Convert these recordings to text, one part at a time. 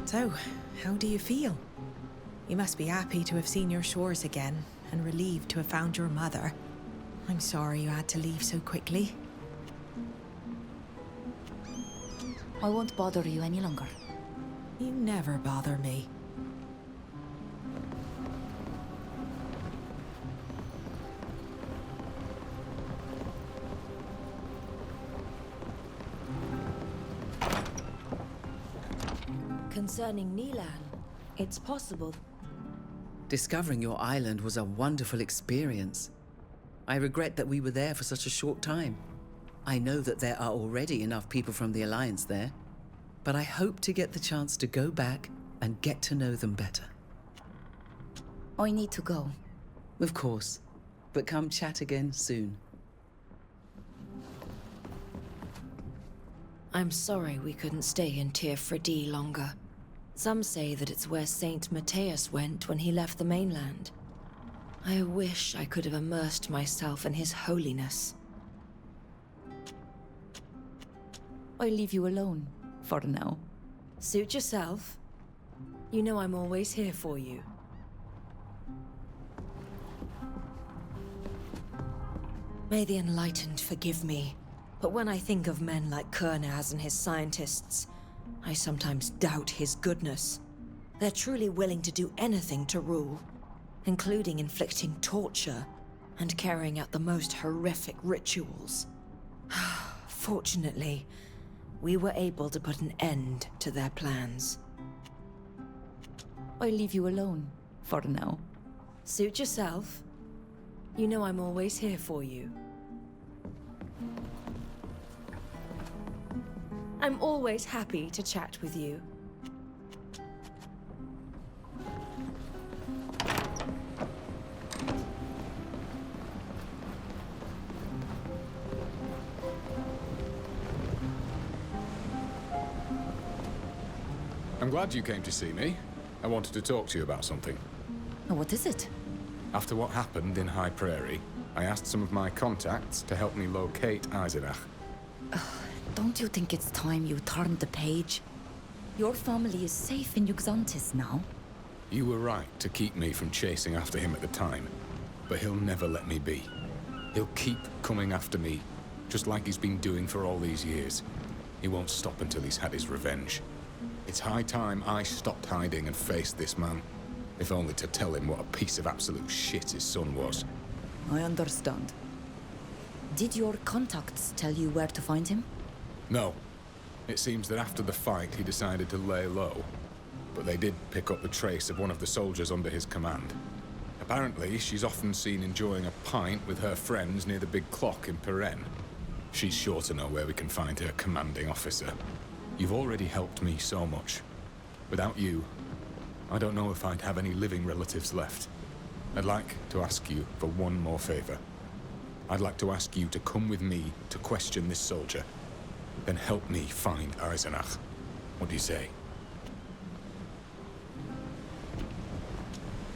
So, how do you feel? You must be happy to have seen your shores again, and relieved to have found your mother. I'm sorry you had to leave so quickly. I won't bother you any longer. You never bother me. Concerning Mainland, it's possible. Discovering your island was a wonderful experience. I regret that we were there for such a short time. I know that there are already enough people from the Alliance there, but I hope to get the chance to go back and get to know them better. I need to go. Of course, but come chat again soon. I'm sorry we couldn't stay in Tier 4D longer. Some say that it's where Saint Matthias went when he left the mainland. I wish I could have immersed myself in his holiness. I leave you alone, for now. Suit yourself. You know I'm always here for you. May the Enlightened forgive me, but when I think of men like Kernaz and his scientists, I sometimes doubt his goodness. They're truly willing to do anything to rule, including inflicting torture and carrying out the most horrific rituals. Fortunately, we were able to put an end to their plans. I leave you alone, for now. Suit yourself. You know I'm always here for you. I'm always happy to chat with you. I'm glad you came to see me. I wanted to talk to you about something. What is it? After what happened in High Prairie, I asked some of my contacts to help me locate Eisenach. Don't you think it's time you turned the page? Your family is safe in Yuxantis now. You were right to keep me from chasing after him at the time, but he'll never let me be. He'll keep coming after me, just like he's been doing for all these years. He won't stop until he's had his revenge. It's high time I stopped hiding and faced this man, if only to tell him what a piece of absolute shit his son was. I understand. Did your contacts tell you where to find him? No. It seems that after the fight, he decided to lay low. But they did pick up the trace of one of the soldiers under his command. Apparently, she's often seen enjoying a pint with her friends near the big clock in Peren. She's sure to know where we can find her commanding officer. You've already helped me so much. Without you, I don't know if I'd have any living relatives left. I'd like to ask you for one more favor. I'd like to ask you to come with me to question this soldier. Then help me find Eisenach. What do you say?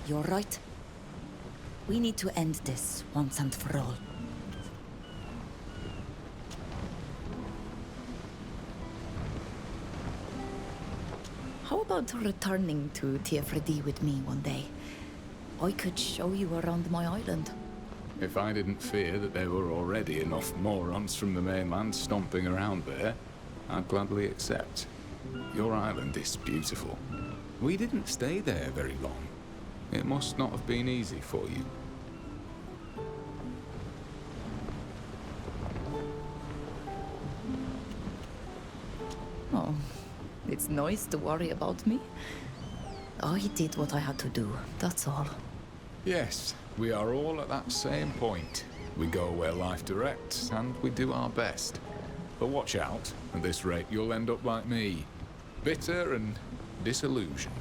You're right. We need to end this once and for all. How about returning to TFRD with me one day? I could show you around my island. If I didn't fear that there were already enough morons from the mainland stomping around there, I'd gladly accept. Your island is beautiful. We didn't stay there very long. It must not have been easy for you. Oh, it's nice to worry about me. I did what I had to do, that's all. Yes, we are all at that same point. We go where life directs, and we do our best. But watch out, at this rate you'll end up like me. Bitter and disillusioned.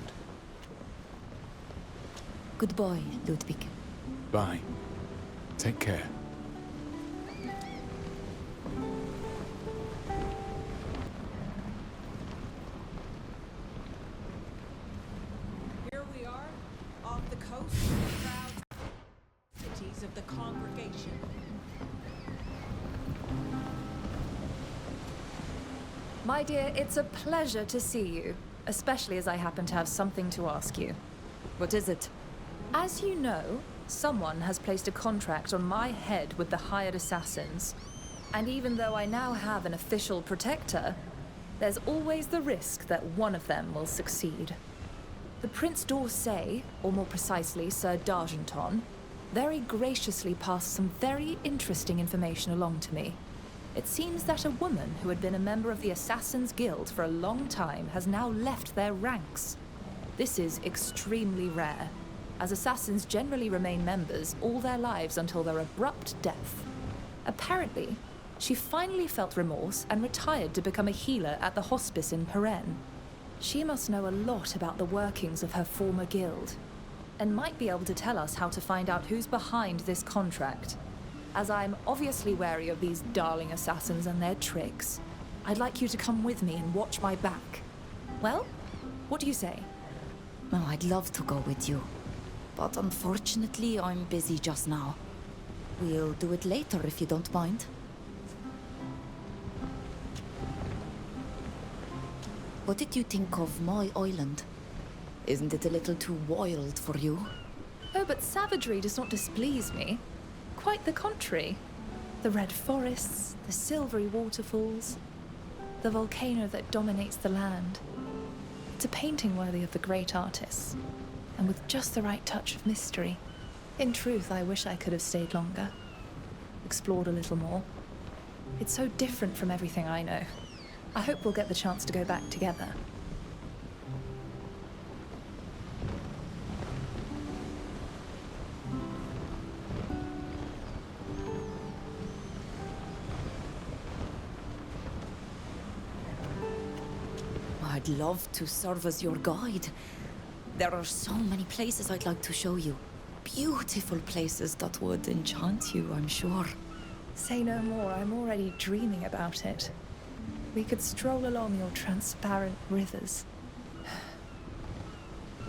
Goodbye, Ludwig. Bye. Take care. Here we are, off the coast of the proud cities of the congregation. My dear, it's a pleasure to see you. especially as I happen to have something to ask you. What is it? As you know, someone has placed a contract on my head with the hired assassins. And even though I now have an official protector, there's always the risk that one of them will succeed. The Prince d'Orsay, or more precisely, Sir d'Argenton, very graciously passed some very interesting information along to me. It seems that a woman who had been a member of the Assassin's Guild for a long time has now left their ranks. This is extremely rare, as assassins generally remain members all their lives until their abrupt death. Apparently, she finally felt remorse and retired to become a healer at the hospice in Peren. She must know a lot about the workings of her former guild, and might be able to tell us how to find out who's behind this contract. As I'm obviously wary of these darling assassins and their tricks, I'd like you to come with me and watch my back. Well, what do you say? Oh, I'd love to go with you. But unfortunately, I'm busy just now. We'll do it later if you don't mind. What did you think of my island? Isn't it a little too wild for you? Oh, but savagery does not displease me. Quite the contrary. The red forests, the silvery waterfalls, the volcano that dominates the land. It's a painting worthy of the great artists, and with just the right touch of mystery. In truth, I wish I could have stayed longer, explored a little more. It's so different from everything I know. I hope we'll get the chance to go back together. I'd love to serve as your guide. There are so many places I'd like to show you. Beautiful places that would enchant you, I'm sure. Say no more, I'm already dreaming about it. We could stroll along your transparent rivers.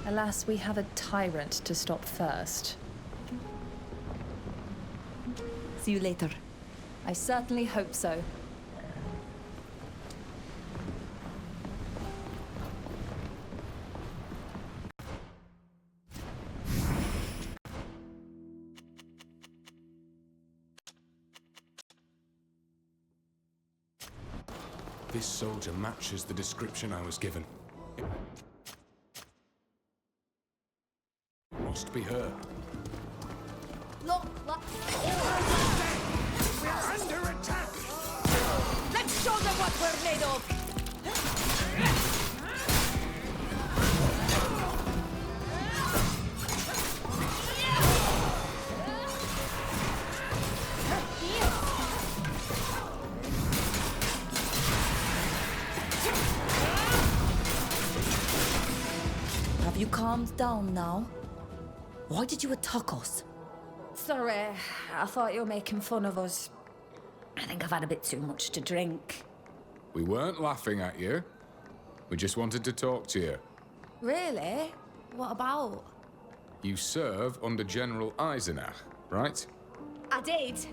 Alas, we have a tyrant to stop first. See you later. I certainly hope so. This soldier matches the description I was given. Must be her. Look! We're under attack! Let's show them what we're made of! Have you calmed down now? Why did you attack us? Sorry, I thought you were making fun of us. I think I've had a bit too much to drink. We weren't laughing at you. We just wanted to talk to you. Really? What about? You serve under General Eisenach, right? I did.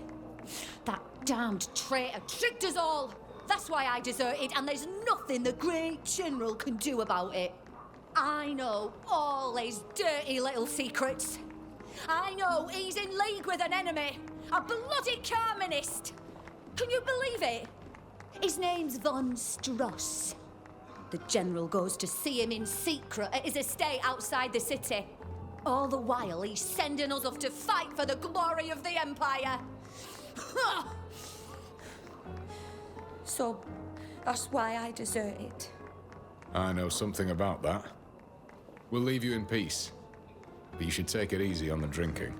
That damned traitor tricked us all. That's why I deserted, and there's nothing the great General can do about it. I know all his dirty little secrets. I know he's in league with an enemy, a bloody communist. Can you believe it? His name's von Struss. The General goes to see him in secret at his estate outside the city. All the while, he's sending us off to fight for the glory of the Empire. So, that's why I deserted. I know something about that. We'll leave you in peace. But you should take it easy on the drinking.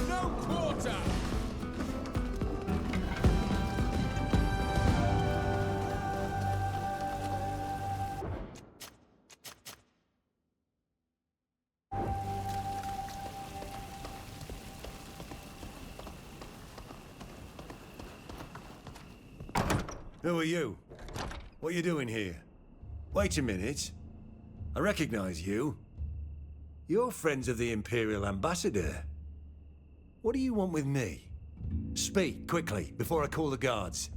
No quarter! Who are you? What are you doing here? Wait a minute. I recognize you. You're friends of the Imperial Ambassador. What do you want with me? Speak, quickly, before I call the guards.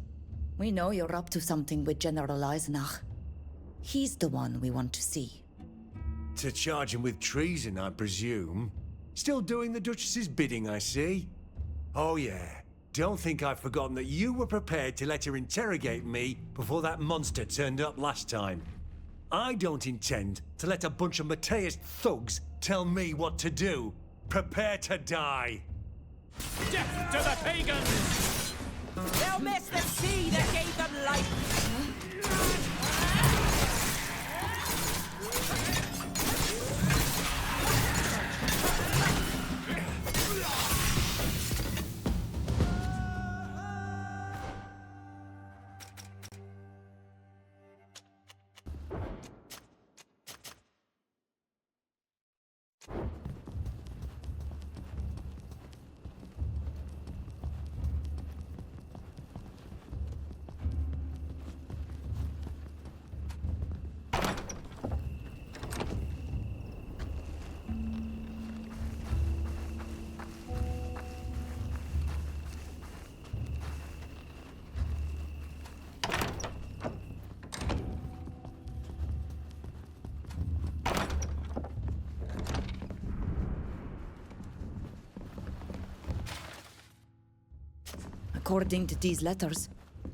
We know you're up to something with General Eisenach. He's the one we want to see. To charge him with treason, I presume. Still doing the Duchess's bidding, I see. Oh yeah. Don't think I've forgotten that you were prepared to let her interrogate me before that monster turned up last time. I don't intend to let a bunch of Matthias thugs tell me what to do. Prepare to die. Death to the pagans! They'll miss the sea that gave them life! According to these letters,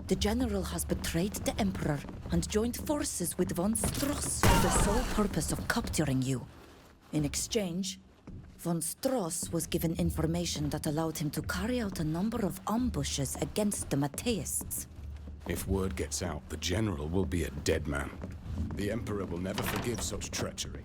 the General has betrayed the Emperor and joined forces with von Stross for the sole purpose of capturing you. In exchange, von Stross was given information that allowed him to carry out a number of ambushes against the Matthists. If word gets out, the General will be a dead man. The Emperor will never forgive such treachery.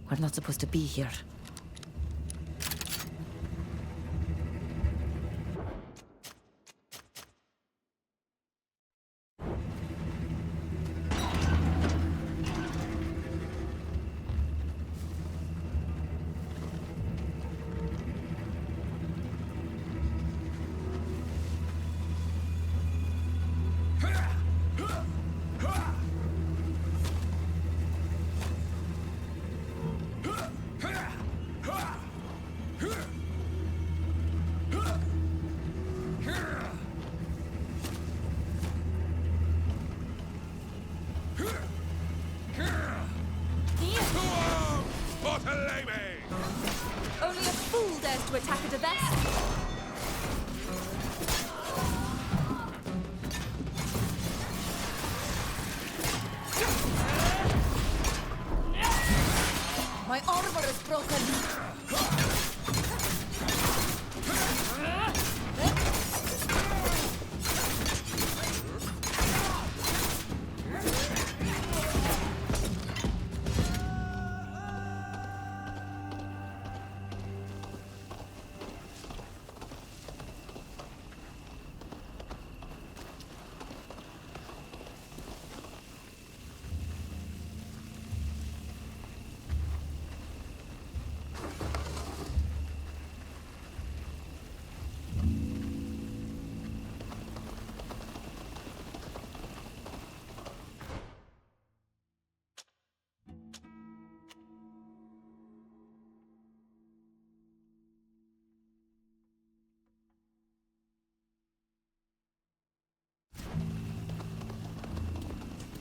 We're not supposed to be here. Only a fool dares to attack a Devest. My armor is broken.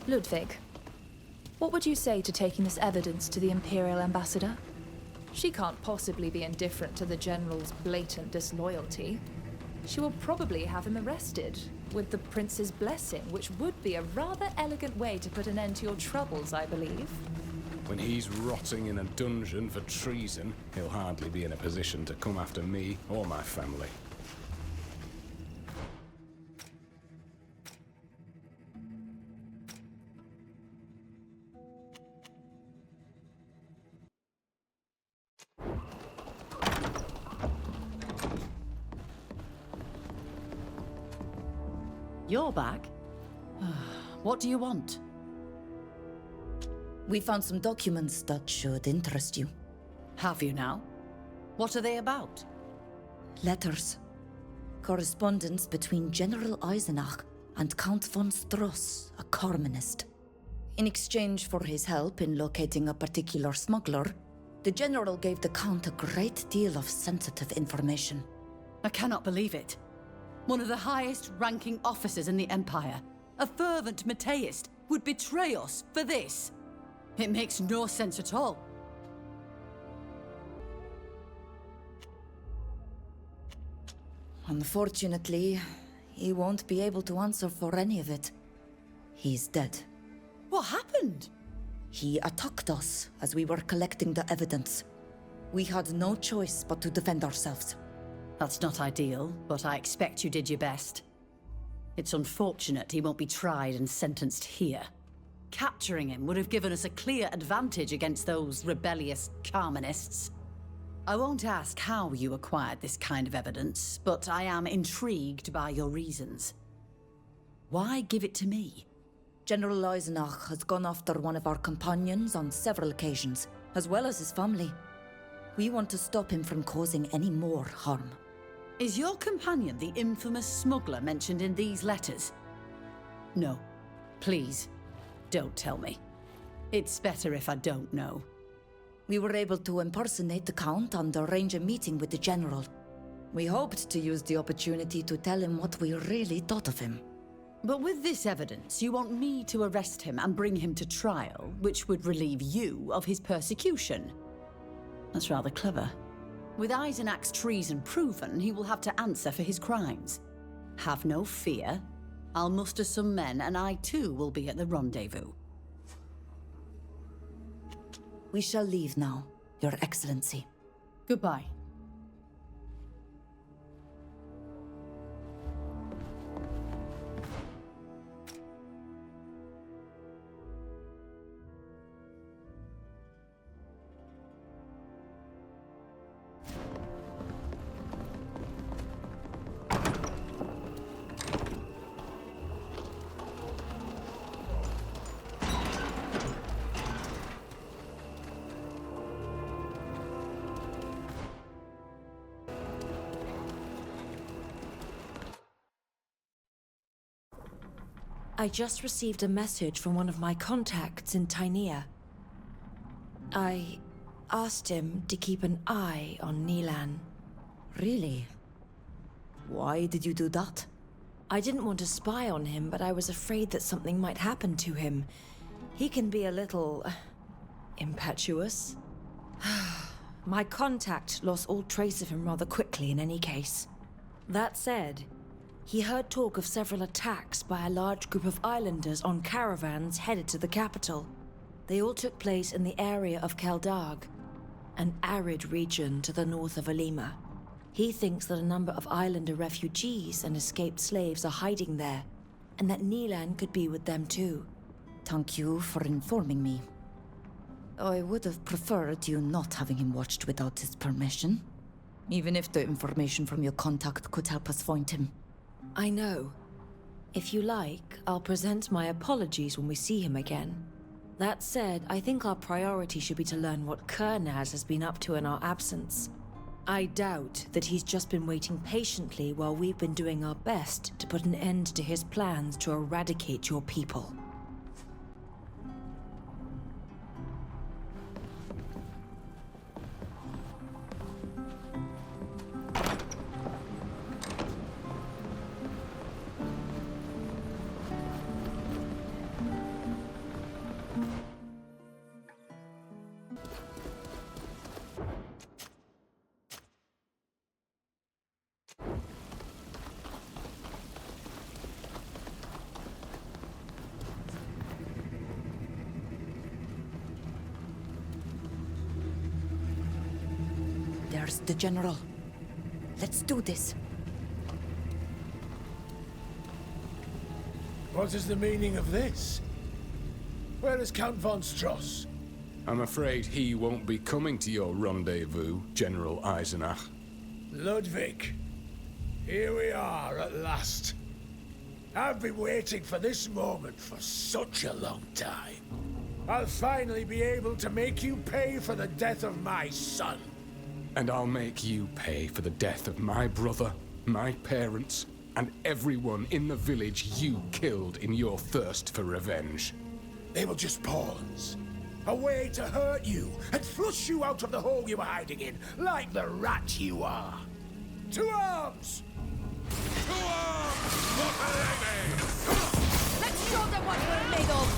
Ludwig, what would you say to taking this evidence to the Imperial Ambassador? She can't possibly be indifferent to the General's blatant disloyalty. She will probably have him arrested, with the Prince's blessing, which would be a rather elegant way to put an end to your troubles, I believe. When he's rotting in a dungeon for treason, he'll hardly be in a position to come after me or my family. You're back. What do you want? We found some documents that should interest you. Have you now? What are they about? Letters. Correspondence between General Eisenach and Count von Stross, a Carmenist. In exchange for his help in locating a particular smuggler, the General gave the Count a great deal of sensitive information. I cannot believe it. One of the highest-ranking officers in the Empire, a fervent Mateist, would betray us for this. It makes no sense at all. Unfortunately, he won't be able to answer for any of it. He's dead. What happened? He attacked us as we were collecting the evidence. We had no choice but to defend ourselves. That's not ideal, but I expect you did your best. It's unfortunate he won't be tried and sentenced here. Capturing him would have given us a clear advantage against those rebellious Carmenists. I won't ask how you acquired this kind of evidence, but I am intrigued by your reasons. Why give it to me? General Eisenach has gone after one of our companions on several occasions, as well as his family. We want to stop him from causing any more harm. Is your companion the infamous smuggler mentioned in these letters? No. Please, don't tell me. It's better if I don't know. We were able to impersonate the Count and arrange a meeting with the General. We hoped to use the opportunity to tell him what we really thought of him. But with this evidence, you want me to arrest him and bring him to trial, which would relieve you of his persecution. That's rather clever. With Eisenach's treason proven, he will have to answer for his crimes. Have no fear. I'll muster some men and I too will be at the rendezvous. We shall leave now, Your Excellency. Goodbye. I just received a message from one of my contacts in Tynea. I asked him to keep an eye on Nelan. Really? Why did you do that? I didn't want to spy on him, but I was afraid that something might happen to him. He can be a little impetuous. My contact lost all trace of him rather quickly in any case. That said, he heard talk of several attacks by a large group of islanders on caravans headed to the capital. They all took place in the area of Keldarg, an arid region to the north of Alima. He thinks that a number of islander refugees and escaped slaves are hiding there, and that Nelan could be with them too. Thank you for informing me. I would have preferred you not having him watched without his permission, even if the information from your contact could help us find him. I know. If you like, I'll present my apologies when we see him again. That said, I think our priority should be to learn what Kernaz has been up to in our absence. I doubt that he's just been waiting patiently while we've been doing our best to put an end to his plans to eradicate your people. There's the General. Let's do this. What is the meaning of this? Where is Count von Stross? I'm afraid he won't be coming to your rendezvous, General Eisenach. Ludwig. Here we are at last. I've been waiting for this moment for such a long time. I'll finally be able to make you pay for the death of my son. And I'll make you pay for the death of my brother, my parents, and everyone in the village you killed in your thirst for revenge. They were just pawns. A way to hurt you and flush you out of the hole you were hiding in, like the rat you are. To arms! To arms! What a lady! Let's show them what we're made of!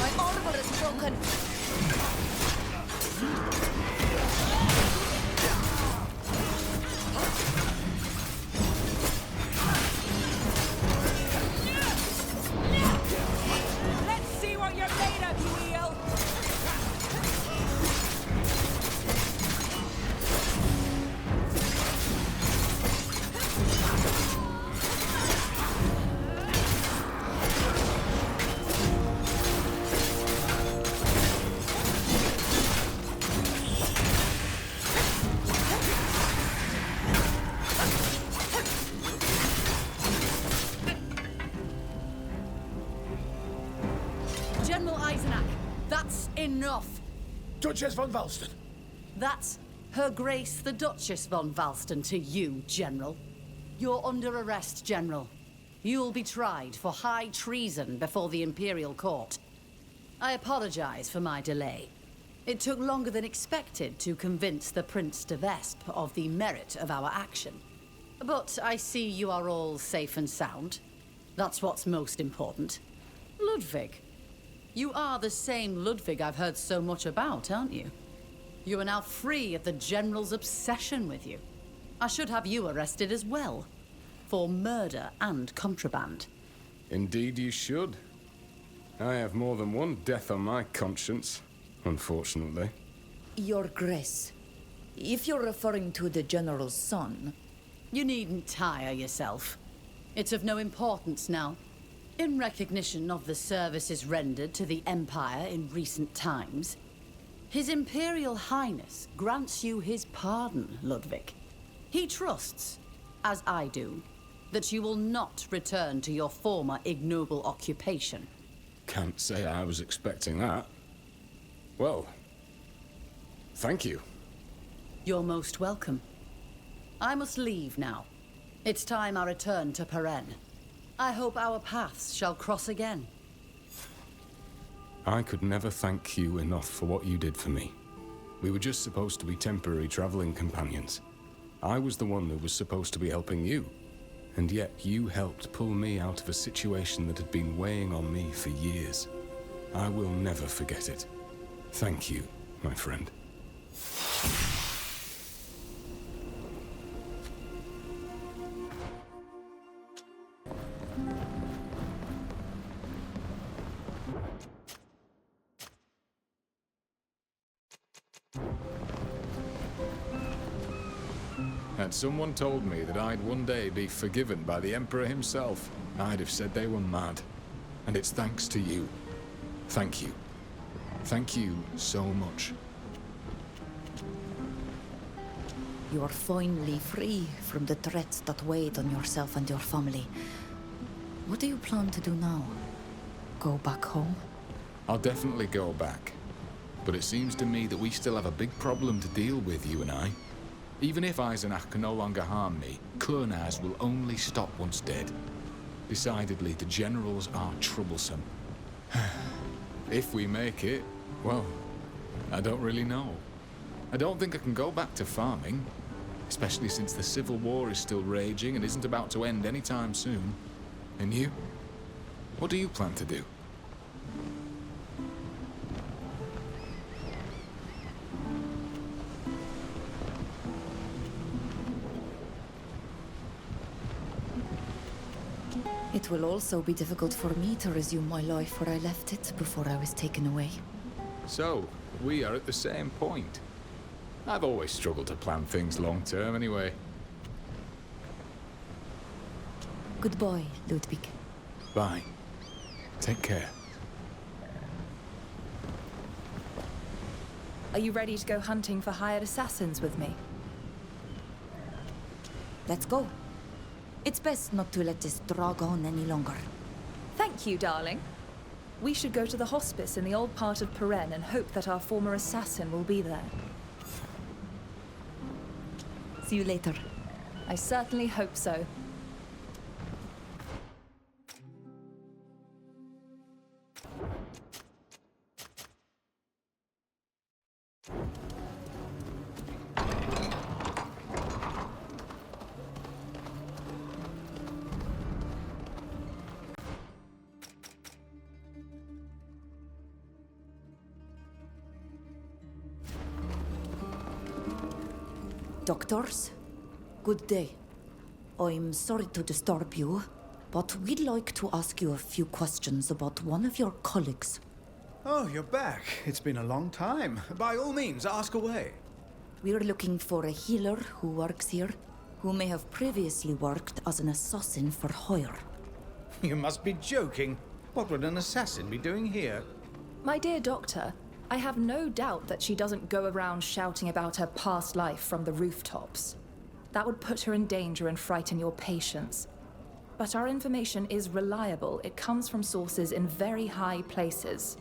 My armor is broken. Let's see what you're made of, you eel! General Eisenach, that's enough. Duchess von Valston. That's Her Grace the Duchess von Valston to you, General. You're under arrest, General. You'll be tried for high treason before the Imperial Court. I apologize for my delay. It took longer than expected to convince the Prince de Vesp of the merit of our action. But I see you are all safe and sound. That's what's most important. Ludwig. You are the same Ludwig I've heard so much about, aren't you? You are now free of the General's obsession with you. I should have you arrested as well, for murder and contraband. Indeed you should. I have more than one death on my conscience, unfortunately. Your Grace, if you're referring to the General's son... You needn't tire yourself. It's of no importance now. In recognition of the services rendered to the Empire in recent times, His Imperial Highness grants you his pardon, Ludwig. He trusts, as I do, that you will not return to your former ignoble occupation. Can't say I was expecting that. Well, thank you. You're most welcome. I must leave now. It's time I return to Peren. I hope our paths shall cross again. I could never thank you enough for what you did for me. We were just supposed to be temporary traveling companions. I was the one who was supposed to be helping you. And yet you helped pull me out of a situation that had been weighing on me for years. I will never forget it. Thank you, my friend. Had someone told me that I'd one day be forgiven by the Emperor himself, I'd have said they were mad. And it's thanks to you. Thank you. Thank you so much. You are finally free from the threats that weighed on yourself and your family. What do you plan to do now? Go back home? I'll definitely go back. But it seems to me that we still have a big problem to deal with, you and I. Even if Eisenach can no longer harm me, Kurnaz will only stop once dead. Decidedly, the generals are troublesome. If we make it, well, I don't really know. I don't think I can go back to farming, especially since the Civil War is still raging and isn't about to end anytime soon. And you? What do you plan to do? It will also be difficult for me to resume my life where I left it before I was taken away. So, we are at the same point. I've always struggled to plan things long term anyway. Goodbye, Ludwig. Bye. Take care. Are you ready to go hunting for hired assassins with me? Let's go. It's best not to let this drag on any longer. Thank you, darling. We should go to the hospice in the old part of Peren and hope that our former assassin will be there. See you later. I certainly hope so. Doctors, good day. I'm sorry to disturb you, but we'd like to ask you a few questions about one of your colleagues. Oh, you're back. It's been a long time. By all means, ask away. We're looking for a healer who works here, who may have previously worked as an assassin for hire. You must be joking. What would an assassin be doing here? My dear doctor, I have no doubt that she doesn't go around shouting about her past life from the rooftops. That would put her in danger and frighten your patients. But our information is reliable. It comes from sources in very high places.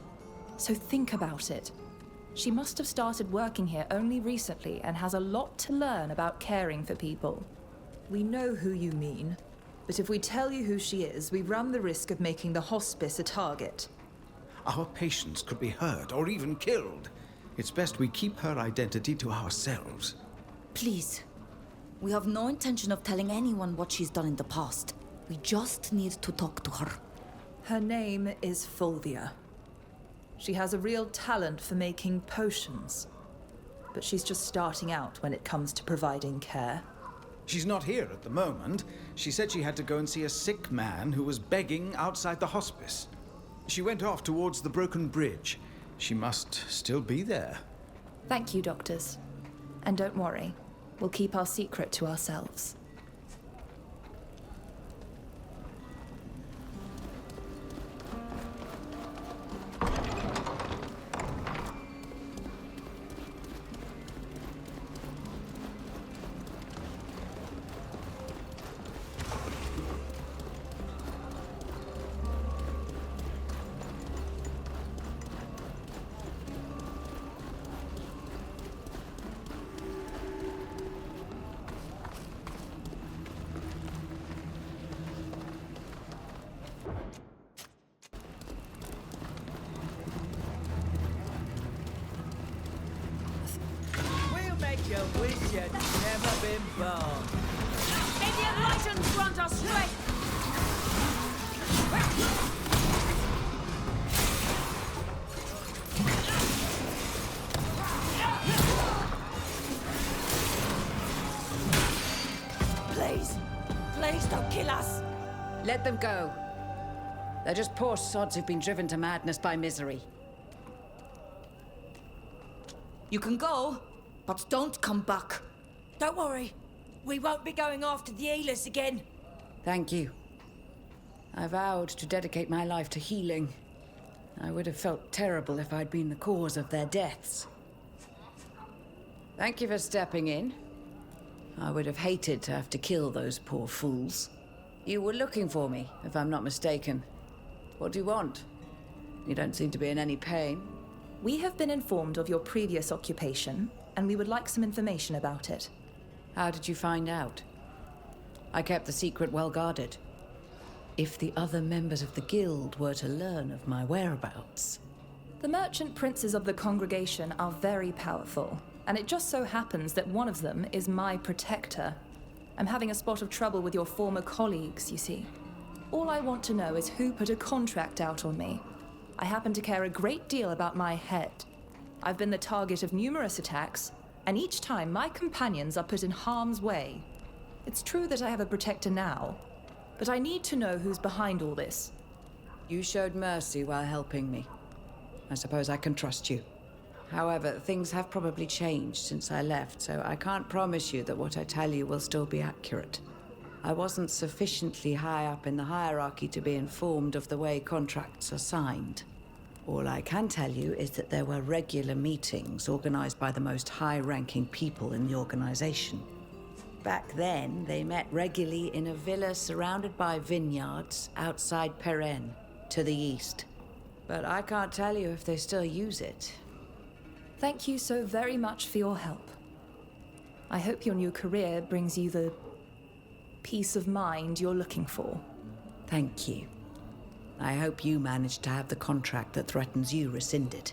So think about it. She must have started working here only recently and has a lot to learn about caring for people. We know who you mean, but if we tell you who she is, we run the risk of making the hospice a target. Our patients could be hurt or even killed. It's best we keep her identity to ourselves. Please. We have no intention of telling anyone what she's done in the past. We just need to talk to her. Her name is Fulvia. She has a real talent for making potions, but she's just starting out when it comes to providing care. She's not here at the moment. She said she had to go and see a sick man who was begging outside the hospice. She went off towards the broken bridge. She must still be there. Thank you, doctors. And don't worry, we'll keep our secret to ourselves. You wish you'd never been born. May the enlightened grant us strength! Please, please don't kill us. Let them go. They're just poor sods who've been driven to madness by misery. You can go, but don't come back. Don't worry. We won't be going after the healers again. Thank you. I vowed to dedicate my life to healing. I would have felt terrible if I'd been the cause of their deaths. Thank you for stepping in. I would have hated to have to kill those poor fools. You were looking for me, if I'm not mistaken. What do you want? You don't seem to be in any pain. We have been informed of your previous occupation, and we would like some information about it. How did you find out? I kept the secret well guarded. If the other members of the guild were to learn of my whereabouts... The merchant princes of the congregation are very powerful, and it just so happens that one of them is my protector. I'm having a spot of trouble with your former colleagues, you see. All I want to know is who put a contract out on me. I happen to care a great deal about my head. I've been the target of numerous attacks, and each time my companions are put in harm's way. It's true that I have a protector now, but I need to know who's behind all this. You showed mercy while helping me. I suppose I can trust you. However, things have probably changed since I left, so I can't promise you that what I tell you will still be accurate. I wasn't sufficiently high up in the hierarchy to be informed of the way contracts are signed. All I can tell you is that there were regular meetings organized by the most high-ranking people in the organization. Back then, they met regularly in a villa surrounded by vineyards outside Perrin, to the east. But I can't tell you if they still use it. Thank you so very much for your help. I hope your new career brings you the peace of mind you're looking for. Thank you. I hope you manage to have the contract that threatens you rescinded.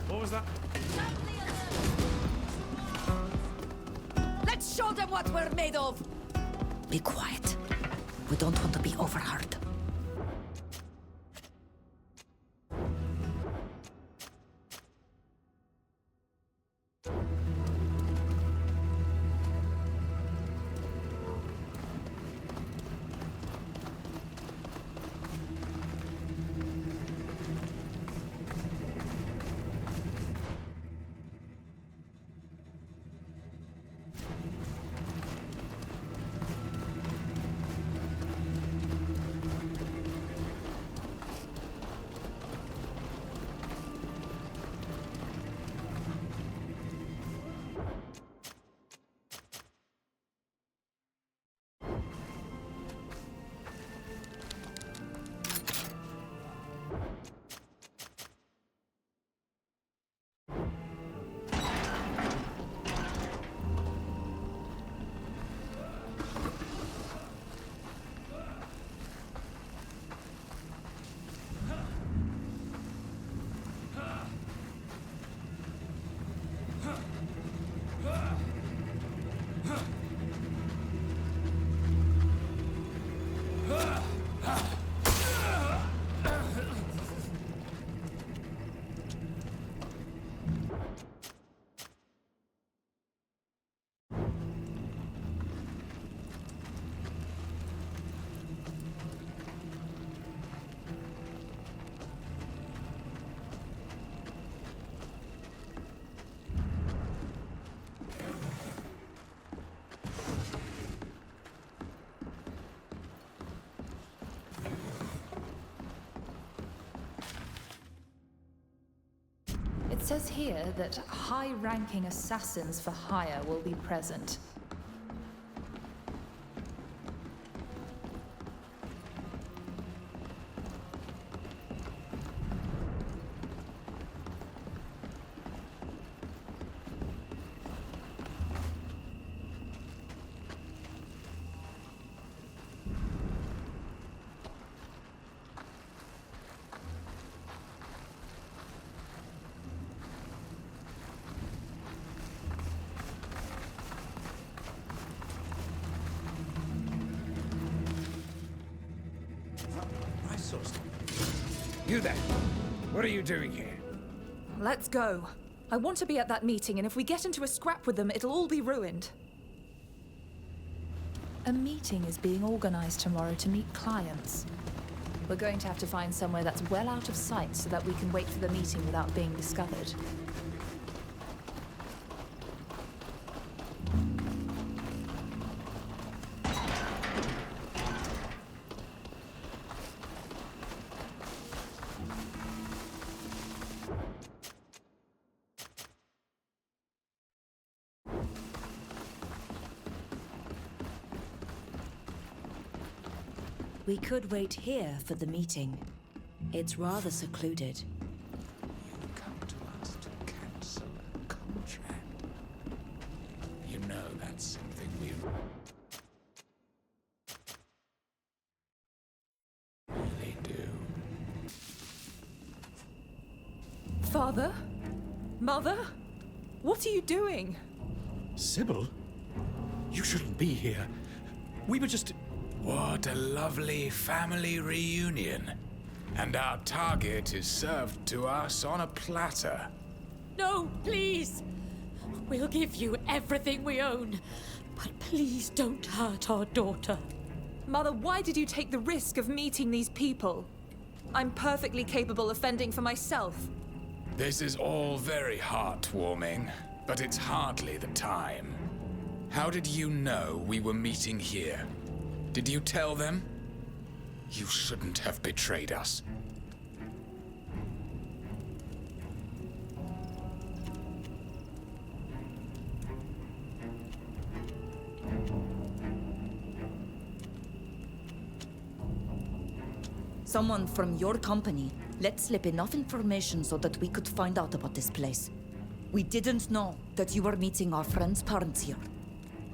What was that? Let's show them what we're made of! Be quiet. We don't want to be overheard. It says here that high-ranking assassins for hire will be present. You there! What are you doing here? Let's go. I want to be at that meeting, and if we get into a scrap with them, it'll all be ruined. A meeting is being organized tomorrow to meet clients. We're going to have to find somewhere that's well out of sight so that we can wait for the meeting without being discovered. We could wait here for the meeting. It's rather secluded. You come to us to cancel a contract. You know that's something we really do. Father? Mother? What are you doing? Sybil? You shouldn't be here. We were just... What a lovely family reunion. And our target is served to us on a platter. No, please! We'll give you everything we own. But please don't hurt our daughter. Mother, why did you take the risk of meeting these people? I'm perfectly capable of fending for myself. This is all very heartwarming, but it's hardly the time. How did you know we were meeting here? Did you tell them? You shouldn't have betrayed us. Someone from your company let slip enough information so that we could find out about this place. We didn't know that you were meeting our friend's parents here.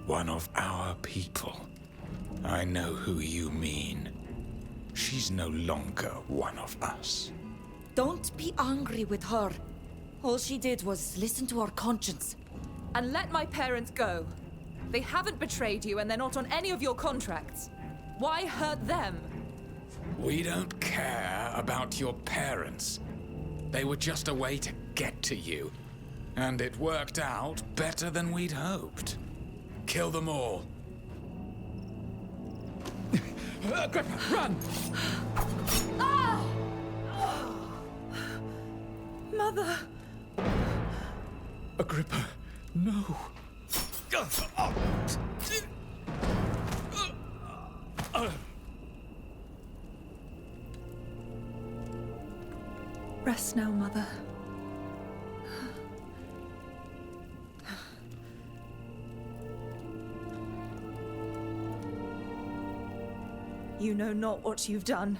One of our people. I know who you mean. She's no longer one of us. Don't be angry with her. All she did was listen to her conscience. And let my parents go. They haven't betrayed you and they're not on any of your contracts. Why hurt them? We don't care about your parents. They were just a way to get to you. And it worked out better than we'd hoped. Kill them all. Agrippa, run! Ah! Mother! Agrippa, no. Rest now, Mother. You know not what you've done.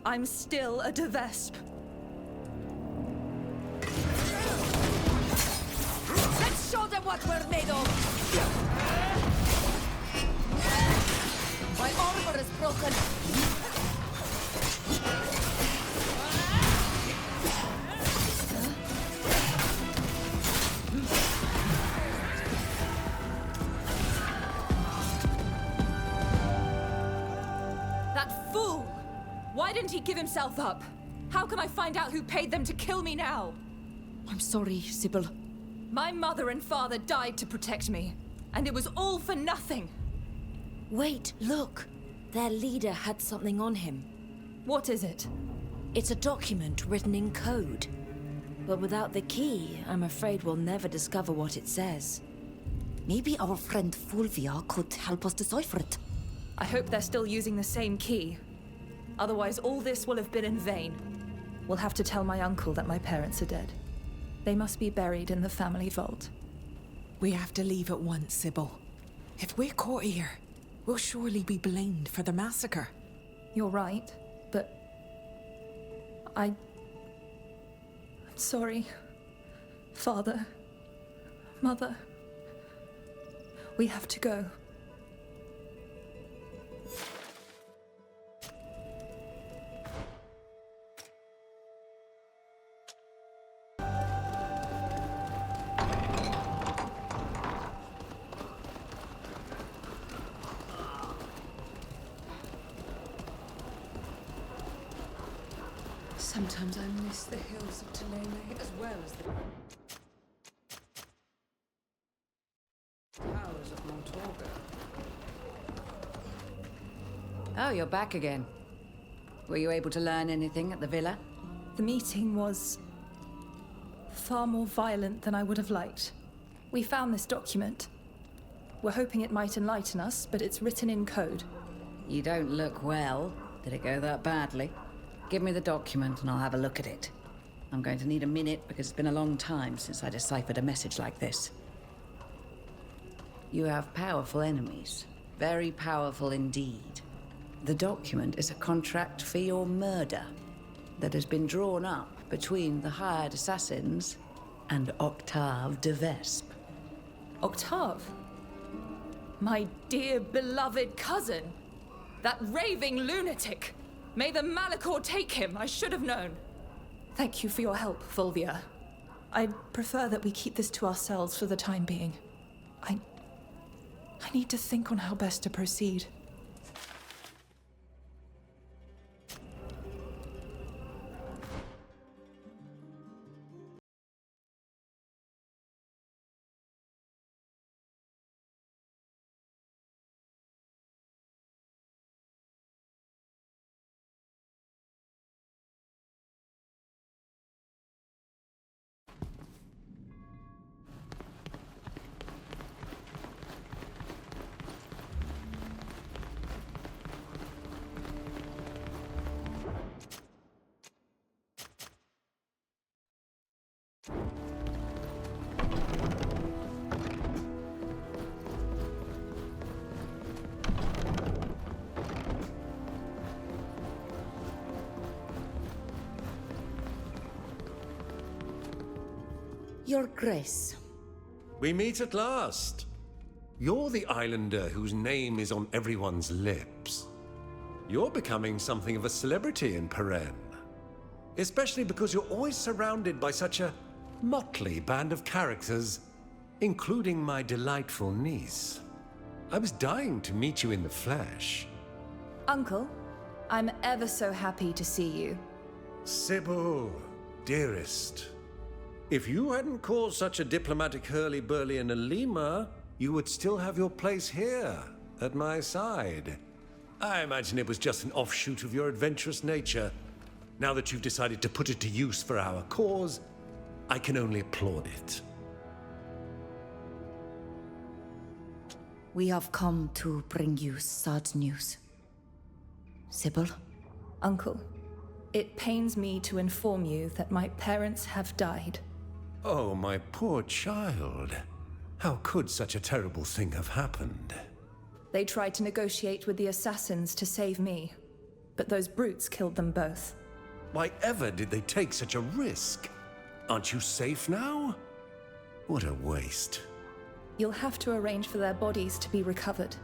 I'm still a de Vespe. Let's show them what we're made of! My armor is broken. That fool! Why didn't he give himself up? How can I find out who paid them to kill me now? I'm sorry, Sybil. My mother and father died to protect me, and it was all for nothing. Wait, look. Their leader had something on him. What is it? It's a document written in code. But without the key, I'm afraid we'll never discover what it says. Maybe our friend Fulvia could help us decipher it. I hope they're still using the same key. Otherwise, all this will have been in vain. We'll have to tell my uncle that my parents are dead. They must be buried in the family vault. We have to leave at once, Sybil. If we're caught here, we'll surely be blamed for the massacre. You're right, but... I'm sorry. Father. Mother. We have to go. Sometimes I miss the hills of Tulele as well as the towers of Montorgo. Oh, you're back again. Were you able to learn anything at the villa? The meeting was far more violent than I would have liked. We found this document. We're hoping it might enlighten us, but it's written in code. You don't look well. Did it go that badly? Give me the document and I'll have a look at it. I'm going to need a minute because it's been a long time since I deciphered a message like this. You have powerful enemies. Very powerful indeed. The document is a contract for your murder that has been drawn up between the hired assassins and Octave de Vespe. Octave? My dear beloved cousin! That raving lunatic! May the Malachor take him, I should have known. Thank you for your help, Fulvia. I'd prefer that we keep this to ourselves for the time being. I need to think on how best to proceed. Your Grace. We meet at last. You're the islander whose name is on everyone's lips. You're becoming something of a celebrity in Peren. Especially because you're always surrounded by such a motley band of characters, including my delightful niece. I was dying to meet you in the flesh. Uncle, I'm ever so happy to see you. Sybil, dearest. If you hadn't caused such a diplomatic hurly-burly in Alima, you would still have your place here, at my side. I imagine it was just an offshoot of your adventurous nature. Now that you've decided to put it to use for our cause, I can only applaud it. We have come to bring you sad news. Sybil? Uncle, it pains me to inform you that my parents have died. Oh, my poor child. How could such a terrible thing have happened? They tried to negotiate with the assassins to save me, but those brutes killed them both. Why ever did they take such a risk? Aren't you safe now? What a waste. You'll have to arrange for their bodies to be recovered.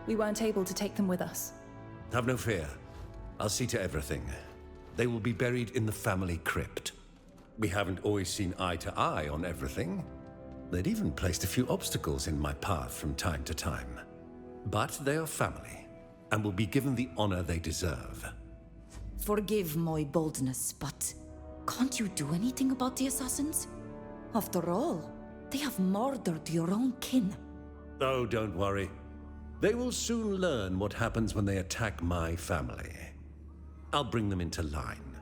We weren't able to take them with us. Have no fear. I'll see to everything. They will be buried in the family crypt. We haven't always seen eye to eye on everything. They'd even placed a few obstacles in my path from time to time. But they are family, and will be given the honor they deserve. Forgive my boldness, but can't you do anything about the assassins? After all, they have murdered your own kin. Oh, don't worry. They will soon learn what happens when they attack my family. I'll bring them into line.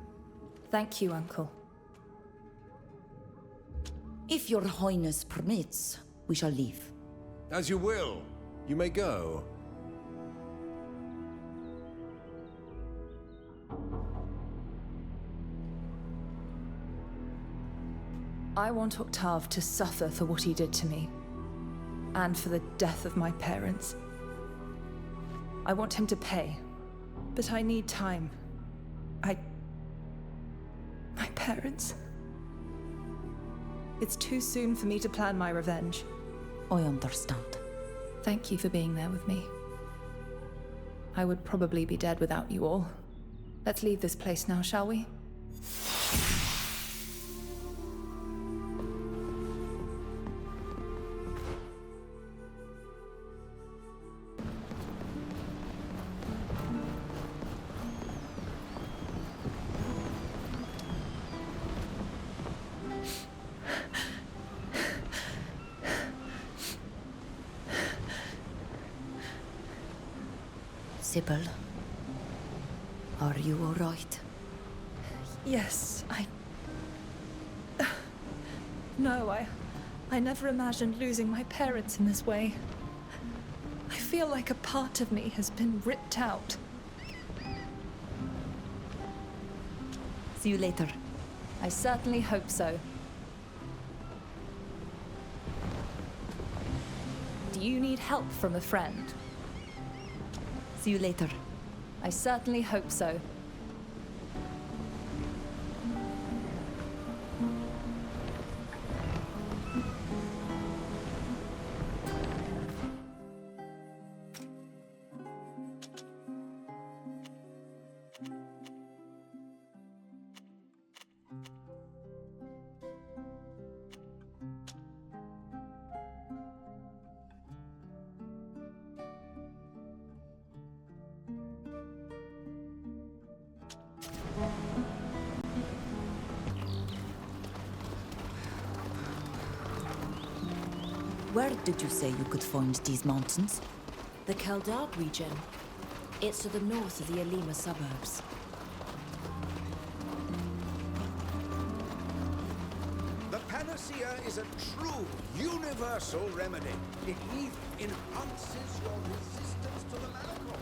Thank you, Uncle. If your highness permits, we shall leave. As you will. You may go. I want Octave to suffer for what he did to me, and for the death of my parents. I want him to pay, but I need time. My parents. It's too soon for me to plan my revenge. I understand. Thank you for being there with me. I would probably be dead without you all. Let's leave this place now, shall we? Sybil, are you all right? Yes, No, I never imagined losing my parents in this way. I feel like a part of me has been ripped out. See you later. I certainly hope so. Do you need help from a friend? See you later. I certainly hope so. Where did you say you could find these mountains? The Keldar region. It's to the north of the Alima suburbs. The panacea is a true, universal remedy. It even enhances your resistance to the Nacon.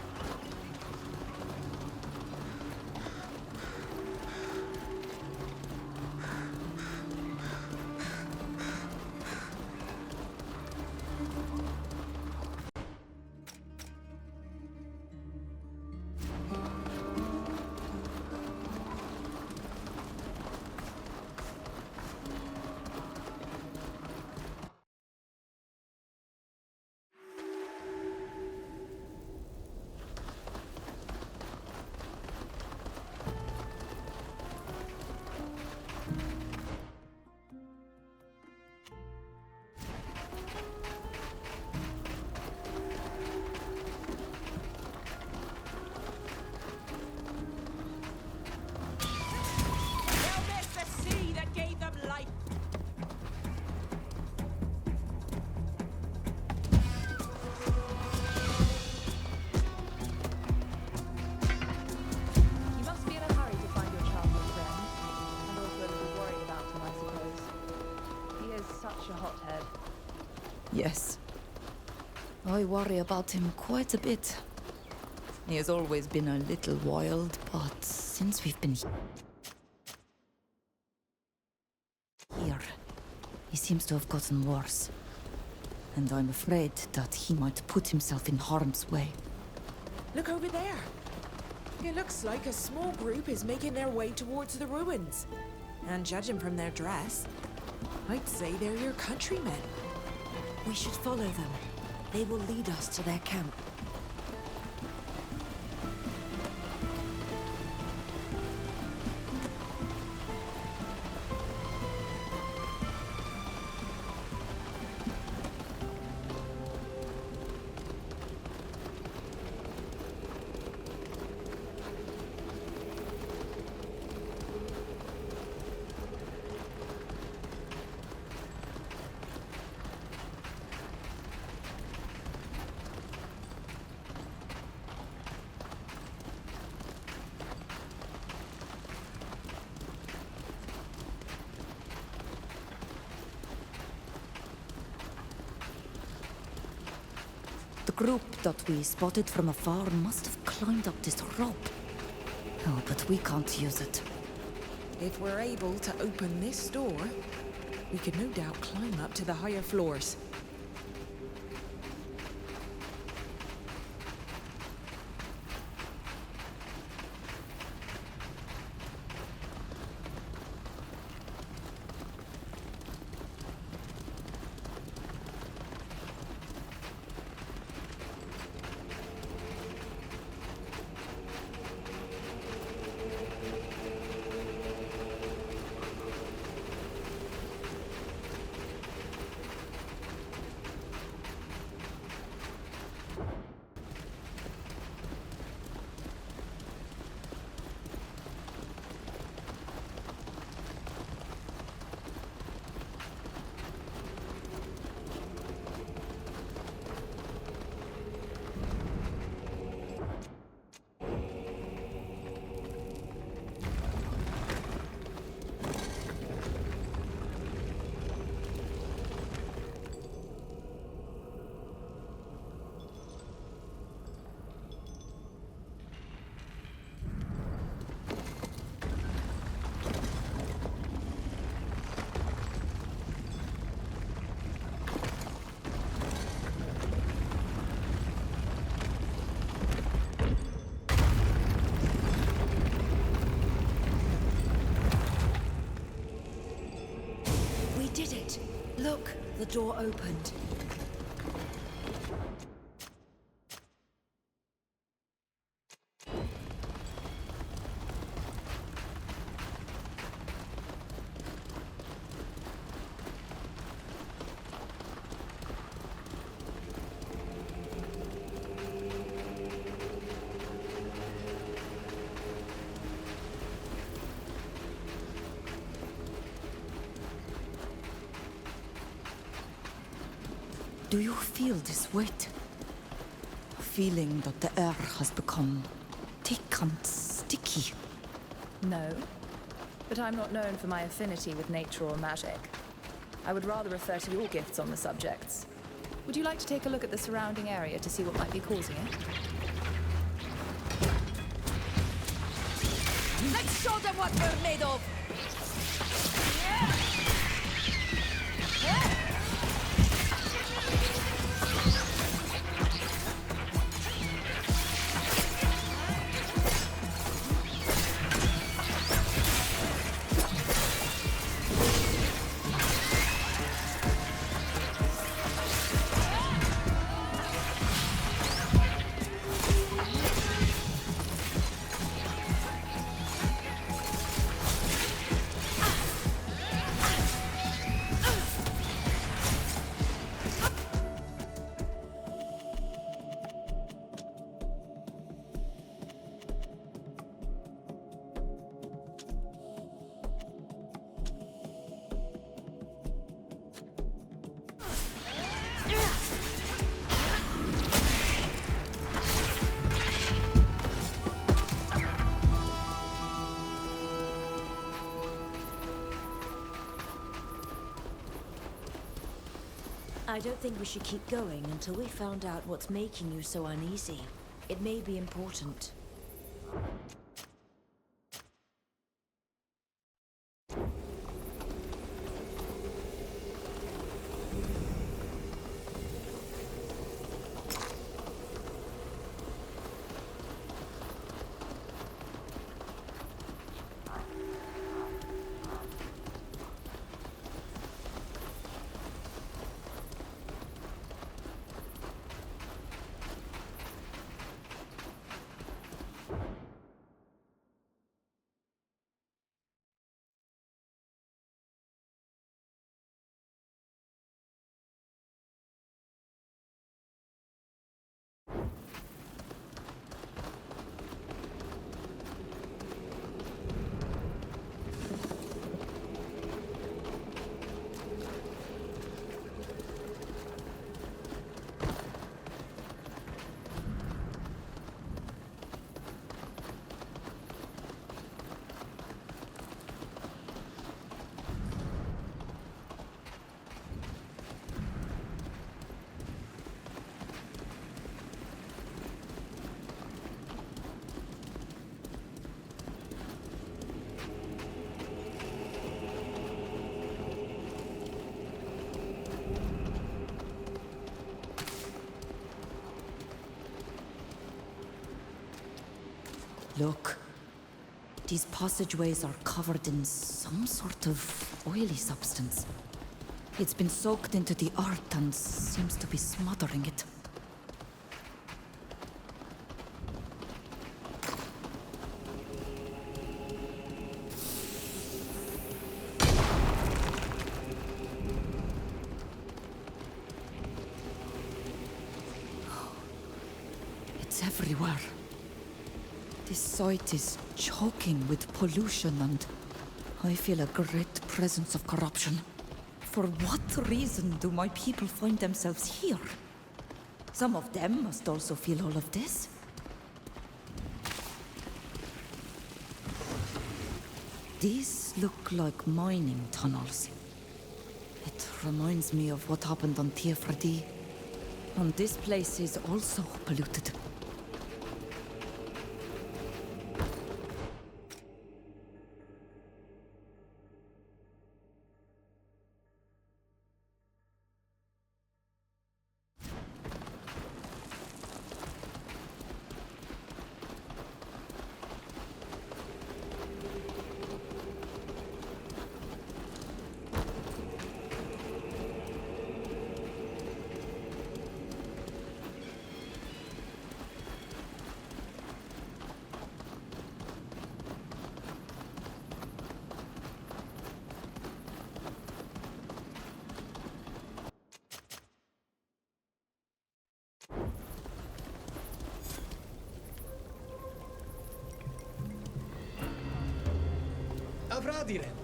such a hothead. Yes. I worry about him quite a bit. He has always been a little wild, but since we've been here, he seems to have gotten worse. And I'm afraid that he might put himself in harm's way. Look over there. It looks like a small group is making their way towards the ruins. And judging from their dress, I'd say they're your countrymen. We should follow them. They will lead us to their camp. The group that we spotted from afar must have climbed up this rope. Oh, but we can't use it. If we're able to open this door, we could no doubt climb up to the higher floors. Look, the door opened. Do you feel this weight? A feeling that the air has become thick and sticky. No, but I'm not known for my affinity with nature or magic. I would rather refer to your gifts on the subjects. Would you like to take a look at the surrounding area to see what might be causing it? Let's show them what we're made of! I don't think we should keep going until we found out what's making you so uneasy. It may be important. Look. These passageways are covered in some sort of oily substance. It's been soaked into the earth and seems to be smothering it. It's everywhere. This site is choking with pollution, and I feel a great presence of corruption. For what reason do my people find themselves here? Some of them must also feel all of this. These look like mining tunnels. It reminds me of what happened on Tiefradi. And this place is also polluted. Avradiren,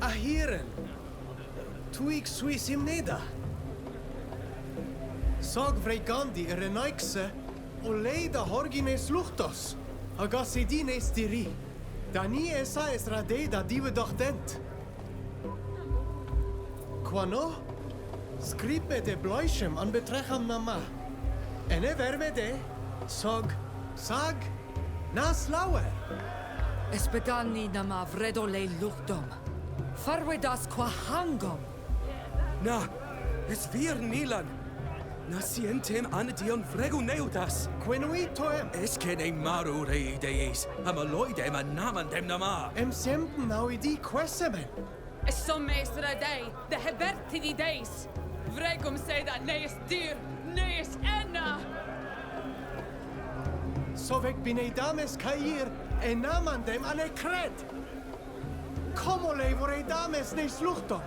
Ahiren, Tuig Suisim Neda. Sag Vregandi Renaikse, Oleida Horgines Luchtos, Agasidines Diri, Dani Esa es Radeda Dive Dent. Quano? Skripe de Bloishem an Betrecham Nama. Ene vermede, Sag, Nas Lauer. Espegani nama vredole luchtom. Farwedas qua hangom. Na, es vir Nilan. Nasientem anadion frego neutas. Quenuitoem. Es kene maru rei deis. Amaloidem anamandem nama. Sempen nauidi quesemen. Som meestra dei, de hebertidi deis. Vregum seda nees dyr, nees enna. Sovek bineidames kair. Enamandem ane kred. Como le voreidames ne sluchto.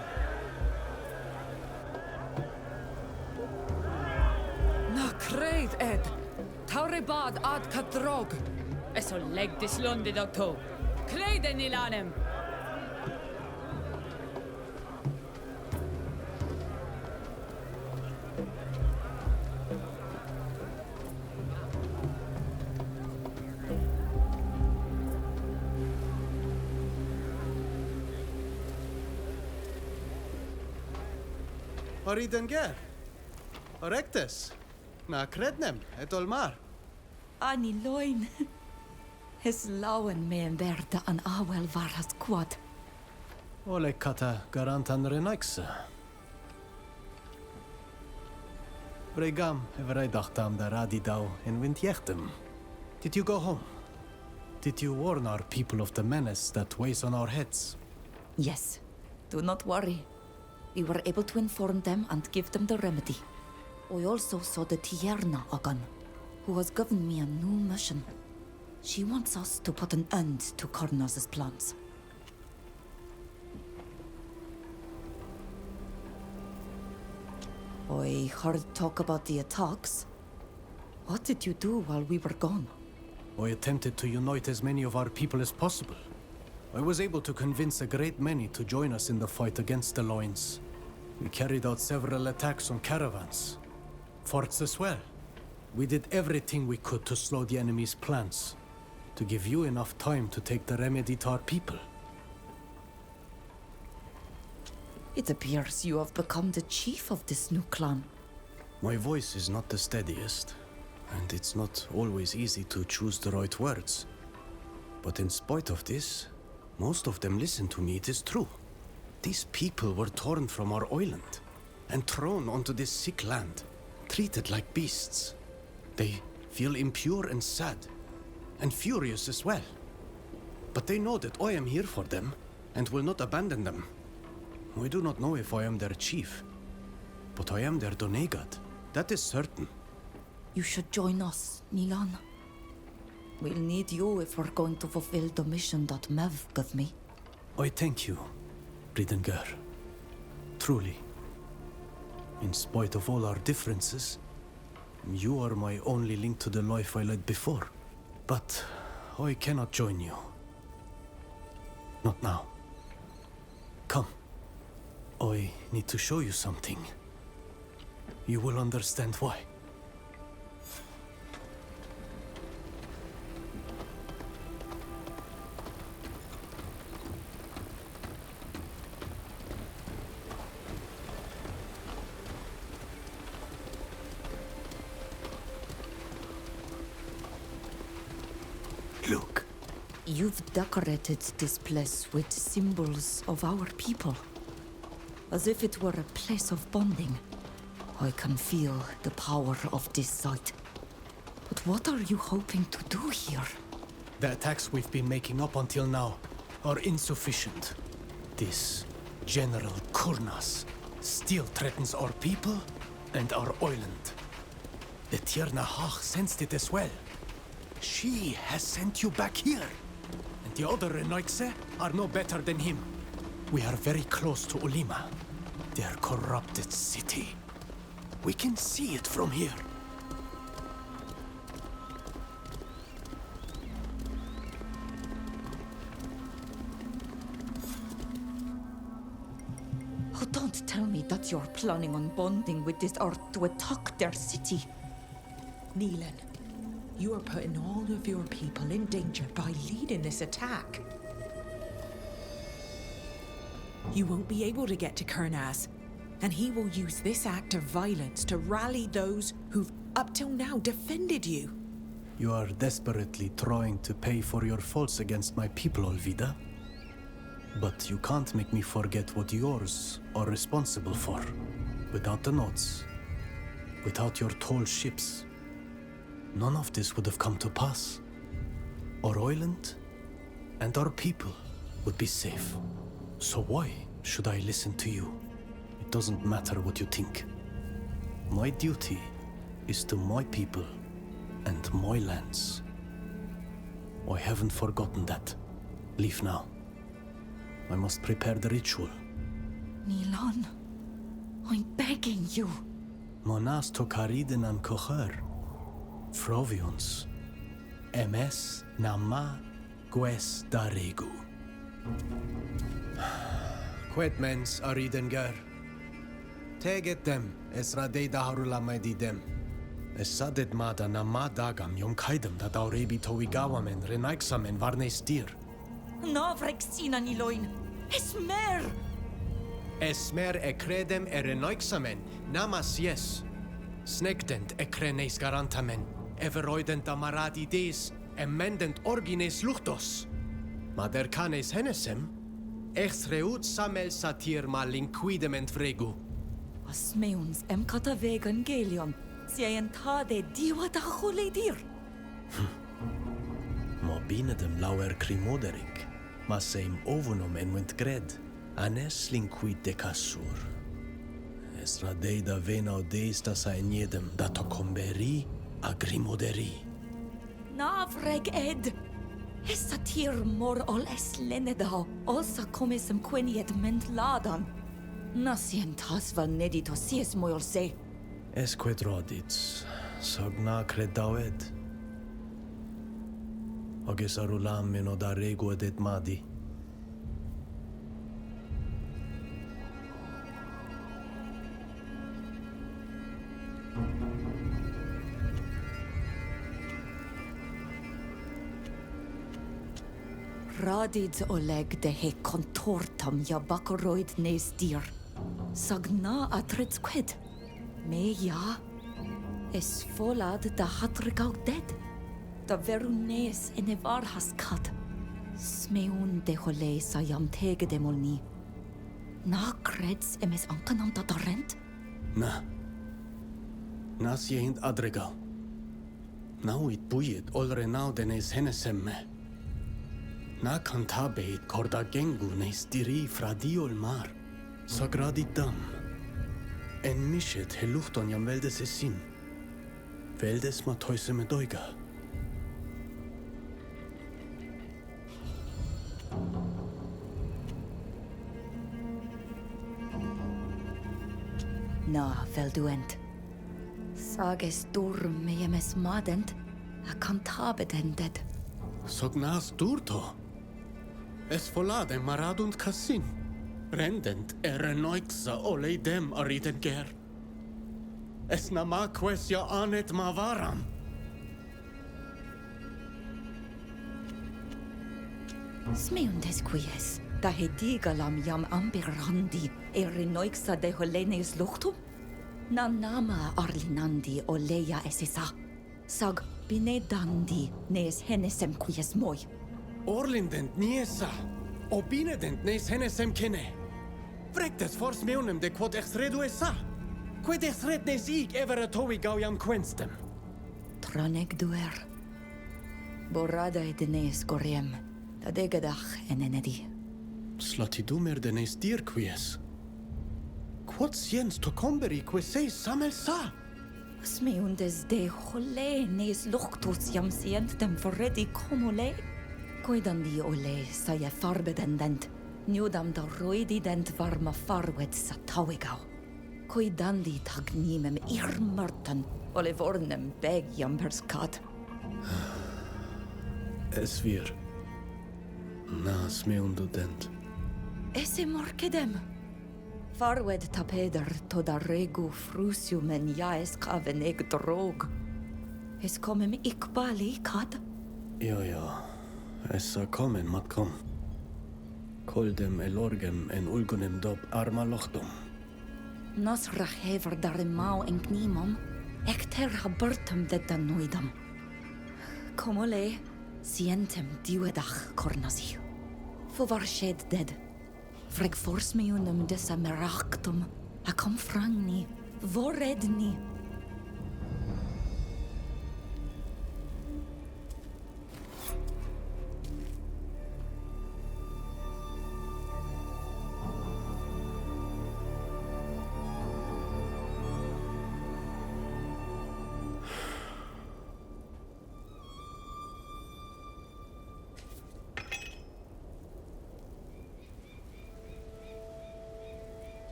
Na kred ed. Taurebad ad kadrog. Eso leg dis lundi doctor. Kreden ilanem. Har i den gär? Orectus. Na crednem, et olmar. Ani loin. His lawen me en verde an awel varhat quad. Ole kata garantan renaikse. Bregam every dachtam da radidau en windjechtem. Did you go home? Did you warn our people of the menace that weighs on our heads? Yes. Do not worry. We were able to inform them and give them the remedy. I also saw the Tierna Agan, who has given me a new mission. She wants us to put an end to Kornaz's plans. I heard talk about the attacks. What did you do while we were gone? I attempted to unite as many of our people as possible. I was able to convince a great many to join us in the fight against the Loins. We carried out several attacks on caravans. Forts as well. We did everything we could to slow the enemy's plans, to give you enough time to take the remedy to our people. It appears you have become the chief of this new clan. My voice is not the steadiest, and it's not always easy to choose the right words. But in spite of this, most of them listen to me, it is true. These people were torn from our island and thrown onto this sick land, treated like beasts. They feel impure and sad, and furious as well. But they know that I am here for them, and will not abandon them. I do not know if I am their chief, but I am their Donegad. That is certain. You should join us, Nilan. We'll need you if we're going to fulfill the mission that Mev gave me. I thank you, Bridengar. Truly. In spite of all our differences, you are my only link to the life I led before. But I cannot join you. Not now. Come. I need to show you something. You will understand why. Look. You've decorated this place with symbols of our people. As if it were a place of bonding. I can feel the power of this site. But what are you hoping to do here? The attacks we've been making up until now are insufficient. This General Kurnas still threatens our people and our island. The Tierna Hach sensed it as well. She has sent you back here. And the other Renoikse are no better than him. We are very close to Ulima, their corrupted city. We can see it from here. Oh, don't tell me that you're planning on bonding with this Earth to attack their city. Neelan, you are putting all of your people in danger by leading this attack. You won't be able to get to Kurnaz, and he will use this act of violence to rally those who've up till now defended you. You are desperately trying to pay for your faults against my people, Olvida. But you can't make me forget what yours are responsible for. Without the notes, without your tall ships, none of this would have come to pass. Our island and our people would be safe. So why should I listen to you? It doesn't matter what you think. My duty is to my people and my lands. I haven't forgotten that. Leave now. I must prepare the ritual. Nilan, I'm begging you. Monas tokariden an kocher. Frovions. MS nama gues daregu. Quetmens aridengar. Teget dem, es radeida harula medidem. Es sadet mada nama dagam yom kaidem da daurebi towigawamen renaiksamen varnestir. Navrexina Niloin. Esmer! Esmer e credem e renaiksamen, namas yes. Snekdent ekrenes garantamen, everoident amaradides, emendent orgines luchtos. Madercanes henesem, exreut samel satir malinquidement vregu. Osmeuns emkata vegan gelion, sien tade diwa da choledir. Mobinedem lauer crimoderik, masseim ovunum enwent gred, anes linquid decassur. Esra deida vena odeista sa eniedem da tocomberi agrimoderi. Navreg ed! Essa tir mor ol es lenedao, olsa comesem quiniet ment ladan. Nasien tas val nedito sies moiol se. Esquet rodits, sogna credaued. Oges arulam meno da regu edet madi. Radid oleg de he contortam ja bakoroid nes dir. Sagna atrets quid. Me ja. Es folad da hatrigau dead. Da veru nes en e varhas kat. Smeun de hole sa jam tege demolni. Na creds emes ankanam da rent? Na. Nas jehint adregal. Nauit buiet olre naudenes henesemme. Na cantabeit corda gengu nes diri fradiol mar. Sagradi dam. En mishet he luchton jam veldes esin. Veldes ma toise me doiga. Na, velduent. Sages durm meemes madent, a cantabedendet. Sognas durto. Es volade maradunt cassin. Rendent erenoixa oleidem ariden ger. Es namaques ja anet mavaram. Smeundes quies, da he digalam jam ambirandi, erenoixa de holeneus luchtum? Na nama arlinandi oleia esisa. Sag binedandi nes henesem quies moi. Orlindent niesa, obinedent nes henesem kene. Vrectes fors meonem de quod exredu esa. Quid exred nes ig evera toi gauiam quenstem. Traneg duer. Borrada ed nes goriem, da degadach enenedi. Slatidumer de nes dir quies. Quod siens tocomberi queseis samel sa? Smeundes de hole nes luchtus jam sientem forredi comole. Coidandi ole saie farbedendent, niudam da roidident varma farwed sa tauigau. Coidandi tagnimem irmörten, ole vornem beg jam perskat. Es vir. Na smeundudent. Esse morkedem. Farwed tapeder to da regu frusium en jaes kaveneg drog. Es komem ikbali kad? Ja. Essa komen matkom. Koldem elorgem en ulgunem dob arma lochtum. Nos rachever dar mau en knimom, ekter habertum de danoidam. Komole, sientem diwedach cornasi. Fovar shed dead. Vreg fors meunum desa merachtum, a kom frangni, voredni.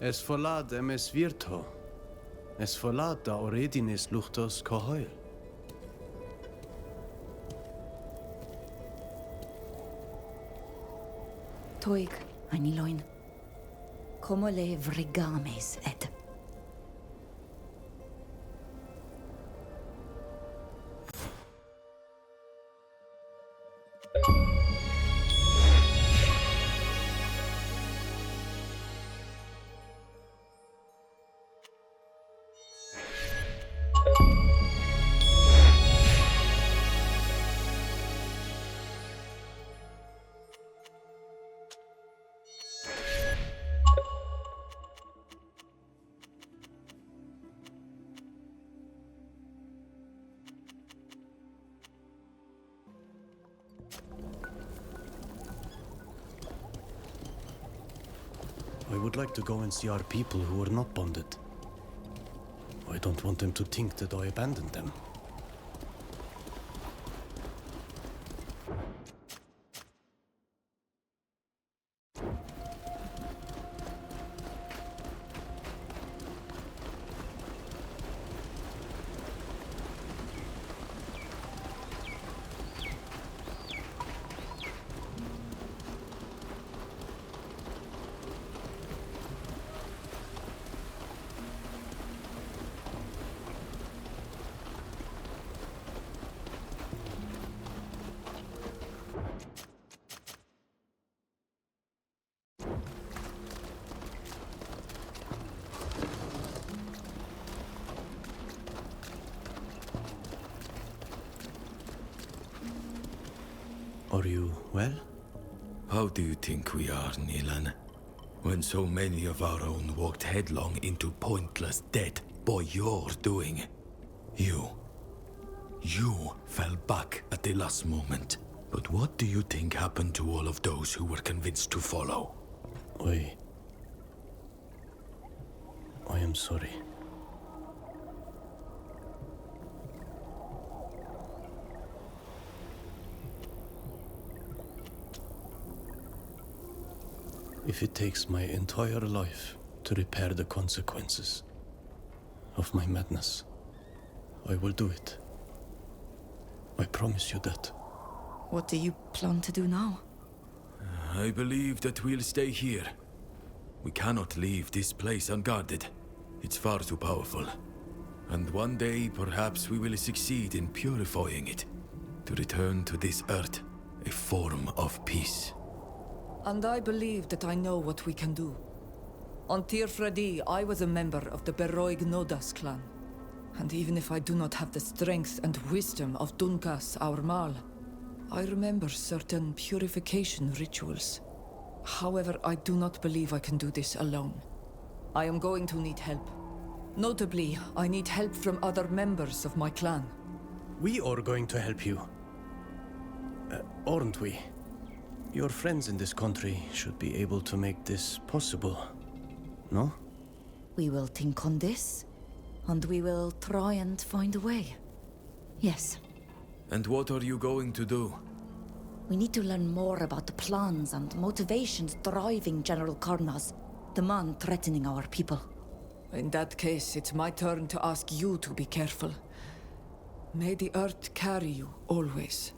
Es volad emes virto. Es volad da oredines luchtos cohoil. Toig, aniloin. Comole vregames ed. I would like to go and see our people who are not bonded. I don't want them to think that I abandoned them. Are you well? How do you think we are, Nilan? When so many of our own walked headlong into pointless death by your doing. You fell back at the last moment. But what do you think happened to all of those who were convinced to follow? I am sorry. If it takes my entire life to repair the consequences of my madness, I will do it. I promise you that. What do you plan to do now? I believe that we'll stay here. We cannot leave this place unguarded. It's far too powerful. And one day, perhaps we will succeed in purifying it, to return to this earth a form of peace. And I believe that I know what we can do. On Tir Fredi, I was a member of the Beroig Nodas clan. And even if I do not have the strength and wisdom of Dunkas, our Mal, I remember certain purification rituals. However, I do not believe I can do this alone. I am going to need help. Notably, I need help from other members of my clan. We are going to help you. Aren't we? Your friends in this country should be able to make this possible, no? We will think on this, and we will try and find a way. Yes. And what are you going to do? We need to learn more about the plans and motivations driving General Karnaz, the man threatening our people. In that case, it's my turn to ask you to be careful. May the earth carry you, always.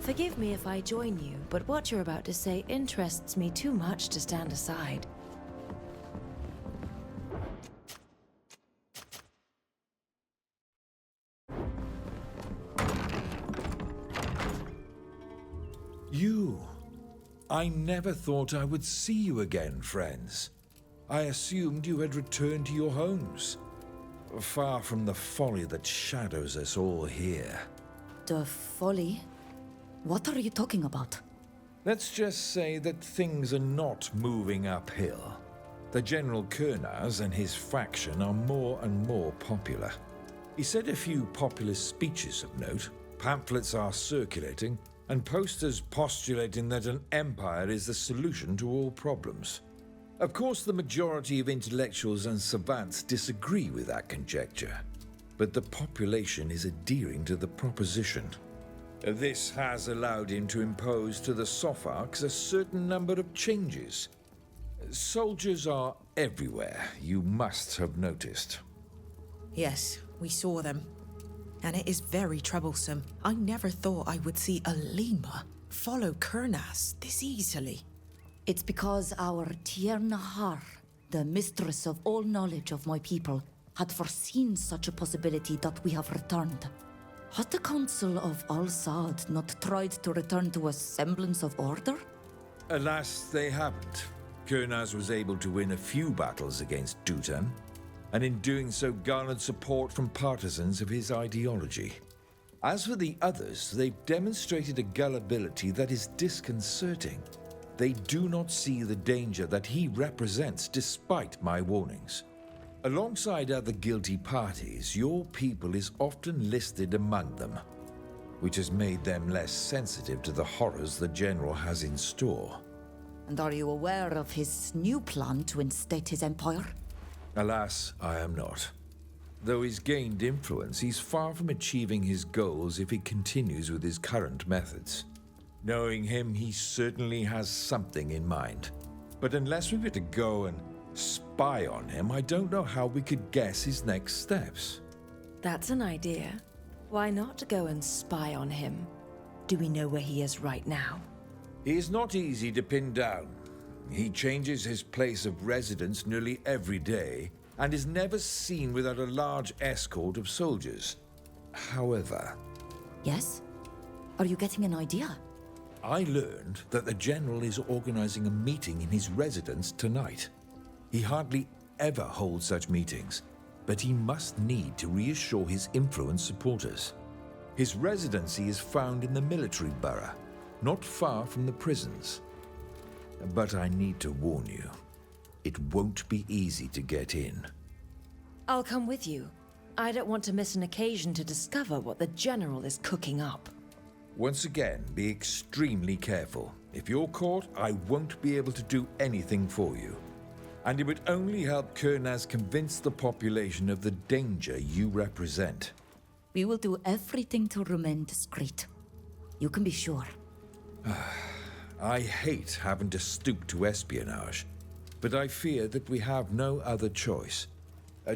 Forgive me if I join you, but what you're about to say interests me too much to stand aside. You. I never thought I would see you again, friends. I assumed you had returned to your homes, far from the folly that shadows us all here. The folly? What are you talking about? Let's just say that things are not moving uphill. The General Kurnaz and his faction are more and more popular. He said a few populist speeches of note, pamphlets are circulating, and posters postulating that an empire is the solution to all problems. Of course, the majority of intellectuals and savants disagree with that conjecture, but the population is adhering to the proposition. This has allowed him to impose to the Sopharks a certain number of changes. Soldiers are everywhere, you must have noticed. Yes, we saw them. And it is very troublesome. I never thought I would see a lemur. follow Kurnas this easily? It's because our Tiernahar, the mistress of all knowledge of my people, had foreseen such a possibility that we have returned. Had the Council of Al-Saad not tried to return to a semblance of order? Alas, they haven't. Kurnaz was able to win a few battles against Dutan, and in doing so garnered support from partisans of his ideology. As for the others, they've demonstrated a gullibility that is disconcerting. They do not see the danger that he represents despite my warnings. Alongside other guilty parties, your people is often listed among them, which has made them less sensitive to the horrors the General has in store. And are you aware of his new plan to instate his empire? Alas, I am not. Though he's gained influence, he's far from achieving his goals if he continues with his current methods. Knowing him, he certainly has something in mind. But unless we were to go and spy on him, I don't know how we could guess his next steps. That's an idea. Why not go and spy on him? Do we know where he is right now? He is not easy to pin down. He changes his place of residence nearly every day, and is never seen without a large escort of soldiers. However... Yes? Are you getting an idea? I learned that the General is organizing a meeting in his residence tonight. He hardly ever holds such meetings, but he must need to reassure his influence supporters. His residency is found in the military borough, not far from the prisons. But I need to warn you, it won't be easy to get in. I'll come with you. I don't want to miss an occasion to discover what the General is cooking up. Once again, be extremely careful. If you're caught, I won't be able to do anything for you. And it would only help Kurnaz convince the population of the danger you represent. We will do everything to remain discreet. You can be sure. I hate having to stoop to espionage, but I fear that we have no other choice.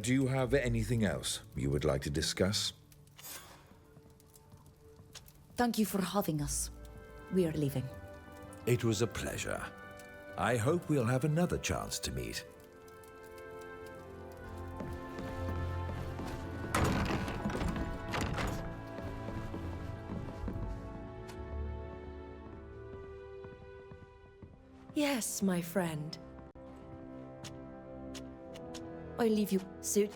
Do you have anything else you would like to discuss? Thank you for having us. We are leaving. It was a pleasure. I hope we'll have another chance to meet. Yes, my friend. I leave you, soon.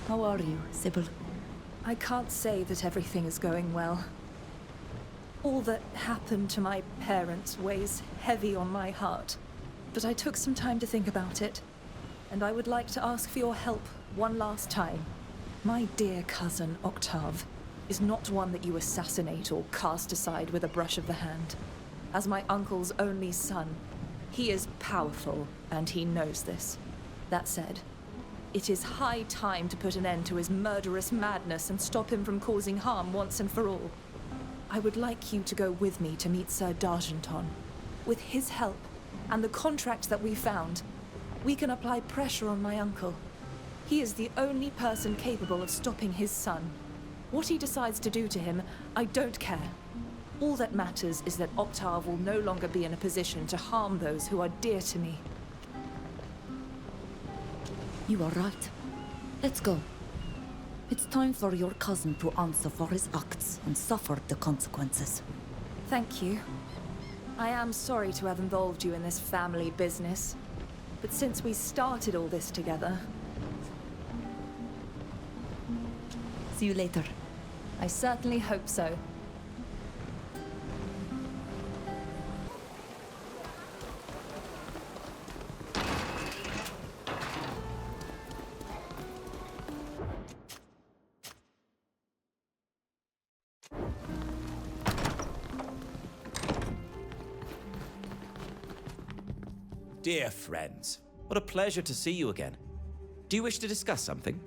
How are you, Sybil? I can't say that everything is going well. All that happened to my parents weighs heavy on my heart, but I took some time to think about it, and I would like to ask for your help one last time. My dear cousin, Octave, is not one that you assassinate or cast aside with a brush of the hand. As my uncle's only son, he is powerful, and he knows this. That said, it is high time to put an end to his murderous madness and stop him from causing harm once and for all. I would like you to go with me to meet Sir D'Argenton. With his help, and the contract that we found, we can apply pressure on my uncle. He is the only person capable of stopping his son. What he decides to do to him, I don't care. All that matters is that Octave will no longer be in a position to harm those who are dear to me. You are right. Let's go. It's time for your cousin to answer for his acts and suffer the consequences. Thank you. I am sorry to have involved you in this family business, but since we started all this together... See you later. I certainly hope so. Dear friends, what a pleasure to see you again. Do you wish to discuss something?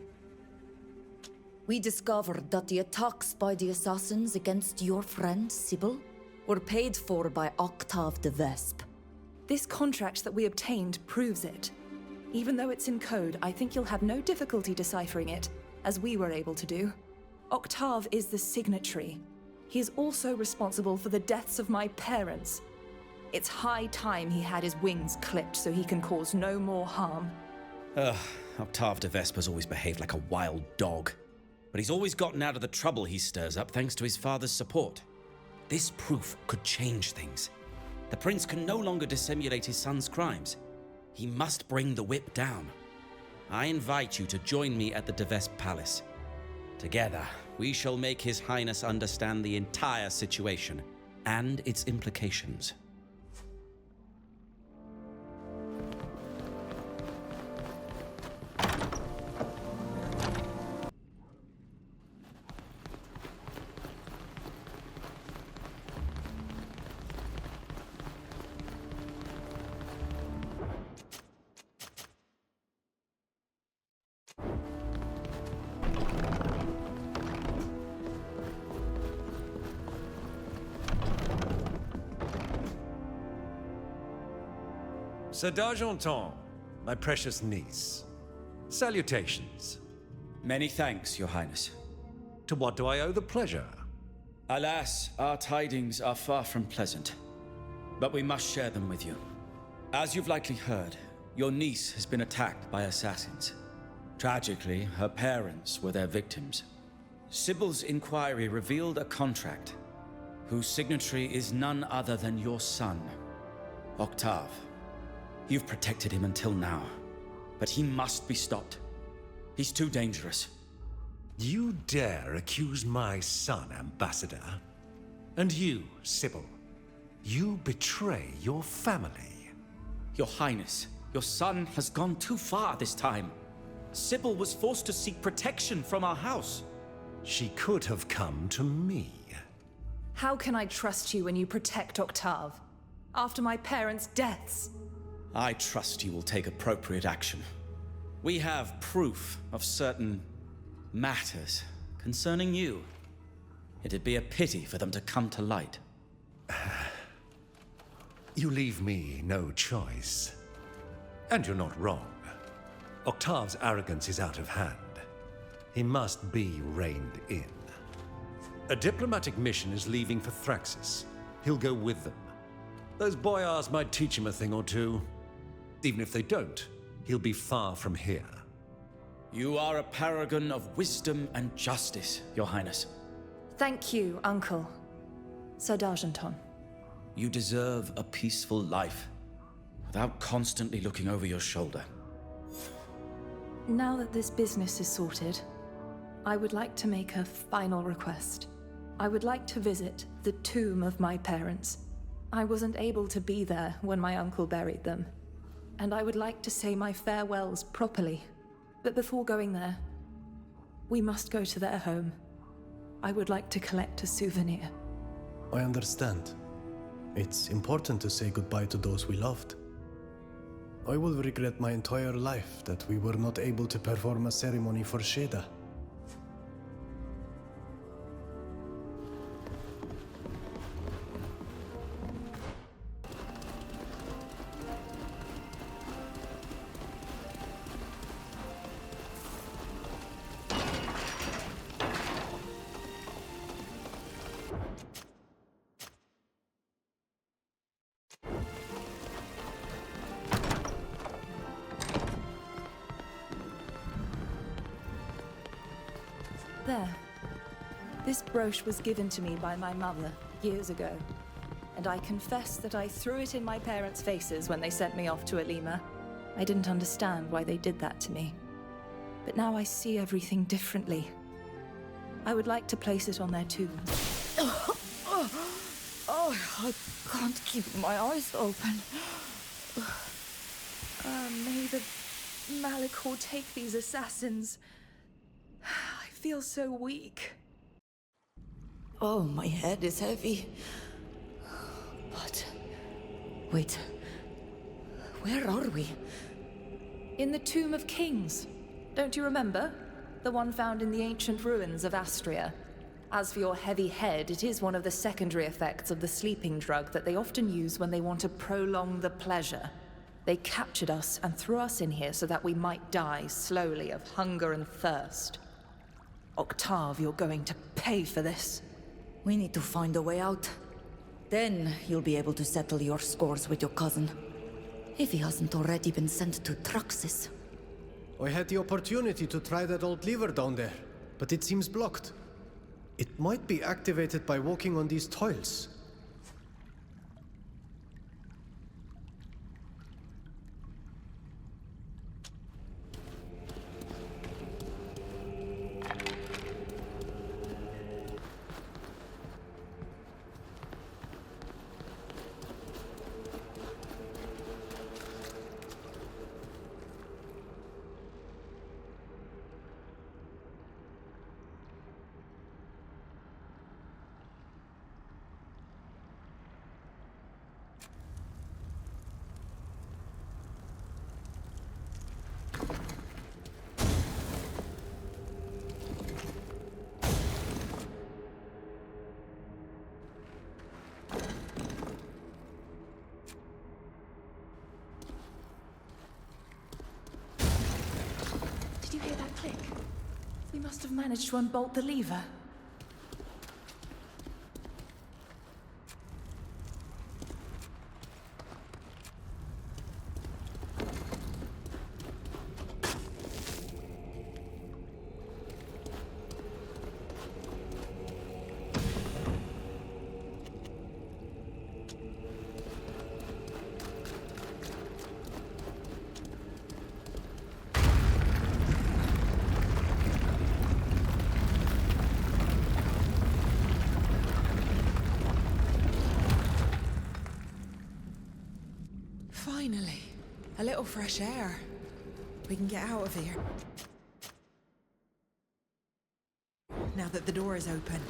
We discovered that the attacks by the assassins against your friend, Sybil, were paid for by Octave de Vespe. This contract that we obtained proves it. Even though it's in code, I think you'll have no difficulty deciphering it, as we were able to do. Octave is the signatory. He is also responsible for the deaths of my parents. It's high time he had his wings clipped so he can cause no more harm. Octave de Vespe has always behaved like a wild dog. But he's always gotten out of the trouble he stirs up thanks to his father's support. This proof could change things. The prince can no longer dissimulate his son's crimes. He must bring the whip down. I invite you to join me at the de Vespe Palace. Together, we shall make His Highness understand the entire situation and its implications. Sir d'Argenton, my precious niece. Salutations. Many thanks, Your Highness. To what do I owe the pleasure? Alas, our tidings are far from pleasant, but we must share them with you. As you've likely heard, your niece has been attacked by assassins. Tragically, her parents were their victims. Sybil's inquiry revealed a contract, whose signatory is none other than your son, Octave. You've protected him until now, but he must be stopped. He's too dangerous. You dare accuse my son, Ambassador? And you, Sybil, you betray your family. Your Highness, your son has gone too far this time. Sybil was forced to seek protection from our house. She could have come to me. How can I trust you when you protect Octave? After my parents' deaths? I trust you will take appropriate action. We have proof of certain matters concerning you. It'd be a pity for them to come to light. You leave me no choice. And you're not wrong. Octave's arrogance is out of hand. He must be reined in. A diplomatic mission is leaving for Thraxis. He'll go with them. Those boyars might teach him a thing or two. Even if they don't, he'll be far from here. You are a paragon of wisdom and justice, Your Highness. Thank you, Uncle. Sir d'Argenton. You deserve a peaceful life, without constantly looking over your shoulder. Now that this business is sorted, I would like to make a final request. I would like to visit the tomb of my parents. I wasn't able to be there when my uncle buried them, and I would like to say my farewells properly. But before going there, we must go to their home. I would like to collect a souvenir. I understand. It's important to say goodbye to those we loved. I will regret my entire life that we were not able to perform a ceremony for Sheda. There. This brooch was given to me by my mother years ago, and I confess that I threw it in my parents' faces when they sent me off to Alima. I didn't understand why they did that to me, but now I see everything differently. I would like to place it on their tomb. I can't keep my eyes open. May the Malicor take these assassins. I feel so weak. Oh, my head is heavy. But... wait. Where are we? In the Tomb of Kings. Don't you remember? The one found in the ancient ruins of Astria. As for your heavy head, it is one of the secondary effects of the sleeping drug that they often use when they want to prolong the pleasure. They captured us and threw us in here so that we might die slowly of hunger and thirst. Octave, you're going to pay for this. We need to find a way out. Then you'll be able to settle your scores with your cousin. If he hasn't already been sent to Traxis. I had the opportunity to try that old lever down there, but it seems blocked. It might be activated by walking on these tiles. Did you hear that click? We must have managed to unbolt the lever. Finally, a little fresh air. We can get out of here. Now that the door is open.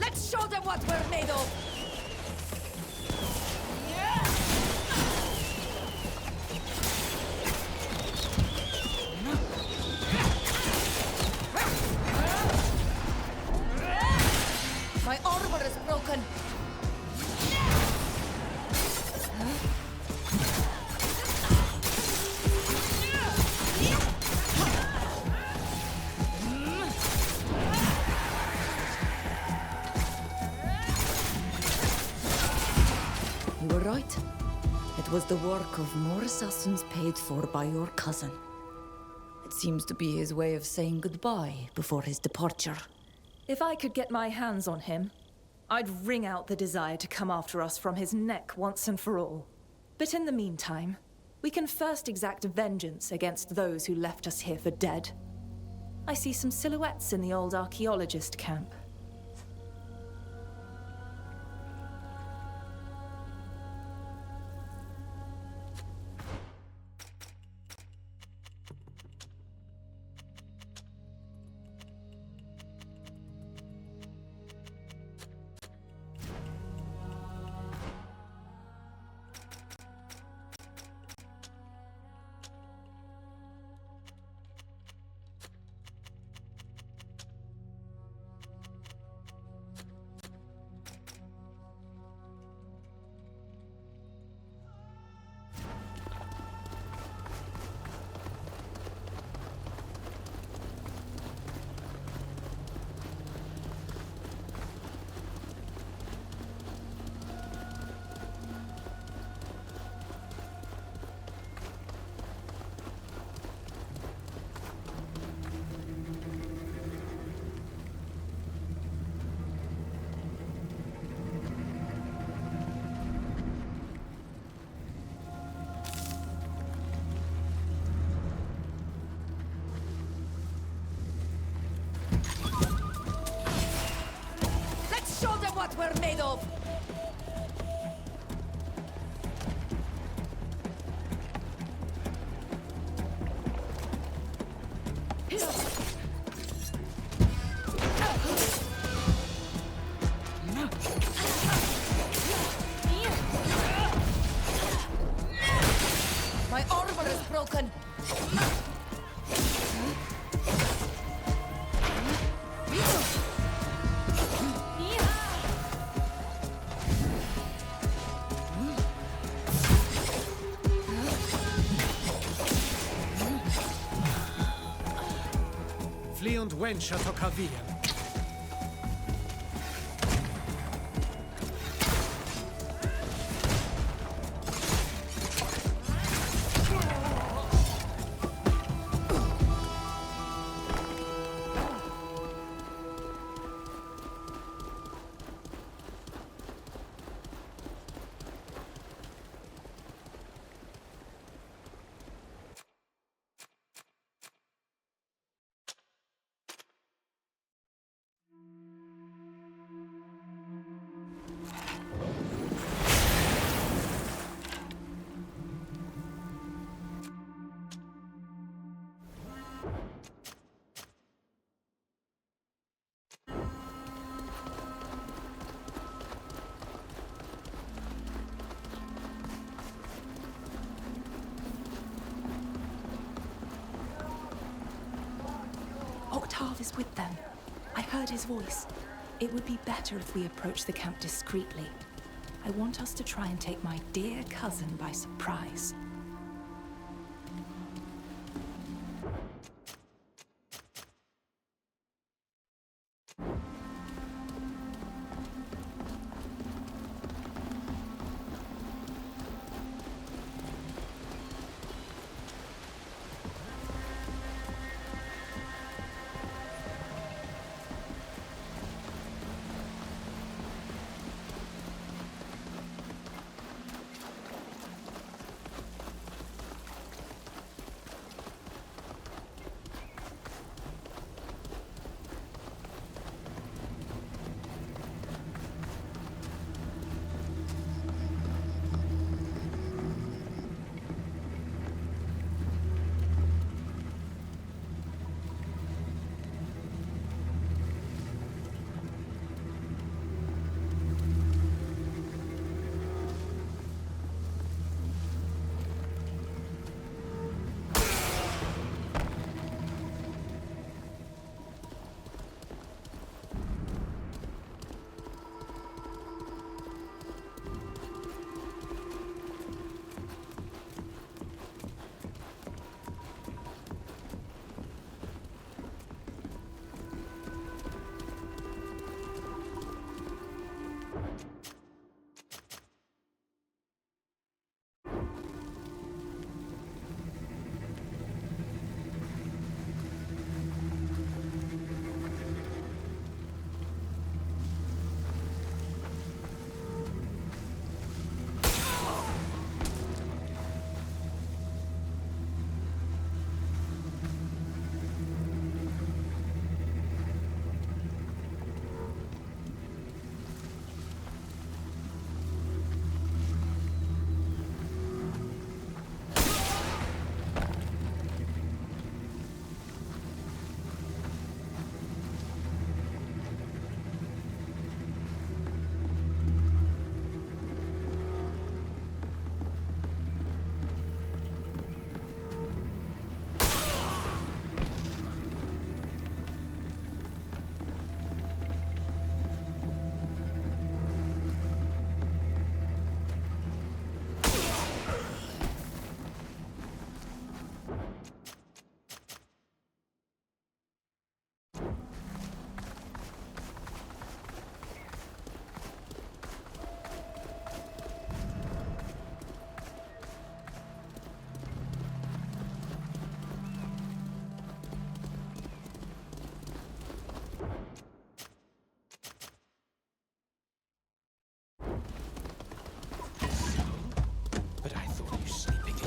Let's show them what we're made of! My armor is broken. You were right. It was the work of more assassins paid for by your cousin. It seems to be his way of saying goodbye before his departure. If I could get my hands on him, I'd wring out the desire to come after us from his neck once and for all. But in the meantime, we can first exact vengeance against those who left us here for dead. I see some silhouettes in the old archaeologist camp. Let's show them what we're made of! Leon wench at Okavian. Octave is with them. I heard his voice. It would be better if we approach the camp discreetly. I want us to try and take my dear cousin by surprise.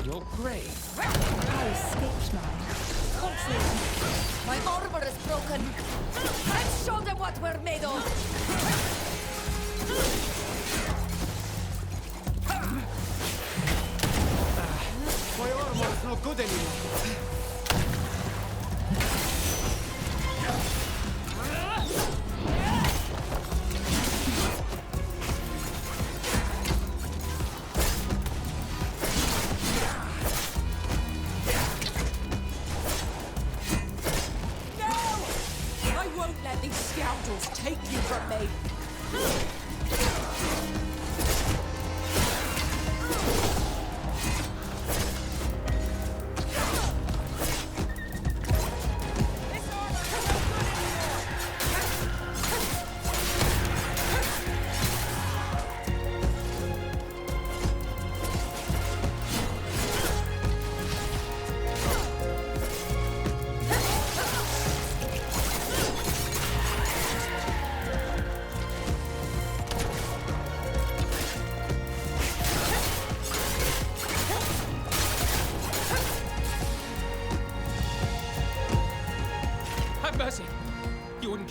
Your grave. I escaped now. Country, my armor is broken. Let's show them what we're made of. My armor is no good anymore. Take you from me!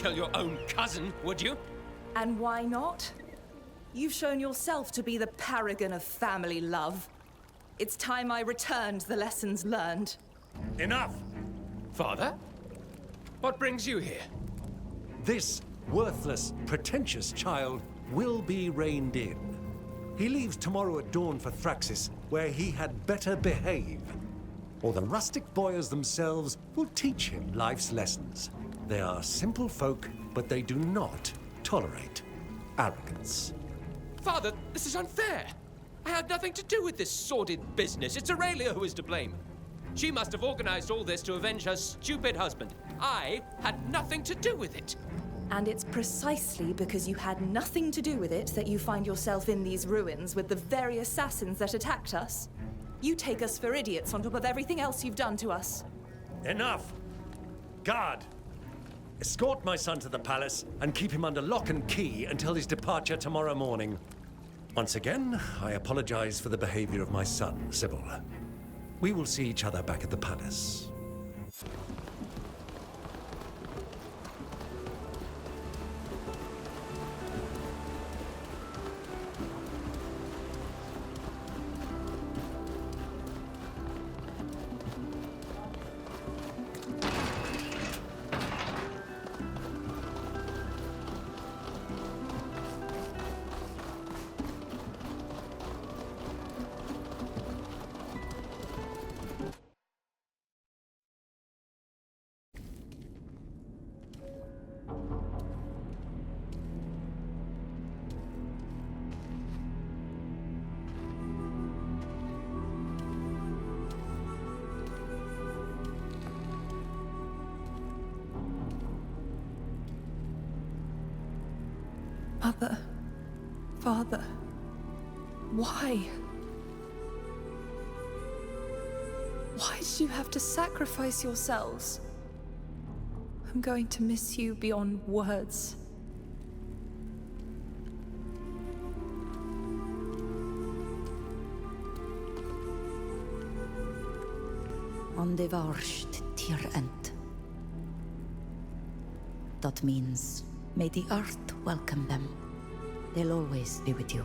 kill your own cousin, would you? And why not? You've shown yourself to be the paragon of family love. It's time I returned the lessons learned. Enough! Father? What brings you here? This worthless, pretentious child will be reined in. He leaves tomorrow at dawn for Thraxis, where he had better behave. Or the rustic boyars themselves will teach him life's lessons. They are simple folk, but they do not tolerate arrogance. Father, this is unfair. I had nothing to do with this sordid business. It's Aurelia who is to blame. She must have organized all this to avenge her stupid husband. I had nothing to do with it. And it's precisely because you had nothing to do with it that you find yourself in these ruins with the very assassins that attacked us. You take us for idiots on top of everything else you've done to us. Enough! Guard! Escort my son to the palace and keep him under lock and key until his departure tomorrow morning. Once again, I apologize for the behavior of my son, Sybil. We will see each other back at the palace. Mother, Father, why? Why did you have to sacrifice yourselves? I'm going to miss you beyond words. On the varsht tir end. That means, may the earth welcome them. They'll always be with you,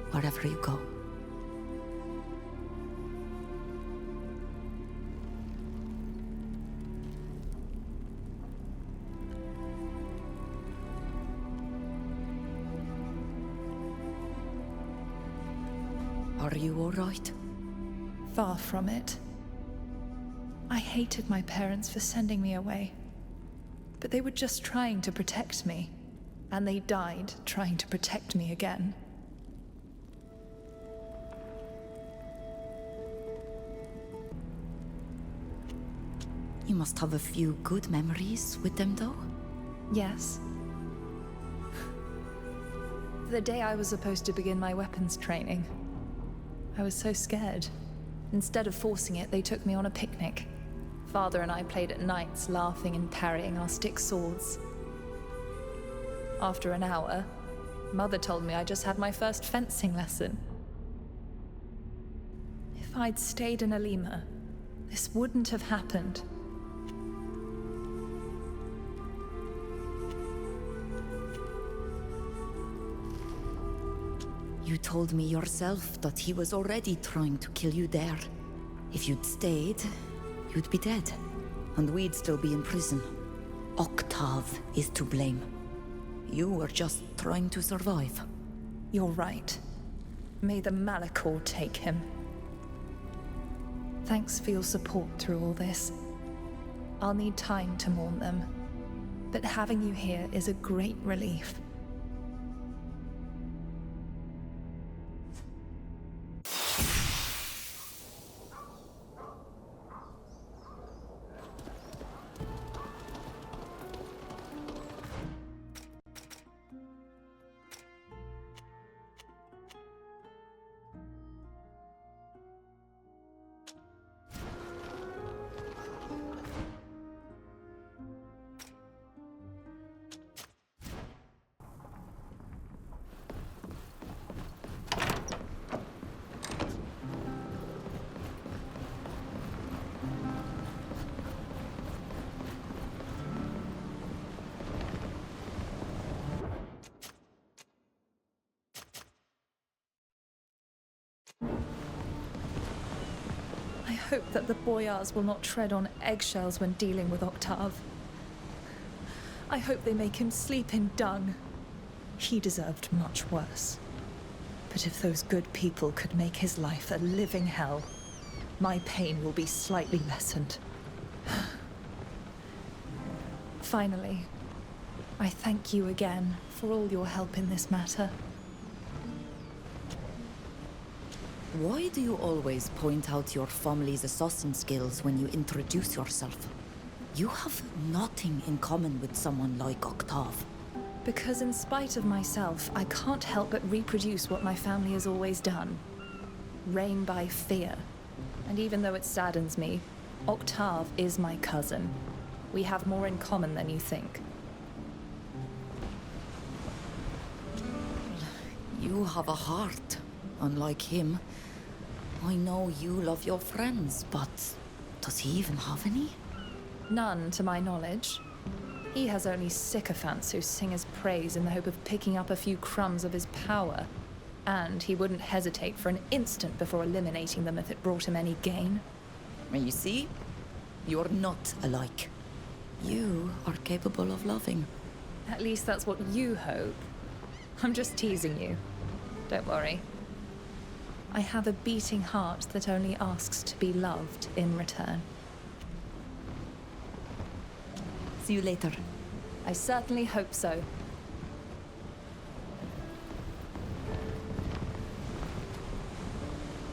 wherever you go. Are you all right? Far from it. I hated my parents for sending me away. But they were just trying to protect me. And they died trying to protect me again. You must have a few good memories with them, though? Yes. The day I was supposed to begin my weapons training, I was so scared. Instead of forcing it, they took me on a picnic. Father and I played at nights, laughing and parrying our stick swords. After an hour, Mother told me I just had my first fencing lesson. If I'd stayed in Alima, this wouldn't have happened. You told me yourself that he was already trying to kill you there. If you'd stayed, you'd be dead, and we'd still be in prison. Octave is to blame. You were just trying to survive. You're right. May the Malachor take him. Thanks for your support through all this. I'll need time to mourn them, but having you here is a great relief. I hope that the boyars will not tread on eggshells when dealing with Octave. I hope they make him sleep in dung. He deserved much worse. But if those good people could make his life a living hell, my pain will be slightly lessened. Finally, I thank you again for all your help in this matter. Why do you always point out your family's assassin skills when you introduce yourself? You have nothing in common with someone like Octave. Because in spite of myself, I can't help but reproduce what my family has always done. Reign by fear. And even though it saddens me, Octave is my cousin. We have more in common than you think. You have a heart, unlike him. I know you love your friends, but does he even have any? None, to my knowledge. He has only sycophants who sing his praise in the hope of picking up a few crumbs of his power. And he wouldn't hesitate for an instant before eliminating them if it brought him any gain. You see? You're not alike. You are capable of loving. At least that's what you hope. I'm just teasing you. Don't worry. I have a beating heart that only asks to be loved in return. See you later. I certainly hope so.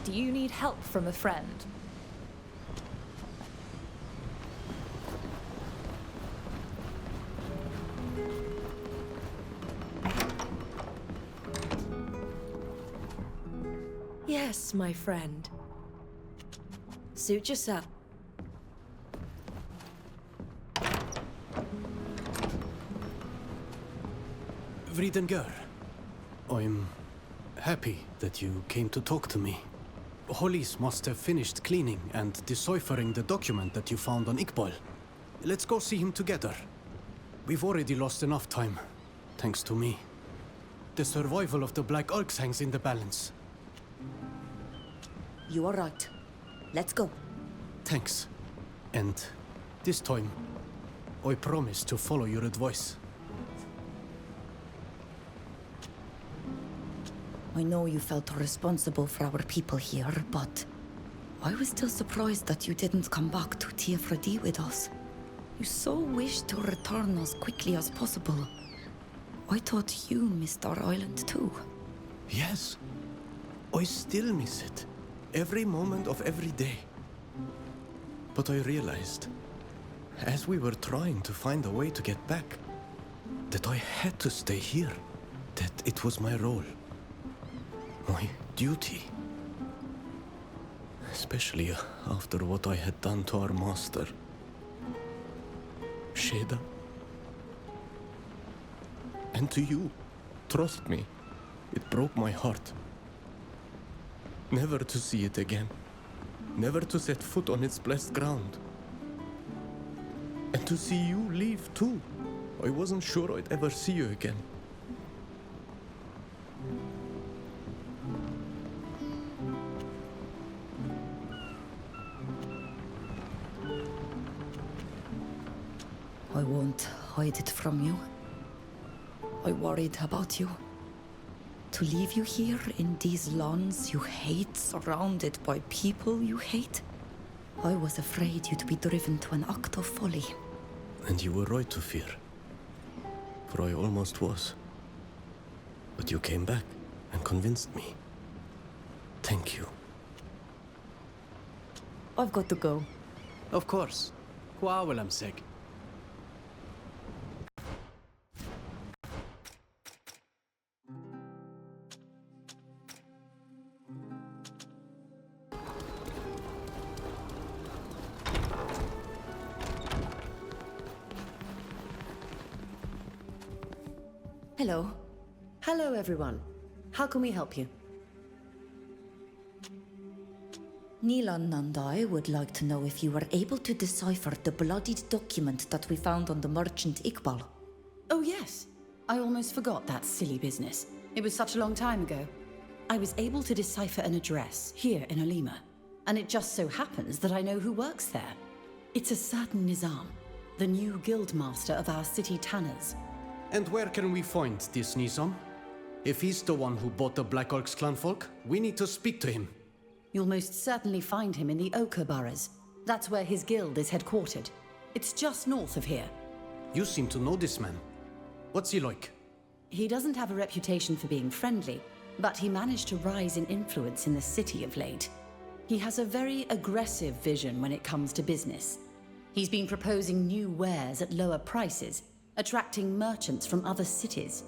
Do you need help from a friend? Yes, my friend. Suit yourself. Vridengar, I'm happy that you came to talk to me. Hollis must have finished cleaning and deciphering the document that you found on Iqbal. Let's go see him together. We've already lost enough time, thanks to me. The survival of the Black Arcs hangs in the balance. You are right. Let's go. Thanks. And this time, I promise to follow your advice. I know you felt responsible for our people here, but I was still surprised that you didn't come back to Tiefredi with us. You so wished to return as quickly as possible. I thought you missed our island too. Yes. I still miss it. Every moment of every day. But I realized, as we were trying to find a way to get back, that I had to stay here. That it was my role. My duty. Especially after what I had done to our master. Sheda. And to you. Trust me. It broke my heart. Never to see it again. Never to set foot on its blessed ground. And to see you leave too. I wasn't sure I'd ever see you again. I won't hide it from you. I worried about you. To leave you here in these lands you hate, surrounded by people you hate. I was afraid you'd be driven to an act of folly. And you were right to fear. For I almost was. But you came back and convinced me. Thank you. I've got to go. Of course. Huawalam seg. Hello. Hello, everyone. How can we help you? Nilan and I would like to know if you were able to decipher the bloodied document that we found on the merchant Iqbal. Oh, yes. I almost forgot that silly business. It was such a long time ago. I was able to decipher an address here in Olima, and it just so happens that I know who works there. It's a certain Nizam, the new guildmaster of our city tanners. And where can we find this Nizam? If he's the one who bought the Black Orcs clanfolk, we need to speak to him. You'll most certainly find him in the Ochre boroughs. That's where his guild is headquartered. It's just north of here. You seem to know this man. What's he like? He doesn't have a reputation for being friendly, but he managed to rise in influence in the city of late. He has a very aggressive vision when it comes to business. He's been proposing new wares at lower prices, attracting merchants from other cities.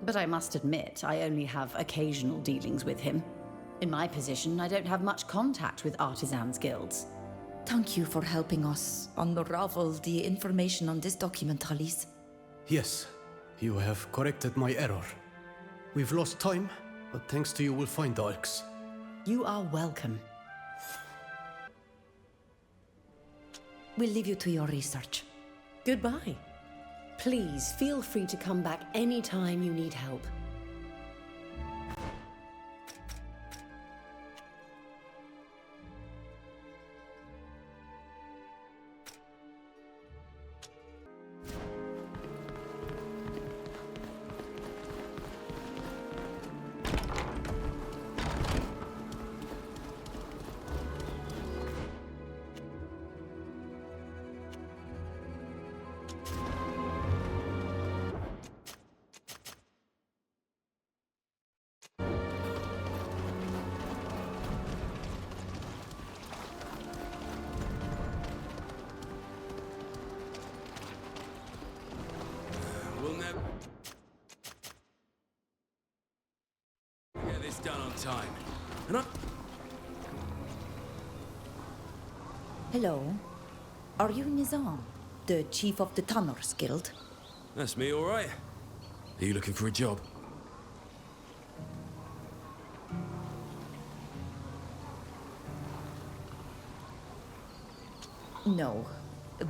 But I must admit, I only have occasional dealings with him. In my position, I don't have much contact with artisans' guilds. Thank you for helping us unravel the information on this document, Alice. Yes, you have corrected my error. We've lost time, but thanks to you we'll find the orcs. You are welcome. We'll leave you to your research. Goodbye. Please feel free to come back anytime you need help. Get this done on time. Hello. Are you Nizam, the chief of the Tanners Guild? That's me, all right. Are you looking for a job? No,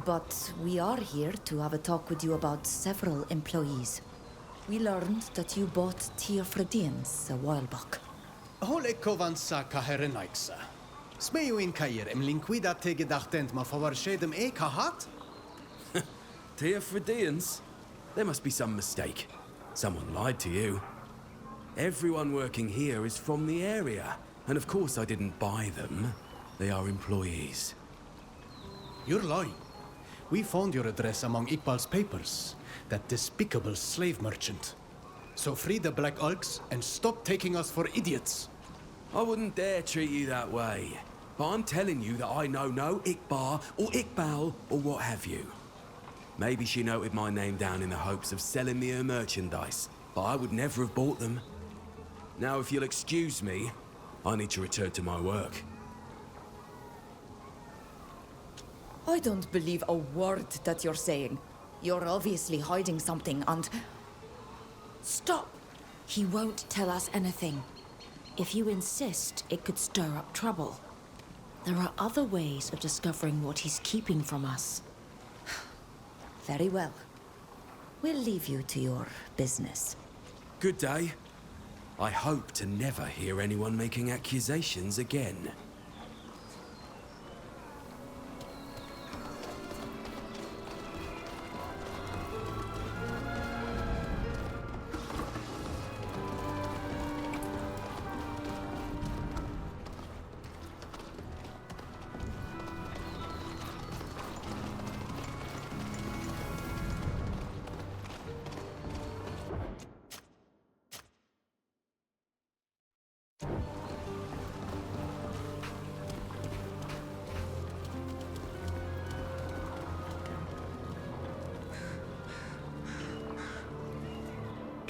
but we are here to have a talk with you about several employees. We learned that you bought Tiafredians a while back. Hol ik kovan saka herenaiksa. Smeju in kair linkvida tegedachtend ma fawarshedem kahat? Tiafredians? There must be some mistake. Someone lied to you. Everyone working here is from the area. And of course I didn't buy them. They are employees. You're lying. We found your address among Iqbal's papers. That despicable slave merchant. So free the Black Orcs and stop taking us for idiots. I wouldn't dare treat you that way. But I'm telling you that I know no Iqbar or Iqbal or what have you. Maybe she noted my name down in the hopes of selling me her merchandise, but I would never have bought them. Now, if you'll excuse me, I need to return to my work. I don't believe a word that you're saying. You're obviously hiding something and... Stop! He won't tell us anything. If you insist, it could stir up trouble. There are other ways of discovering what he's keeping from us. Very well. We'll leave you to your business. Good day. I hope to never hear anyone making accusations again.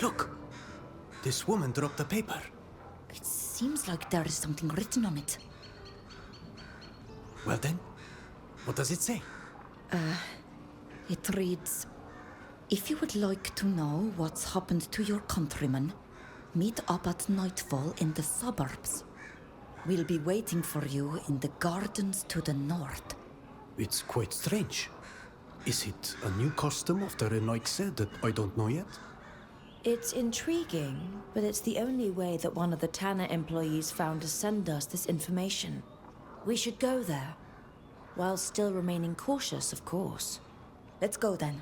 Look! This woman dropped the paper. It seems like there is something written on it. Well then, what does it say? It reads, if you would like to know what's happened to your countrymen, meet up at nightfall in the suburbs. We'll be waiting for you in the gardens to the north. It's quite strange. Is it a new custom of the Renoixe that I don't know yet? It's intriguing, but it's the only way that one of the Tanner employees found to send us this information. We should go there, while still remaining cautious, of course. Let's go then.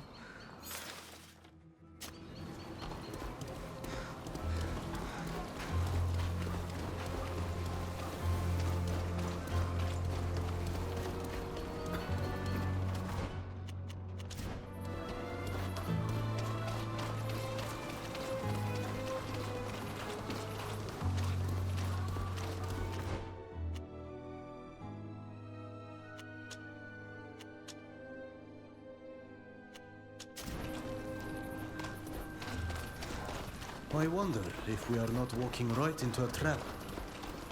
I wonder if we are not walking right into a trap.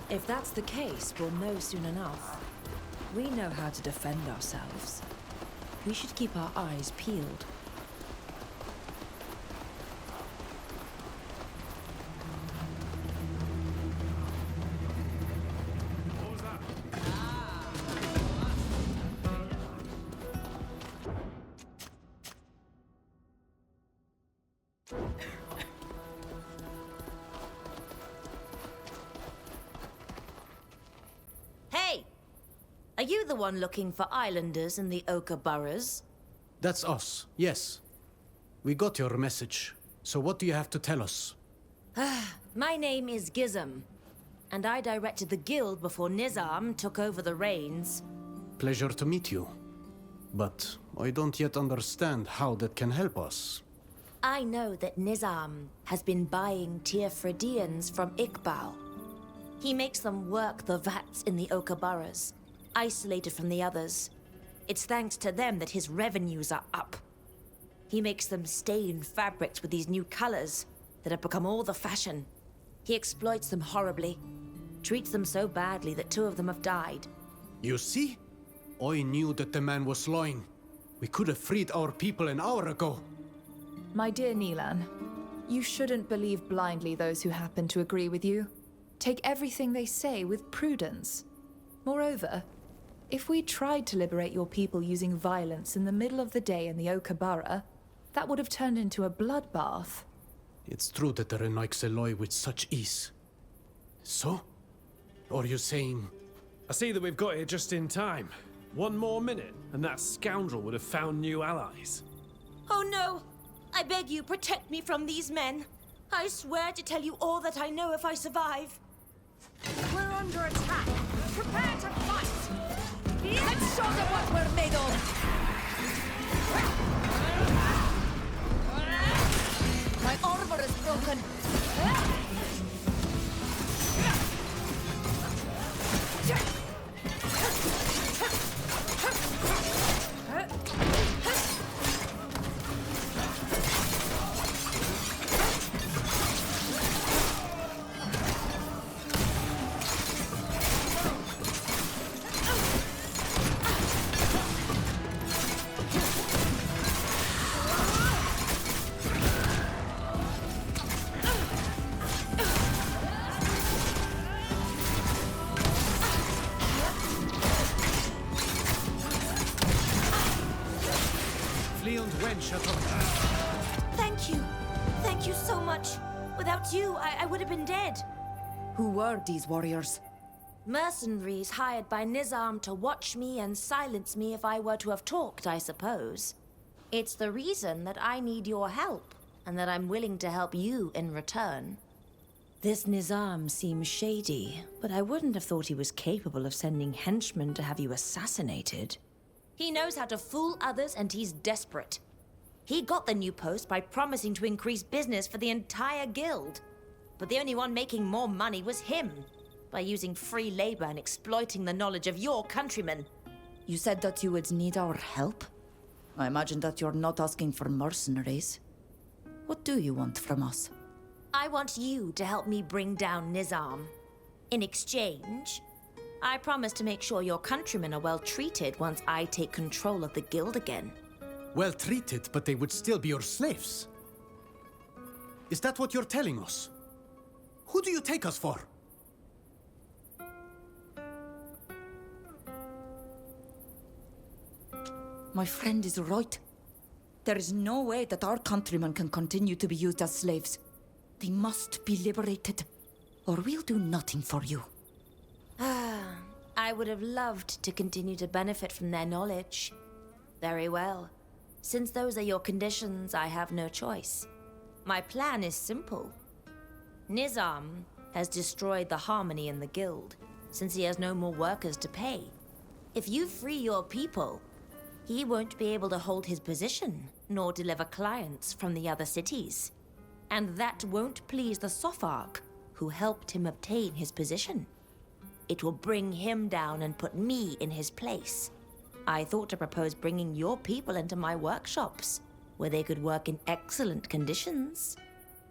If that's the case, we'll know soon enough. We know how to defend ourselves. We should keep our eyes peeled. Hey! Are you the one looking for islanders in the Ochre boroughs? That's us, yes. We got your message. So what do you have to tell us? My name is Gizem, and I directed the guild before Nizam took over the reins. Pleasure to meet you. But I don't yet understand how that can help us. I know that Nizam has been buying Tearfredians from Iqbal. He makes them work the vats in the Ochre boroughs, isolated from the others. It's thanks to them that his revenues are up. He makes them stain fabrics with these new colors that have become all the fashion. He exploits them horribly, treats them so badly that 2 of them have died. You see? I knew that the man was lying. We could have freed our people an hour ago. My dear Nilan, you shouldn't believe blindly those who happen to agree with you. Take everything they say with prudence. Moreover, if we tried to liberate your people using violence in the middle of the day in the Ochre Borough, that would have turned into a bloodbath. It's true that the Renaik's lie with such ease. So? Are you saying... I see that we've got here just in time. 1 more minute, and that scoundrel would have found new allies. Oh no! I beg you, protect me from these men. I swear to tell you all that I know if I survive. We're under attack. Prepare to fight. Let's show them what we're made of. My armor is broken. Thank you. Thank you so much. Without you, I would have been dead. Who were these warriors? Mercenaries hired by Nizam to watch me and silence me if I were to have talked, I suppose. It's the reason that I need your help, and that I'm willing to help you in return. This Nizam seems shady, but I wouldn't have thought he was capable of sending henchmen to have you assassinated. He knows how to fool others, and he's desperate. He got the new post by promising to increase business for the entire guild. But the only one making more money was him, by using free labor and exploiting the knowledge of your countrymen. You said that you would need our help? I imagine that you're not asking for mercenaries. What do you want from us? I want you to help me bring down Nizam. In exchange, I promise to make sure your countrymen are well treated once I take control of the guild again. Well treated, but they would still be your slaves. Is that what you're telling us? Who do you take us for? My friend is right. There is no way that our countrymen can continue to be used as slaves. They must be liberated, or we'll do nothing for you. I would have loved to continue to benefit from their knowledge. Very well. Since those are your conditions, I have no choice. My plan is simple. Nizam has destroyed the harmony in the guild, since he has no more workers to pay. If you free your people, he won't be able to hold his position, nor deliver clients from the other cities. And that won't please the Sopharch, who helped him obtain his position. It will bring him down and put me in his place. I thought to propose bringing your people into my workshops, where they could work in excellent conditions.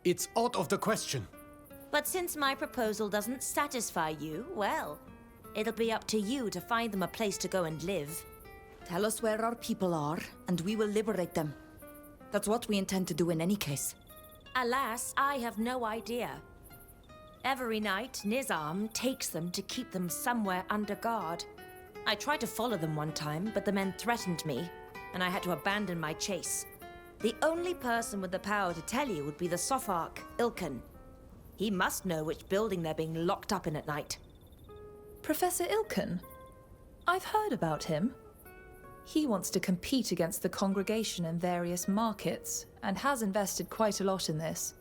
It's out of the question. But since my proposal doesn't satisfy you, well, it'll be up to you to find them a place to go and live. Tell us where our people are, and we will liberate them. That's what we intend to do in any case. Alas, I have no idea. Every night, Nizam takes them to keep them somewhere under guard. I tried to follow them one time, but the men threatened me, and I had to abandon my chase. The only person with the power to tell you would be the Sopharch, Ilken. He must know which building they're being locked up in at night. Professor Ilken? I've heard about him. He wants to compete against the congregation in various markets, and has invested quite a lot in this.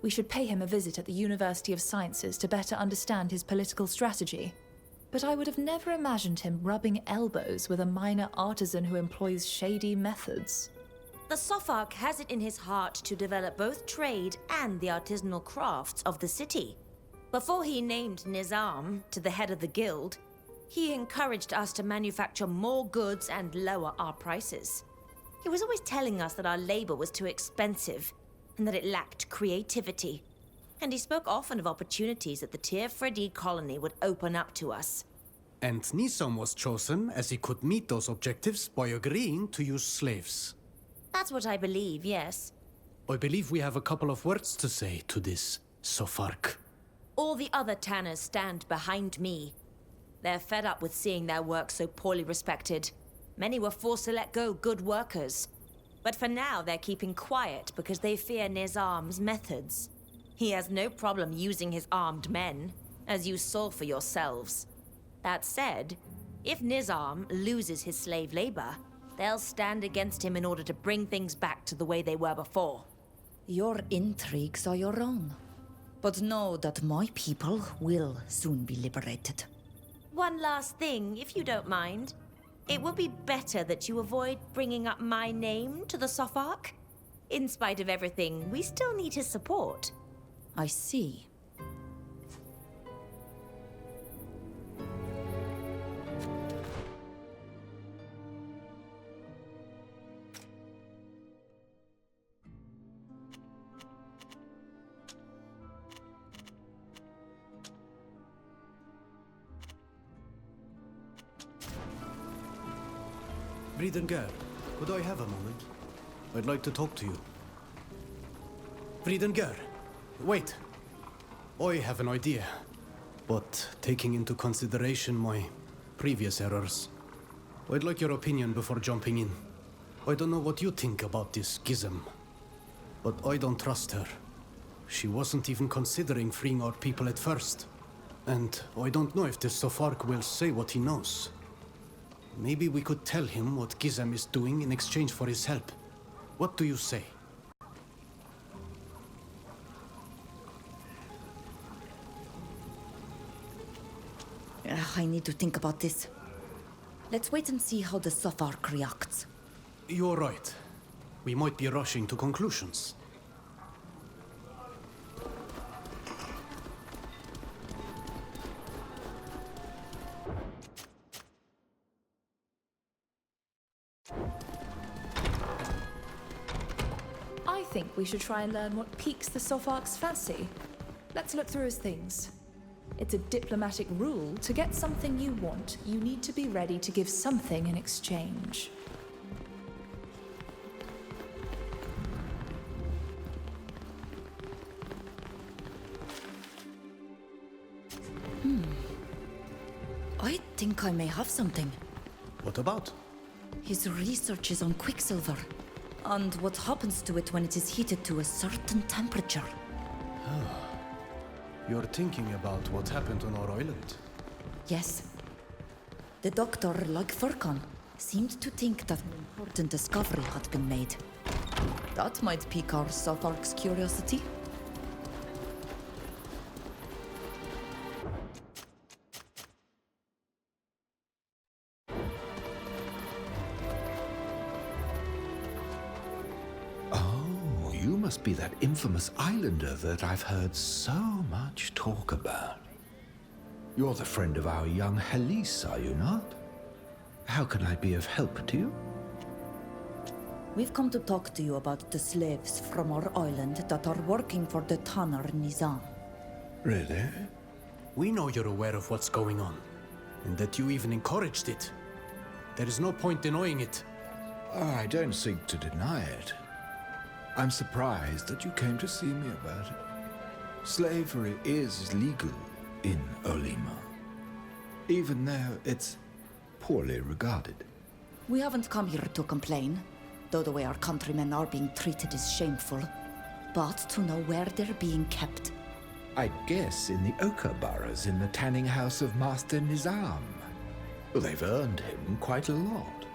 We should pay him a visit at the University of Sciences to better understand his political strategy. But I would have never imagined him rubbing elbows with a minor artisan who employs shady methods. The Sopharch has it in his heart to develop both trade and the artisanal crafts of the city. Before he named Nizam to the head of the guild, he encouraged us to manufacture more goods and lower our prices. He was always telling us that our labor was too expensive and that it lacked creativity. And he spoke often of opportunities that the Tir Freddy colony would open up to us. And Nizam was chosen as he could meet those objectives by agreeing to use slaves. That's what I believe, yes. I believe we have a couple of words to say to this Sopharch. All the other Tanners stand behind me. They're fed up with seeing their work so poorly respected. Many were forced to let go good workers. But for now, they're keeping quiet because they fear Nizam's methods. He has no problem using his armed men, as you saw for yourselves. That said, if Nizam loses his slave labor, they'll stand against him in order to bring things back to the way they were before. Your intrigues are your own. But know that my people will soon be liberated. One last thing, if you don't mind. It would be better that you avoid bringing up my name to the Sopharch. In spite of everything, we still need his support. I see. Friedengar, could I have a moment? I'd like to talk to you. Friedengar, wait. I have an idea. But taking into consideration my previous errors, I'd like your opinion before jumping in. I don't know what you think about this Gizem, but I don't trust her. She wasn't even considering freeing our people at first. And I don't know if the Sopharch will say what he knows. Maybe we could tell him what Gizem is doing in exchange for his help. What do you say? I need to think about this. Let's wait and see how the Sopharch reacts. You're right. We might be rushing to conclusions. I think we should try and learn what piques the Sopharch's fancy. Let's look through his things. It's a diplomatic rule: to get something you want, you need to be ready to give something in exchange. I think I may have something. What about? His research is on Quicksilver. and what happens to it when it is heated to a certain temperature. You're thinking about what happened on our island? Yes. The doctor, like Furkan, seemed to think that an important discovery had been made. That might pique our South Ark's curiosity. Oh, you must be that infamous islander that I've heard so much talk about. You're the friend of our young Helise, are you not? How can I be of help to you? We've come to talk to you about the slaves from our island that are working for the Tanner Nizam. Really? We know you're aware of what's going on, and that you even encouraged it. There is no point denying it. I don't seek to deny it. I'm surprised that you came to see me about it. Slavery is legal in Olima, even though it's poorly regarded. We haven't come here to complain, though the way our countrymen are being treated is shameful, but to know where they're being kept. I guess in the ochre boroughs in the tanning house of Master Nizam. Well, they've earned him quite a lot.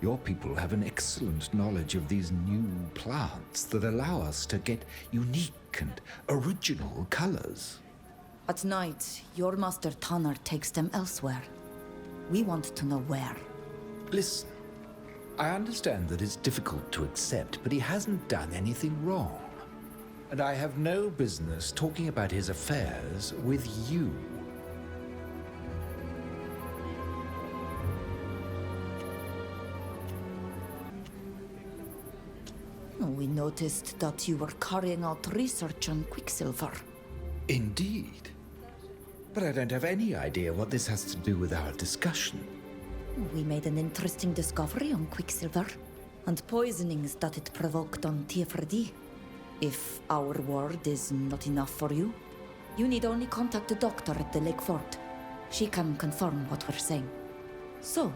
Your people have an excellent knowledge of these new plants that allow us to get unique and original colors. At night, your Master Tanner takes them elsewhere. We want to know where. Listen, I understand that it's difficult to accept, but he hasn't done anything wrong. And I have no business talking about his affairs with you. We noticed that you were carrying out research on Quicksilver. Indeed. But I don't have any idea what this has to do with our discussion. We made an interesting discovery on Quicksilver, and poisonings that it provoked on Tiefredi. If our word is not enough for you, you need only contact the doctor at the Lake Fort. She can confirm what we're saying. So,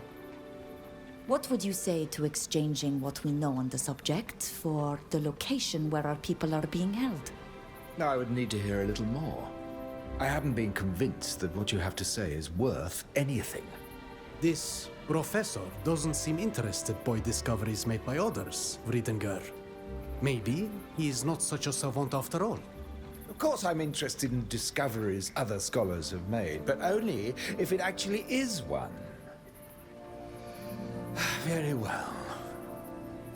what would you say to exchanging what we know on the subject for the location where our people are being held? Now, I would need to hear a little more. I haven't been convinced that what you have to say is worth anything. This professor doesn't seem interested by discoveries made by others, Vridengar. Maybe he is not such a savant after all. Of course I'm interested in discoveries other scholars have made, but only if it actually is one. Very well.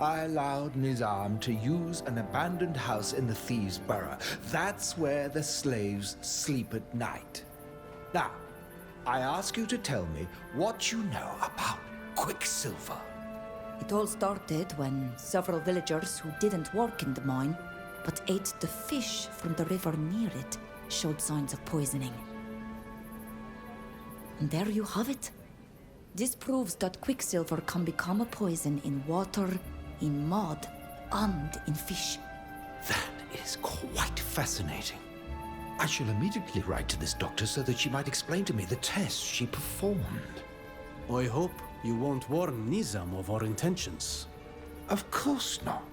I allowed Nizam to use an abandoned house in the Thieves' Borough. That's where the slaves sleep at night. Now, I ask you to tell me what you know about Quicksilver. It all started when several villagers who didn't work in the mine, but ate the fish from the river near it, showed signs of poisoning. And there you have it. This proves that Quicksilver can become a poison in water, in mud, and in fish. That is quite fascinating. I shall immediately write to this doctor so that she might explain to me the tests she performed. I hope you won't warn Nizam of our intentions. Of course not.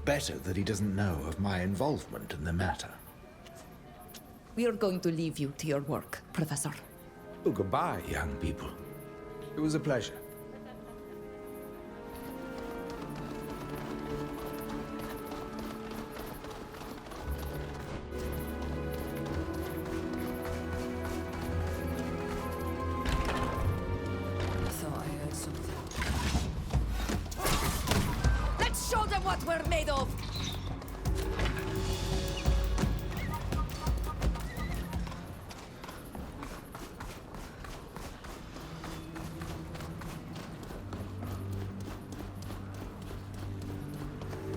Better that he doesn't know of my involvement in the matter. We are going to leave you to your work, Professor. Oh, goodbye, young people. It was a pleasure. Let's show them what we're made of!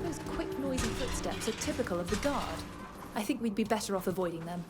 Those quick, noisy footsteps are typical of the guard. I think we'd be better off avoiding them.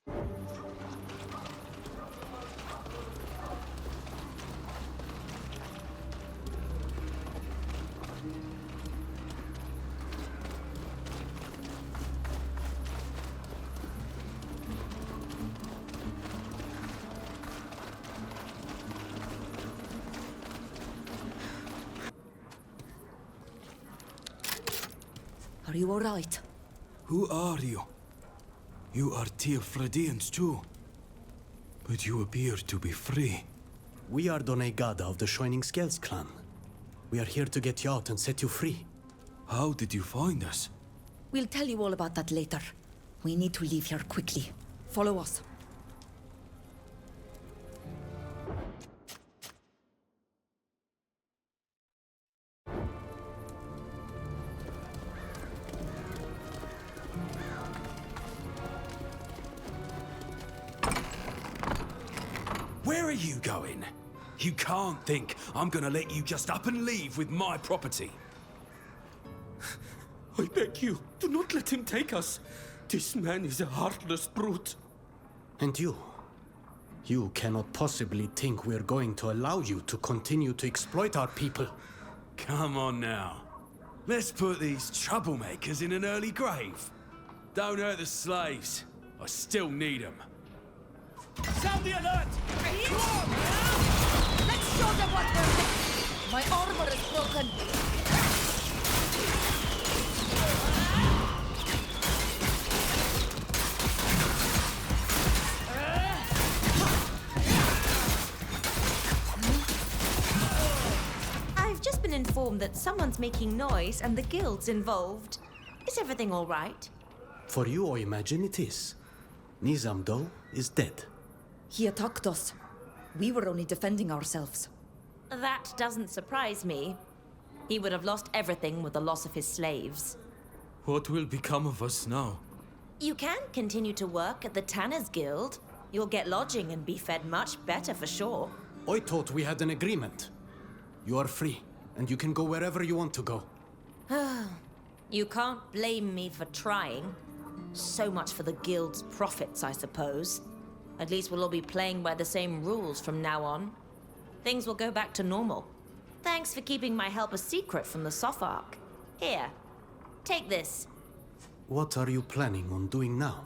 Are you all right? Who are you? You are Teofradians too. But you appear to be free. We are Donegada of the Shining Scales clan. We are here to get you out and set you free. How did you find us? We'll tell you all about that later. We need to leave here quickly. Follow us. Where are you going? You can't think I'm gonna let you just up and leave with my property. I beg you, do not let him take us. This man is a heartless brute. And you? You cannot possibly think we're going to allow you to continue to exploit our people. Come on now. Let's put these troublemakers in an early grave. Don't hurt the slaves. I still need them. Sound the alert! Let's show them what they're... My armor is broken. I've just been informed that someone's making noise and the guild's involved. Is everything all right? For you, I imagine it is. Nizam, though, is dead. He attacked us. We were only defending ourselves. That doesn't surprise me. He would have lost everything with the loss of his slaves. What will become of us now? You can continue to work at the Tanners Guild. You'll get lodging and be fed much better for sure. I thought we had an agreement. You are free, and you can go wherever you want to go. You can't blame me for trying. So much for the Guild's profits, I suppose. At least we'll all be playing by the same rules from now on. Things will go back to normal. Thanks for keeping my help a secret from the Sopharch. Here, take this. What are you planning on doing now?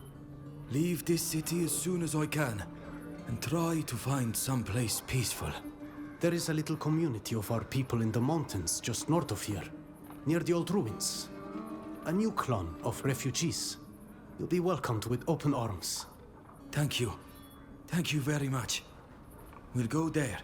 Leave this city as soon as I can, and try to find some place peaceful. There is a little community of our people in the mountains just north of here, near the old ruins. A new clan of refugees. You'll be welcomed with open arms. Thank you. Thank you very much. We'll go there.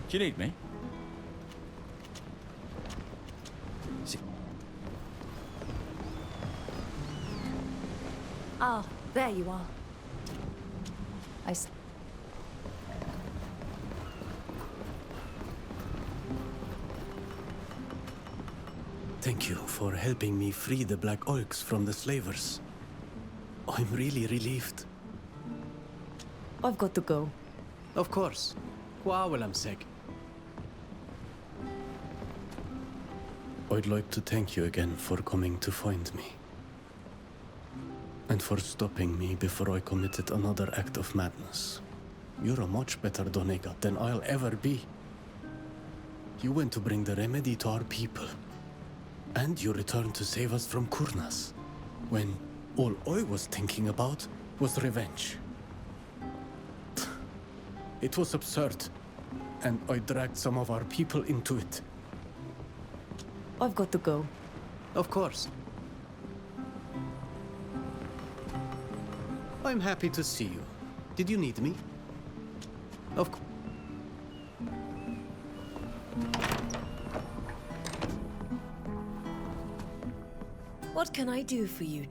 Do you need me? Ah, there you are. Thank you for helping me free the Black Oiks from the slavers. I'm really relieved. I've got to go. Of course. Seg. I'd like to thank you again for coming to find me. And for stopping me before I committed another act of madness. You're a much better Donega than I'll ever be. You went to bring the remedy to our people. And you returned to save us from Kurnas, when all I was thinking about was revenge. It was absurd, and I dragged some of our people into it. I've got to go. Of course. I'm happy to see you. Did you need me? Of course. What can I do for you?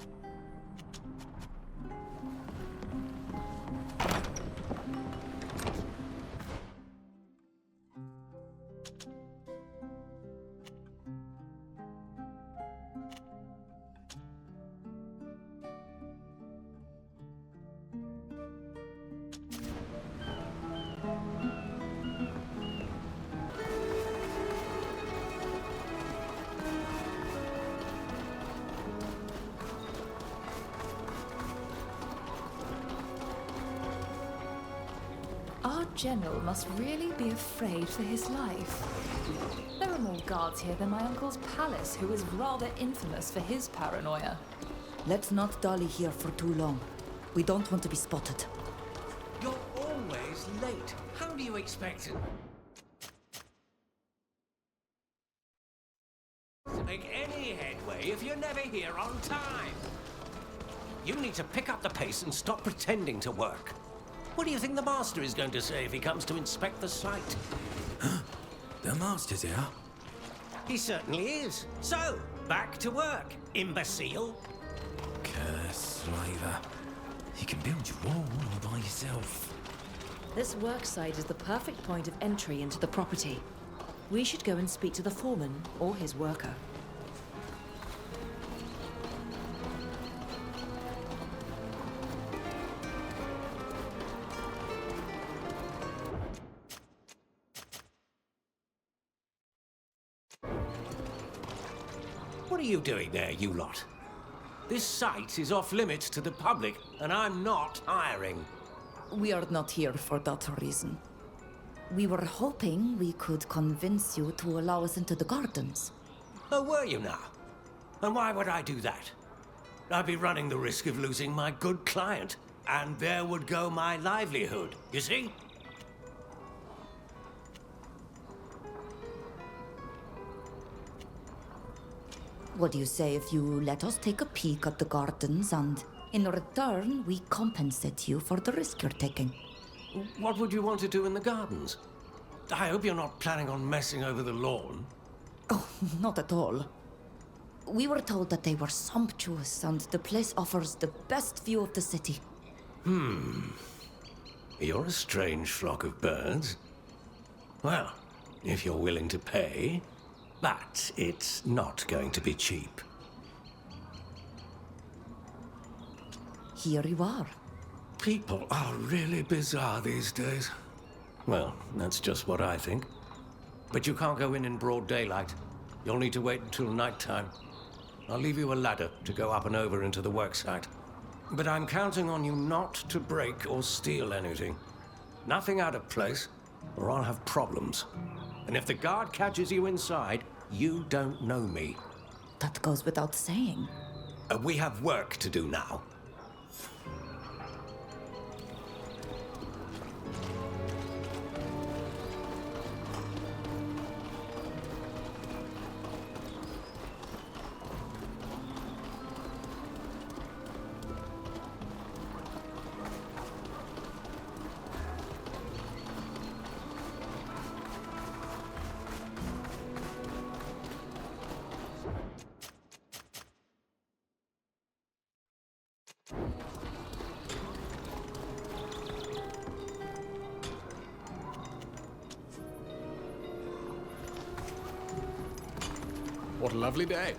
Our general must really be afraid for his life. There are more guards here than my uncle's palace, who is rather infamous for his paranoia. Let's not dally here for too long. We don't want to be spotted. You're always late. How do you expect it to make any headway if you're never here on time? You need to pick up the pace and stop pretending to work. What do you think the Master is going to say if he comes to inspect the site? The Master's here? He certainly is. So, back to work, imbecile. Curse slaver. You can build your wall all by yourself. This worksite is the perfect point of entry into the property. We should go and speak to the foreman or his worker. What are you doing there, you lot? This site is off limits to the public, and I'm not hiring. We are not here for that reason. We were hoping we could convince you to allow us into the gardens. Oh, were you now? And why would I do that? I'd be running the risk of losing my good client, and there would go my livelihood, you see? What do you say if you let us take a peek at the gardens and, in return, we compensate you for the risk you're taking? What would you want to do in the gardens? I hope you're not planning on messing over the lawn. Oh, not at all. We were told that they were sumptuous and the place offers the best view of the city. You're a strange flock of birds. Well, if you're willing to pay, but it's not going to be cheap. Here you are. People are really bizarre these days. Well, that's just what I think. But you can't go in broad daylight. You'll need to wait until nighttime. I'll leave you a ladder to go up and over into the worksite. But I'm counting on you not to break or steal anything. Nothing out of place, or I'll have problems. And if the guard catches you inside, you don't know me. That goes without saying. We have work to do now. What a lovely day.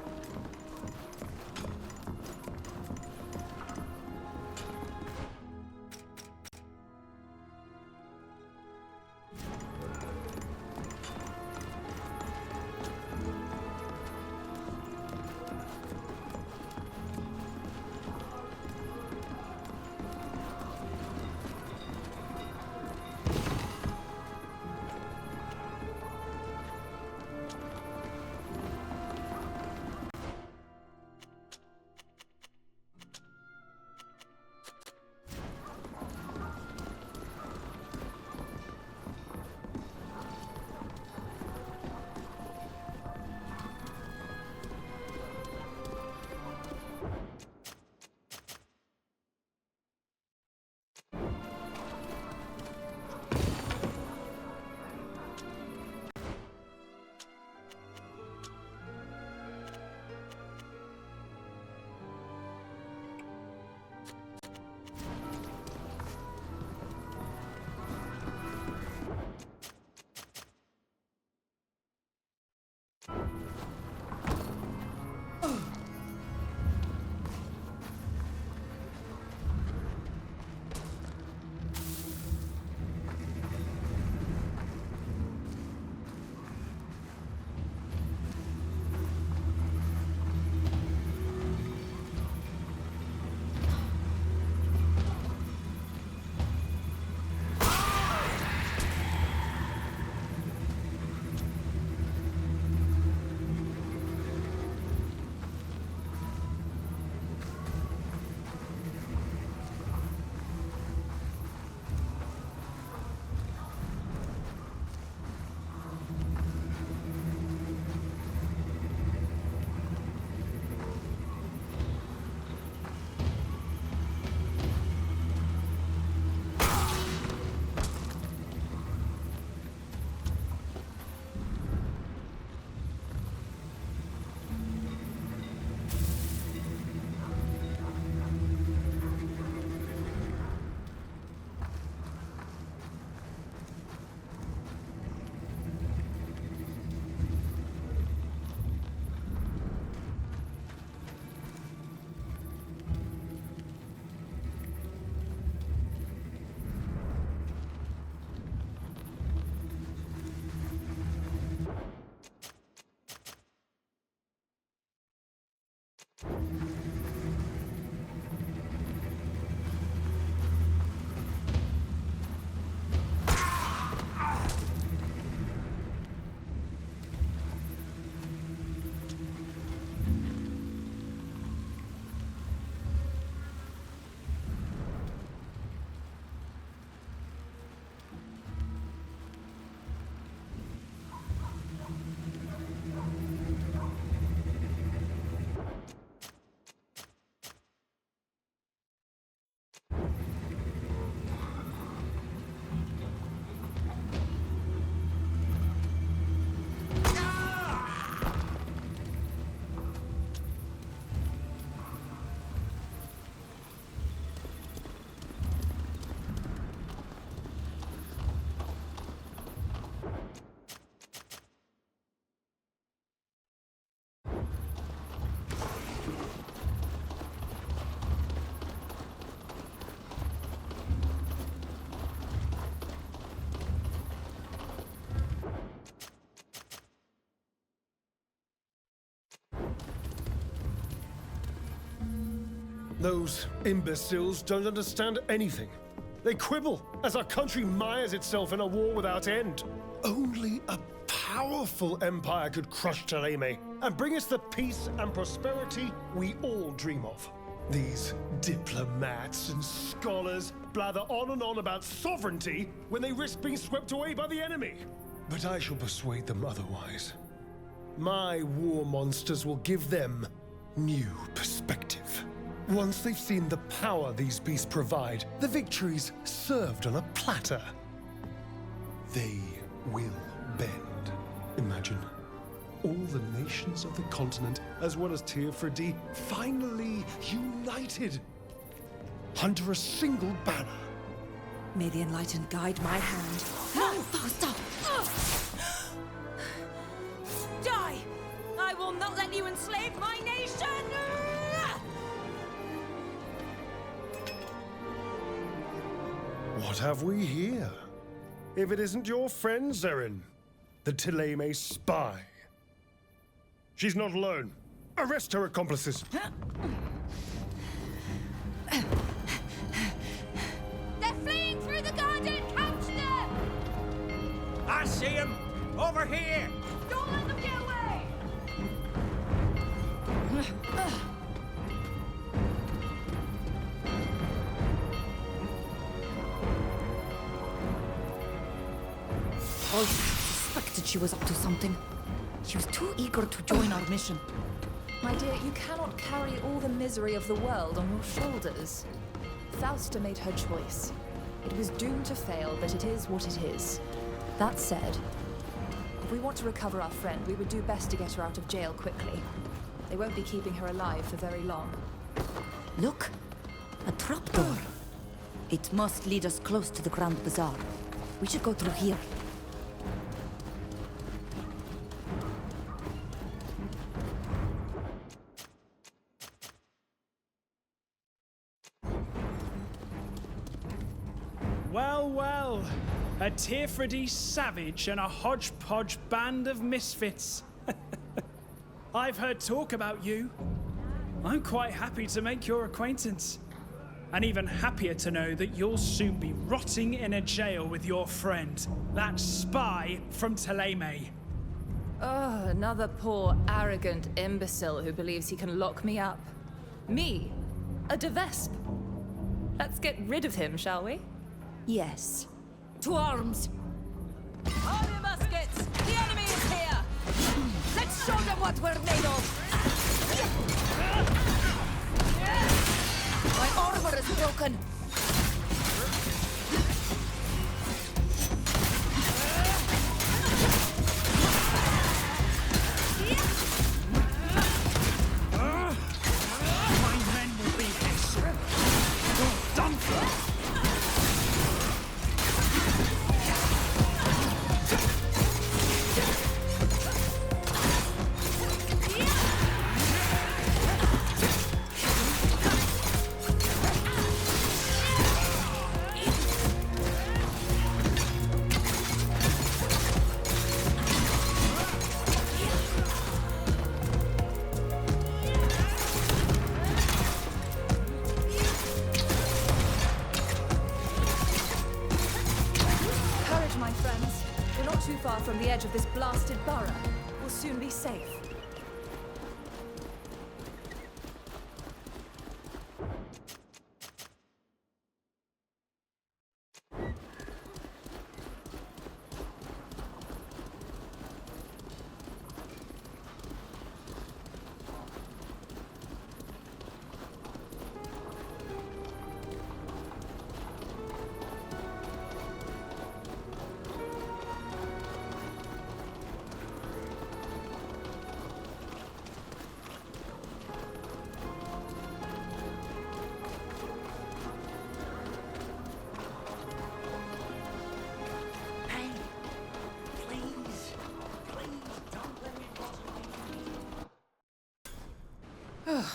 Those imbeciles don't understand anything. They quibble as our country mires itself in a war without end. Only a powerful empire could crush Tereme and bring us the peace and prosperity we all dream of. These diplomats and scholars blather on and on about sovereignty when they risk being swept away by the enemy. But I shall persuade them otherwise. My war monsters will give them new perspective. Once they've seen the power these beasts provide, the victories served on a platter, they will bend. Imagine all the nations of the continent, as well as Teofredi, finally united under a single banner. May the Enlightened guide my hand. No, faster! Die! I will will not let you enslave my nation! What have we here? If it isn't your friend, Zerin, the Thélème spy. She's not alone. Arrest her accomplices. They're fleeing through the garden! Catch them! I see him! Over here! Don't let them get away! I suspected she was up to something. She was too eager to join our mission. My dear, you cannot carry all the misery of the world on your shoulders. Fausta made her choice. It was doomed to fail, but it is what it is. That said, if we want to recover our friend, we would do best to get her out of jail quickly. They won't be keeping her alive for very long. Look, a trapdoor. It must lead us close to the Grand Bazaar. We should go through here. Well, well. A Tearfredy savage and a hodgepodge band of misfits. I've heard talk about you. I'm quite happy to make your acquaintance. And even happier to know that you'll soon be rotting in a jail with your friend, that spy from Thélème. Oh, another poor, arrogant imbecile who believes he can lock me up. Me? A Devesp? Let's get rid of him, shall we? Yes. To arms! On your muskets! The enemy is here! Let's show them what we're made of! My armor is broken. My men will be here soon. You're done for. From the edge of this blasted borough. We'll soon be safe.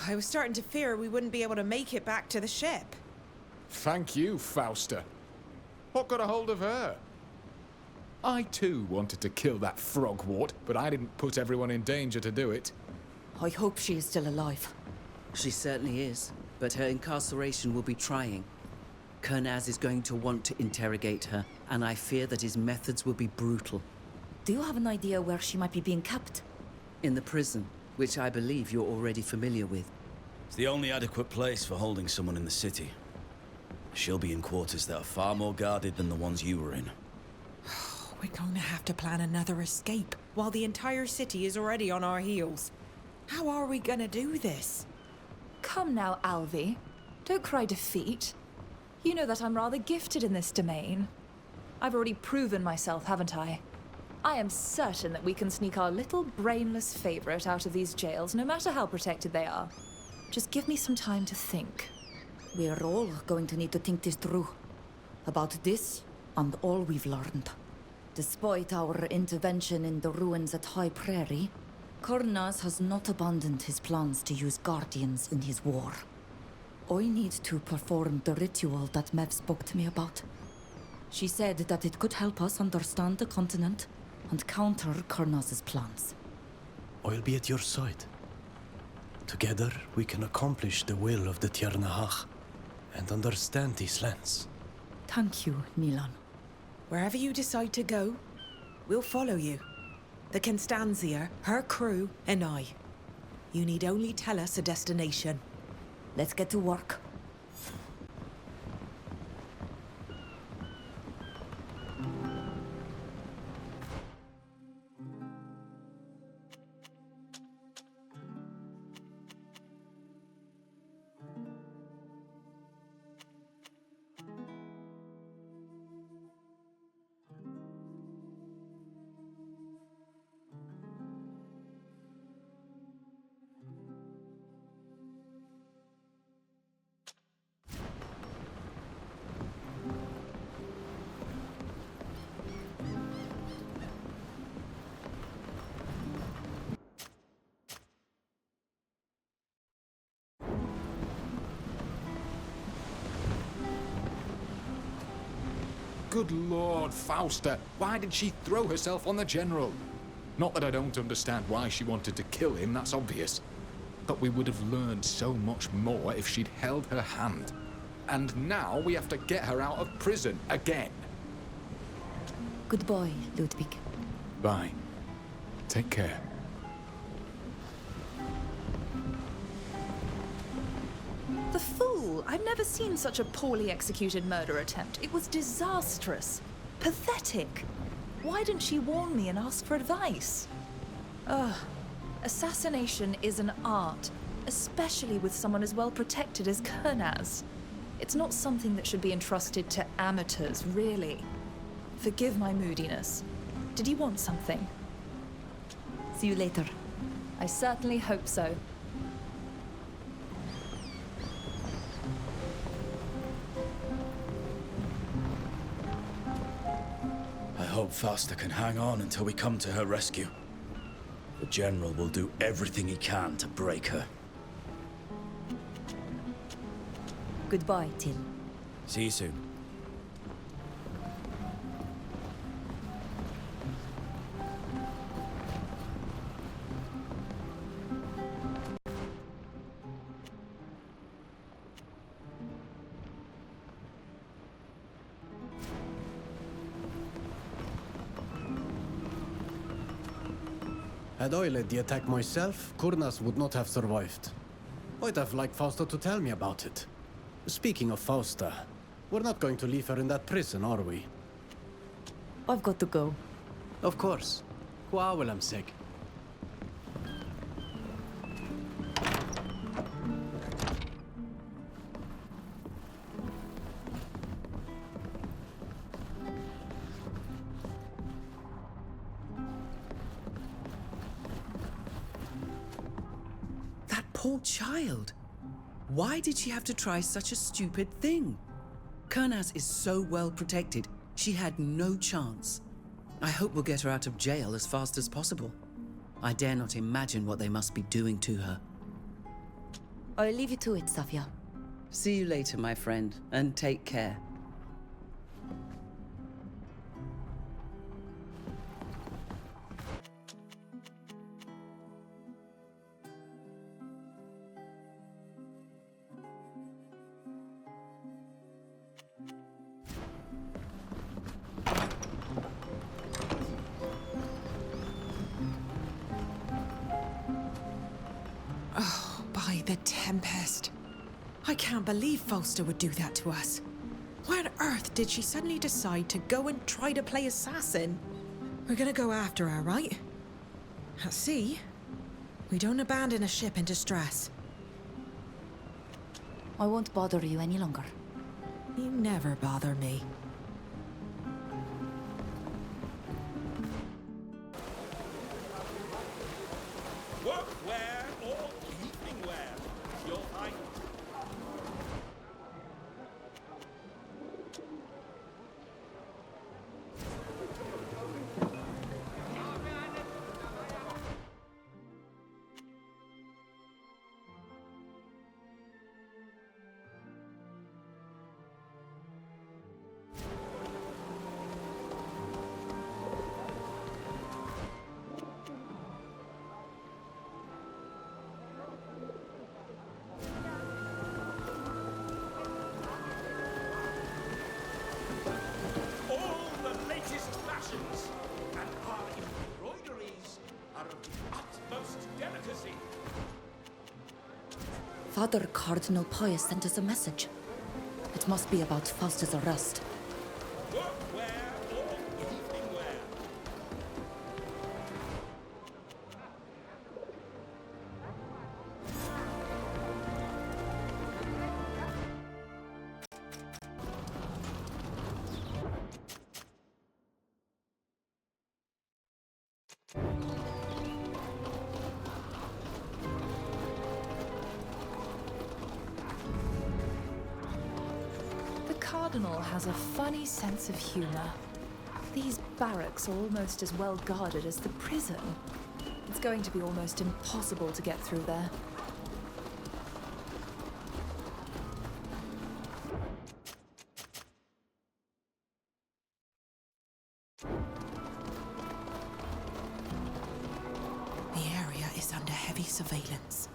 I was starting to fear we wouldn't be able to make it back to the ship. Thank you, Fausta. What got a hold of her? I too wanted to kill that frogwort, but I didn't put everyone in danger to do it. I hope she is still alive. She certainly is, but her incarceration will be trying. Kernaz is going to want to interrogate her, and I fear that his methods will be brutal. Do you have an idea where she might be being kept? In the prison, which I believe you're already familiar with. It's the only adequate place for holding someone in the city. She'll be in quarters that are far more guarded than the ones you were in. We're going to have to plan another escape while the entire city is already on our heels. How are we gonna do this? Come now, Alvi. Don't cry defeat. You know that I'm rather gifted in this domain. I've already proven myself, haven't I? I am certain that we can sneak our little brainless favorite out of these jails, no matter how protected they are. Just give me some time to think. We're all going to need to think this through. About this, and all we've learned. Despite our intervention in the ruins at High Prairie, Kurnaz has not abandoned his plans to use guardians in his war. I need to perform the ritual that Mev spoke to me about. She said that it could help us understand the continent and counter Kurnaz's plans. I'll be at your side. Together, we can accomplish the will of the Tiernahach and understand these lands. Thank you, Nilan. Wherever you decide to go, we'll follow you. The Constanzia, her crew, and I. You need only tell us a destination. Let's get to work. Good Lord, Fausta, why did she throw herself on the General? Not that I don't understand why she wanted to kill him, that's obvious. But we would have learned so much more if she'd held her hand. And now we have to get her out of prison again. Goodbye, Ludwig. Bye. Take care. The fool! I've never seen such a poorly executed murder attempt. It was disastrous. Pathetic. Why didn't she warn me and ask for advice? Ugh. Assassination is an art, especially with someone as well protected as Kurnaz. It's not something that should be entrusted to amateurs, really. Forgive my moodiness. Did you want something? See you later. I certainly hope so. I hope Fausta can hang on until we come to her rescue. The General will do everything he can to break her. Goodbye, Till. See you soon. Had I led the attack myself, Kurnaz would not have survived. I'd have liked Fausta to tell me about it. Speaking of Fausta, we're not going to leave her in that prison, are we? I've got to go. Of course. Qua Willem sig. Poor child. Why did she have to try such a stupid thing? Kurnaz is so well protected, she had no chance. I hope we'll get her out of jail as fast as possible. I dare not imagine what they must be doing to her. I'll leave you to it, Safia. See you later, my friend, and take care. By the Tempest. I can't believe Fausta would do that to us. Why on earth did she suddenly decide to go and try to play assassin? We're gonna go after her, right? At sea, we don't abandon a ship in distress. I won't bother you any longer. You never bother me. Workwear or evening wear? You'll find. Father Cardinal Pius sent us a message. It must be about Faustus' arrest. Workwear or evening wear? The Cardinal has a funny sense of humor. These barracks are almost as well guarded as the prison. It's going to be almost impossible to get through there. The area is under heavy surveillance.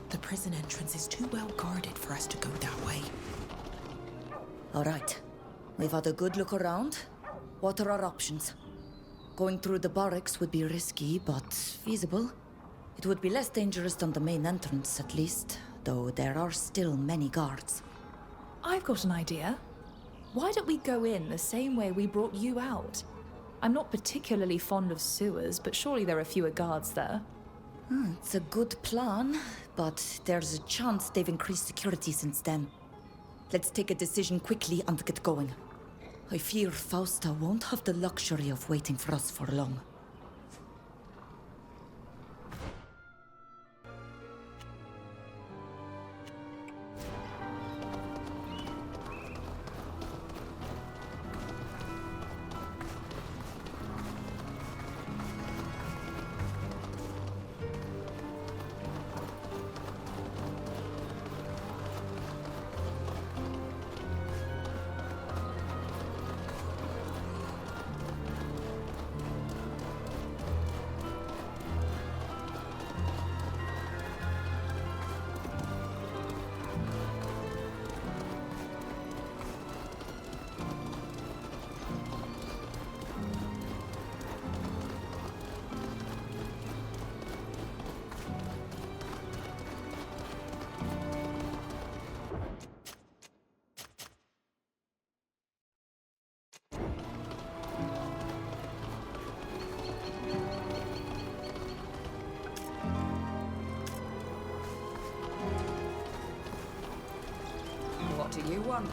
The prison entrance is too well guarded for us to go that way. All right. We've had a good look around. What are our options? Going through the barracks would be risky, but feasible. It would be less dangerous than the main entrance, at least, though there are still many guards. I've got an idea. Why don't we go in the same way we brought you out? I'm not particularly fond of sewers, but surely there are fewer guards there. It's a good plan, but there's a chance they've increased security since then. Let's take a decision quickly and get going. I fear Fausta won't have the luxury of waiting for us for long. What do you want?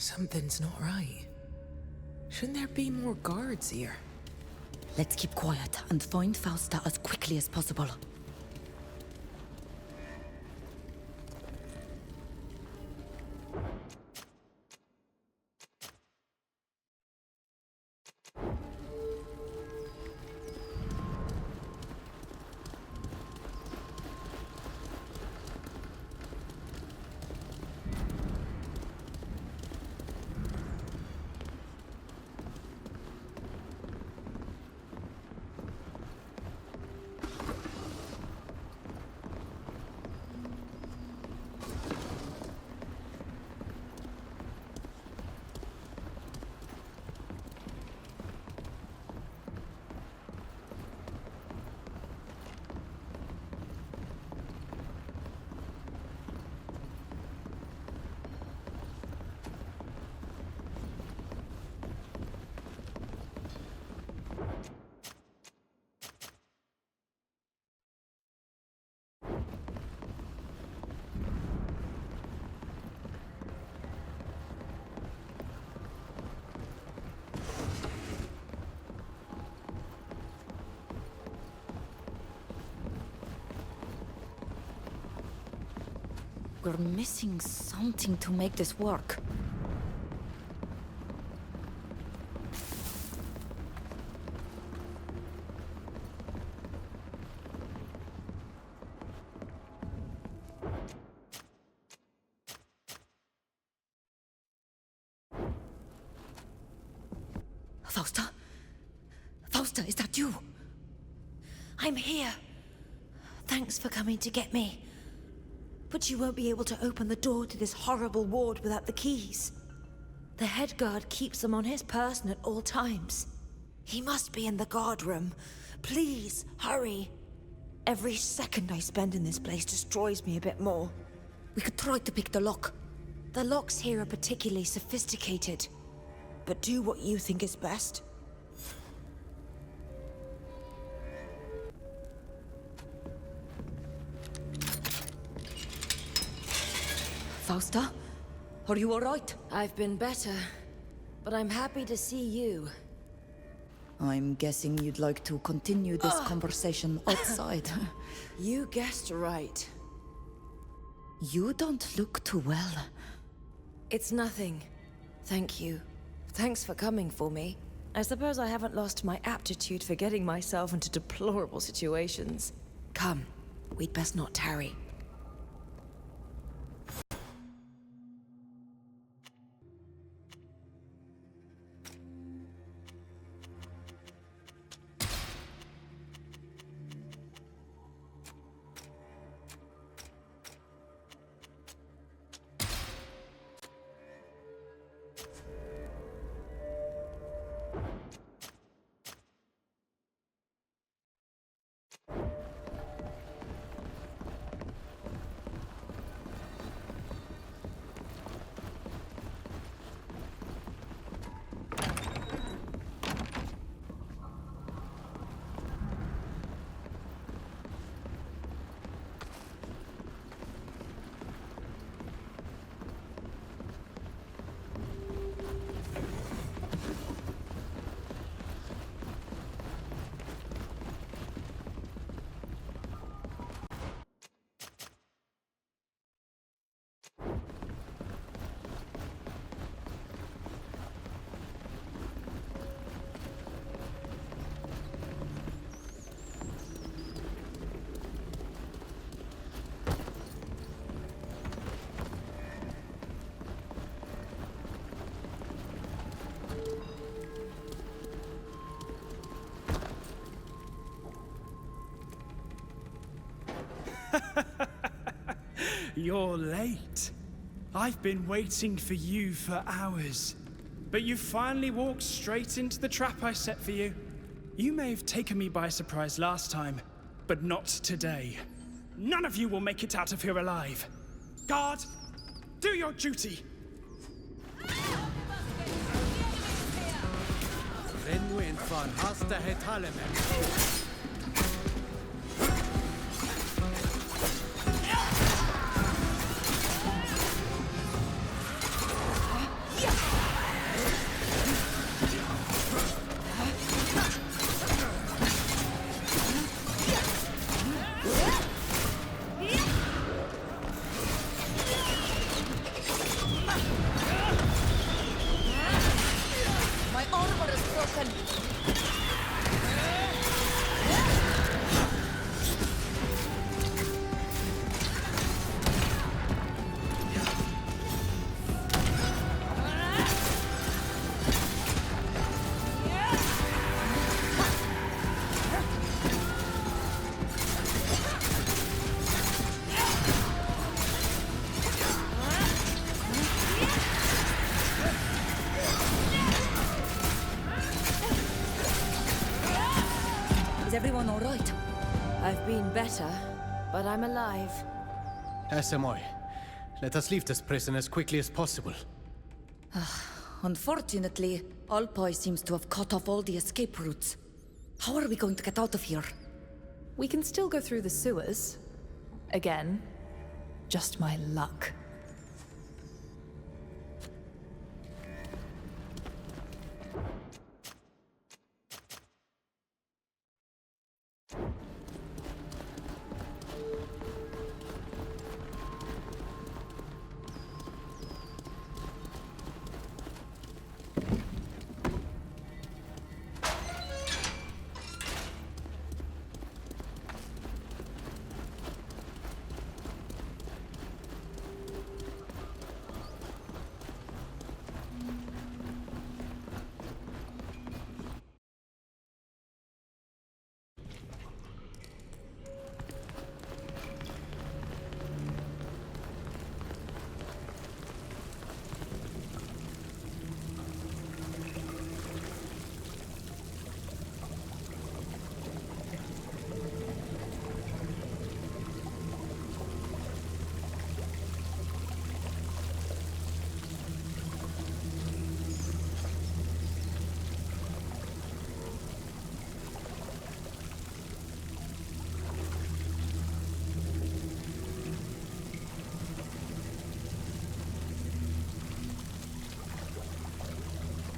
Something's not right. Shouldn't there be more guards here? Let's keep quiet and find Fausta as quickly as possible. We're missing something to make this work. Fausta? Fausta, is that you? I'm here. Thanks for coming to get me. But you won't be able to open the door to this horrible ward without the keys. The head guard keeps them on his person at all times. He must be in the guard room. Please, hurry. Every second I spend in this place destroys me a bit more. We could try to pick the lock. The locks here are particularly sophisticated. But do what you think is best. Fausta? Are you alright? I've been better, but I'm happy to see you. I'm guessing you'd like to continue this conversation outside. You guessed right. You don't look too well. It's nothing. Thank you. Thanks for coming for me. I suppose I haven't lost my aptitude for getting myself into deplorable situations. Come, we'd best not tarry. You're late. I've been waiting for you for hours. But you finally walked straight into the trap I set for you. You may have taken me by surprise last time, but not today. None of you will make it out of here alive. Guard, do your duty. Renwin van Hasta het Halemen. broken. Is everyone all right? I've been better, but I'm alive. Asamoy, let us leave this prison as quickly as possible. Unfortunately, Alpoi seems to have cut off all the escape routes. How are we going to get out of here? We can still go through the sewers. Again, just my luck.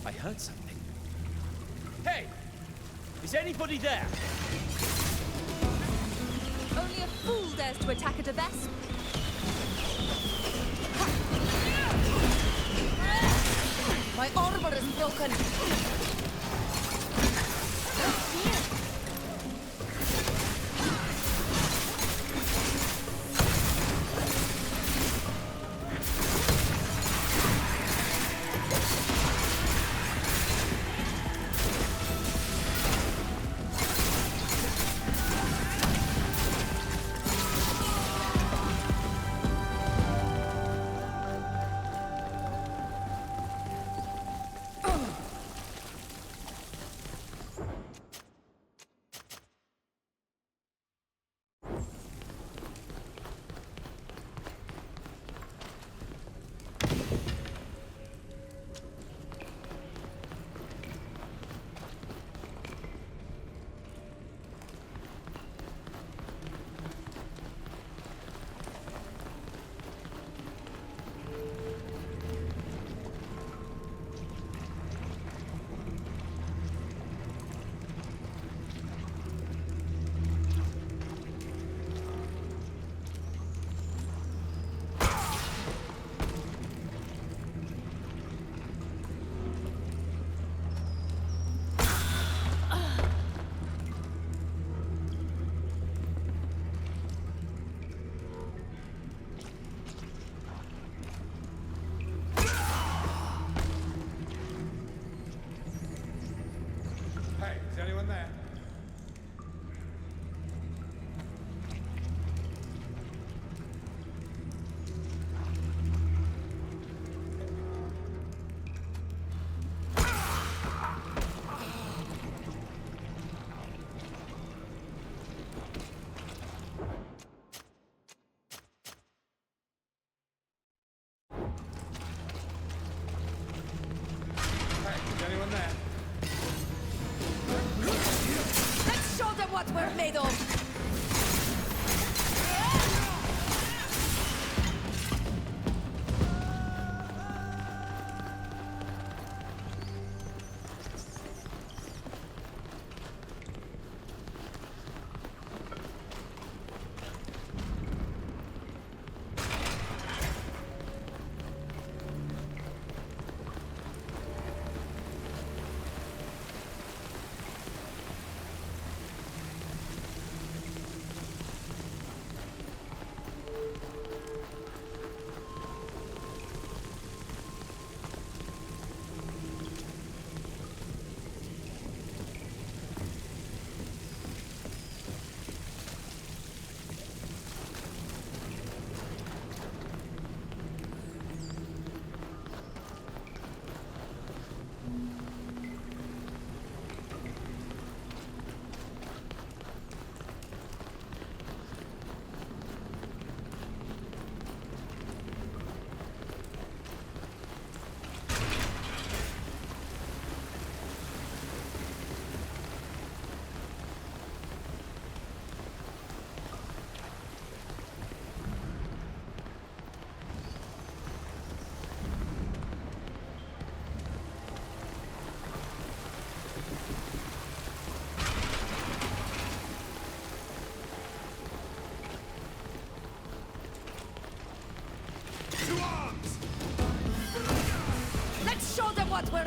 I heard something. Hey! Is anybody there? Only a fool dares to attack a Devest. My armor is broken. Hey, is anyone there? Let's show them what we're made of!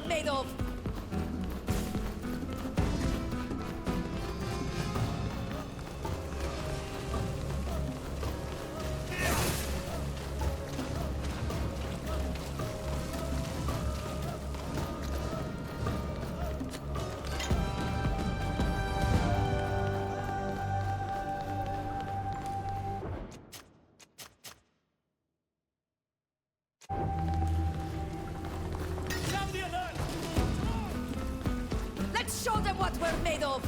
we're made of! Sound the alert! Let's show them what we're made of!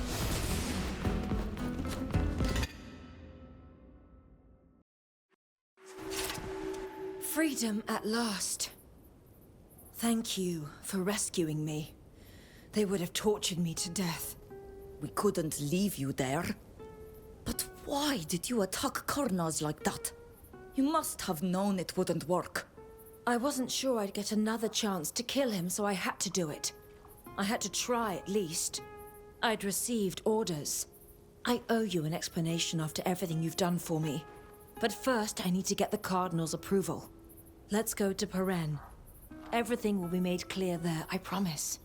Freedom at last. Thank you for rescuing me. They would have tortured me to death. We couldn't leave you there. But why did you attack Karnaz like that? You must have known it wouldn't work. I wasn't sure I'd get another chance to kill him, so I had to do it. I had to try at least. I'd received orders. I owe you an explanation after everything you've done for me. But first, I need to get the Cardinal's approval. Let's go to Paren. Everything will be made clear there, I promise.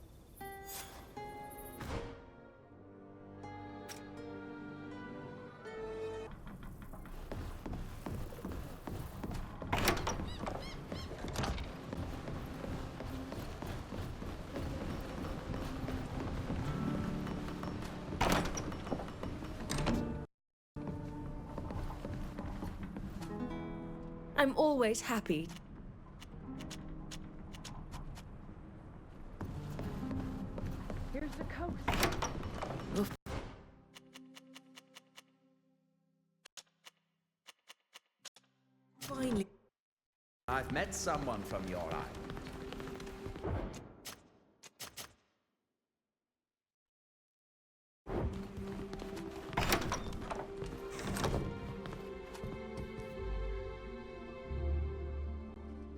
I'm always happy. Here's the coast. Finally. I've met someone from your island.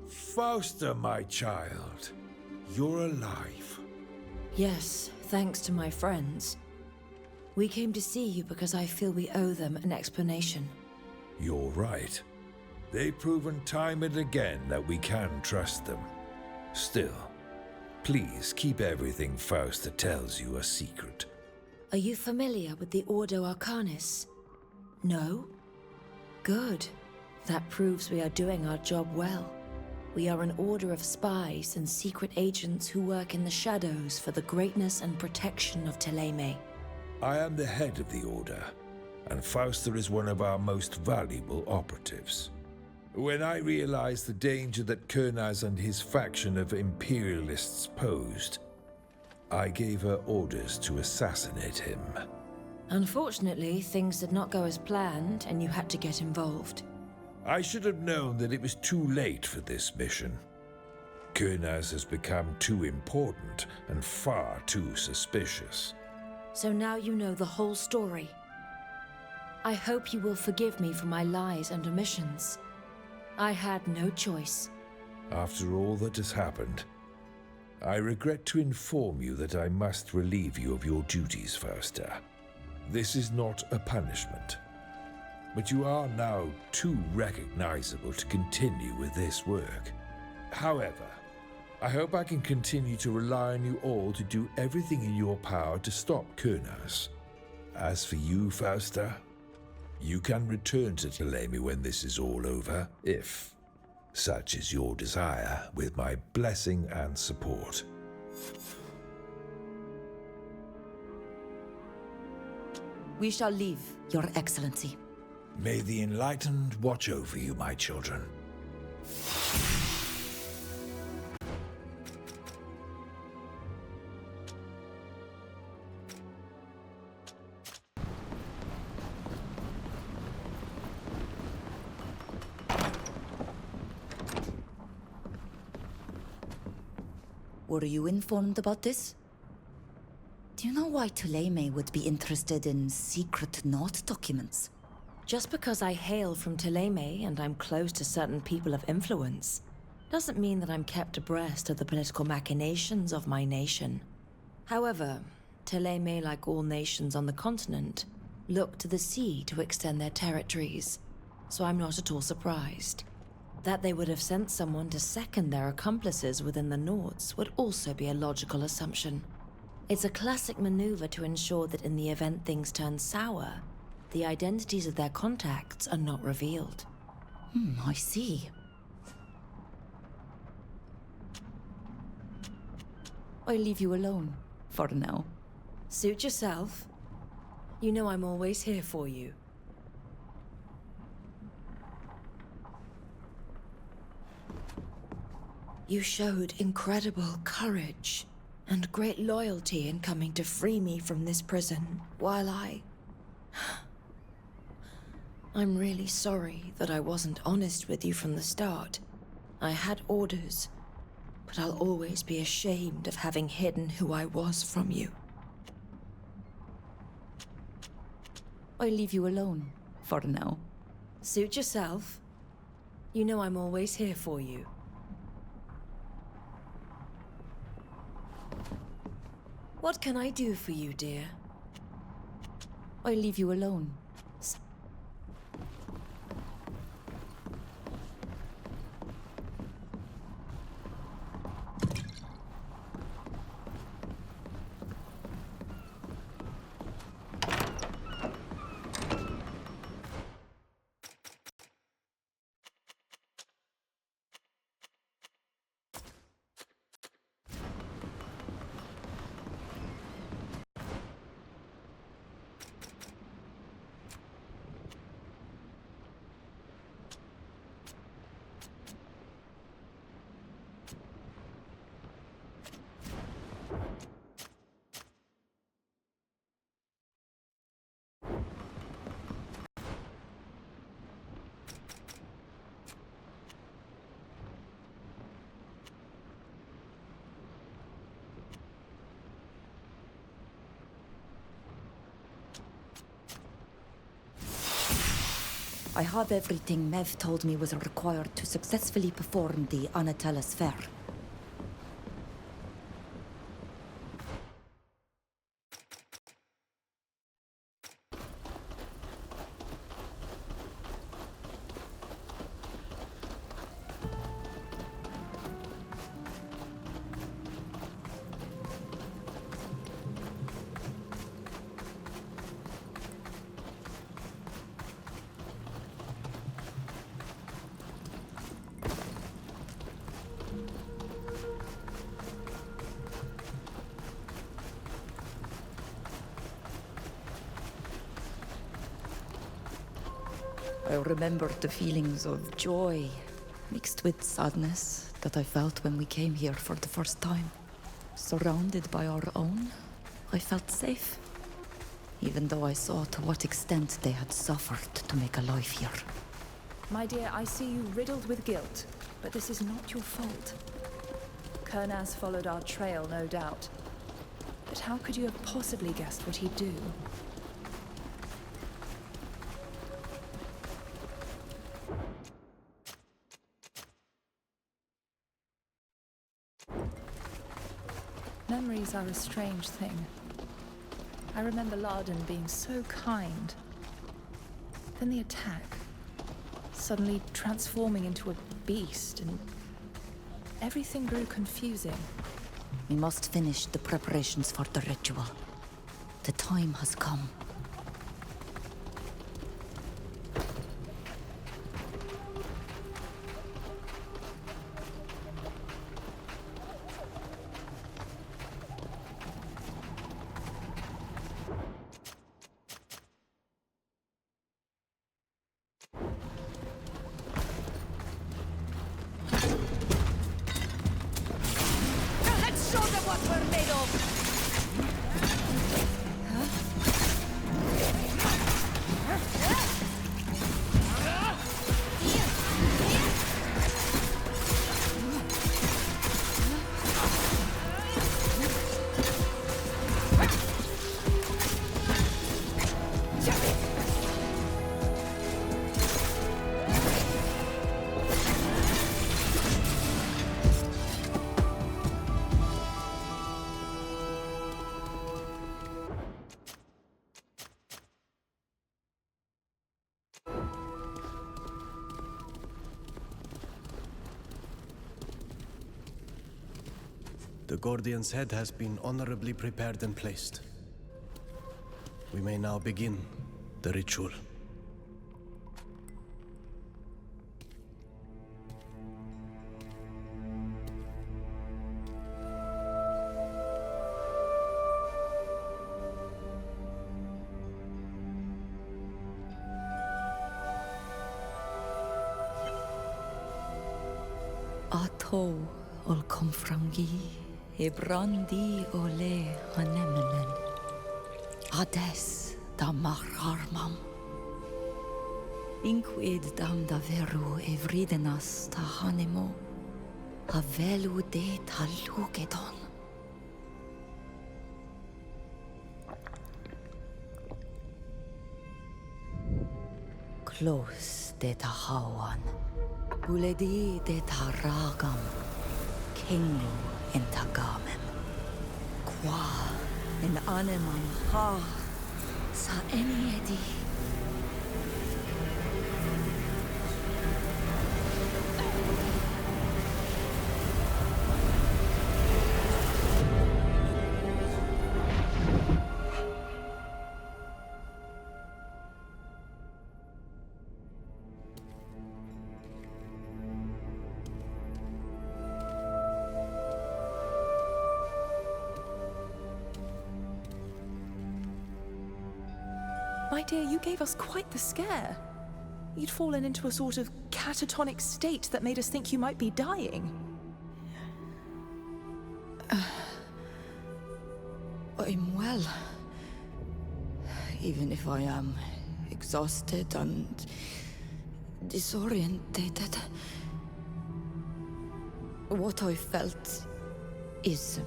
Fausta, my child. You're alive. Yes, thanks to my friends. We came to see you because I feel we owe them an explanation. You're right. They've proven time and again that we can trust them. Still, please keep everything Fausta tells you a secret. Are you familiar with the Ordo Arcanis? No? Good. That proves we are doing our job well. We are an order of spies and secret agents who work in the shadows for the greatness and protection of Thélème. I am the head of the Order, and Fausta is one of our most valuable operatives. When I realized the danger that Kurnaz and his faction of Imperialists posed, I gave her orders to assassinate him. Unfortunately, things did not go as planned, and you had to get involved. I should have known that it was too late for this mission. Kurnaz has become too important and far too suspicious. So now you know the whole story. I hope you will forgive me for my lies and omissions. I had no choice. After all that has happened, I regret to inform you that I must relieve you of your duties, Fausta. This is not a punishment. But you are now too recognizable to continue with this work. However, I hope I can continue to rely on you all to do everything in your power to stop Kurnaz. As for you, Fausta, you can return to Thélème when this is all over, if such is your desire, with my blessing and support. We shall leave, Your Excellency. May the Enlightened watch over you, my children. Were you informed about this? Do you know why Thélème would be interested in secret Knot documents? Just because I hail from Thélème and I'm close to certain people of influence, doesn't mean that I'm kept abreast of the political machinations of my nation. However, Thélème, like all nations on the continent, look to the sea to extend their territories, so I'm not at all surprised. That they would have sent someone to second their accomplices within the Nords would also be a logical assumption. It's a classic maneuver to ensure that in the event things turn sour, the identities of their contacts are not revealed. I see. I leave you alone, for now. Suit yourself. You know I'm always here for you. You showed incredible courage and great loyalty in coming to free me from this prison, while I'm really sorry that I wasn't honest with you from the start. I had orders, but I'll always be ashamed of having hidden who I was from you. I leave you alone, for now. Suit yourself. You know I'm always here for you. What can I do for you, dear? I leave you alone. I have everything Mev told me was required to successfully perform the Anatella's Fair. I remember the feelings of joy, mixed with sadness, that I felt when we came here for the first time. Surrounded by our own, I felt safe, even though I saw to what extent they had suffered to make a life here. My dear, I see you riddled with guilt, but this is not your fault. Kurnaz followed our trail, no doubt. But how could you have possibly guessed what he'd do? Memories are a strange thing. I remember Larden being so kind. Then the attack. Suddenly transforming into a beast, and everything grew confusing. We must finish the preparations for the ritual. The time has come. The Guardian's head has been honorably prepared and placed. We may now begin the ritual. Ato ol komfrangi e brandi ole hanemelen. Ades da marharmam. Inquid dam da veru e vridenas ta hanemo. Havelu de talugedon. Close de ta hawan. Uledi de ta ragam. Kinglu in tagamem. Qua in anemam ha. Sa eniedi. My dear, you gave us quite the scare. You'd fallen into a sort of catatonic state that made us think you might be dying. I'm well. Even if I am exhausted and disorientated. What I felt is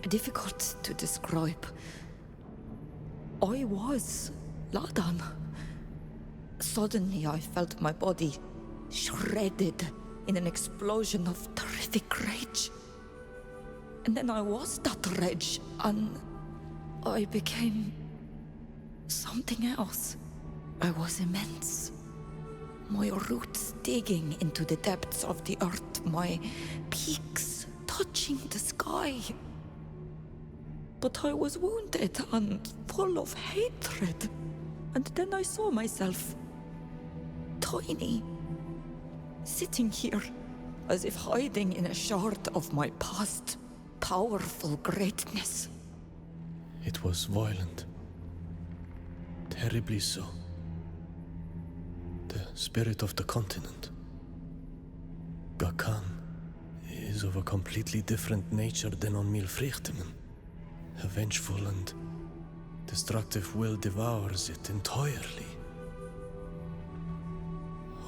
difficult to describe. I was Ladan. Suddenly I felt my body shredded in an explosion of terrific rage. And then I was that rage, and I became something else. I was immense. My roots digging into the depths of the earth, my peaks touching the sky. But I was wounded and full of hatred. And then I saw myself tiny, sitting here, as if hiding in a shard of my past powerful greatness. It was violent. Terribly so. The spirit of the continent. Gakan is of a completely different nature than on Milfrichtenen. A vengeful and destructive will devours it entirely.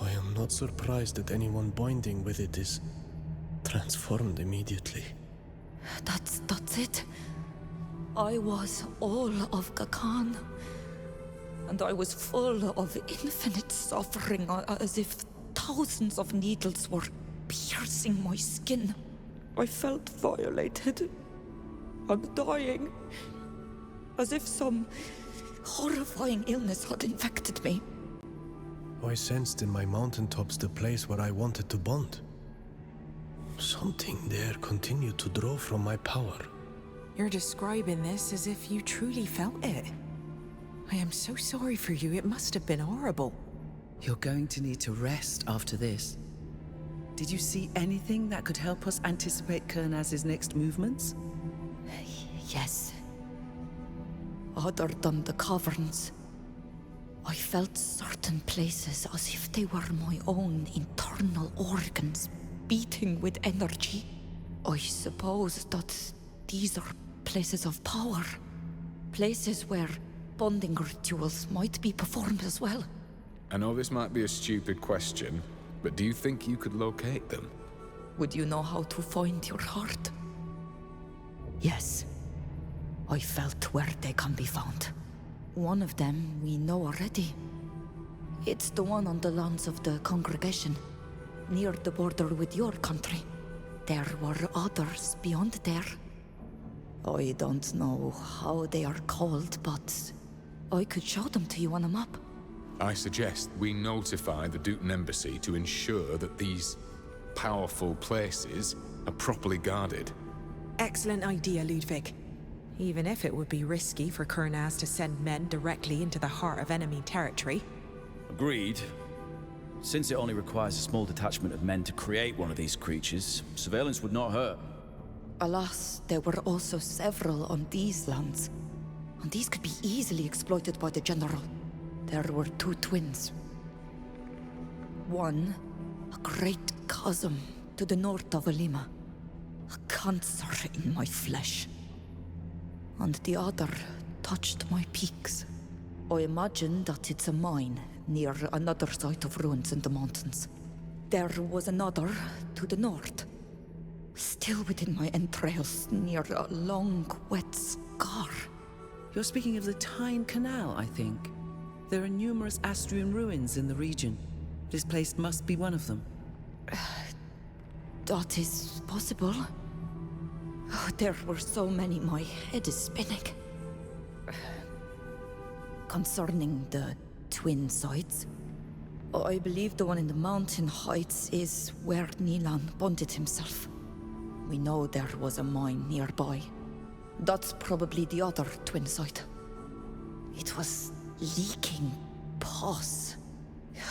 I am not surprised that anyone binding with it is transformed immediately. That's it. I was all of Gakan. And I was full of infinite suffering, as if thousands of needles were piercing my skin. I felt violated. And dying. As if some horrifying illness had infected me. I sensed in my mountaintops the place where I wanted to bond. Something there continued to draw from my power. You're describing this as if you truly felt it. I am so sorry for you. It must have been horrible. You're going to need to rest after this. Did you see anything that could help us anticipate Kernaz's next movements? Yes. Other than the caverns, I felt certain places as if they were my own internal organs beating with energy. I suppose that these are places of power. Places where bonding rituals might be performed as well. I know this might be a stupid question, but do you think you could locate them? Would you know how to find your heart? Yes. I felt where they can be found. One of them we know already. It's the one on the lands of the congregation, near the border with your country. There were others beyond there. I don't know how they are called, but I could show them to you on a map. I suggest we notify the Duton Embassy to ensure that these powerful places are properly guarded. Excellent idea, Ludwig. Even if it would be risky for Kurnaz to send men directly into the heart of enemy territory. Agreed. Since it only requires a small detachment of men to create one of these creatures, surveillance would not hurt. Alas, there were also several on these lands, and these could be easily exploited by the General. There were 2 twins. One, a great chasm to the north of Alima, a cancer in my flesh. And the other touched my peaks. I imagine that it's a mine near another site of ruins in the mountains. There was another to the north, still within my entrails, near a long, wet scar. You're speaking of the Tyne Canal, I think. There are numerous Astrian ruins in the region. This place must be one of them. That is possible. Oh, there were so many, my head is spinning. Concerning the twin sites, I believe the one in the mountain heights is where Nilan bonded himself. We know there was a mine nearby. That's probably the other twin site. It was leaking pus.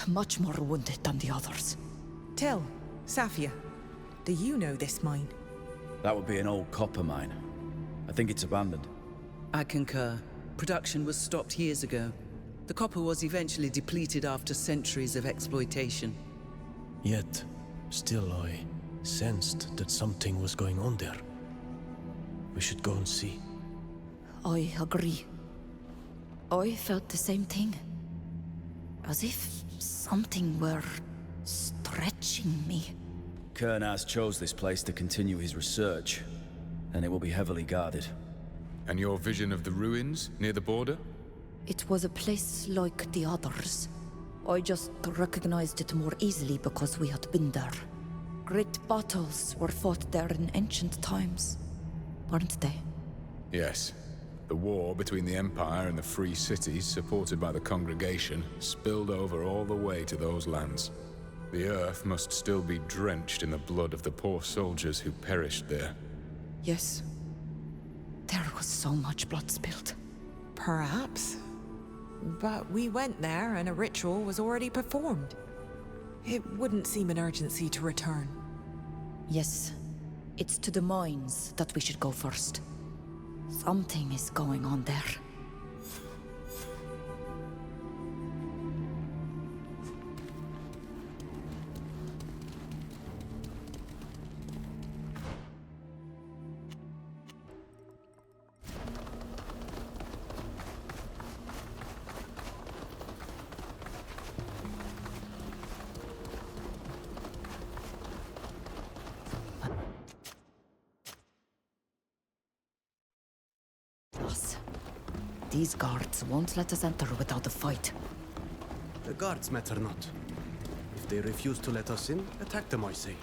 Much more wounded than the others. Tell, Safia, do you know this mine? That would be an old copper mine. I think it's abandoned. I concur. Production was stopped years ago. The copper was eventually depleted after centuries of exploitation. Yet, still I sensed that something was going on there. We should go and see. I agree. I felt the same thing. As if something were stretching me. Kurnaz chose this place to continue his research, and it will be heavily guarded. And your vision of the ruins near the border? It was a place like the others. I just recognized it more easily because we had been there. Great battles were fought there in ancient times, weren't they? Yes. The war between the Empire and the free cities, supported by the Congregation, spilled over all the way to those lands. The earth must still be drenched in the blood of the poor soldiers who perished there. Yes. There was so much blood spilled. Perhaps. But we went there and a ritual was already performed. It wouldn't seem an urgency to return. Yes. It's to the mines that we should go first. Something is going on there. These guards won't let us enter without a fight. The guards matter not. If they refuse to let us in, attack them, I say.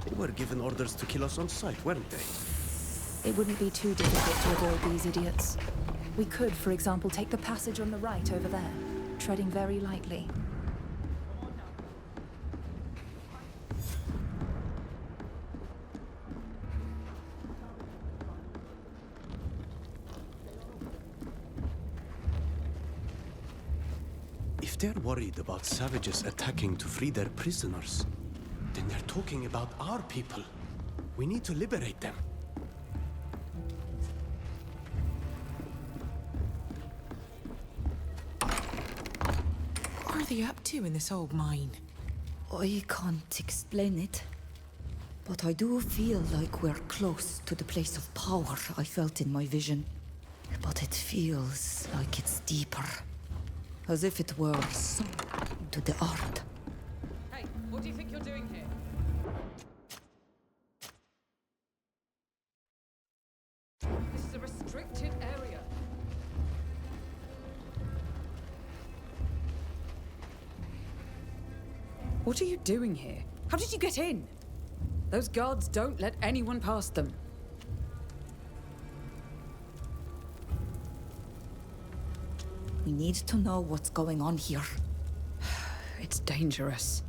They were given orders to kill us on sight, weren't they? It wouldn't be too difficult to avoid these idiots. We could, for example, take the passage on the right over there, treading very lightly. If they're worried about savages attacking to free their prisoners, then they're talking about our people. We need to liberate them. What are they up to in this old mine? I can't explain it, but I do feel like we're close to the place of power I felt in my vision. But it feels like it's deeper. As if it were sunk to the earth. Hey, what do you think you're doing here? This is a restricted area. What are you doing here? How did you get in? Those guards don't let anyone past them. We need to know what's going on here. It's dangerous.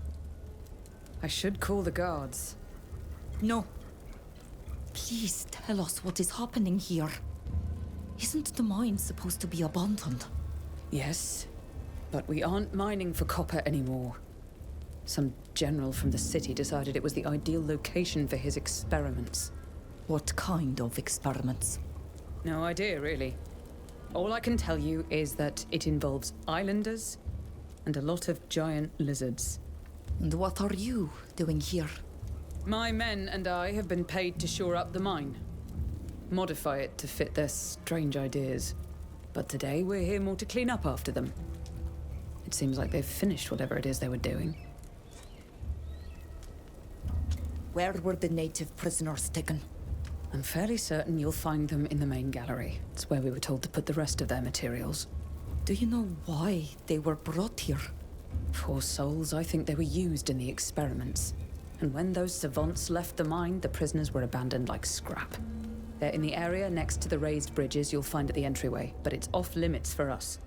I should call the guards. No. Please tell us what is happening here. Isn't the mine supposed to be abandoned? Yes, but we aren't mining for copper anymore. Some general from the city decided it was the ideal location for his experiments. What kind of experiments? No idea, really. All I can tell you is that it involves islanders and a lot of giant lizards. And what are you doing here? My men and I have been paid to shore up the mine. Modify it to fit their strange ideas. But today we're here more to clean up after them. It seems like they've finished whatever it is they were doing. Where were the native prisoners taken? I'm fairly certain you'll find them in the main gallery. It's where we were told to put the rest of their materials. Do you know why they were brought here? Poor souls, I think they were used in the experiments. And when those savants left the mine, the prisoners were abandoned like scrap. They're in the area next to the raised bridges you'll find at the entryway, but it's off limits for us.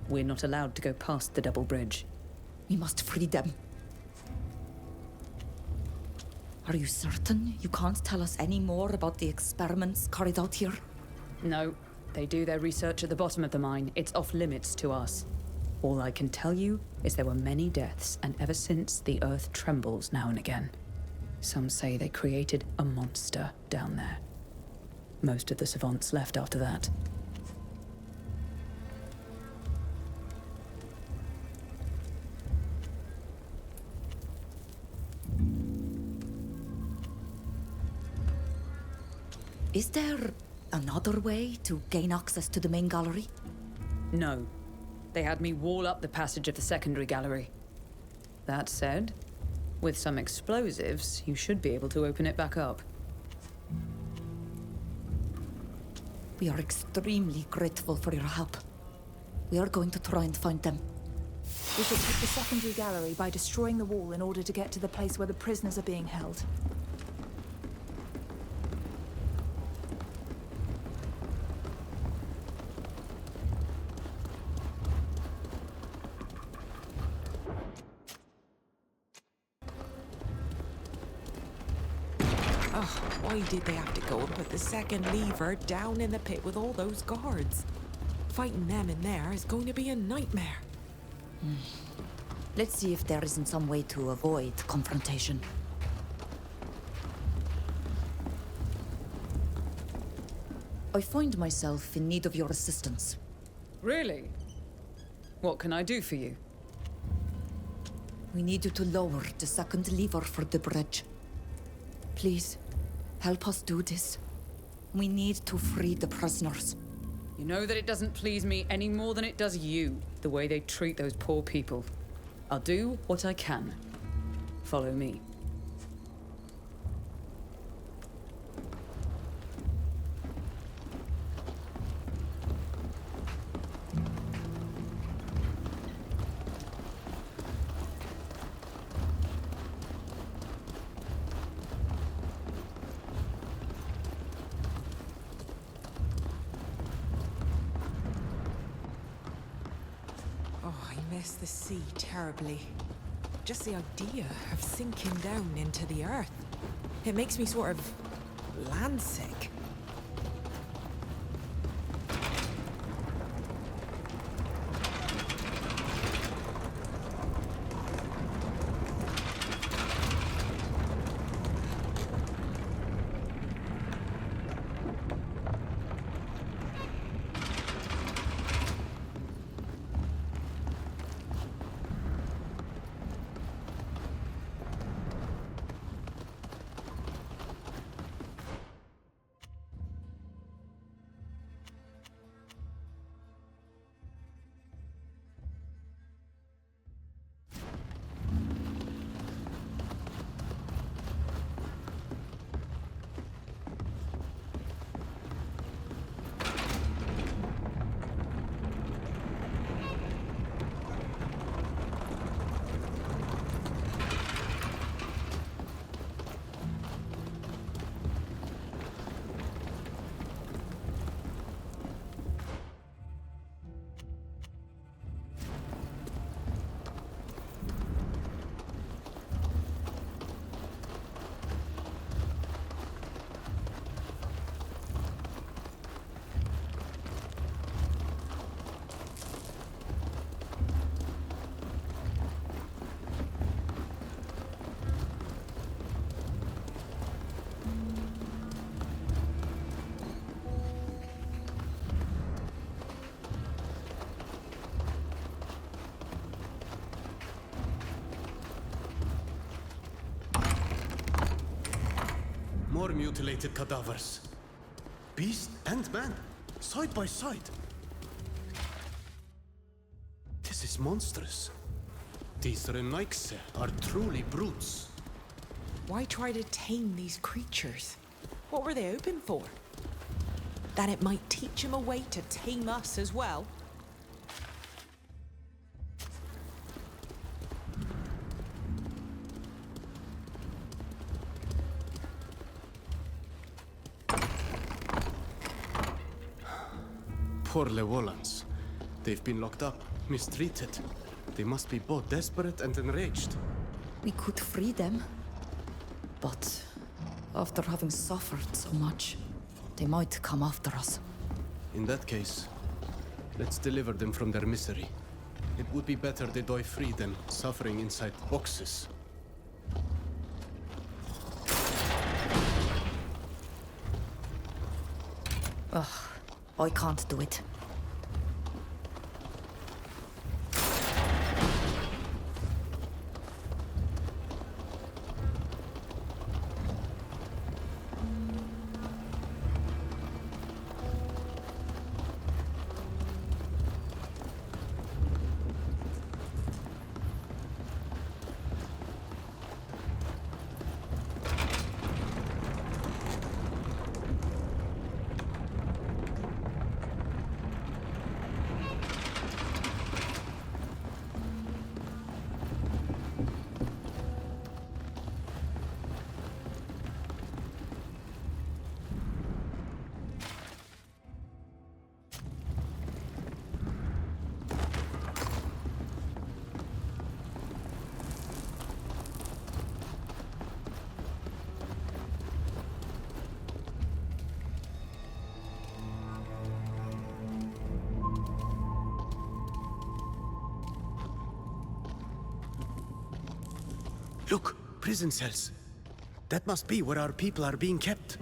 We're not allowed to go past the double bridge. We must free them. Are you certain you can't tell us any more about the experiments carried out here? No, they do their research at the bottom of the mine. It's off limits to us. All I can tell you is there were many deaths, and ever since, the earth trembles now and again. Some say they created a monster down there. Most of the savants left after that. Is there another way to gain access to the main gallery? No. They had me wall up the passage of the secondary gallery. That said, with some explosives, you should be able to open it back up. We are extremely grateful for your help. We are going to try and find them. We should take the secondary gallery by destroying the wall in order to get to the place where the prisoners are being held. Why did they have to go and put the second lever down in the pit with all those guards? Fighting them in there is going to be a nightmare. Let's see if there isn't some way to avoid confrontation. I find myself in need of your assistance. Really? What can I do for you? We need you to lower the second lever for the bridge. Please, help us do this. We need to free the prisoners. You know that it doesn't please me any more than it does you, the way they treat those poor people. I'll do what I can. Follow me. The sea terribly. Just the idea of sinking down into the earth. It makes me sort of land sick. more mutilated cadavers. Beast and man, side by side. This is monstrous. These Renaikse are truly brutes. Why try to tame these creatures? What were they hoping for? That it might teach them a way to tame us as well? Poor Lewolans. They've been locked up, mistreated. They must be both desperate and enraged. We could free them. But after having suffered so much, they might come after us. In that case, let's deliver them from their misery. It would be better they die free than suffering inside boxes. Ugh, I can't do it. Look, prison cells. That must be where our people are being kept.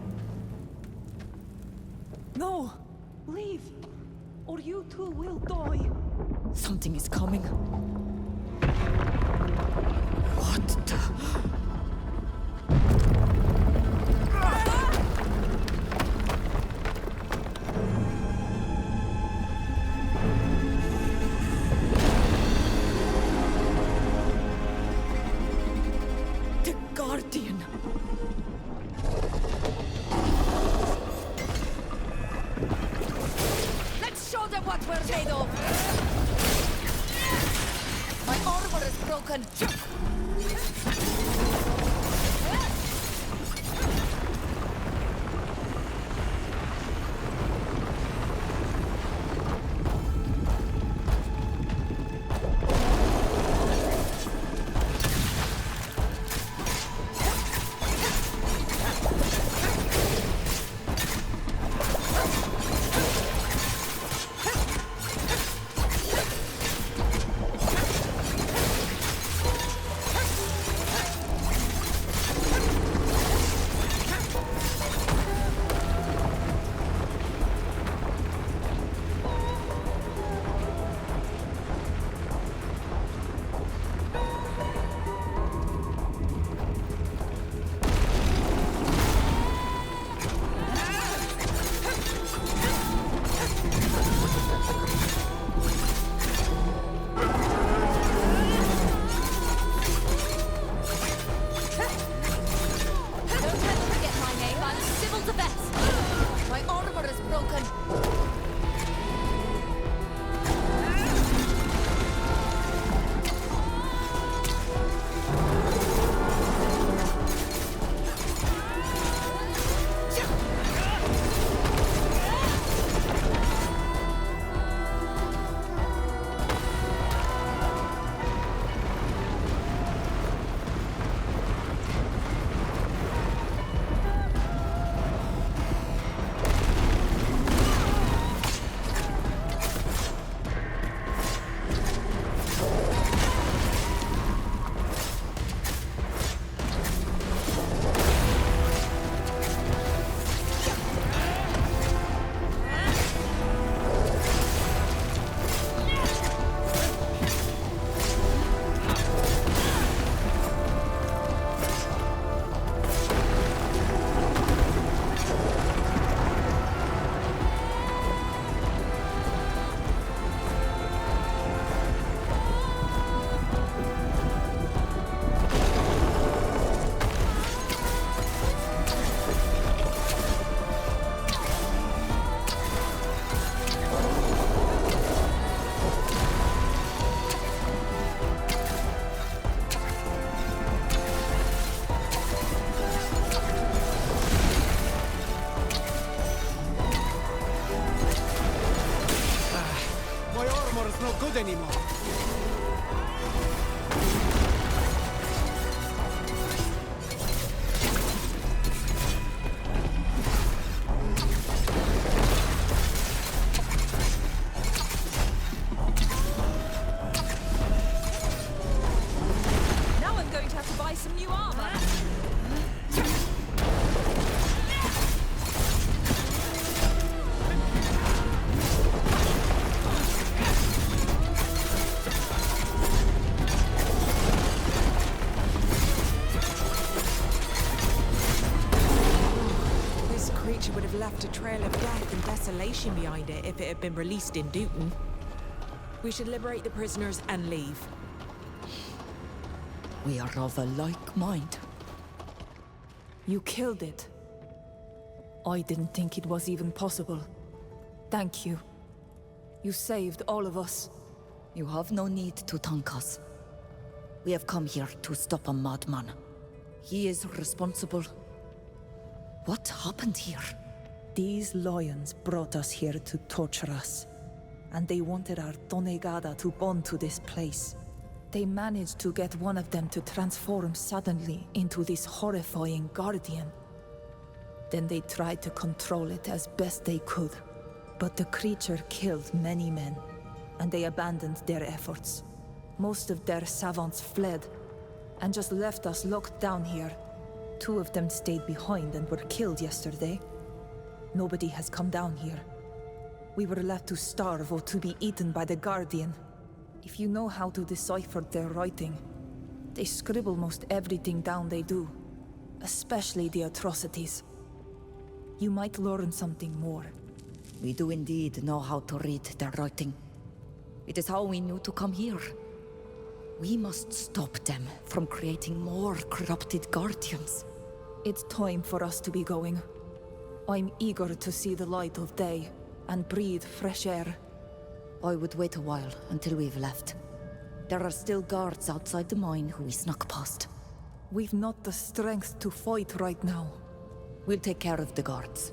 No! Leave! Or you too will die! Something is coming. What the... Guardian. Let's show them what we're made of! My armor is broken! armor is no good anymore. Now I'm going to have to buy some new armor. This creature would have left a trail of death and desolation behind it if it had been released in Newton. We should liberate the prisoners and leave. We are of a like mind. You killed it. I didn't think it was even possible. Thank you. You saved all of us. You have no need to thank us. We have come here to stop a madman. He is responsible. What happened here? These lions brought us here to torture us. And they wanted our Donegada to bond to this place. They managed to get one of them to transform suddenly into this horrifying guardian. Then they tried to control it as best they could. But the creature killed many men, and they abandoned their efforts. Most of their savants fled, and just left us locked down here. 2 of them stayed behind and were killed yesterday. Nobody has come down here. We were left to starve or to be eaten by the Guardian. If you know how to decipher their writing, they scribble most everything down they do, especially the atrocities. You might learn something more. We do indeed know how to read their writing. It is how we knew to come here. We must stop them from creating more corrupted guardians. It's time for us to be going. I'm eager to see the light of day and breathe fresh air. I would wait a while until we've left. There are still guards outside the mine who we snuck past. We've not the strength to fight right now. We'll take care of the guards.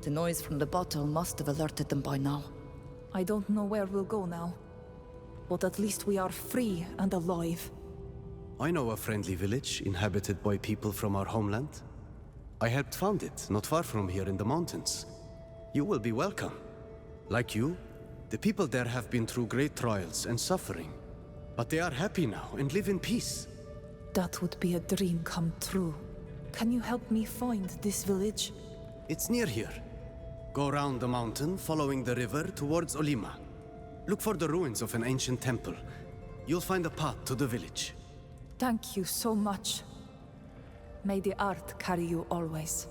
The noise from the bottle must have alerted them by now. I don't know where we'll go now. But at least we are free and alive. I know a friendly village inhabited by people from our homeland. I helped found it, not far from here in the mountains. You will be welcome. Like you, the people there have been through great trials and suffering. But they are happy now and live in peace. That would be a dream come true. Can you help me find this village? It's near here. Go round the mountain, following the river towards Olima. Look for the ruins of an ancient temple. You'll find a path to the village. Thank you so much. May the art carry you always.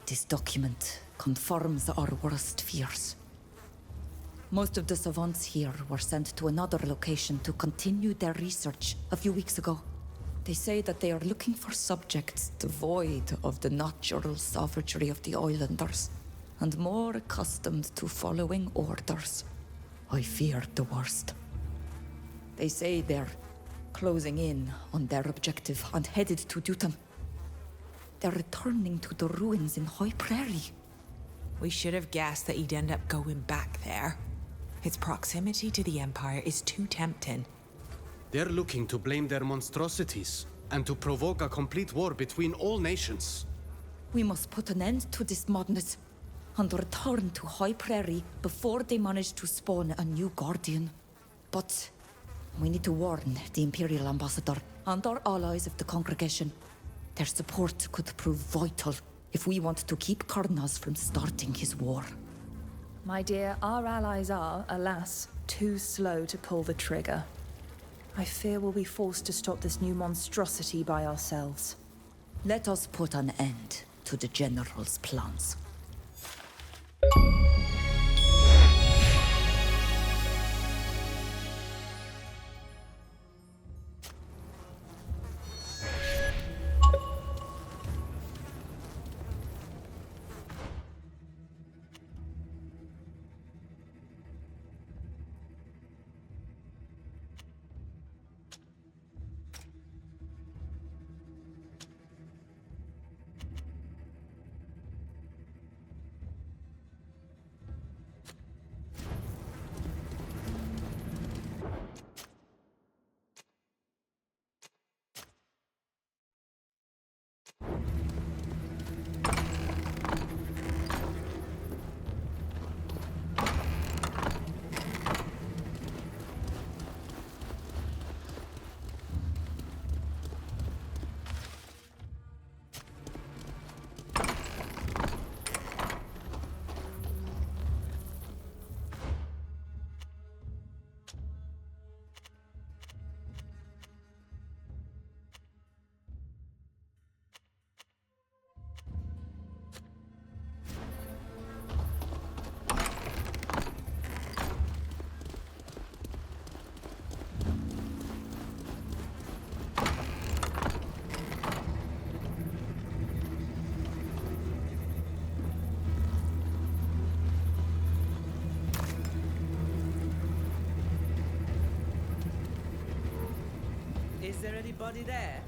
This document confirms our worst fears. Most of the savants here were sent to another location to continue their research a few weeks ago. They say that they are looking for subjects devoid of the natural savagery of the islanders, and more accustomed to following orders. I fear the worst. They say they're closing in on their objective and headed to Dutam. They're returning to the ruins in High Prairie. We should have guessed that he'd end up going back there. Its proximity to the Empire is too tempting. They're looking to blame their monstrosities and to provoke a complete war between all nations. We must put an end to this madness and return to High Prairie before they manage to spawn a new Guardian. But we need to warn the Imperial Ambassador and our allies of the Congregation. Their support could prove vital if we want to keep Karnaz from starting his war. My dear, our allies are, alas, too slow to pull the trigger. I fear we'll be forced to stop this new monstrosity by ourselves. Let us put an end to the General's plans. Is there anybody there?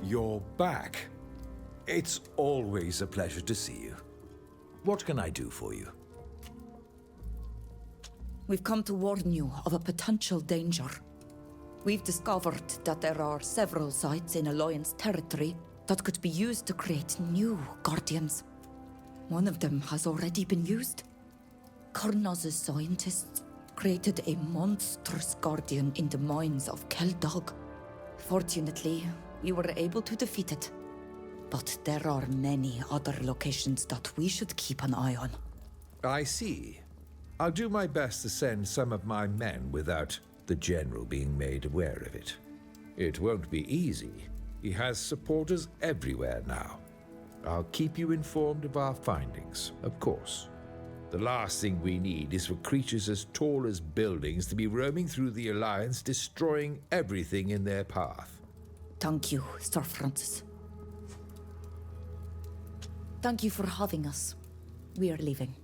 You're back. It's always a pleasure to see you. What can I do for you? We've come to warn you of a potential danger. We've discovered that there are several sites in Alliance territory that could be used to create new Guardians. One of them has already been used. Karnaz's scientists created a monstrous Guardian in the mines of Keldog. Fortunately, we were able to defeat it. But there are many other locations that we should keep an eye on. I see. I'll do my best to send some of my men without the General being made aware of it. It won't be easy. He has supporters everywhere now. I'll keep you informed of our findings, of course. The last thing we need is for creatures as tall as buildings to be roaming through the Alliance, destroying everything in their path. Thank you, Sir Francis. Thank you for having us. We are leaving.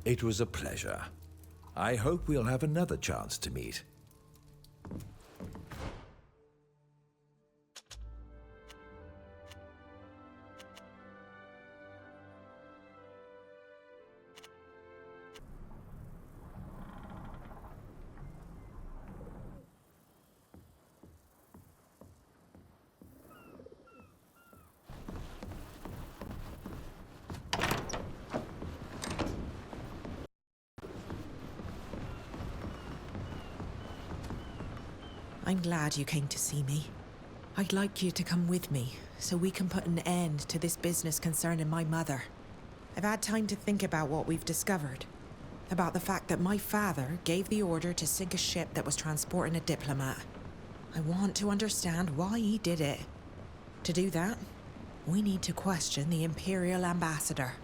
It was a pleasure. I hope we'll have another chance to meet. I'm glad you came to see me. I'd like you to come with me, so we can put an end to this business concerning my mother. I've had time to think about what we've discovered. About the fact that my father gave the order to sink a ship that was transporting a diplomat. I want to understand why he did it. To do that, we need to question the Imperial Ambassador.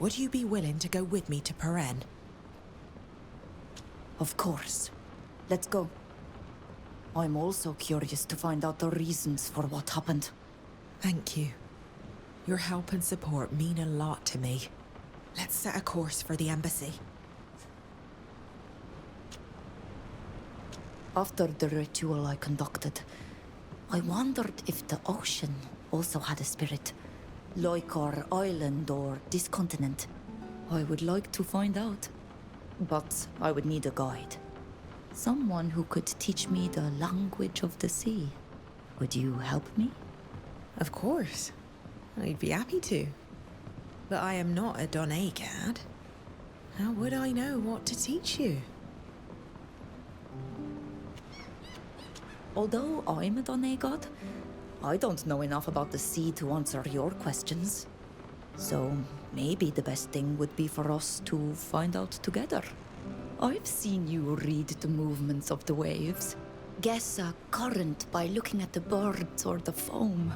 Would you be willing to go with me to Peren? Of course. Let's go. I'm also curious to find out the reasons for what happened. Thank you. Your help and support mean a lot to me. Let's set a course for the embassy. After the ritual I conducted, I wondered if the ocean also had a spirit, like our island or this continent. I would like to find out, but I would need a guide. Someone who could teach me the language of the sea. Would you help me? Of course. I'd be happy to. But I am not a Donaegad. How would I know what to teach you? Although I'm a Donaegad, I don't know enough about the sea to answer your questions. So maybe the best thing would be for us to find out together. I've seen you read the movements of the waves. Guess a current by looking at the birds or the foam.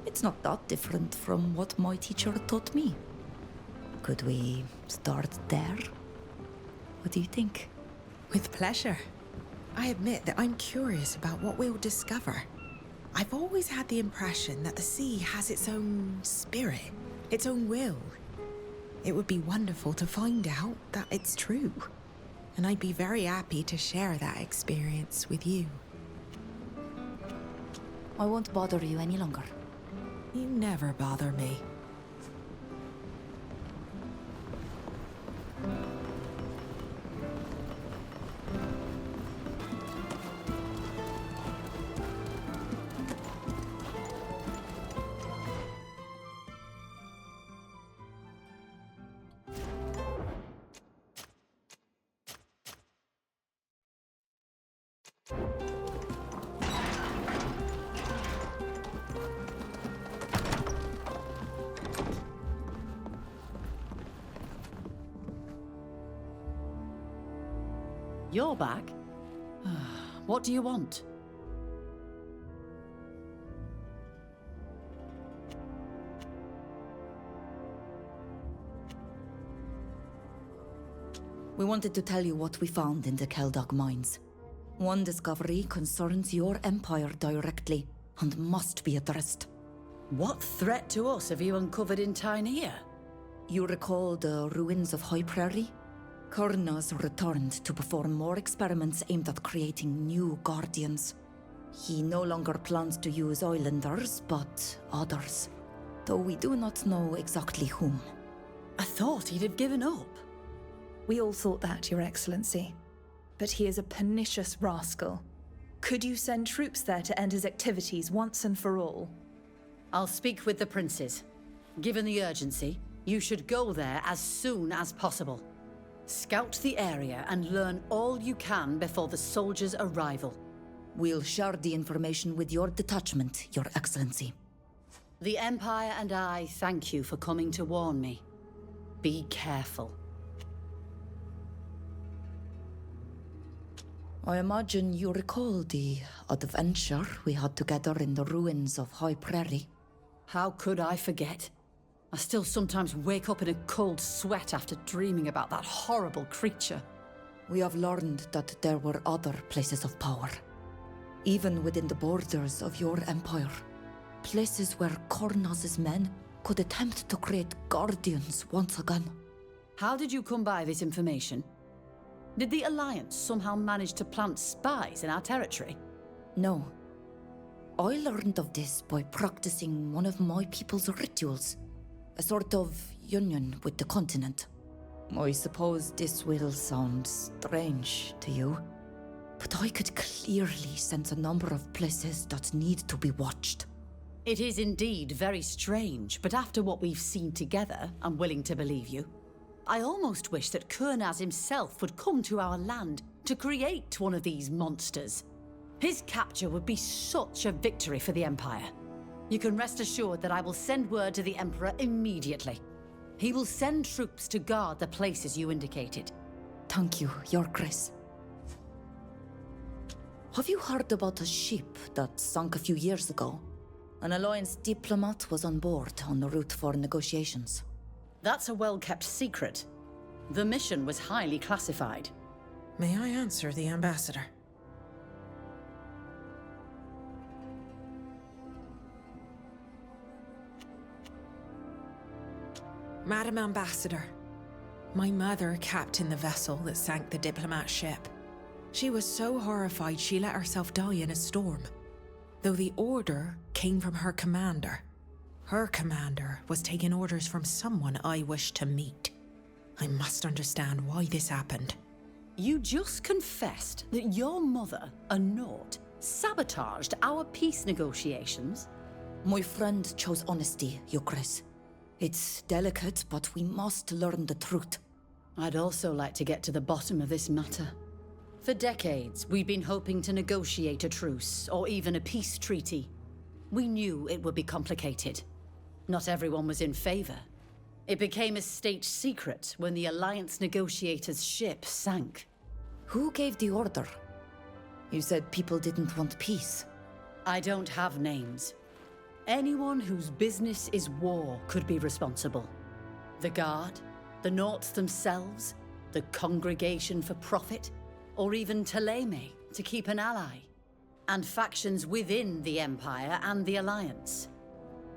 It's not that different from what my teacher taught me. Could we start there? What do you think? With pleasure. I admit that I'm curious about what we'll discover. I've always had the impression that the sea has its own spirit, its own will. It would be wonderful to find out that it's true. And I'd be very happy to share that experience with you. I won't bother you any longer. You never bother me. You're back? What do you want? We wanted to tell you what we found in the Keldog mines. One discovery concerns your empire directly and must be addressed. What threat to us have you uncovered in Tainea? You recall the ruins of High Prairie? Kurna's returned to perform more experiments aimed at creating new Guardians. He no longer plans to use islanders, but others. Though we do not know exactly whom. I thought he'd have given up. We all thought that, Your Excellency. But he is a pernicious rascal. Could you send troops there to end his activities once and for all? I'll speak with the princes. Given the urgency, you should go there as soon as possible. Scout the area and learn all you can before the soldiers' arrival. We'll share the information with your detachment, Your Excellency. The Empire and I thank you for coming to warn me. Be careful. I imagine you recall the adventure we had together in the ruins of High Prairie. How could I forget? I still sometimes wake up in a cold sweat after dreaming about that horrible creature. We have learned that there were other places of power. Even within the borders of your empire. Places where Kornaz's men could attempt to create guardians once again. How did you come by this information? Did the Alliance somehow manage to plant spies in our territory? No. I learned of this by practicing one of my people's rituals. A sort of union with the continent. I suppose this will sound strange to you, but I could clearly sense a number of places that need to be watched. It is indeed very strange, but after what we've seen together, I'm willing to believe you. I almost wish that Kurnaz himself would come to our land to create one of these monsters. His capture would be such a victory for the Empire. You can rest assured that I will send word to the Emperor immediately. He will send troops to guard the places you indicated. Thank you, Your Grace. Have you heard about a ship that sank a few years ago? An Alliance diplomat was on board en route for negotiations. That's a well-kept secret. The mission was highly classified. May I answer the ambassador? Madam Ambassador, my mother captained the vessel that sank the diplomat ship. She was so horrified she let herself die in a storm, though the order came from her commander. Her commander was taking orders from someone I wished to meet. I must understand why this happened. You just confessed that your mother, a Nord, sabotaged our peace negotiations? My friend chose honesty, Your Grace. It's delicate, but we must learn the truth. I'd also like to get to the bottom of this matter. For decades, we've been hoping to negotiate a truce, or even a peace treaty. We knew it would be complicated. Not everyone was in favor. It became a state secret when the Alliance negotiators' ship sank. Who gave the order? You said people didn't want peace. I don't have names. Anyone whose business is war could be responsible. The Guard, the Nauts themselves, the Congregation for Profit, or even Thélème to keep an ally. And factions within the Empire and the Alliance.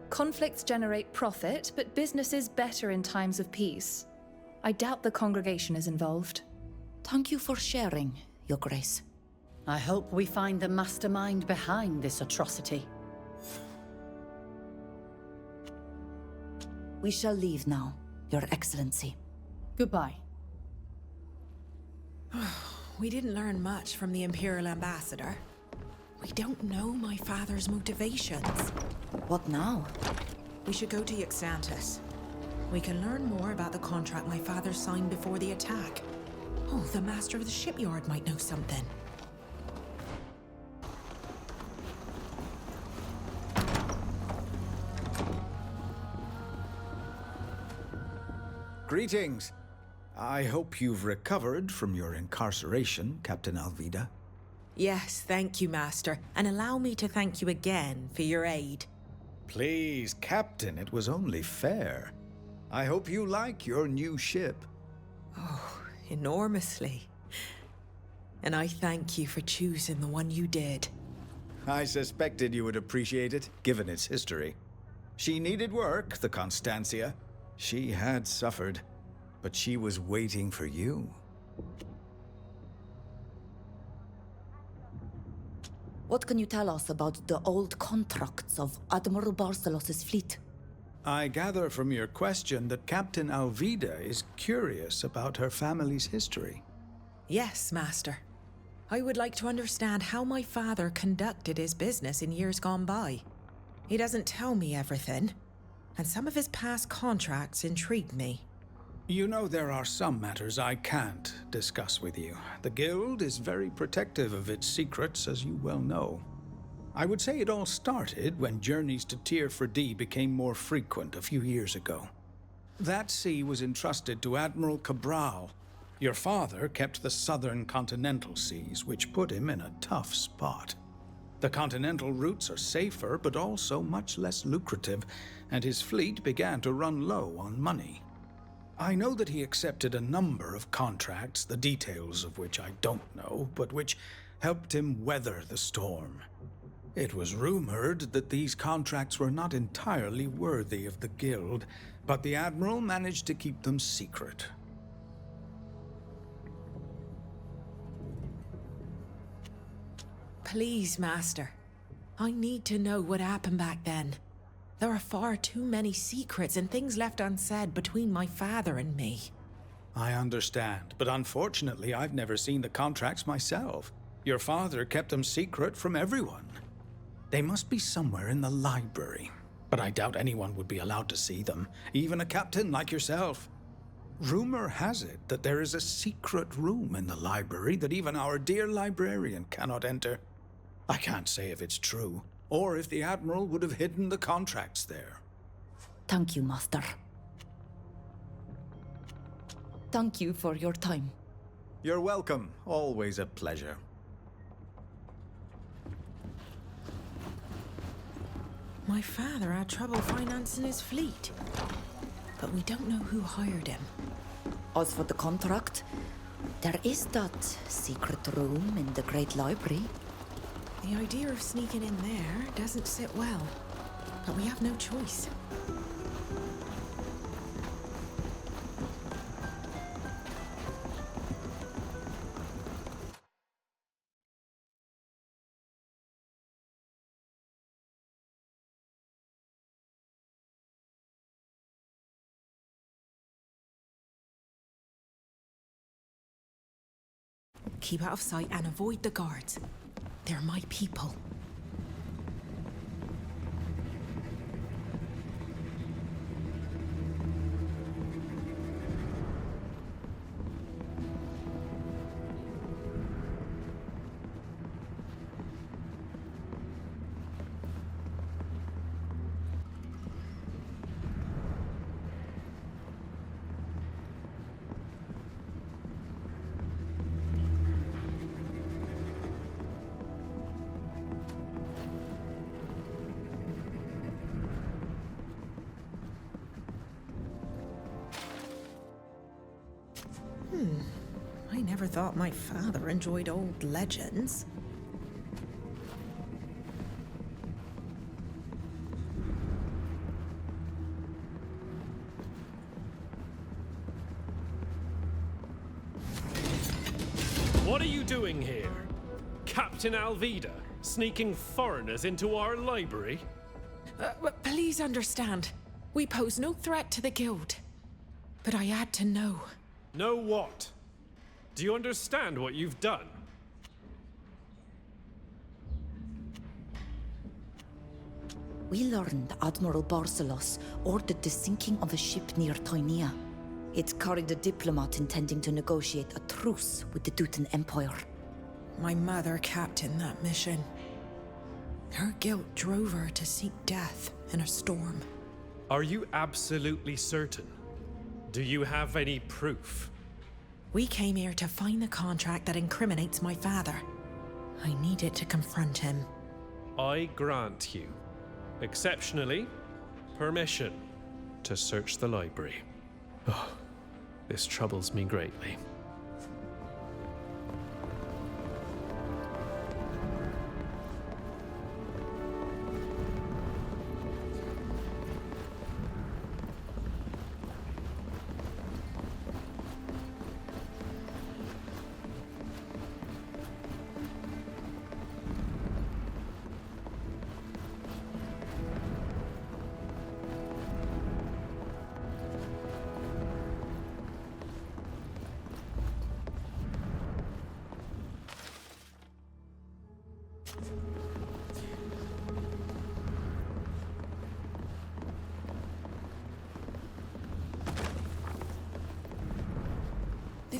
Conflicts generate profit, but business is better in times of peace. I doubt the congregation is involved. Thank you for sharing, Your Grace. I hope we find the mastermind behind this atrocity. We shall leave now, Your Excellency. Goodbye. We didn't learn much from the Imperial Ambassador. We don't know my father's motivations. What now? We should go to Yxantis. We can learn more about the contract my father signed before the attack. Oh, the master of the shipyard might know something. Greetings. I hope you've recovered from your incarceration, Captain Alvida. Yes, thank you, Master. And allow me to thank you again for your aid. Please, Captain, it was only fair. I hope you like your new ship. Oh, enormously. And I thank you for choosing the one you did. I suspected you would appreciate it, given its history. She needed work, the Constancia. She had suffered, but she was waiting for you. What can you tell us about the old contracts of Admiral Barcelos's fleet? I gather from your question that Captain Alvida is curious about her family's history. Yes, Master. I would like to understand how my father conducted his business in years gone by. He doesn't tell me everything, and some of his past contracts intrigue me. You know, there are some matters I can't discuss with you. The Guild is very protective of its secrets, as you well know. I would say it all started when journeys to Tier 4D became more frequent a few years ago. That sea was entrusted to Admiral Cabral. Your father kept the southern continental seas, which put him in a tough spot. The continental routes are safer, but also much less lucrative, and his fleet began to run low on money. I know that he accepted a number of contracts, the details of which I don't know, but which helped him weather the storm. It was rumored that these contracts were not entirely worthy of the Guild, but the Admiral managed to keep them secret. Please, Master. I need to know what happened back then. There are far too many secrets and things left unsaid between my father and me. I understand, but unfortunately I've never seen the contracts myself. Your father kept them secret from everyone. They must be somewhere in the library, but I doubt anyone would be allowed to see them, even a captain like yourself. Rumor has it that there is a secret room in the library that even our dear librarian cannot enter. I can't say if it's true, or if the Admiral would have hidden the contracts there. Thank you, Master. Thank you for your time. You're welcome. Always a pleasure. My father had trouble financing his fleet, but we don't know who hired him. As for the contract, there is that secret room in the Great Library. The idea of sneaking in there doesn't sit well, but we have no choice. Keep out of sight and avoid the guards. They're my people. I never thought my father enjoyed old legends. What are you doing here? Captain Alvida, sneaking foreigners into our library? Please understand, we pose no threat to the Guild. But I had to know. Know what? Do you understand what you've done? We learned Admiral Barcelos ordered the sinking of a ship near Toynia. It carried a diplomat intending to negotiate a truce with the Dutan Empire. My mother captained that mission. Her guilt drove her to seek death in a storm. Are you absolutely certain? Do you have any proof? We came here to find the contract that incriminates my father. I needed to confront him. I grant you, exceptionally, permission to search the library. Oh, this troubles me greatly.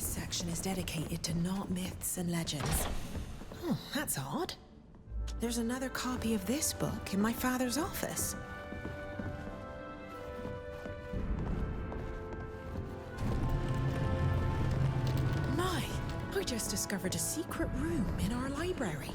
section is dedicated to not myths and legends. Oh, that's odd. There's another copy of this book in my father's office. My, I just discovered a secret room in our library.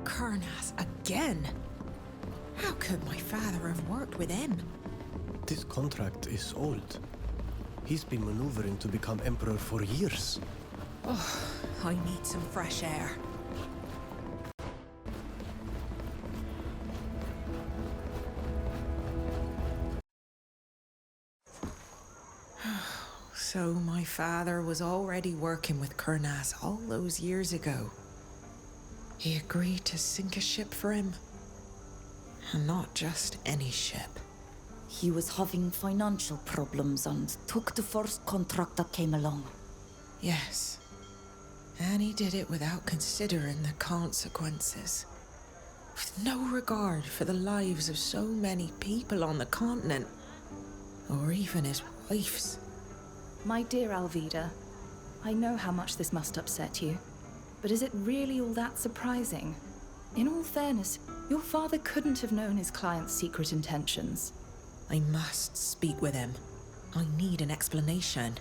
Kurnas again? How could my father have worked with him? This contract is old. He's been maneuvering to become emperor for years. Oh, I need some fresh air. So my father was already working with Kurnas all those years ago. He agreed to sink a ship for him. And not just any ship. He was having financial problems and took the first contract that came along. Yes. And he did it without considering the consequences. With no regard for the lives of so many people on the continent. Or even his wife's. My dear Alvida, I know how much this must upset you, but is it really all that surprising? In all fairness, your father couldn't have known his client's secret intentions. I must speak with him. I need an explanation.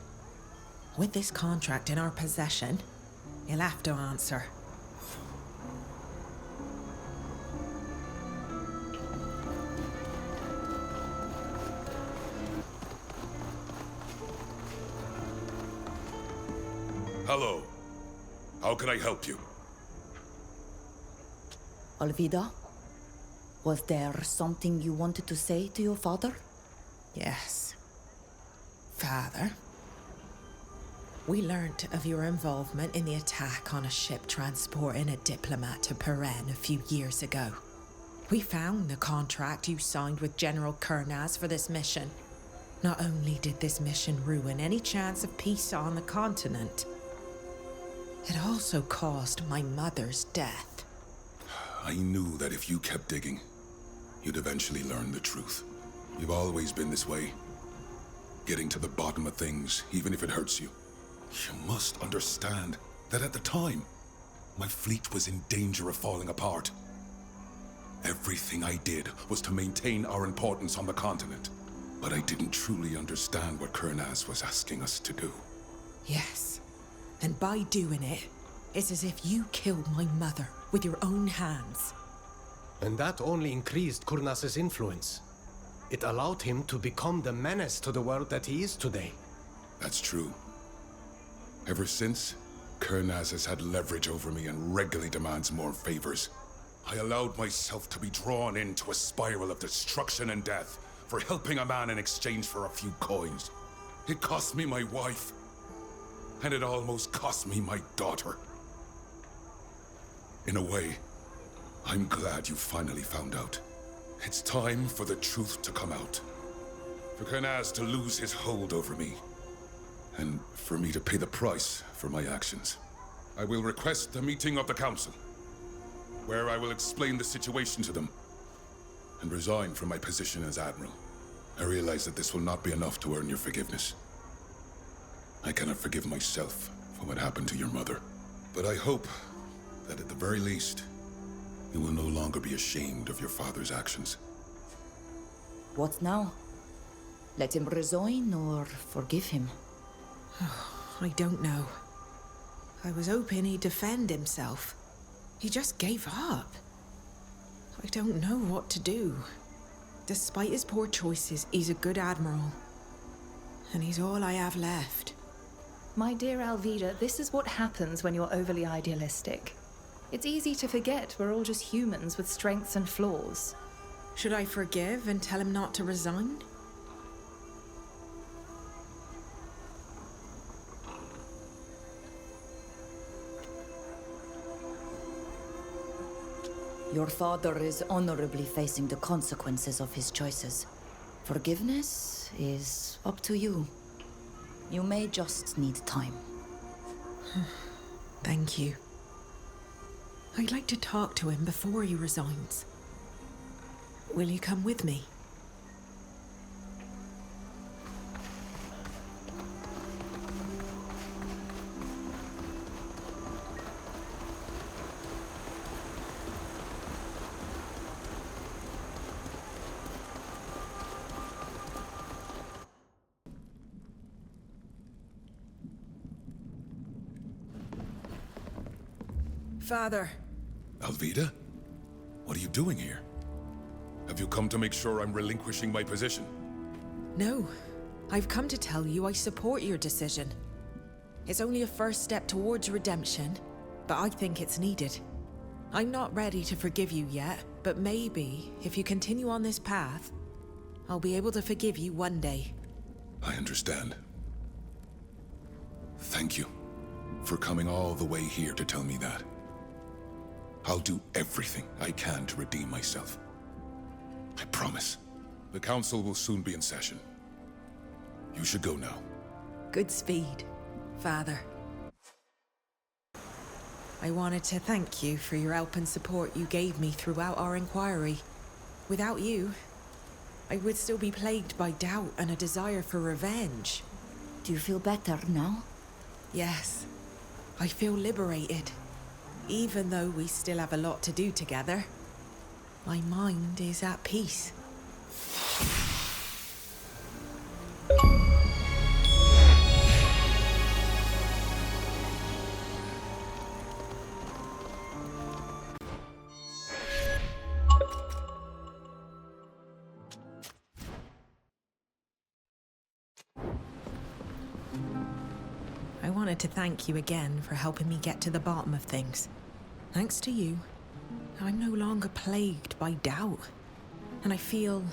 With this contract in our possession, he'll have to answer. Hello. How can I help you? Alvida, was there something you wanted to say to your father? Yes. Father, we learnt of your involvement in the attack on a ship transporting a diplomat to Peren a few years ago. We found the contract you signed with General Kurnas for this mission. Not only did this mission ruin any chance of peace on the continent, it also caused my mother's death. I knew that if you kept digging, you'd eventually learn the truth. You've always been this way. Getting to the bottom of things, even if it hurts you. You must understand that at the time, my fleet was in danger of falling apart. Everything I did was to maintain our importance on the continent. But I didn't truly understand what Kurnas was asking us to do. Yes. And by doing it, it's as if you killed my mother with your own hands. And that only increased Kurnas' influence. It allowed him to become the menace to the world that he is today. That's true. Ever since, Kurnas has had leverage over me and regularly demands more favors. I allowed myself to be drawn into a spiral of destruction and death for helping a man in exchange for a few coins. It cost me my wife. And it almost cost me my daughter. In a way, I'm glad you finally found out. It's time for the truth to come out. For Kurnas to lose his hold over me. And for me to pay the price for my actions. I will request a meeting of the Council, where I will explain the situation to them, and resign from my position as Admiral. I realize that this will not be enough to earn your forgiveness. I cannot forgive myself for what happened to your mother. But I hope that at the very least, you will no longer be ashamed of your father's actions. What now? Let him resign or forgive him? I don't know. I was hoping he'd defend himself. He just gave up. I don't know what to do. Despite his poor choices, he's a good admiral. And he's all I have left. My dear Alvida, this is what happens when you're overly idealistic. It's easy to forget we're all just humans with strengths and flaws. Should I forgive and tell him not to resign? Your father is honorably facing the consequences of his choices. Forgiveness is up to you. You may just need time. Thank you. I'd like to talk to him before he resigns. Will you come with me? Father. Alvida? What are you doing here? Have you come to make sure I'm relinquishing my position? No. I've come to tell you I support your decision. It's only a first step towards redemption, but I think it's needed. I'm not ready to forgive you yet, but maybe, if you continue on this path, I'll be able to forgive you one day. I understand. Thank you for coming all the way here to tell me that. I'll do everything I can to redeem myself. I promise. The council will soon be in session. You should go now. Good speed, Father. I wanted to thank you for your help and support you gave me throughout our inquiry. Without you, I would still be plagued by doubt and a desire for revenge. Do you feel better now? Yes. I feel liberated. Even though we still have a lot to do together, my mind is at peace. I wanted to thank you again for helping me get to the bottom of things. Thanks to you, I'm no longer plagued by doubt, and I feel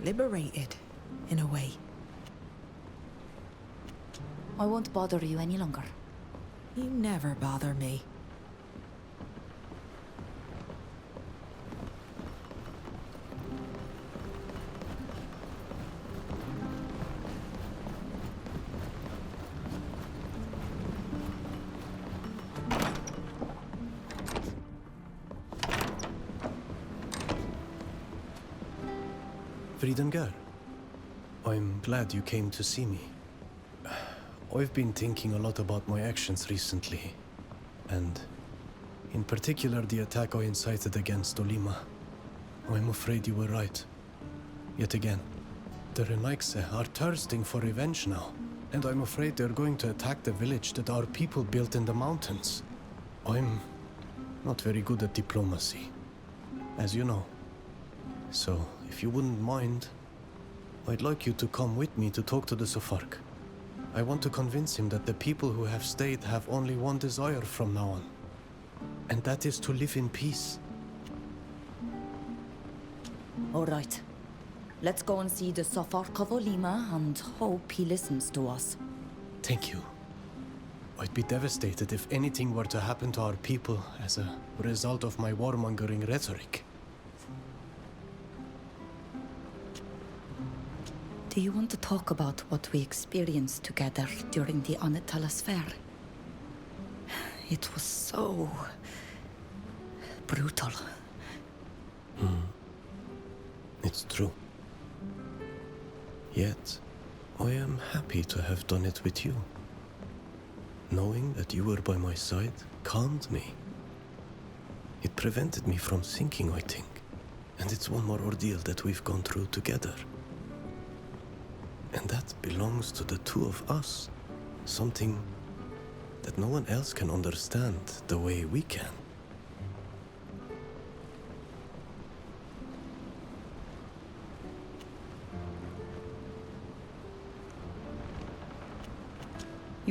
liberated, in a way. I won't bother you any longer. You never bother me. Fridengar, I'm glad you came to see me. I've been thinking a lot about my actions recently, and in particular the attack I incited against Olima. I'm afraid you were right. Yet again, the Renaigse are thirsting for revenge now, and I'm afraid they're going to attack the village that our people built in the mountains. I'm not very good at diplomacy, as you know. So, if you wouldn't mind, I'd like you to come with me to talk to the Sofark. I want to convince him that the people who have stayed have only one desire from now on, and that is to live in peace. All right. Let's go and see the Sofark of Olima and hope he listens to us. Thank you. I'd be devastated if anything were to happen to our people as a result of my warmongering rhetoric. Do you want to talk about what we experienced together during the Anatalas Fair? It was so brutal. It's true. Yet, I am happy to have done it with you. Knowing that you were by my side calmed me. It prevented me from sinking, I think. And it's one more ordeal that we've gone through together. And that belongs to the two of us. Something that no one else can understand the way we can.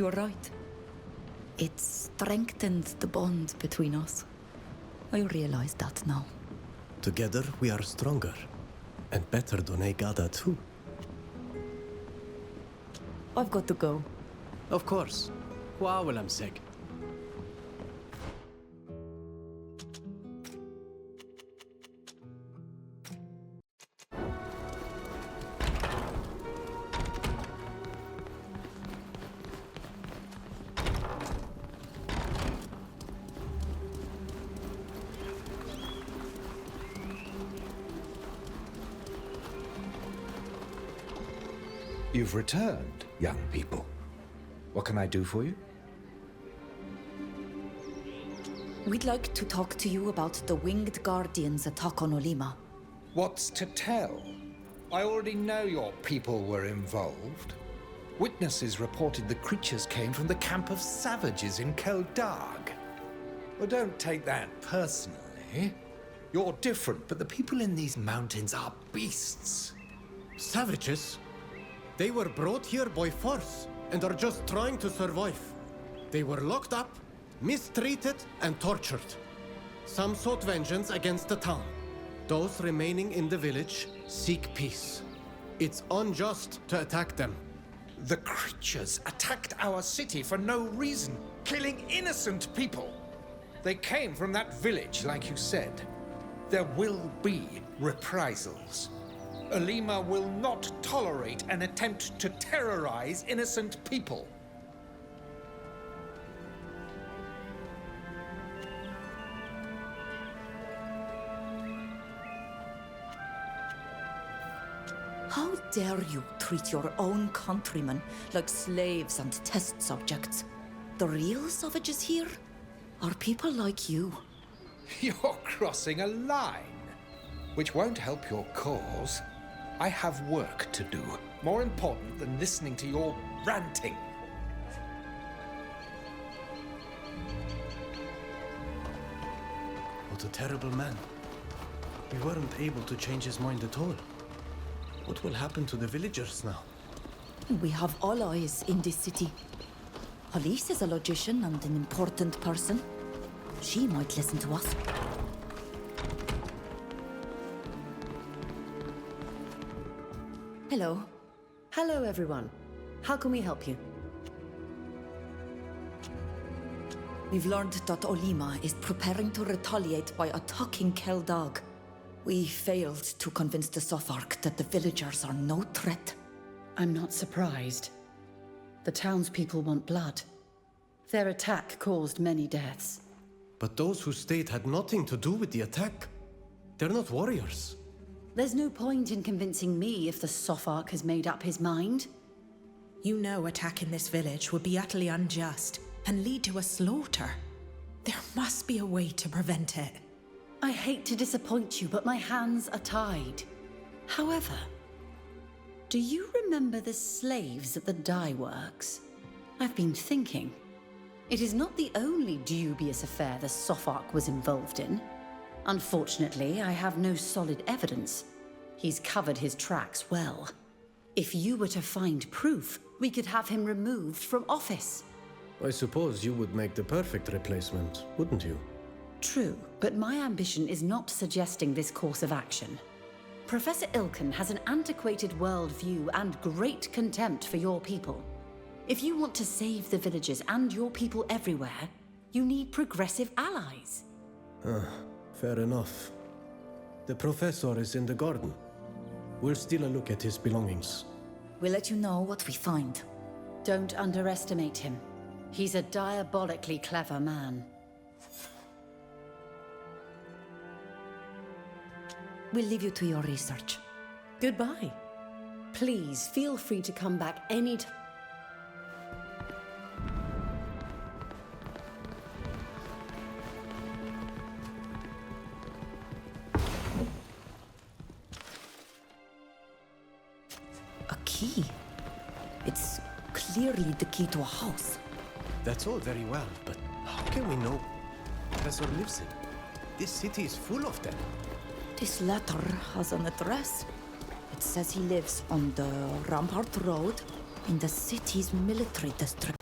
You're right. It strengthened the bond between us. I realize that now. Together we are stronger. And better Donegada too. I've got to go. Of course. Waawelamseg. You've returned, young people. What can I do for you? We'd like to talk to you about the Winged Guardian's attack on Olima. What's to tell? I already know your people were involved. Witnesses reported the creatures came from the camp of savages in Keldag. Well, don't take that personally. You're different, but the people in these mountains are beasts. Savages? They were brought here by force and are just trying to survive. They were locked up, mistreated, and tortured. Some sought vengeance against the town. Those remaining in the village seek peace. It's unjust to attack them. The creatures attacked our city for no reason, killing innocent people. They came from that village, like you said. There will be reprisals. Olima will not tolerate an attempt to terrorize innocent people. How dare you treat your own countrymen like slaves and test subjects? The real savages here are people like you. You're crossing a line, which won't help your cause. I have work to do, more important than listening to your ranting. What a terrible man. We weren't able to change his mind at all. What will happen to the villagers now? We have allies in this city. Alice is a logician and an important person. She might listen to us. Hello. Hello, everyone. How can we help you? We've learned that Olima is preparing to retaliate by attacking Keldag. We failed to convince the Sophark that the villagers are no threat. I'm not surprised. The townspeople want blood. Their attack caused many deaths. But those who stayed had nothing to do with the attack. They're not warriors. There's no point in convincing me if the Sophark has made up his mind. You know attacking this village would be utterly unjust and lead to a slaughter. There must be a way to prevent it. I hate to disappoint you, but my hands are tied. However, do you remember the slaves at the dye works? I've been thinking. It is not the only dubious affair the Sophark was involved in. Unfortunately, I have no solid evidence. He's covered his tracks well. If you were to find proof, we could have him removed from office. I suppose you would make the perfect replacement, wouldn't you? True, but my ambition is not suggesting this course of action. Professor Ilken has an antiquated worldview and great contempt for your people. If you want to save the villages and your people everywhere, you need progressive allies. Fair enough. The professor is in the garden. We'll steal a look at his belongings. We'll let you know what we find. Don't underestimate him. He's a diabolically clever man. We'll leave you to your research. Goodbye. Please feel free to come back any time. A key. It's clearly the key to a house. That's all very well, but how can we know Professor lives in? This city is full of them. This letter has an address. It says he lives on the Rampart Road in the city's military district.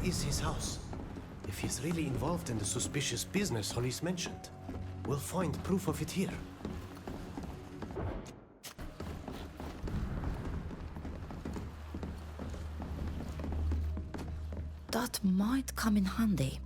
is his house? If he's really involved in the suspicious business Hollis mentioned, we'll find proof of it here. That might come in handy.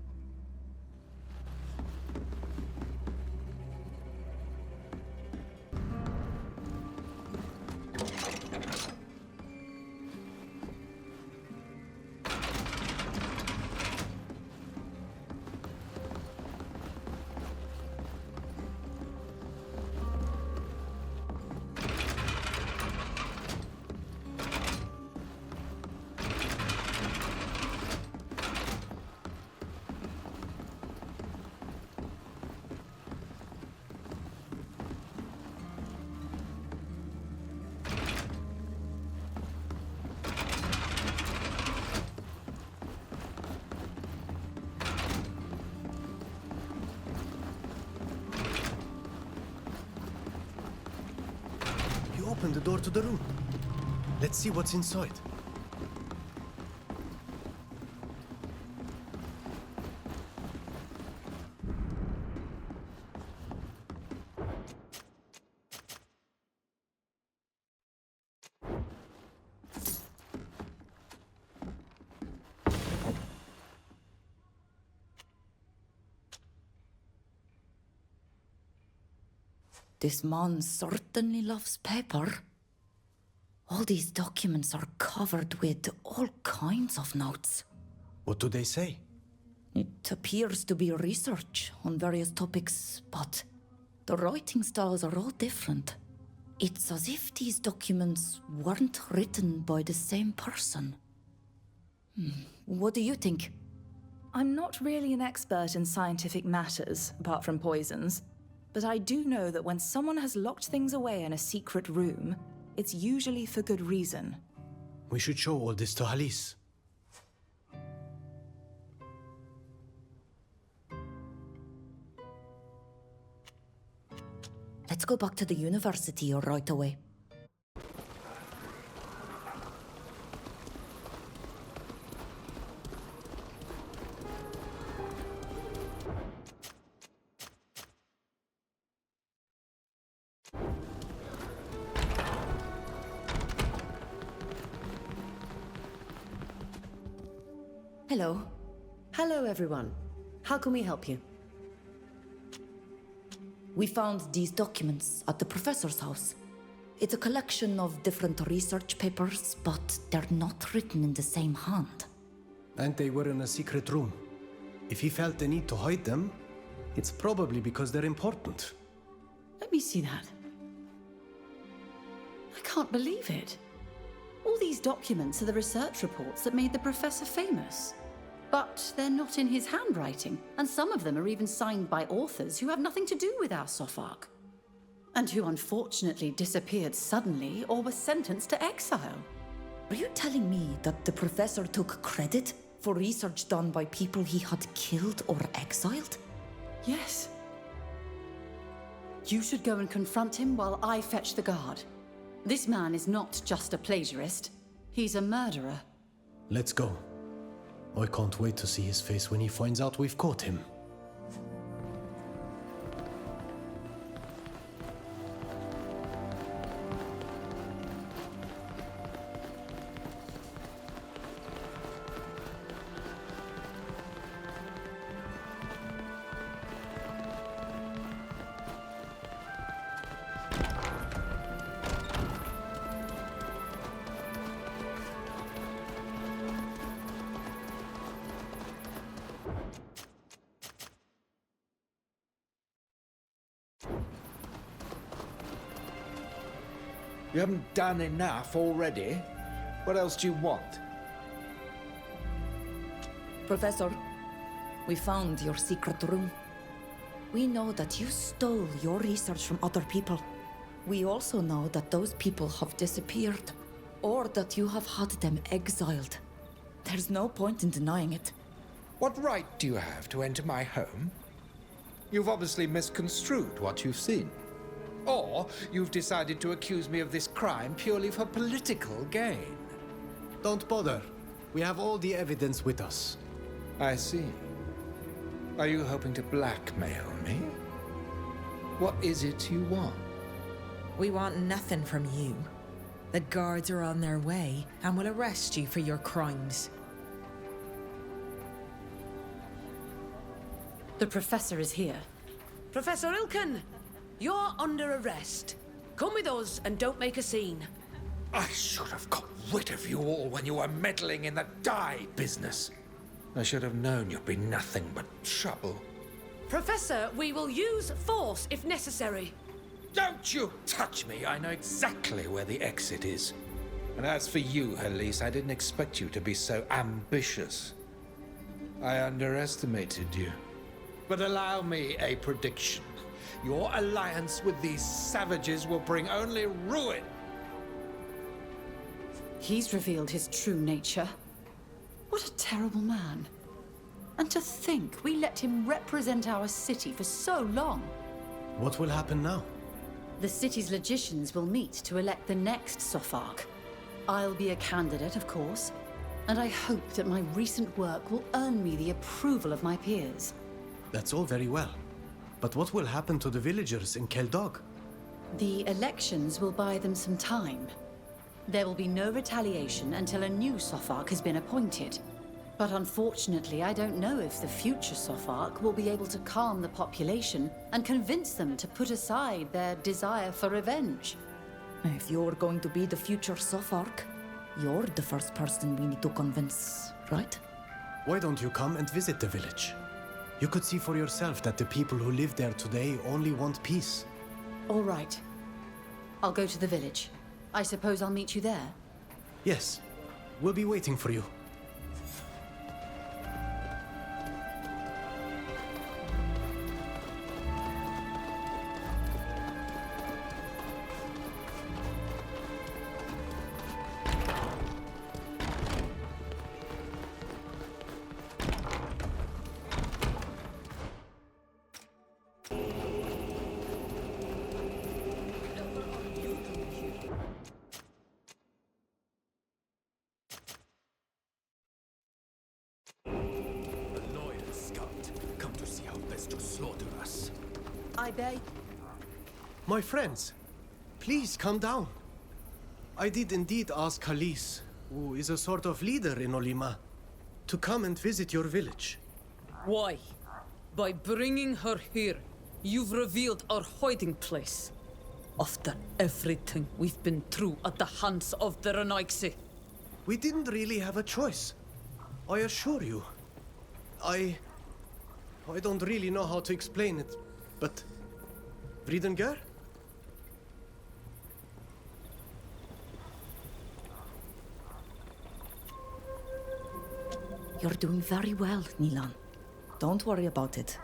Open the door to the room. Let's see what's inside. This man certainly loves paper. All these documents are covered with all kinds of notes. What do they say? It appears to be research on various topics, but the writing styles are all different. It's as if these documents weren't written by the same person. What do you think? I'm not really an expert in scientific matters, apart from poisons. But I do know that when someone has locked things away in a secret room, it's usually for good reason. We should show all this to Hollis. Let's go back to the university right away. Hello. Hello, everyone. How can we help you? We found these documents at the professor's house. It's a collection of different research papers, but they're not written in the same hand. And they were in a secret room. If he felt the need to hide them, it's probably because they're important. Let me see that. I can't believe it. All these documents are the research reports that made the professor famous. But they're not in his handwriting, and some of them are even signed by authors who have nothing to do with our Sopharch. And who unfortunately disappeared suddenly or were sentenced to exile. Are you telling me that the professor took credit for research done by people he had killed or exiled? Yes. You should go and confront him while I fetch the guard. This man is not just a plagiarist. He's a murderer. Let's go. I can't wait to see his face when he finds out we've caught him. You haven't done enough already? What else do you want? Professor, we found your secret room. We know that you stole your research from other people. We also know that those people have disappeared, or that you have had them exiled. There's no point in denying it. What right do you have to enter my home? You've obviously misconstrued what you've seen. Or you've decided to accuse me of this crime purely for political gain. Don't bother. We have all the evidence with us. I see. Are you hoping to blackmail me? What is it you want? We want nothing from you. The guards are on their way and will arrest you for your crimes. The professor is here. Professor Ilkin, you're under arrest. Come with us and don't make a scene. I should have got rid of you all when you were meddling in the dye business. I should have known you'd be nothing but trouble. Professor, we will use force if necessary. Don't you touch me! I know exactly where the exit is. And as for you, Elise, I didn't expect you to be so ambitious. I underestimated you. But allow me a prediction. Your alliance with these savages will bring only ruin. He's revealed his true nature. What a terrible man. And to think we let him represent our city for so long. What will happen now? The city's logicians will meet to elect the next Sopharch. I'll be a candidate, of course, and I hope that my recent work will earn me the approval of my peers. That's all very well. But what will happen to the villagers in Keldog? The elections will buy them some time. There will be no retaliation until a new Sopharch has been appointed. But unfortunately, I don't know if the future Sopharch will be able to calm the population and convince them to put aside their desire for revenge. If you're going to be the future Sopharch, you're the first person we need to convince, right? Why don't you come and visit the village? You could see for yourself that the people who live there today only want peace. All right. I'll go to the village. I suppose I'll meet you there? Yes. We'll be waiting for you. My friends, please come down. I did indeed ask Khalees, who is a sort of leader in Olima, to come and visit your village. Why? By bringing her here, you've revealed our hiding place. After everything we've been through at the hands of the Renaigse. We didn't really have a choice. I assure you. I don't really know how to explain it, but... Vridengar? You're doing very well, Nilan. Don't worry about it.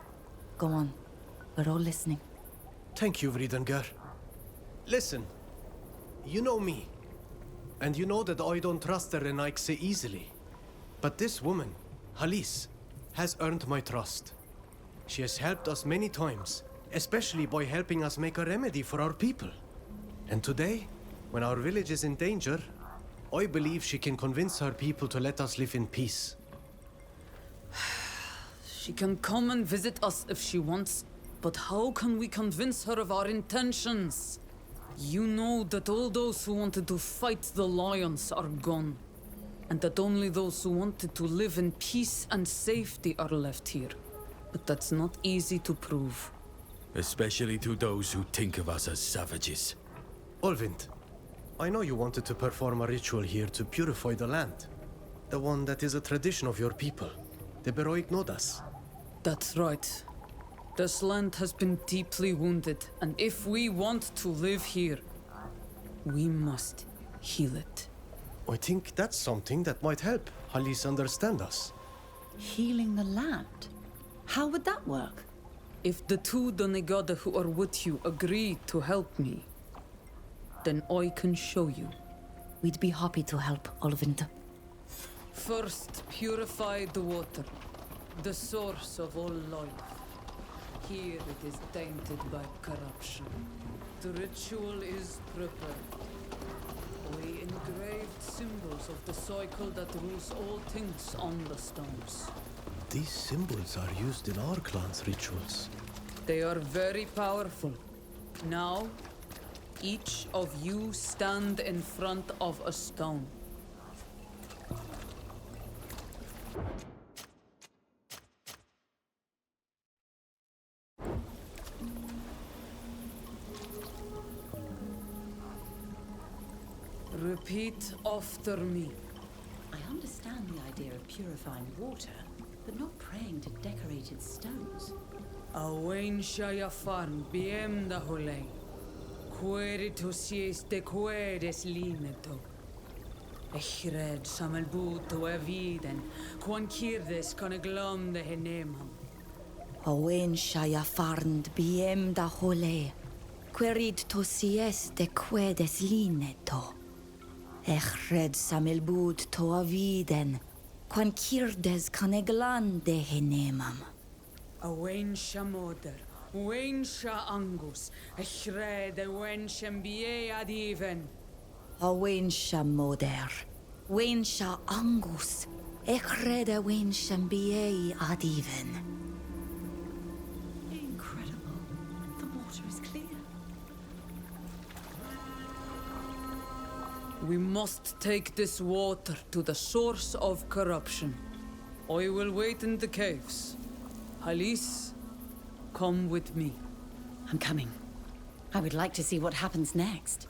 Go on. We're all listening. Thank you, Vridengar. Listen, you know me. And you know that I don't trust the Renaigse easily. But this woman, Khalees, has earned my trust. She has helped us many times, especially by helping us make a remedy for our people. And today, when our village is in danger, I believe she can convince her people to let us live in peace. She can come and visit us if she wants, but how can we convince her of our intentions? You know that all those who wanted to fight the lions are gone, and that only those who wanted to live in peace and safety are left here. But that's not easy to prove. Especially to those who think of us as savages. Olvind, I know you wanted to perform a ritual here to purify the land. The one that is a tradition of your people, the Beroic Nodas. That's right. This land has been deeply wounded, and if we want to live here, we must heal it. I think that's something that might help Khalees understand us. Healing the land? How would that work? If the two Donegada who are with you agree to help me, then I can show you. We'd be happy to help, Olvind. First, purify the water, the source of all life. Here it is tainted by corruption. The ritual is prepared. We engraved symbols of the cycle that rules all things on the stones. These symbols are used in our clan's rituals. They are very powerful. Now, each of you stand in front of a stone. Repeat after me. I understand the idea of purifying water, but not praying to decorated stones. Awain Shayafarn biem da hole. Queritus yes de quedes lineto. Echred samelbuto eviden, quan kirdes con glom de henemam. Owen shaya farnd biem da hole. Querid tosies de quedes lineto. Echred samelbut to aviden, quan kirdes coneglan de henemam. Awain shamoder, wain sha angus, echred wen shambie adiven. Owen shamoder, wen sha angus, echred wen shambie adiven. Incredible. The water is clear. We must take this water to the source of corruption. I will wait in the caves. Alice, come with me. I'm coming. I would like to see what happens next.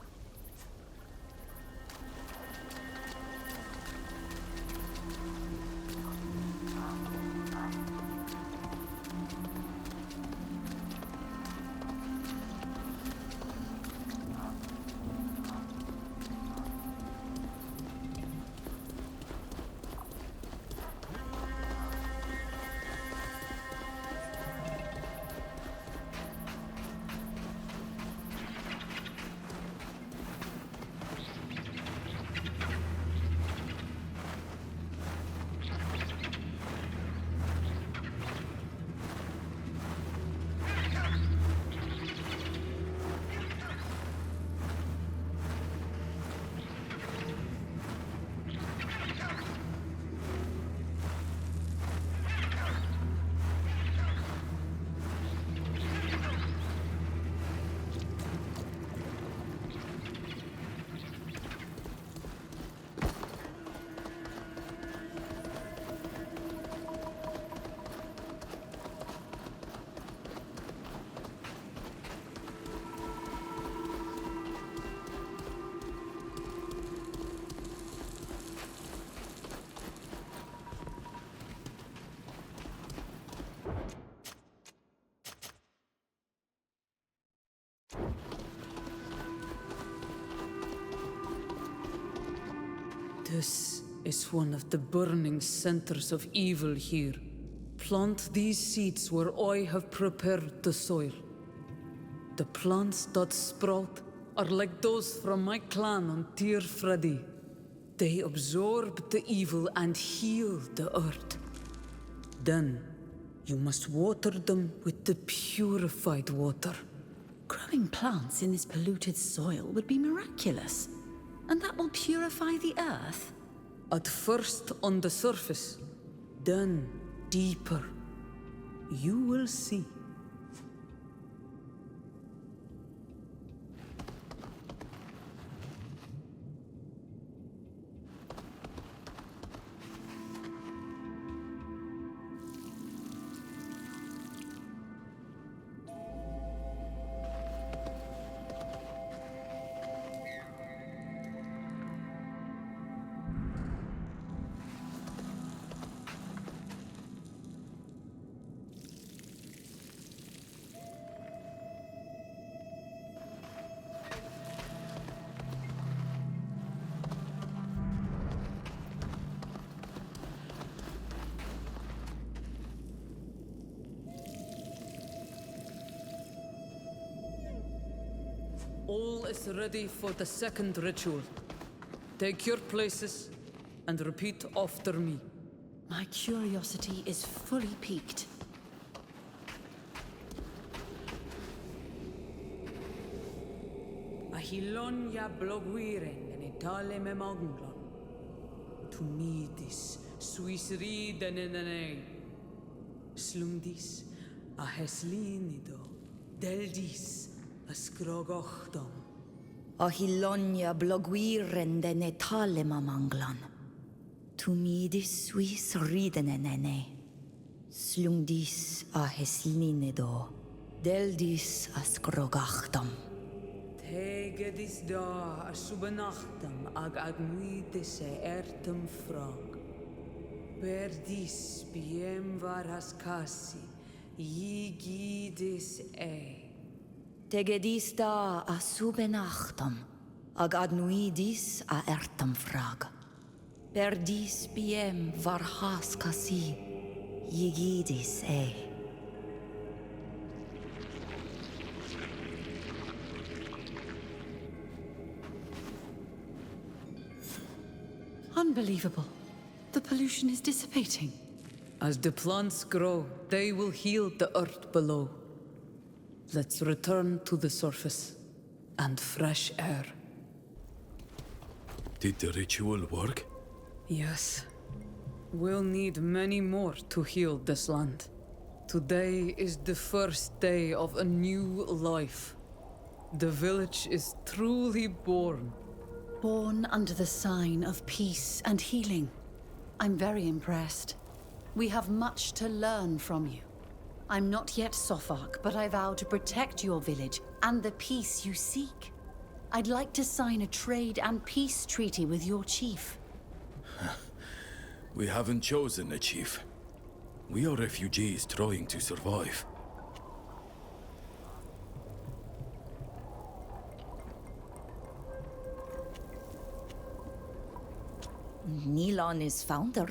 This is one of the burning centers of evil here. Plant these seeds where I have prepared the soil. The plants that sprout are like those from my clan on Tir Freddy. They absorb the evil and heal the earth. Then, you must water them with the purified water. Growing plants in this polluted soil would be miraculous. And that will purify the earth? At first on the surface, then deeper. You will see. All is ready for the second ritual. Take your places and repeat after me. My curiosity is fully piqued. Ahilon ya blogwiren en itale me magnglon. Tu nidis, suis riden in the name. Slungdis a heslinido, deldis a skrogochtom. Ahilonia bloguiren de netale mamanglan. Tumidis suis ridenenene. Slungdis a heslinido, deldis a skrogachtom. Tegedis da a subenachtam ag agnuitis e ertem frog. Perdis biem varas kasi, yigidis e. Tegedis da a subenachtam, ag adnuidis a ertam frag. Perdis biem varhas kasi, yigidis e. Unbelievable. The pollution is dissipating. As the plants grow, they will heal the earth below. Let's return to the surface and fresh air. Did the ritual work? Yes. We'll need many more to heal this land. Today is the first day of a new life. The village is truly born. Born under the sign of peace and healing. I'm very impressed. We have much to learn from you. I'm not yet Sophark, but I vow to protect your village and the peace you seek. I'd like to sign a trade and peace treaty with your chief. We haven't chosen a chief. We are refugees trying to survive. Nacon is founder,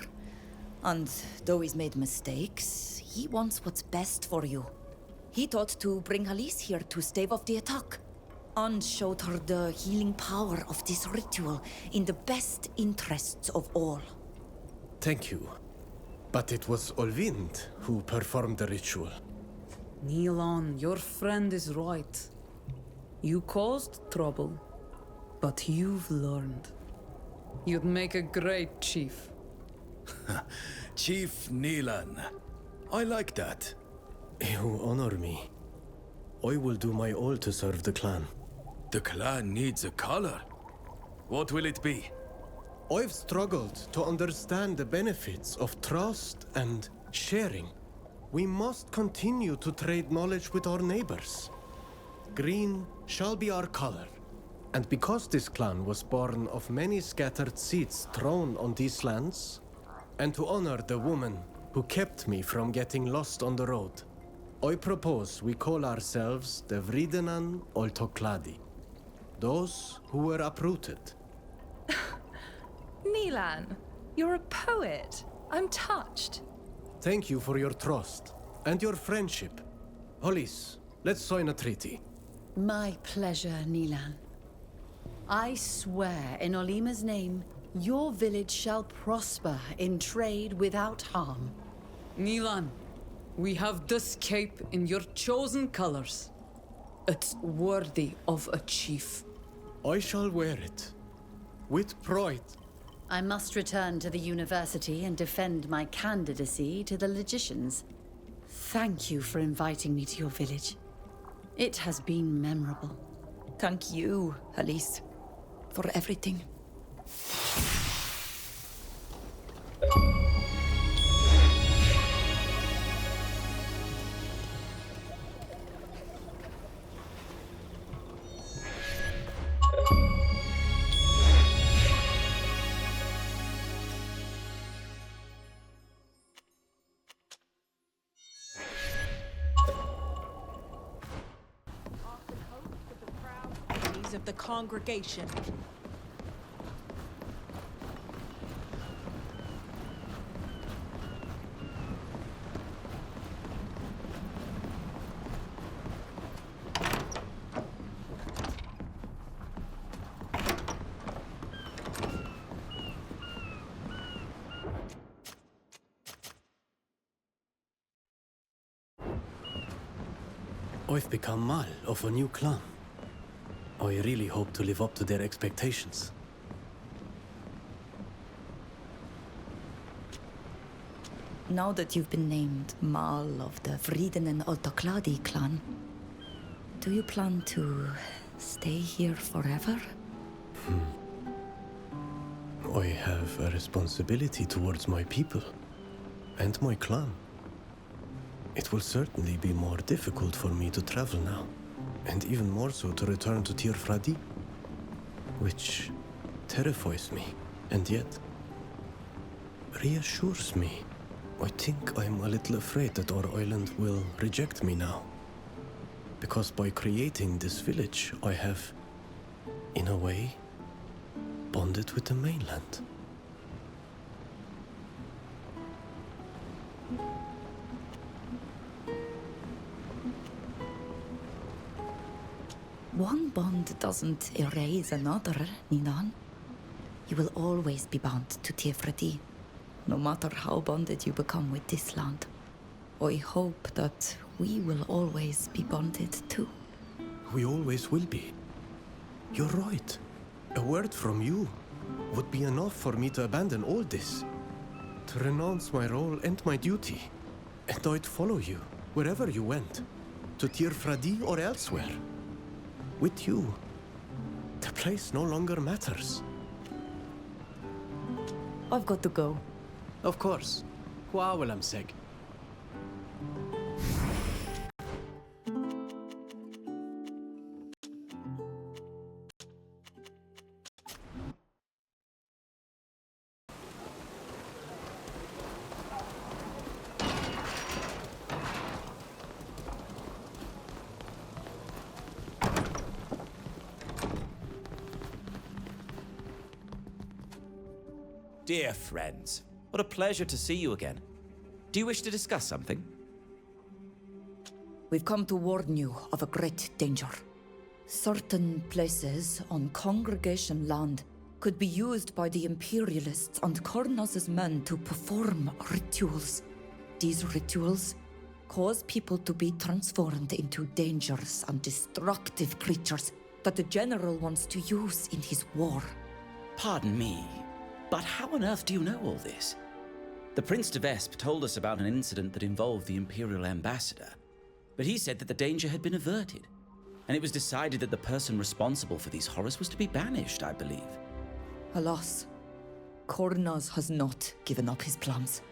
and though he's made mistakes, he wants what's best for you. He thought to bring Alice here to stave off the attack, and showed her the healing power of this ritual in the best interests of all. Thank you. But it was Olvind who performed the ritual. Nacon, your friend is right. You caused trouble, but you've learned. You'd make a great chief. Chief Nacon. I like that. You honor me. I will do my all to serve the clan. The clan needs a color. What will it be? I've struggled to understand the benefits of trust and sharing. We must continue to trade knowledge with our neighbors. Green shall be our color. And because this clan was born of many scattered seeds thrown on these lands, and to honor the woman who kept me from getting lost on the road, I propose we call ourselves the Vridenan Oltokladi, those who were uprooted. Nacon, you're a poet. I'm touched. Thank you for your trust and your friendship. Hollis, let's sign a treaty. My pleasure, Nacon. I swear in Olima's name, your village shall prosper in trade without harm. Nacon, we have this cape in your chosen colors. It's worthy of a chief. I shall wear it. With pride. I must return to the university and defend my candidacy to the Logicians. Thank you for inviting me to your village. It has been memorable. Thank you, Alice, for everything. Of the congregation. I've become Mal of a new clan. I really hope to live up to their expectations. Now that you've been named Mal of the Vriden and Otokladi clan, do you plan to stay here forever? I have a responsibility towards my people and my clan. It will certainly be more difficult for me to travel now, and even more so to return to Tir Fradi, which terrifies me, and yet reassures me. I think I'm a little afraid that our island will reject me now, because by creating this village, I have, in a way, bonded with the mainland. One bond doesn't erase another, Ninan. You will always be bound to Tifredi, no matter how bonded you become with this land. I hope that we will always be bonded too. We always will be. You're right. A word from you would be enough for me to abandon all this, to renounce my role and my duty, and I'd follow you wherever you went, to Tir Fradi or elsewhere. With you, the place no longer matters. I've got to go. Of course. Qua will seg. Dear friends, what a pleasure to see you again. Do you wish to discuss something? We've come to warn you of a great danger. Certain places on congregation land could be used by the Imperialists and Kornaz's men to perform rituals. These rituals cause people to be transformed into dangerous and destructive creatures that the General wants to use in his war. Pardon me, but how on earth do you know all this? The Prince de Vespe told us about an incident that involved the Imperial Ambassador, but he said that the danger had been averted, and it was decided that the person responsible for these horrors was to be banished, I believe. Alas, Kornaz has not given up his plans,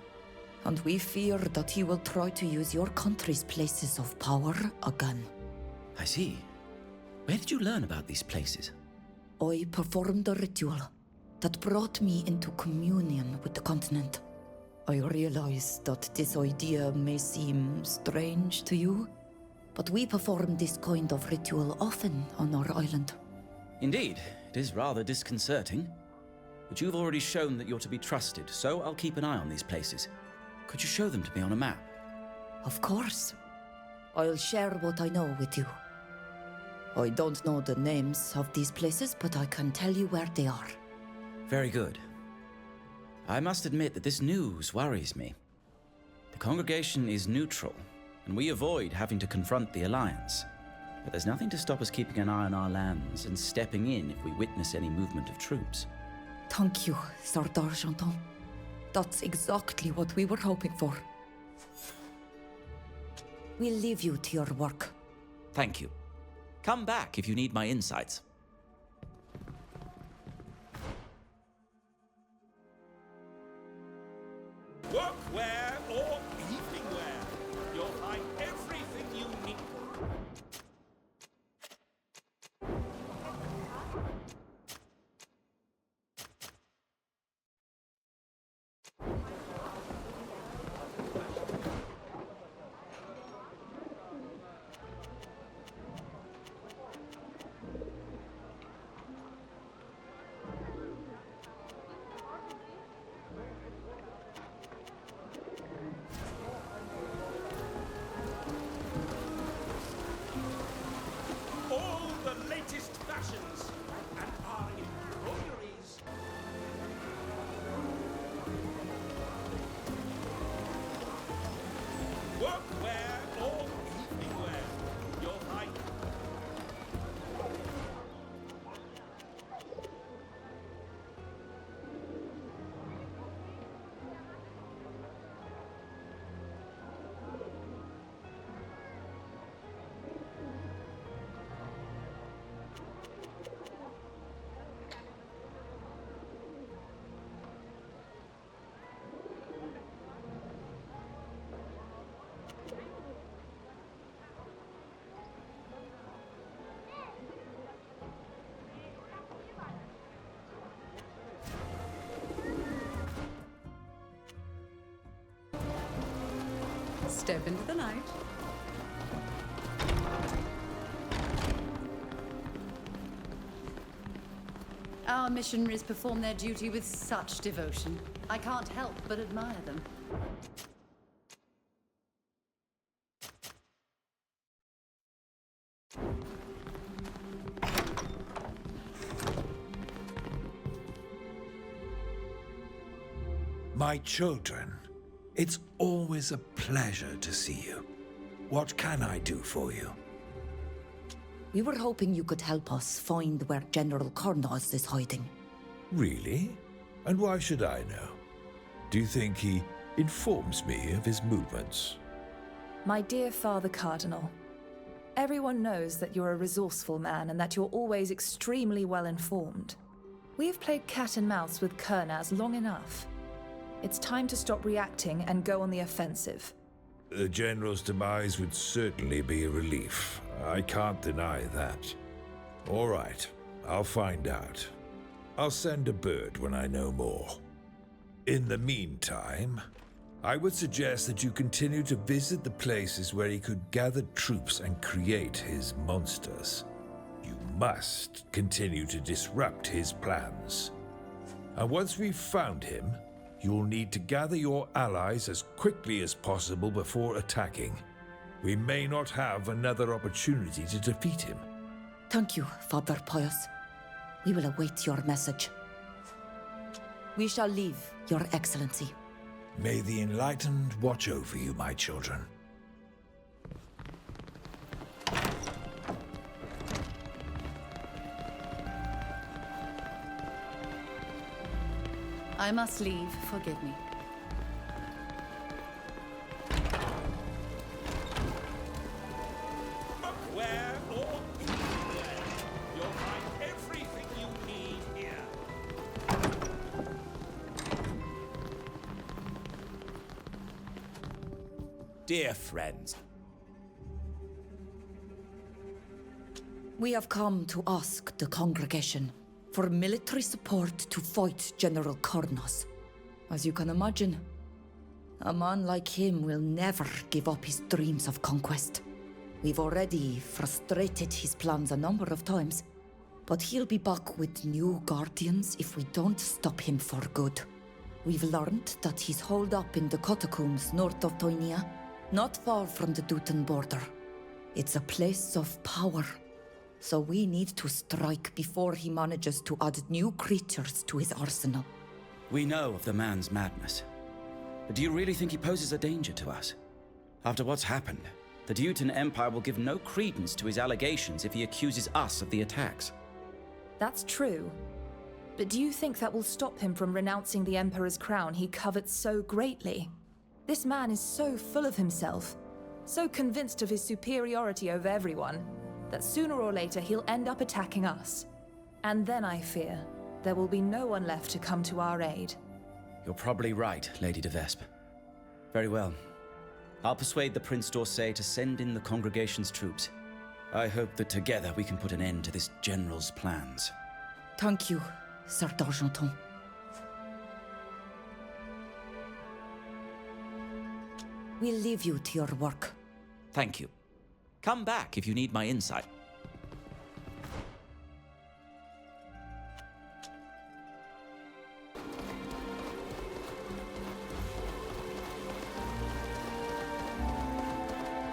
and we fear that he will try to use your country's places of power again. I see. Where did you learn about these places? I performed a ritual that brought me into communion with the continent. I realize that this idea may seem strange to you, but we perform this kind of ritual often on our island. Indeed, it is rather disconcerting. But you've already shown that you're to be trusted, so I'll keep an eye on these places. Could you show them to me on a map? Of course. I'll share what I know with you. I don't know the names of these places, but I can tell you where they are. Very good. I must admit that this news worries me. The congregation is neutral, and we avoid having to confront the Alliance. But there's nothing to stop us keeping an eye on our lands and stepping in if we witness any movement of troops. Thank you, Sardar Janton. That's exactly what we were hoping for. We'll leave you to your work. Thank you. Come back if you need my insights. Workwear or evening wear, you'll find everything you need. Fashions and our embroideries. Step into the night. Our missionaries perform their duty with such devotion. I can't help but admire them. My children, it's always a pleasure to see you. What can I do for you? We were hoping you could help us find where General Kornos is hiding. Really? And why should I know? Do you think he informs me of his movements? My dear Father Cardinal, everyone knows that you're a resourceful man and that you're always extremely well informed. We've played cat and mouse with Kurnaz long enough. It's time to stop reacting and go on the offensive. The General's demise would certainly be a relief. I can't deny that. All right, I'll find out. I'll send a bird when I know more. In the meantime, I would suggest that you continue to visit the places where he could gather troops and create his monsters. You must continue to disrupt his plans. And once we've found him, you'll need to gather your allies as quickly as possible before attacking. We may not have another opportunity to defeat him. Thank you, Father Pius. We will await your message. We shall leave, Your Excellency. May the Enlightened watch over you, my children. I must leave, forgive me. Where or anywhere, you'll find everything you need here. Dear friends, We have come to ask the congregation for military support to fight General Kornos. As you can imagine, a man like him will never give up his dreams of conquest. We've already frustrated his plans a number of times, but he'll be back with new guardians if we don't stop him for good. We've learned that he's holed up in the catacombs north of Toynia, not far from the Dutan border. It's a place of power, so we need to strike before he manages to add new creatures to his arsenal. we know of the man's madness. But do you really think he poses a danger to us? After what's happened, the Dutan Empire will give no credence to his allegations if he accuses us of the attacks. That's true. But do you think that will stop him from renouncing the Emperor's crown he covets so greatly? This man is so full of himself, so convinced of his superiority over everyone, that sooner or later he'll end up attacking us. And then I fear there will be no one left to come to our aid. You're probably right, Lady de Vespe. Very well. I'll persuade the Prince d'Orsay to send in the congregation's troops. I hope that together we can put an end to this general's plans. Thank you, Sir d'Argenton. We'll leave you to your work. Thank you. Come back if you need my insight.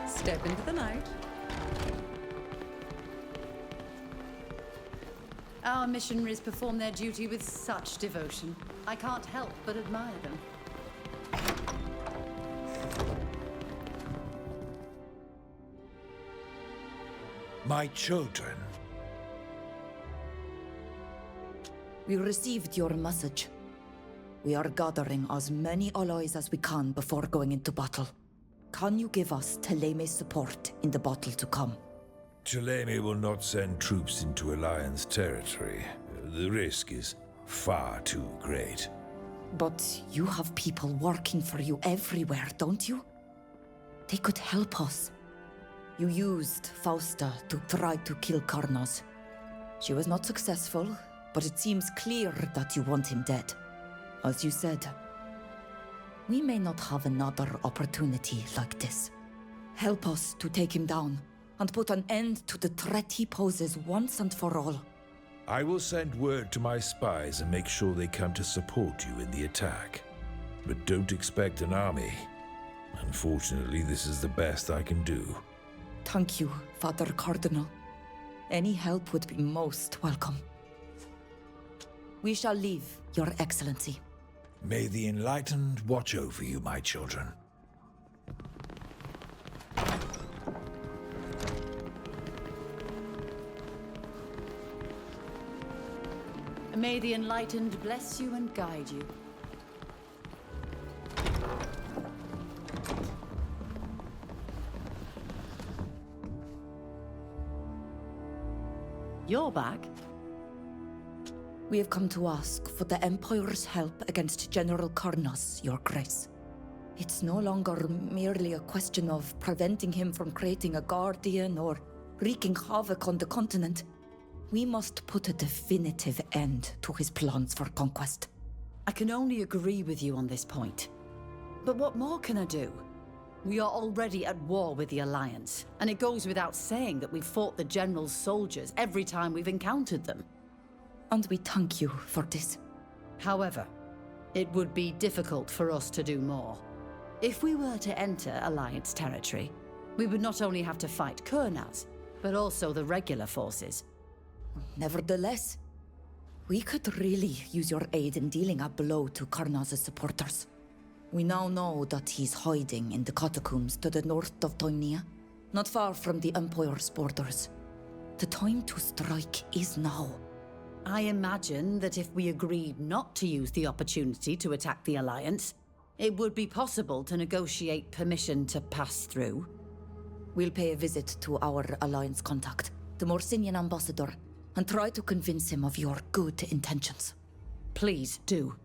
Step into the night. Our missionaries perform their duty with such devotion. I can't help but admire them. My children. We received your message. We are gathering as many allies as we can before going into battle. Can you give us Teleme's support in the battle to come? Teleme will not send troops into Alliance territory. The risk is far too great. But you have people working for you everywhere, don't you? They could help us. You used Fausta to try to kill Kornos. She was not successful, but it seems clear that you want him dead. As you said, We may not have another opportunity like this. Help us to take him down and put an end to the threat he poses once and for all. I will send word to my spies and make sure they come to support you in the attack. But don't expect an army. Unfortunately, this is the best I can do. Thank you, Father Cardinal. Any help would be most welcome. We shall leave, Your Excellency. May the Enlightened watch over you, my children. May the Enlightened bless you and guide you. You're back. We have come to ask for the Empire's help against General Karnas, Your Grace. It's no longer merely a question of preventing him from creating a guardian or wreaking havoc on the continent. We must put a definitive end to his plans for conquest. I can only agree with you on this point. But what more can I do? We are already at war with the Alliance, and it goes without saying that we've fought the General's soldiers every time we've encountered them. And we thank you for this. However, it would be difficult for us to do more. If we were to enter Alliance territory, we would not only have to fight Kurnaz, but also the regular forces. Nevertheless, we could really use your aid in dealing a blow to Karnaz's supporters. We now know that he's hiding in the catacombs to the north of Toimnia, not far from the Empire's borders. The time to strike is now. I imagine that if we agreed not to use the opportunity to attack the Alliance, it would be possible to negotiate permission to pass through. We'll pay a visit to our Alliance contact, the Morsinian ambassador, and try to convince him of your good intentions. Please do.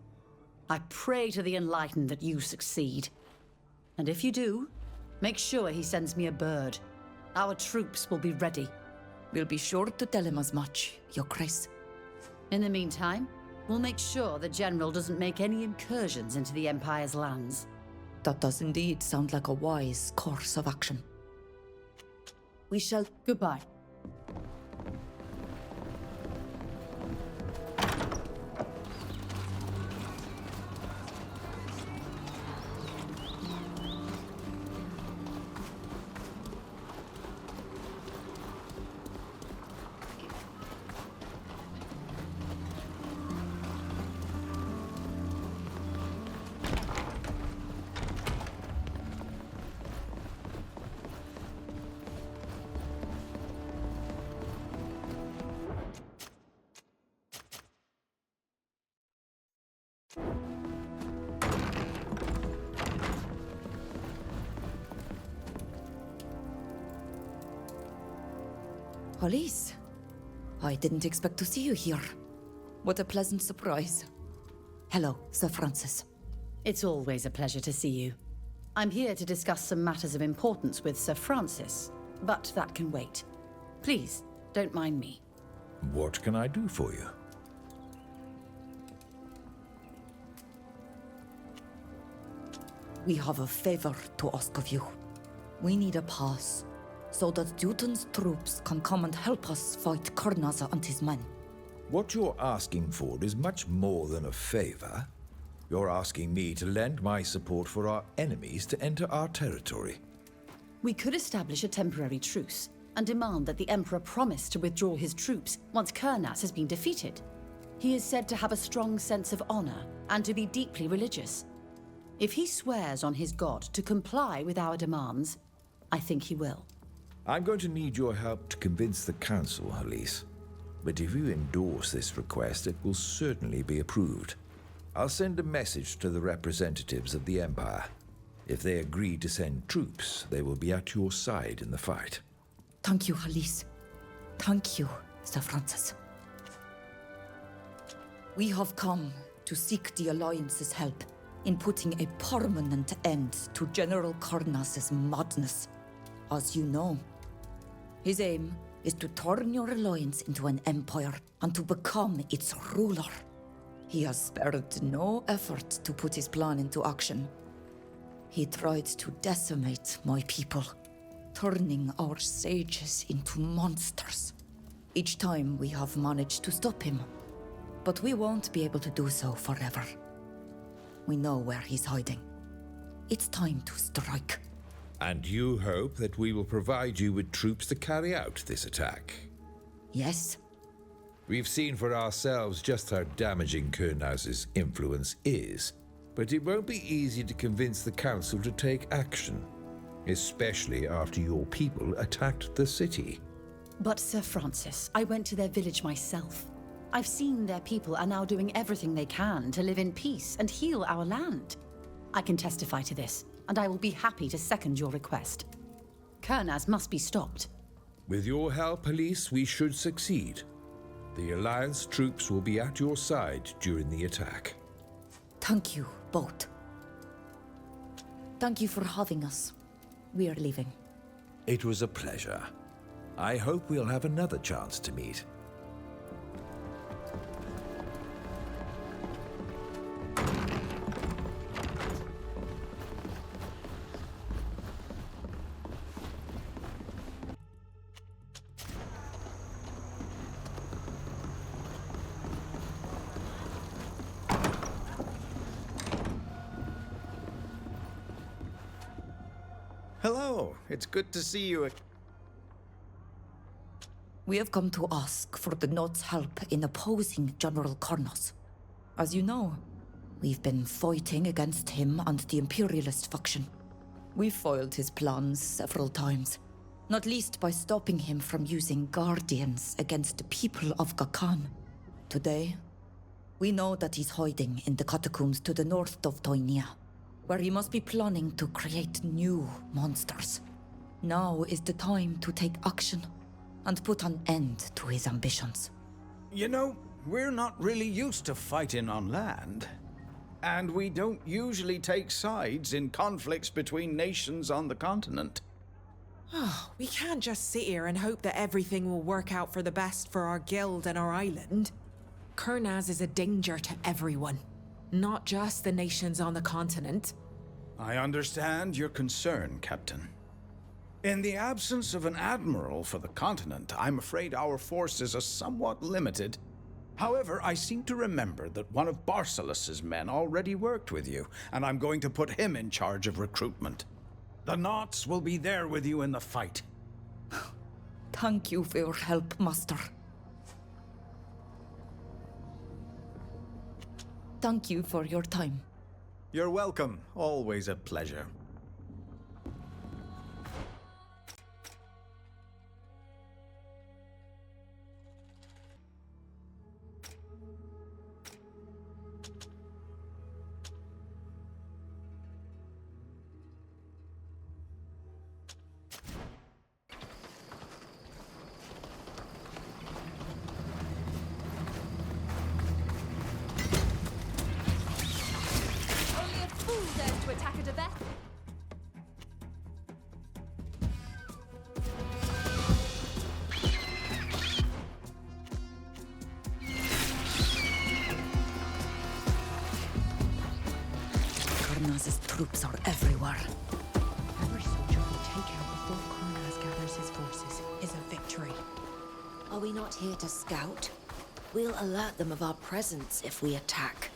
I pray to the Enlightened that you succeed. And if you do, make sure he sends me a bird. Our troops will be ready. We'll be sure to tell him as much, Your Grace. In the meantime, we'll make sure the General doesn't make any incursions into the Empire's lands. That does indeed sound like a wise course of action. We shall... Goodbye. Police? I didn't expect to see you here. What a pleasant surprise. Hello, Sir Francis. It's always a pleasure to see you. I'm here to discuss some matters of importance with Sir Francis, but that can wait. Please, don't mind me. What can I do for you? We have a favor to ask of you. We need a pass, so that Dutan's troops can come and help us fight Karnaza and his men. What you're asking for is much more than a favor. You're asking me to lend my support for our enemies to enter our territory. We could establish a temporary truce and demand that the Emperor promise to withdraw his troops once Kurnaz has been defeated. He is said to have a strong sense of honor and to be deeply religious. If he swears on his god to comply with our demands, I think he will. I'm going to need your help to convince the Council, Elise. But if you endorse this request, it will certainly be approved. I'll send a message to the representatives of the Empire. If they agree to send troops, they will be at your side in the fight. Thank you, Elise. Thank you, Sir Francis. We have come to seek the Alliance's help in putting a permanent end to General Karnaz's madness. As you know, his aim is to turn your alliance into an empire and to become its ruler. He has spared no effort to put his plan into action, He tried to decimate my people, turning our sages into monsters. Each time we have managed to stop him, but we won't be able to do so forever. We know where he's hiding. It's time to strike. And you hope that we will provide you with troops to carry out this attack? Yes. We've seen for ourselves just how damaging Kernaz's influence is, but it won't be easy to convince the Council to take action, especially after your people attacked the city. But Sir Francis, I went to their village myself. I've seen their people are now doing everything they can to live in peace and heal our land. I can testify to this, and I will be happy to second your request. Kernaz must be stopped. With your help, police, we should succeed. The Alliance troops will be at your side during the attack. Thank you, both. Thank you for having us. We are leaving. It was a pleasure. I hope we'll have another chance to meet. Hello, it's good to see you. We have come to ask for the Not's help in opposing General Karnas. As you know, we've been fighting against him and the Imperialist faction. We've foiled his plans several times, not least by stopping him from using Guardians against the people of Gakan. Today, we know that he's hiding in the catacombs to the north of Toinia, where he must be planning to create new monsters. Now is the time to take action and put an end to his ambitions. You know, we're not really used to fighting on land. And we don't usually take sides in conflicts between nations on the continent. Oh, we can't just sit here and hope that everything will work out for the best for our guild and our island. Kernaz is a danger to everyone, not just the nations on the continent. I understand your concern, Captain. In the absence of an admiral for the continent, I'm afraid our forces are somewhat limited. However, I seem to remember that one of Barsalus's men already worked with you, and I'm going to put him in charge of recruitment. The Knots will be there with you in the fight. Thank you for your help, Master. Thank you for your time. You're welcome. Always a pleasure. Karnaz's troops are everywhere. Every soldier we take out before Karnaz gathers his forces is a victory. Are we not here to scout? We'll alert them of our presence if we attack.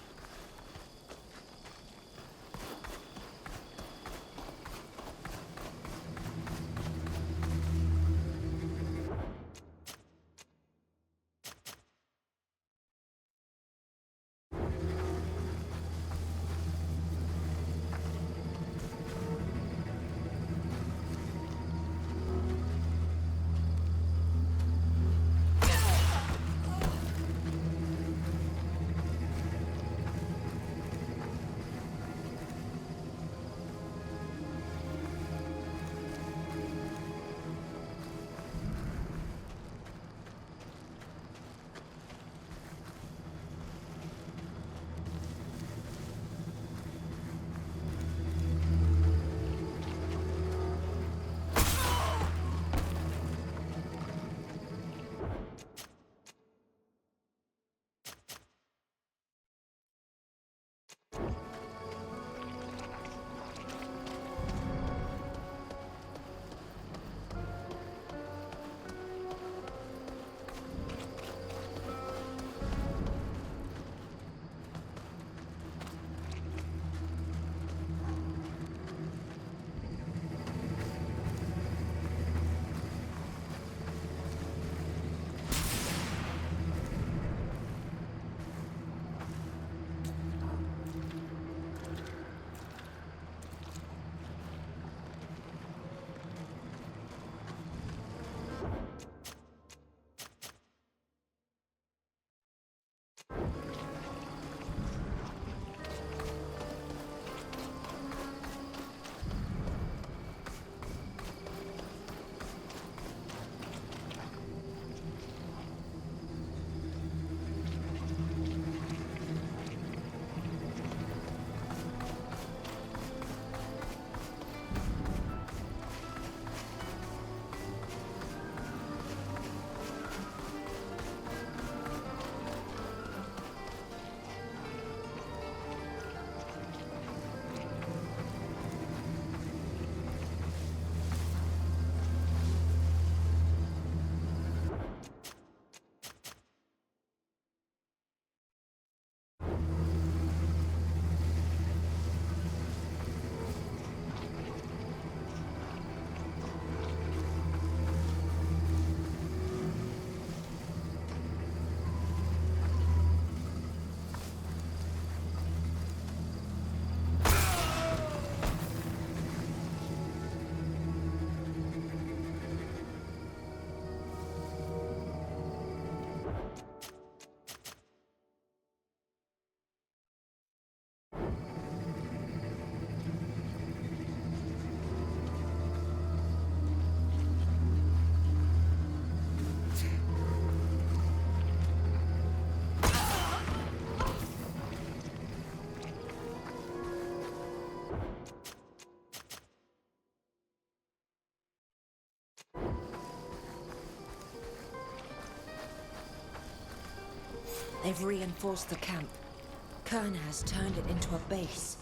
They've reinforced the camp. Kern has turned it into a base.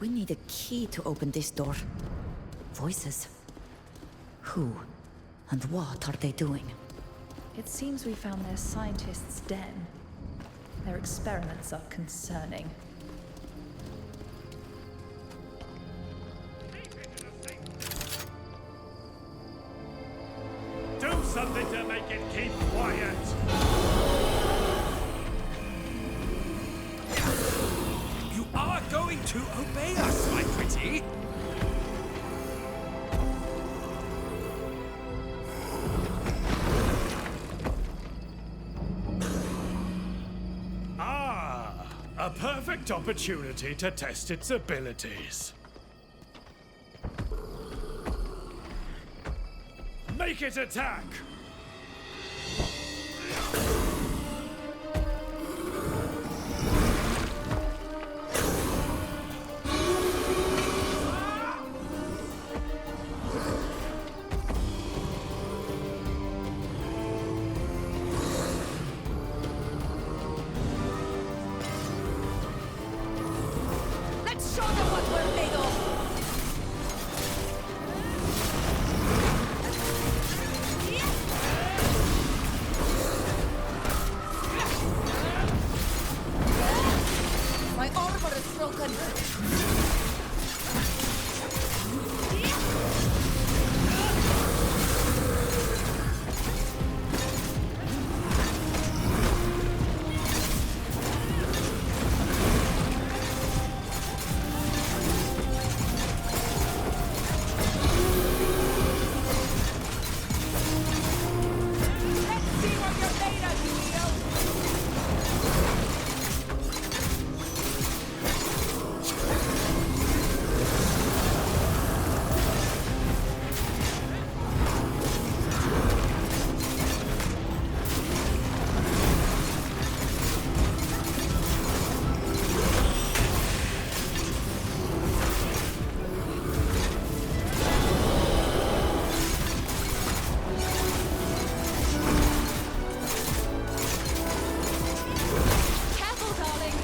We need a key to open this door. Voices. Who and what are they doing? It seems we found their scientists' den. Their experiments are concerning. me? Ah, a perfect opportunity to test its abilities. Make it attack! Let's show them what we're made of! My armor is broken! Careful, darling!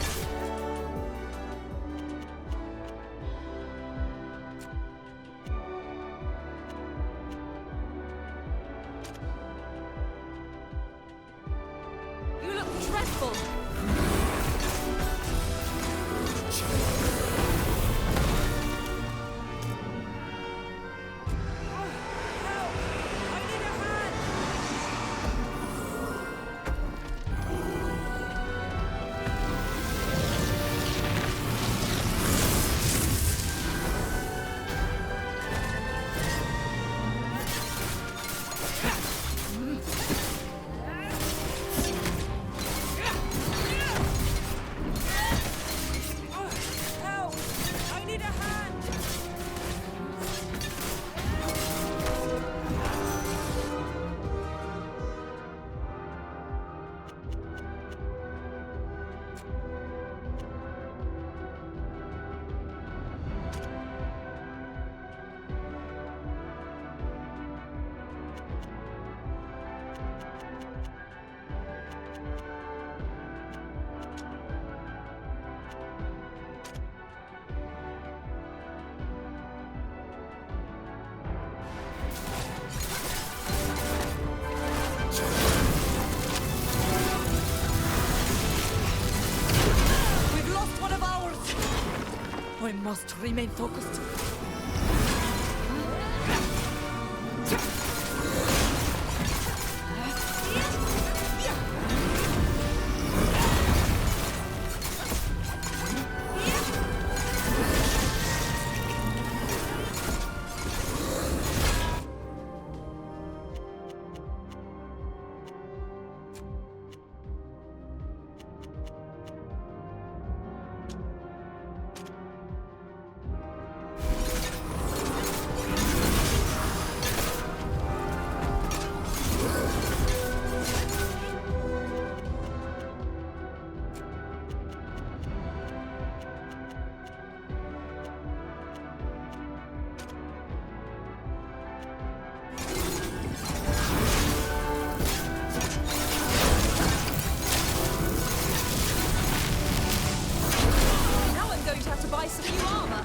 You look dreadful! Help! I need a hand! We've lost one of ours! I must remain focused. Now I'm going to have to buy some new armor.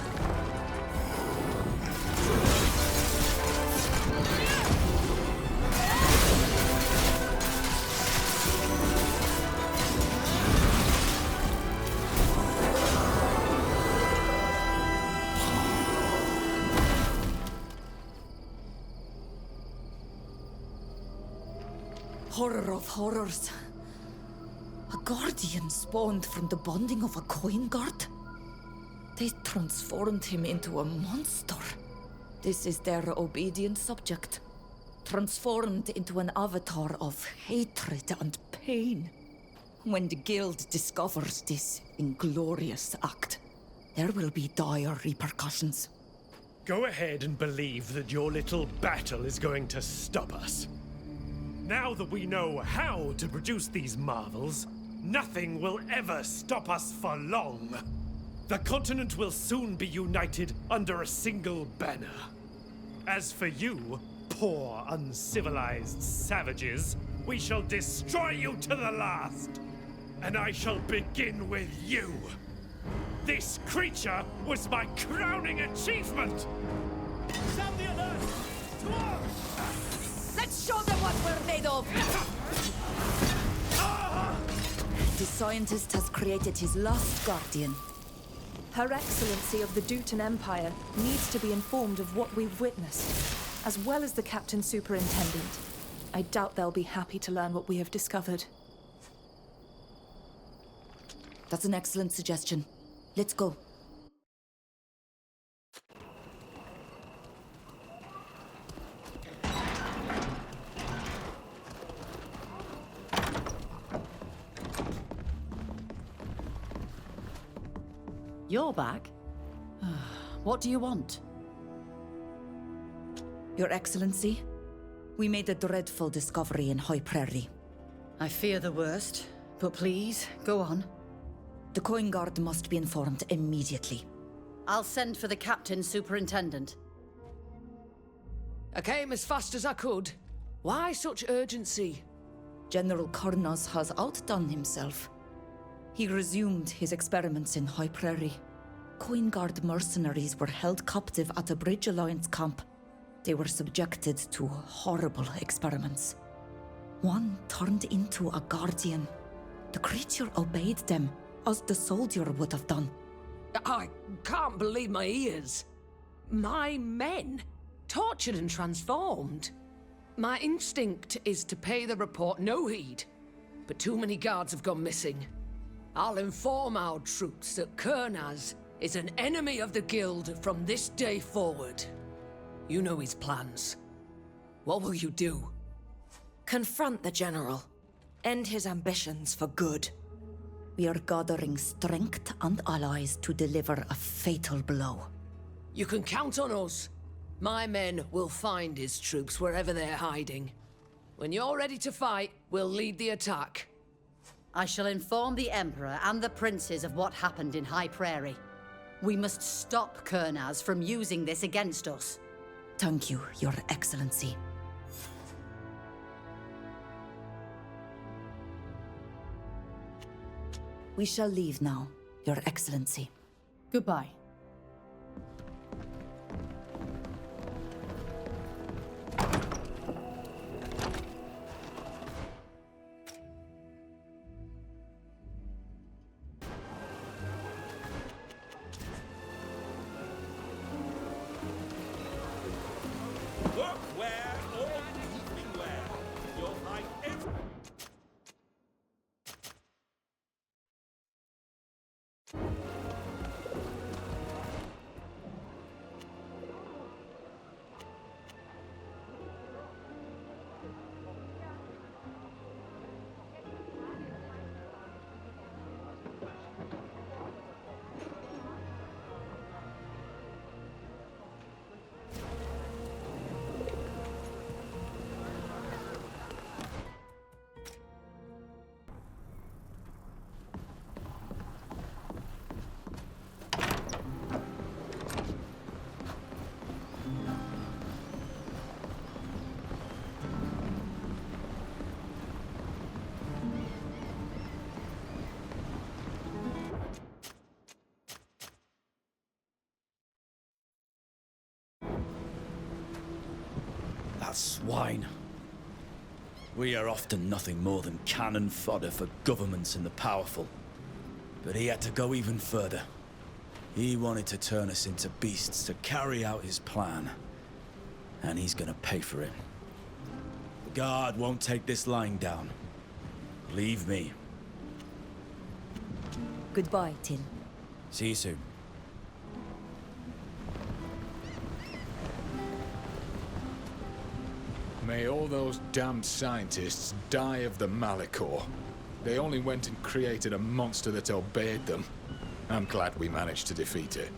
Horror of horrors. A guardian spawned from the bonding of a coin guard? They transformed him into a monster. This is their obedient subject. Transformed into an avatar of hatred and pain. When the Guild discovers this inglorious act, there will be dire repercussions. Go ahead and believe that your little battle is going to stop us. Now that we know how to produce these marvels, nothing will ever stop us for long. The continent will soon be united under a single banner. As for you, poor uncivilized savages, we shall destroy you to the last. And I shall begin with you. This creature was my crowning achievement! Sound the alert! To arms! Let's show them what we're made of! The scientist has created his last guardian. Her Excellency of the Dutton Empire needs to be informed of what we've witnessed, as well as the Captain Superintendent. I doubt they'll be happy to learn what we have discovered. That's an excellent suggestion. Let's go. You're back? What do you want? Your Excellency, we made a dreadful discovery in High Prairie. I fear the worst, but please, go on. The Coin Guard must be informed immediately. I'll send for the Captain Superintendent. I came as fast as I could. Why such urgency? General Karnas has outdone himself. He resumed his experiments in High Prairie. Coin Guard mercenaries were held captive at a Bridge Alliance camp. They were subjected to horrible experiments. One turned into a guardian. The creature obeyed them, as the soldier would have done. I can't believe my ears. My men, tortured and transformed. My instinct is to pay the report no heed, but too many guards have gone missing. I'll inform our troops that Kurnaz is an enemy of the Guild from this day forward. You know his plans. What will you do? Confront the General. End his ambitions for good. We are gathering strength and allies to deliver a fatal blow. You can count on us. My men will find his troops wherever they're hiding. When you're ready to fight, we'll lead the attack. I shall inform the Emperor and the princes of what happened in High Prairie. We must stop Kurnaz from using this against us. Thank you, Your Excellency. We shall leave now, Your Excellency. Goodbye. Workwear or evening wear, you'll find every... That swine. We are often nothing more than cannon fodder for governments and the powerful. But he had to go even further. He wanted to turn us into beasts to carry out his plan. And he's gonna pay for it. The guard won't take this lying down. Leave me. Goodbye, Tin. See you soon. May all those damned scientists die of the Malachor. They only went and created a monster that obeyed them. I'm glad we managed to defeat it.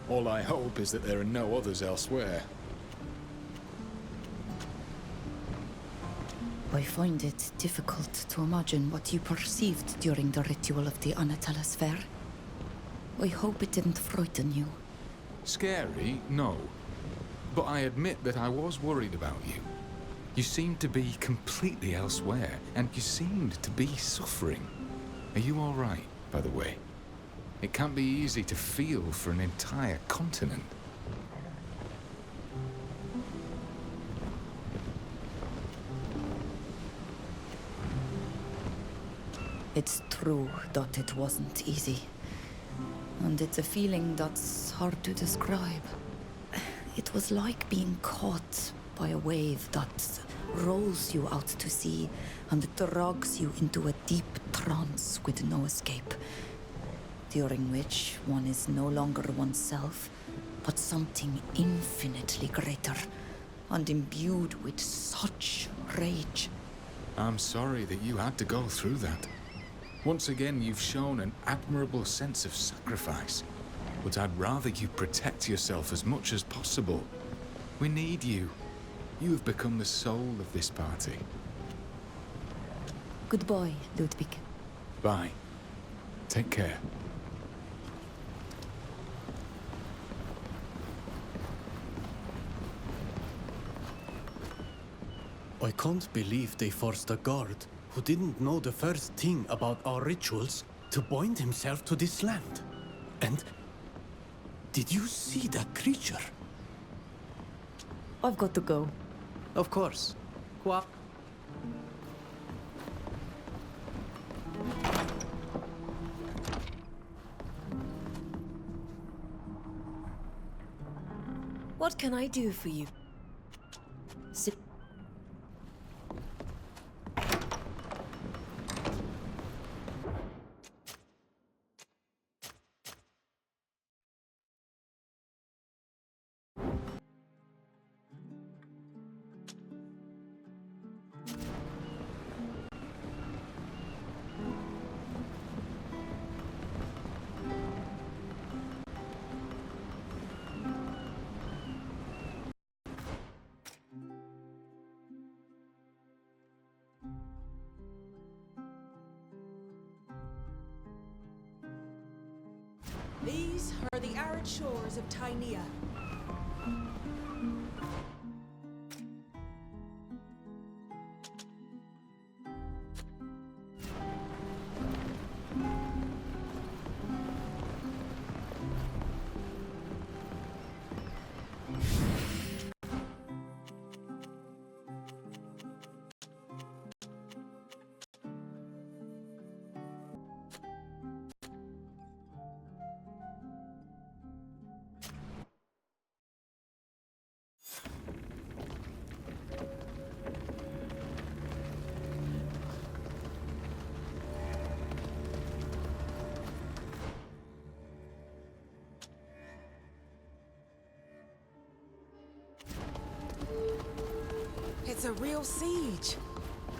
All I hope is that there are no others elsewhere. I find it difficult to imagine what you perceived during the ritual of the Anatellas Fair. I hope it didn't frighten you. Scary? No. But I admit that I was worried about you. You seemed to be completely elsewhere, and you seemed to be suffering. Are you all right, by the way? It can't be easy to feel for an entire continent. It's true that it wasn't easy. And it's a feeling that's hard to describe. It was like being caught by a wave that rolls you out to sea and drags you into a deep trance with no escape, during which one is no longer oneself, but something infinitely greater and imbued with such rage. I'm sorry that you had to go through that. Once again, you've shown an admirable sense of sacrifice. But I'd rather you protect yourself as much as possible. We need you. You have become the soul of this party. Goodbye, Ludwig. Bye. Take care. I can't believe they forced a guard who didn't know the first thing about our rituals to bind himself to this land. And did you see that creature? I've got to go. Of course. Qua. What can I do for you? These are the arid shores of Tainea. It's a real siege.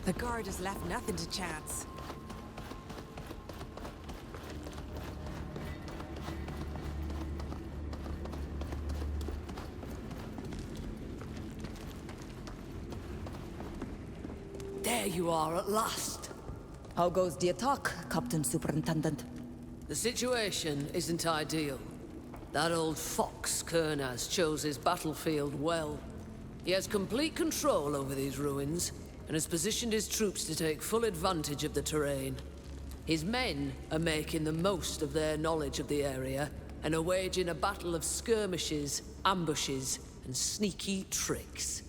The guard has left nothing to chance. There you are at last. How goes the attack, Captain Superintendent? The situation isn't ideal. That old fox, Kernaz, chose his battlefield well. He has complete control over these ruins, and has positioned his troops to take full advantage of the terrain. His men are making the most of their knowledge of the area, and are waging a battle of skirmishes, ambushes, and sneaky tricks.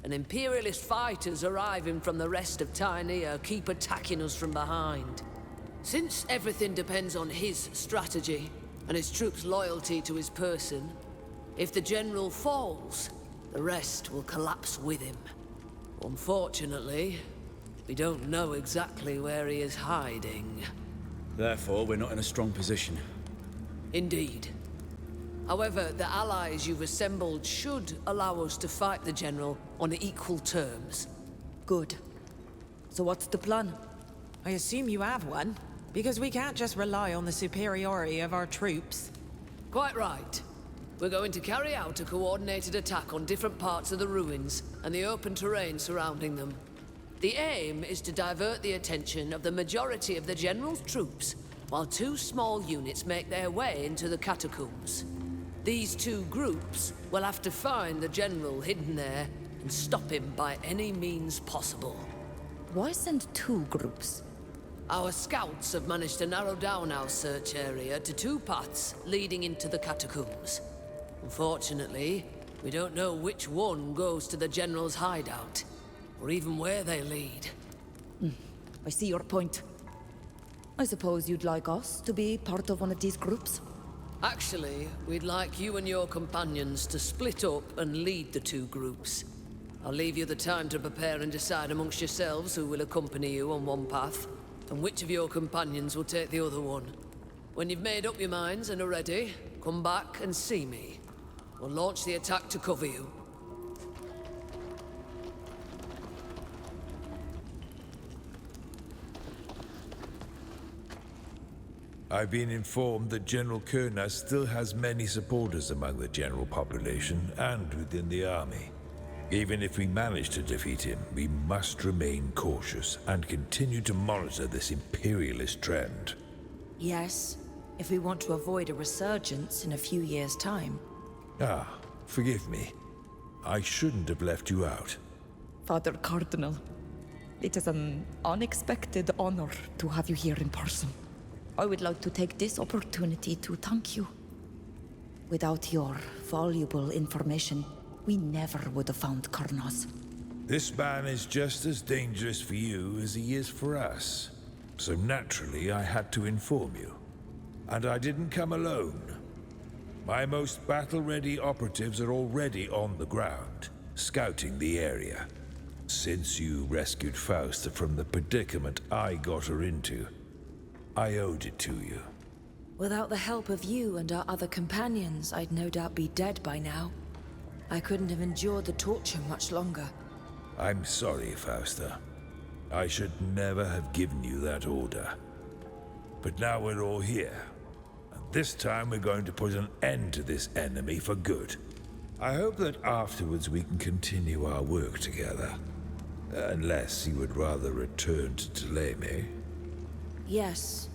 And Imperialist fighters arriving from the rest of Tainea keep attacking us from behind. Since everything depends on his strategy, and his troops' loyalty to his person, if the general falls, the rest will collapse with him. Unfortunately, we don't know exactly where he is hiding. Therefore, we're not in a strong position. Indeed. However, the allies you've assembled should allow us to fight the General on equal terms. Good. So what's the plan? I assume you have one, because we can't just rely on the superiority of our troops. Quite right. We're going to carry out a coordinated attack on different parts of the ruins and the open terrain surrounding them. The aim is to divert the attention of the majority of the General's troops, while 2 small units make their way into the catacombs. These 2 groups will have to find the General hidden there and stop him by any means possible. Why send 2 groups? Our scouts have managed to narrow down our search area to 2 paths leading into the catacombs. Unfortunately, we don't know which one goes to the General's hideout, or even where they lead. I see your point. I suppose you'd like us to be part of one of these groups? Actually, we'd like you and your companions to split up and lead the 2 groups. I'll leave you the time to prepare and decide amongst yourselves who will accompany you on one path, and which of your companions will take the other one. When you've made up your minds and are ready, come back and see me. We'll launch the attack to cover you. I've been informed that General Kurnas still has many supporters among the general population and within the army. Even if we manage to defeat him, we must remain cautious and continue to monitor this imperialist trend. Yes, if we want to avoid a resurgence in a few years' time. Forgive me. I shouldn't have left you out. Father Cardinal, it is an unexpected honor to have you here in person. I would like to take this opportunity to thank you. Without your valuable information, we never would have found Kurnas. This man is just as dangerous for you as he is for us. So naturally, I had to inform you. And I didn't come alone. My most battle-ready operatives are already on the ground, scouting the area. Since you rescued Fausta from the predicament I got her into, I owed it to you. Without the help of you and our other companions, I'd no doubt be dead by now. I couldn't have endured the torture much longer. I'm sorry, Fausta. I should never have given you that order. But now we're all here. And this time we're going to put an end to this enemy for good. I hope that afterwards we can continue our work together. Unless you would rather return to Thélème. Yes,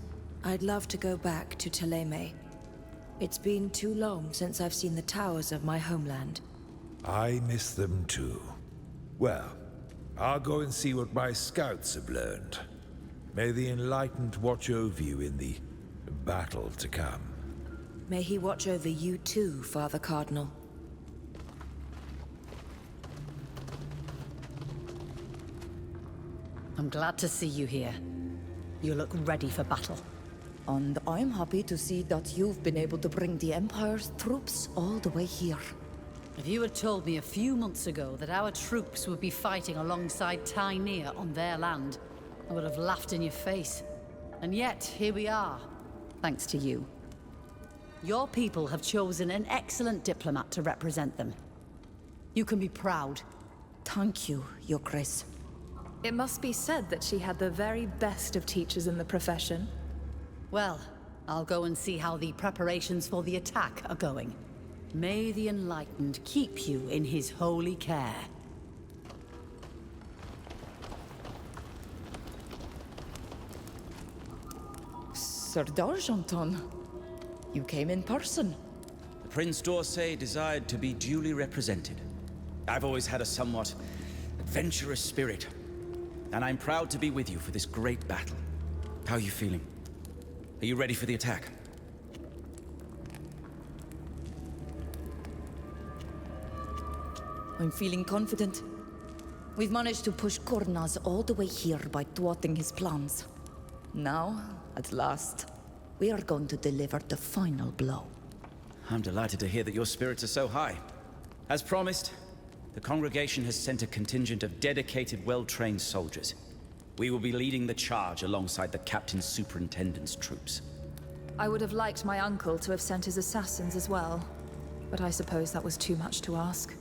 I'd love to go back to Thélème. It's been too long since I've seen the towers of my homeland. I miss them too. Well, I'll go and see what my scouts have learned. May the Enlightened watch over you in the battle to come. May he watch over you too, Father Cardinal. I'm glad to see you here. You look ready for battle. And I'm happy to see that you've been able to bring the Empire's troops all the way here. If you had told me a few months ago that our troops would be fighting alongside Tainir on their land, I would have laughed in your face. And yet, here we are, thanks to you. Your people have chosen an excellent diplomat to represent them. You can be proud. Thank you, Your Grace. It must be said that she had the very best of teachers in the profession. Well, I'll go and see how the preparations for the attack are going. May the Enlightened keep you in his holy care. Sir d'Argenton, you came in person. The Prince d'Orsay desired to be duly represented. I've always had a somewhat adventurous spirit, and I'm proud to be with you for this great battle. How are you feeling? Are you ready for the attack? I'm feeling confident. We've managed to push Kurnas all the way here by thwarting his plans. Now, at last, we are going to deliver the final blow. I'm delighted to hear that your spirits are so high. As promised, the congregation has sent a contingent of dedicated, well-trained soldiers. We will be leading the charge alongside the Captain's Superintendent's troops. I would have liked my uncle to have sent his assassins as well. but I suppose that was too much to ask.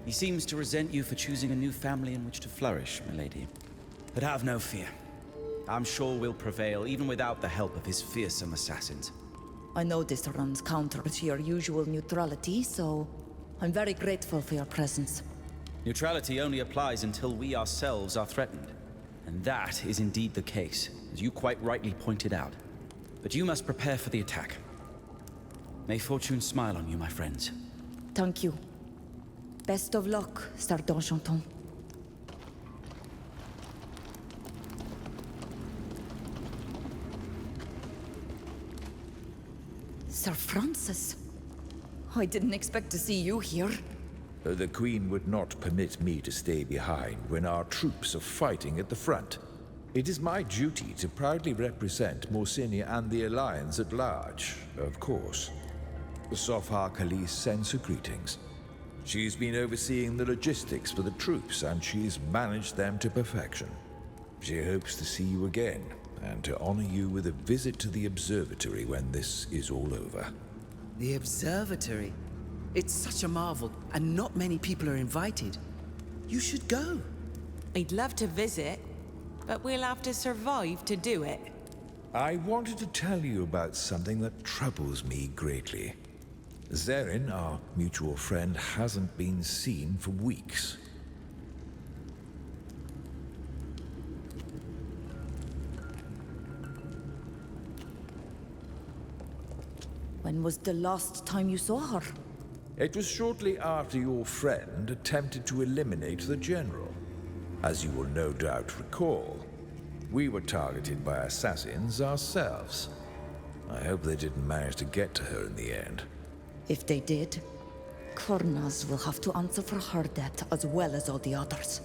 He seems to resent you for choosing a new family in which to flourish, milady. But have no fear. I'm sure we'll prevail, even without the help of his fearsome assassins. I know this runs counter to your usual neutrality, so I'm very grateful for your presence. Neutrality only applies until we ourselves are threatened. And that is indeed the case, as you quite rightly pointed out. But you must prepare for the attack. May fortune smile on you, my friends. Thank you. Best of luck, Sir d'Enchanton. Sir Francis? I didn't expect to see you here. The Queen would not permit me to stay behind when our troops are fighting at the front. It is my duty to proudly represent Morsinia and the Alliance at large, of course. Sofha Khalees sends her greetings. She's been overseeing the logistics for the troops, and she's managed them to perfection. She hopes to see you again, and to honor you with a visit to the observatory when this is all over. The observatory? It's such a marvel, and not many people are invited. You should go. I'd love to visit, but we'll have to survive to do it. I wanted to tell you about something that troubles me greatly. Zerin, our mutual friend, hasn't been seen for weeks. When was the last time you saw her? It was shortly after your friend attempted to eliminate the General. As you will no doubt recall, we were targeted by assassins ourselves. I hope they didn't manage to get to her in the end. If they did, Kurnaz will have to answer for her death as well as all the others.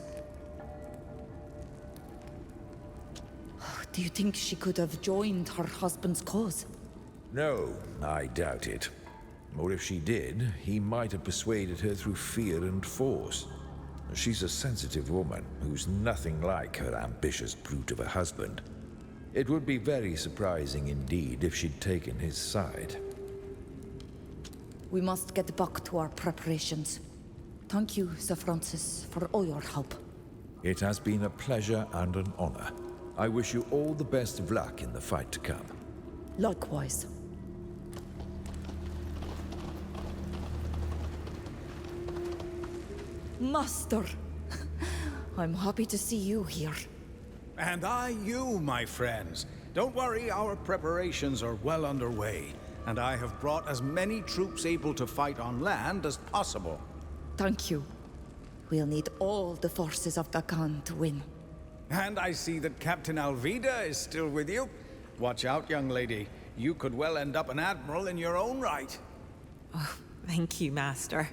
Do you think she could have joined her husband's cause? No, I doubt it. Or if she did, he might have persuaded her through fear and force. She's a sensitive woman who's nothing like her ambitious brute of a husband. It would be very surprising indeed if she'd taken his side. We must get back to our preparations. Thank you, Sir Francis, for all your help. It has been a pleasure and an honor. I wish you all the best of luck in the fight to come. Likewise. Master! I'm happy to see you here. And I you, my friends. Don't worry, our preparations are well underway, and I have brought as many troops able to fight on land as possible. Thank you. We'll need all the forces of Nacon to win. And I see that Captain Alvida is still with you. Watch out, young lady. You could well end up an admiral in your own right. Oh, thank you, Master.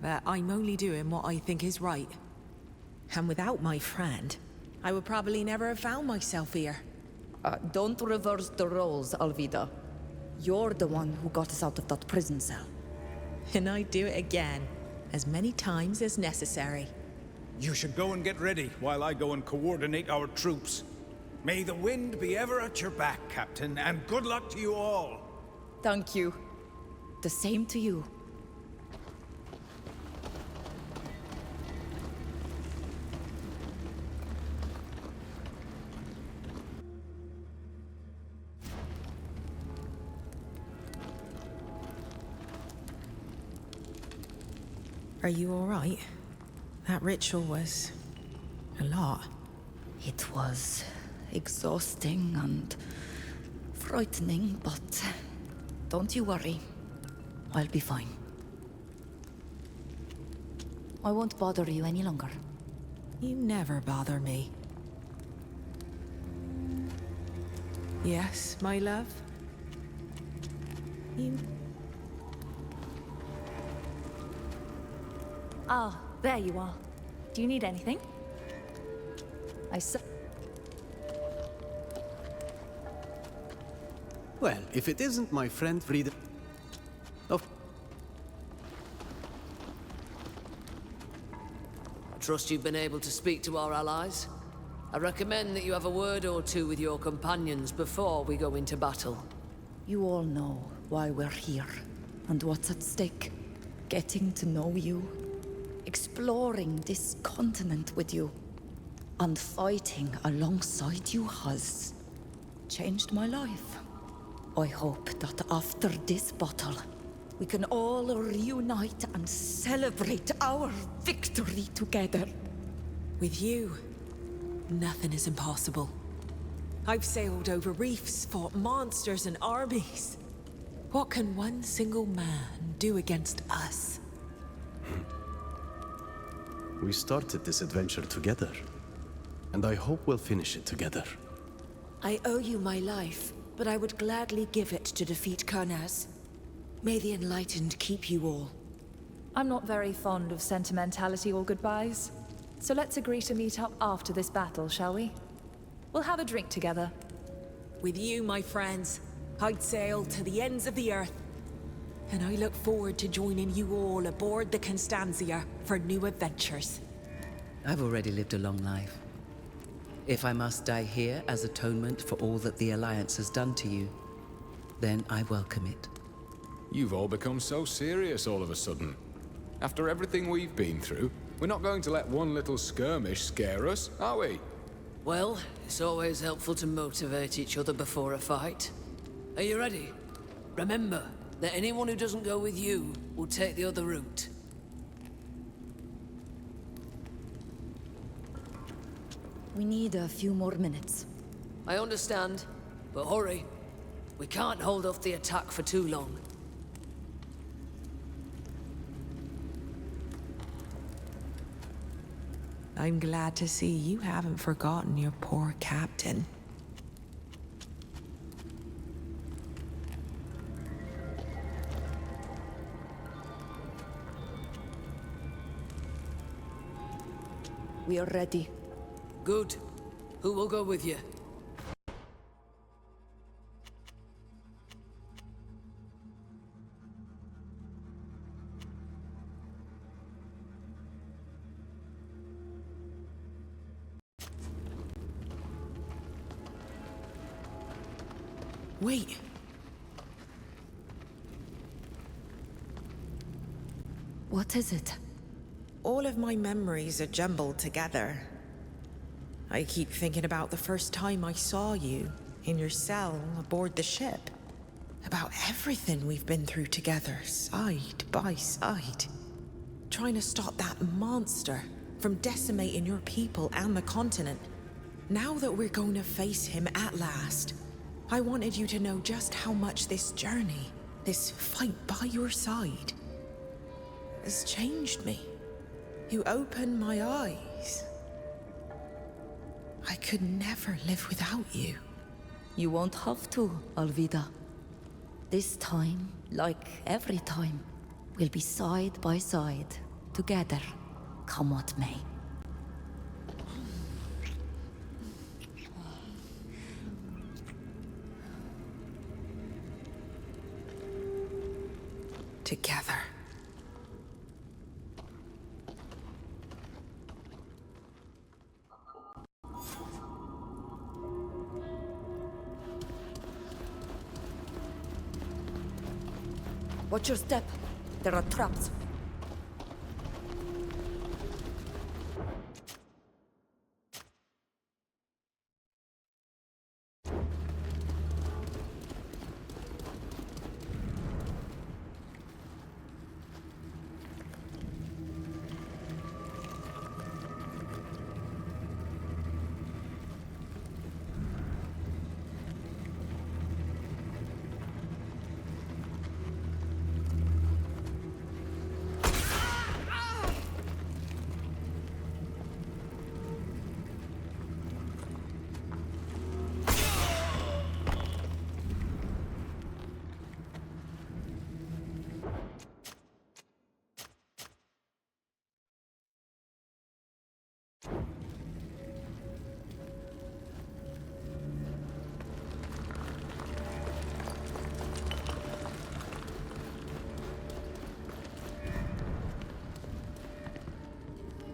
But I'm only doing what I think is right. And without my friend, I would probably never have found myself here. Don't reverse the roles, Alvida. You're the one who got us out of that prison cell. And I'd do it again, as many times as necessary. You should go and get ready while I go and coordinate our troops. May the wind be ever at your back, Captain, and good luck to you all. Thank you. The same to you. Are you all right? That ritual was a lot. It was exhausting and frightening, but don't you worry. I'll be fine. I won't bother you any longer. You never bother me. Yes, my love? You... Ah, there you are. Do you need anything? Well, if it isn't my friend Frida... Oh. I trust you've been able to speak to our allies. I recommend that you have a word or two with your companions before we go into battle. You all know why we're here and what's at stake. Getting to know you, exploring this continent with you, and fighting alongside you has changed my life. I hope that after this battle, we can all reunite and celebrate our victory together. With you, nothing is impossible. I've sailed over reefs, fought monsters and armies. What can one single man do against us? We started this adventure together, and I hope we'll finish it together. I owe you my life, but I would gladly give it to defeat Kurnaz. May the Enlightened keep you all. I'm not very fond of sentimentality or goodbyes, so let's agree to meet up after this battle, shall we? We'll have a drink together. With you, my friends, I'd sail to the ends of the earth. And I look forward to joining you all aboard the Constantia for new adventures. I've already lived a long life. If I must die here as atonement for all that the Alliance has done to you, then I welcome it. You've all become so serious all of a sudden. After everything we've been through, we're not going to let one little skirmish scare us, are we? Well, it's always helpful to motivate each other before a fight. Are you ready? Remember that anyone who doesn't go with you will take the other route. We need a few more minutes. I understand, but hurry. We can't hold off the attack for too long. I'm glad to see you haven't forgotten your poor captain. We are ready. Good. Who will go with you? Wait. What is it? All of my memories are jumbled together. I keep thinking about the first time I saw you in your cell aboard the ship. About everything we've been through together, side by side. Trying to stop that monster from decimating your people and the continent. Now that we're going to face him at last, I wanted you to know just how much this journey, this fight by your side, has changed me. You opened my eyes. I could never live without you. You won't have to, Alvida. This time, like every time, we'll be side by side, together, come what may. Together. Watch your step. There are traps.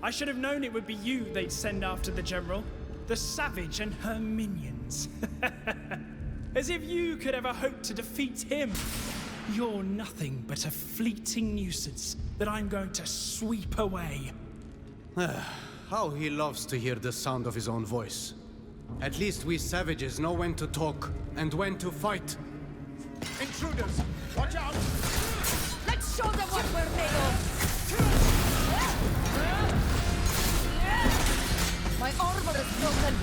I should have known it would be you they'd send after the General. The Savage and her minions. As if you could ever hope to defeat him. You're nothing but a fleeting nuisance that I'm going to sweep away. How he loves to hear the sound of his own voice. At least we savages know when to talk and when to fight. Intruders! Watch out! Let's show them what we're made of! My armor is broken!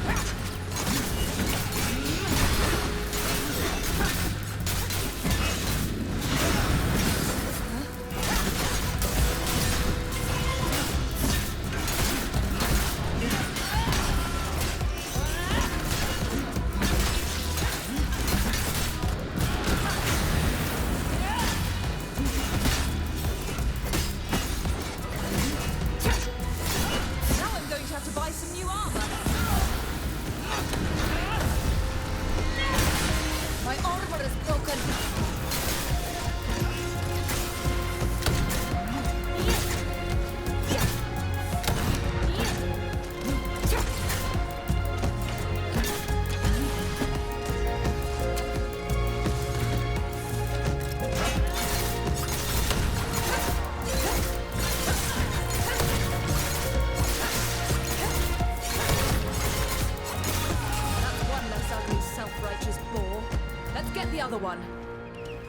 One.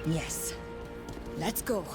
Yes. Let's go.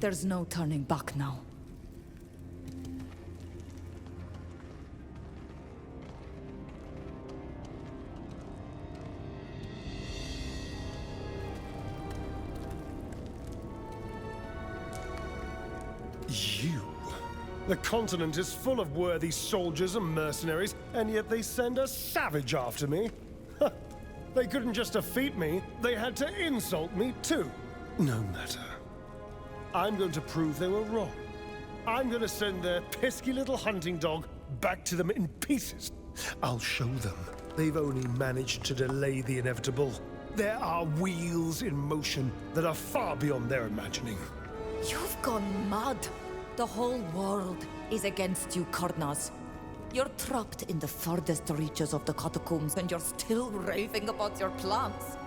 There's no turning back now. You? The continent is full of worthy soldiers and mercenaries, and yet they send a savage after me? They couldn't just defeat me, they had to insult me too. No matter. I'm going to prove they were wrong. I'm going to send their pesky little hunting dog back to them in pieces. I'll show them they've only managed to delay the inevitable. There are wheels in motion that are far beyond their imagining. You've gone mad. The whole world is against you, Karnaz. You're trapped in the furthest reaches of the catacombs, and you're still raving about your plans.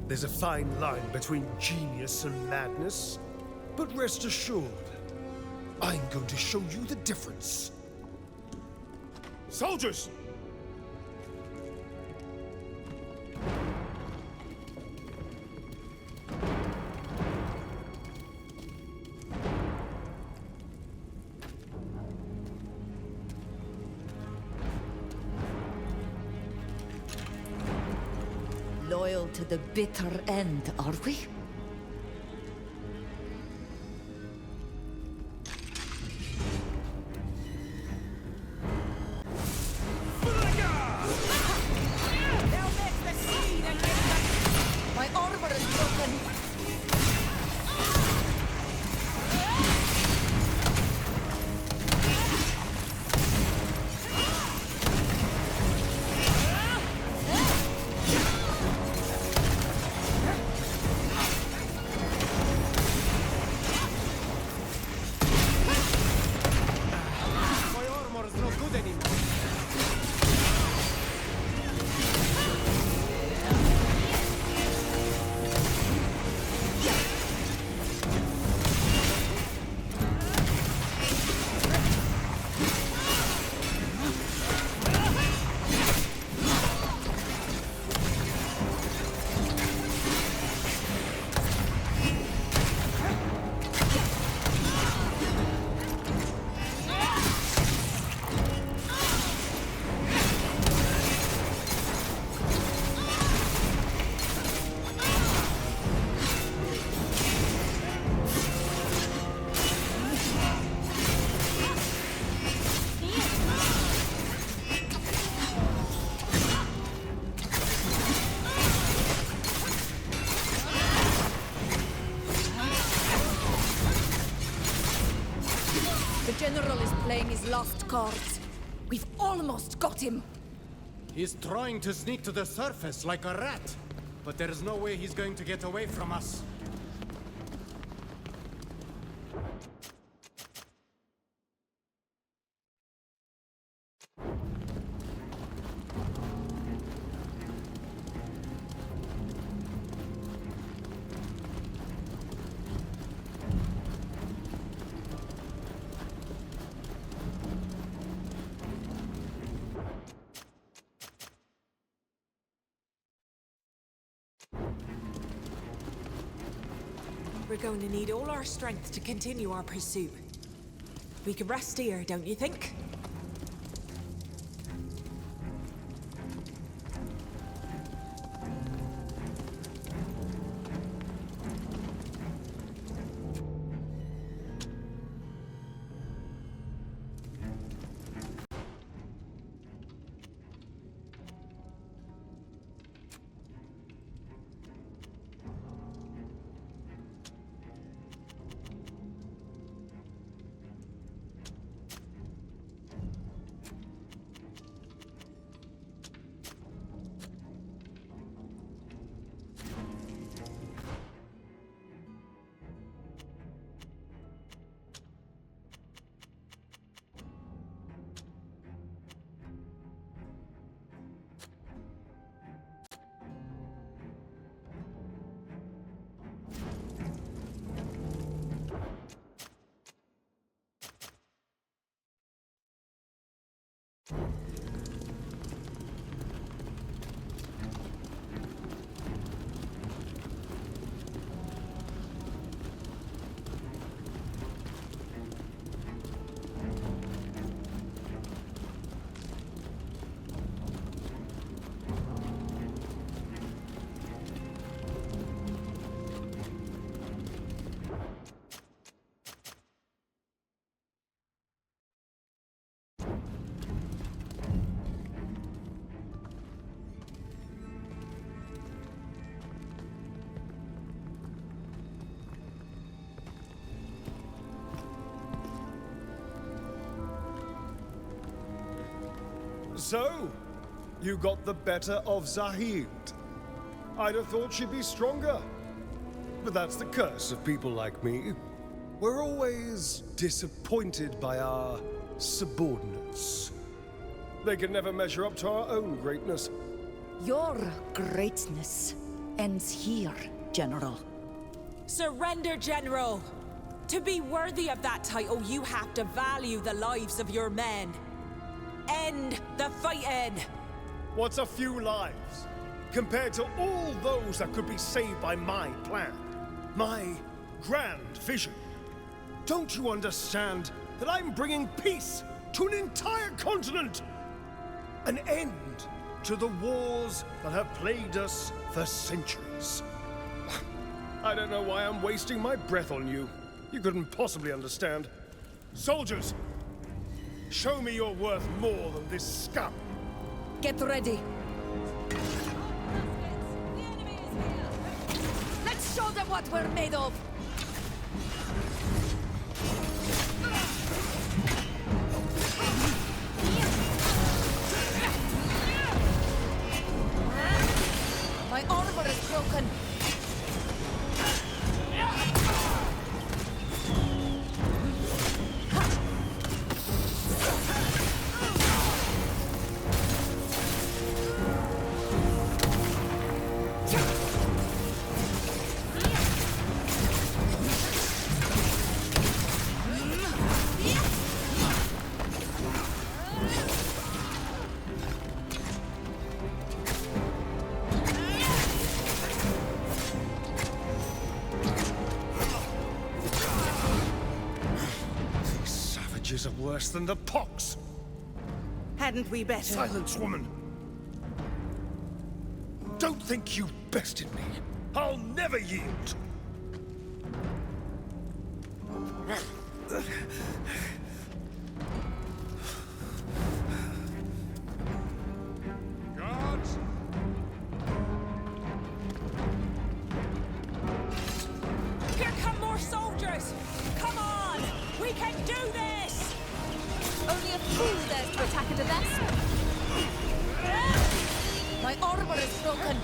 There's a fine line between genius and madness. But rest assured, I'm going to show you the difference. Soldiers! Loyal to the bitter end, are we? My armor is broken. General is playing his last cards. We've almost got him. He's trying to sneak to the surface like a rat. But there is no way he's going to get away from us. We're going to need all our strength to continue our pursuit. We could rest here, don't you think? So, you got the better of Zahid. I'd have thought she'd be stronger. But that's the curse of people like me. We're always disappointed by our subordinates. They can never measure up to our own greatness. Your greatness ends here, General. Surrender, General! To be worthy of that title, you have to value the lives of your men. End the fighting! What's a few lives compared to all those that could be saved by my plan? My grand vision? Don't you understand that I'm bringing peace to an entire continent? An end to the wars that have plagued us for centuries. I don't know why I'm wasting my breath on you. You couldn't possibly understand. Soldiers, show me you're worth more than this scum. Get ready. Let's show them what we're made of! My armor is broken. Are worse than the pox. Hadn't we better? Silence, woman. Don't think you bested me. I'll never yield. Guards! Here come more soldiers! Come on! We can do this! Only a fool dares to attack a desk. My armor is broken.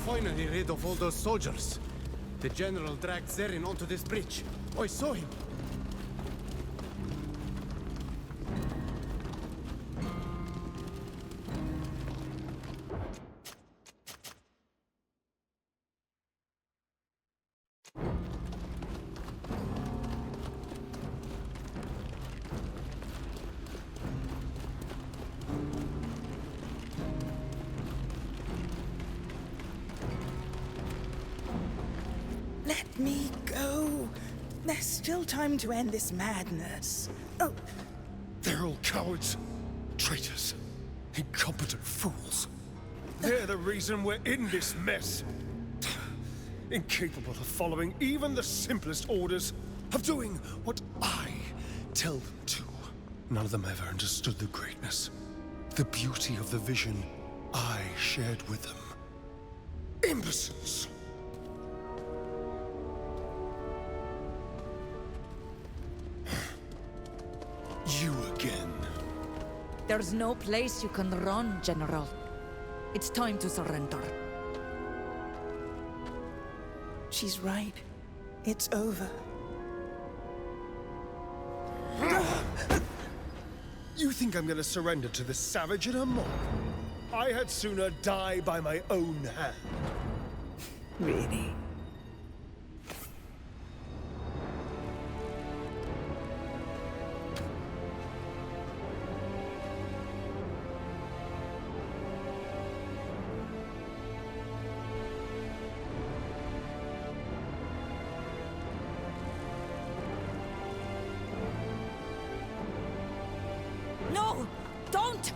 Finally rid of all those soldiers. The general dragged Zerin onto this bridge. I saw him. Let me go. There's still time to end this madness. Oh, They're all cowards, traitors, incompetent fools. They're the reason we're in this mess. Incapable of following even the simplest orders, of doing what I tell them to. None of them ever understood the greatness, the beauty of the vision I shared with them. Imbeciles! You again. There's no place you can run, General. It's time to surrender. she's right. It's over. You think I'm gonna surrender to the savage and her mob? I had sooner die by my own hand. Really? No! Don't!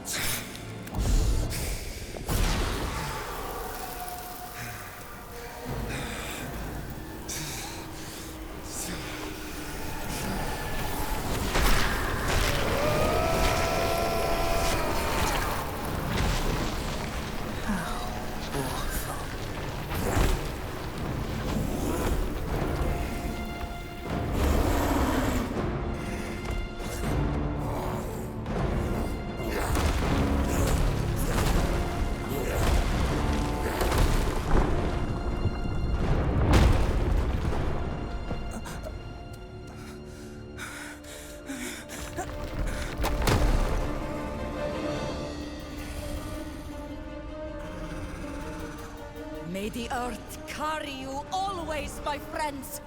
May the earth carry you always, my friends!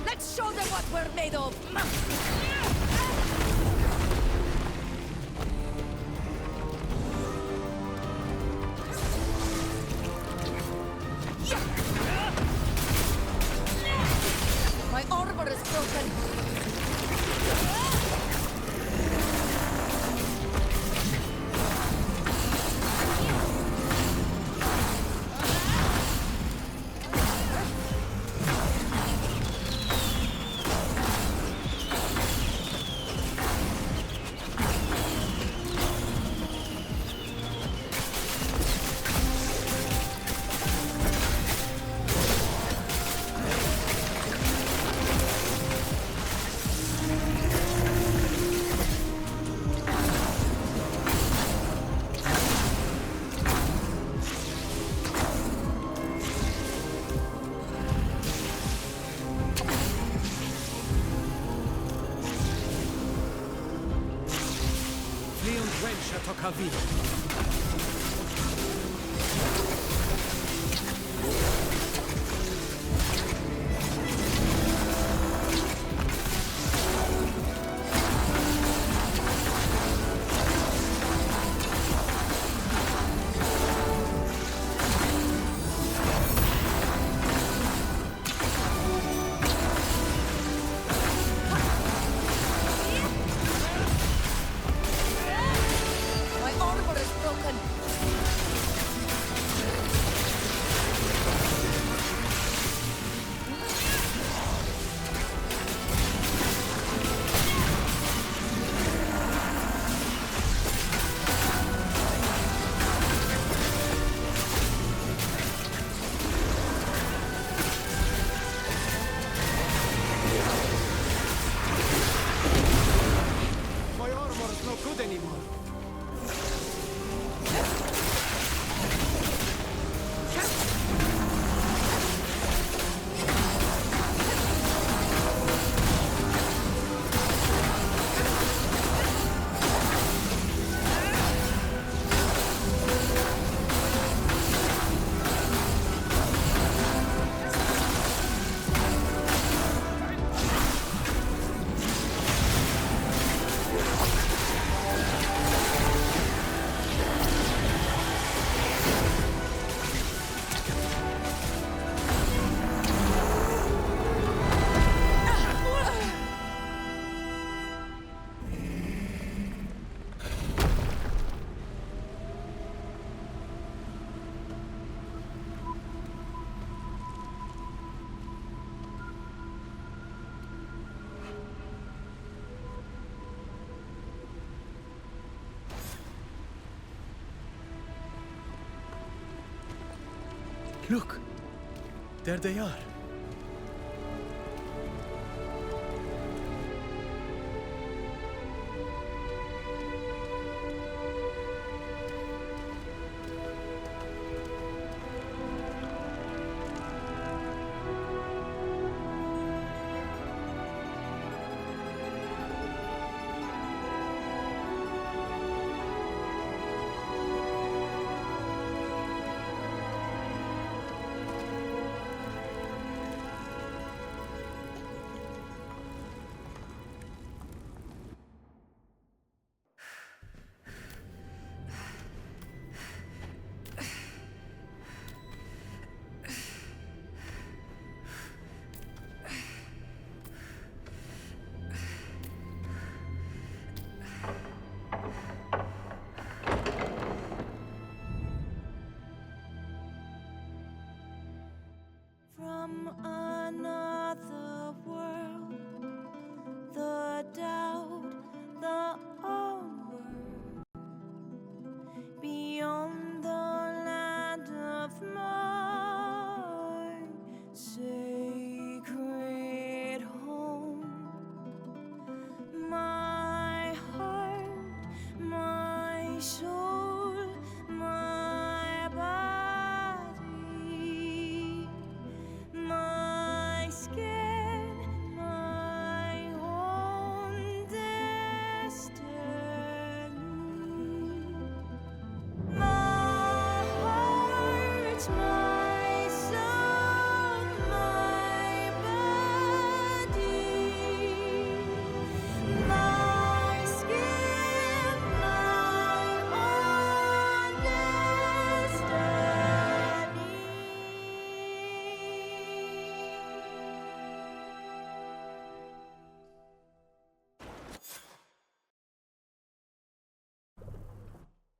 Let's show them what we're made of! My armor is broken! Look! There they are.